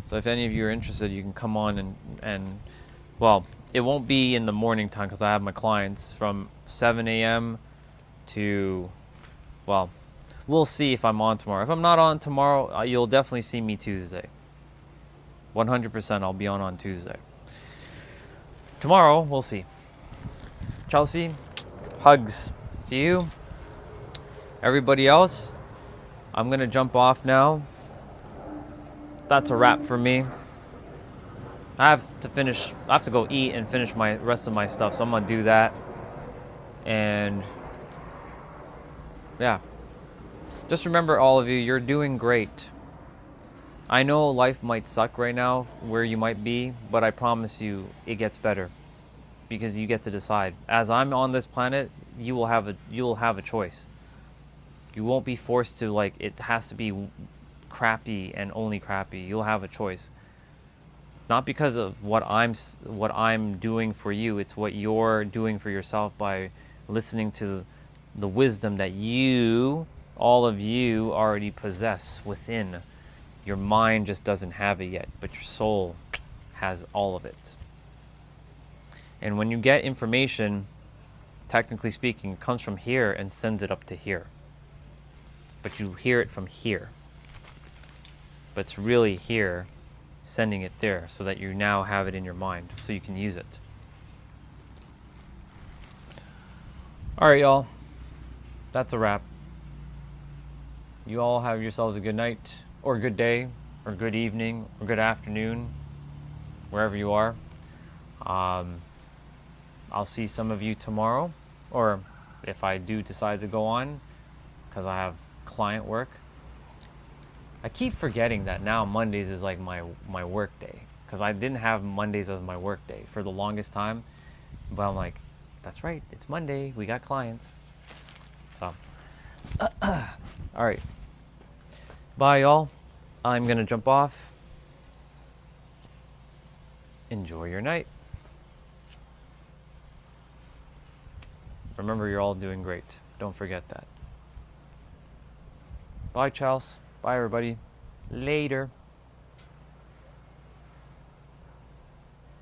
So if any of you are interested, you can come on and well, it won't be in the morning time because I have my clients from 7 a.m. to, well, we'll see if I'm on tomorrow. If I'm not on tomorrow, you'll definitely see me Tuesday. 100% I'll be on Tuesday. Tomorrow, we'll see. Chelsea, hugs to you. Everybody else, I'm going to jump off now. That's a wrap for me. I have to go eat and finish my rest of my stuff, so I'm going to do that. And yeah. Just remember, all of you, you're doing great. I know life might suck right now where you might be, but I promise you it gets better because you get to decide. As I'm on this planet, you will have a choice. You won't be forced to, like, it has to be crappy and only crappy. You'll have a choice. Not because of what I'm doing for you, it's what you're doing for yourself by listening to the wisdom that all of you already possess within. Your mind just doesn't have it yet, but your soul has all of it. And when you get information, technically speaking, it comes from here and sends it up to here. But you hear it from here. But it's really here, sending it there, so that you now have it in your mind, so you can use it. All right, y'all. That's a wrap. You all have yourselves a good night, or good day, or good evening, or good afternoon, wherever you are. I'll see some of you tomorrow, or if I do decide to go on, because I have client work. I keep forgetting that now Mondays is like my work day, because I didn't have Mondays as my work day for the longest time. But I'm like, that's right, it's Monday, we got clients. So, all right. Bye, y'all. I'm going to jump off. Enjoy your night. Remember, you're all doing great. Don't forget that. Bye, Charles. Bye, everybody. Later.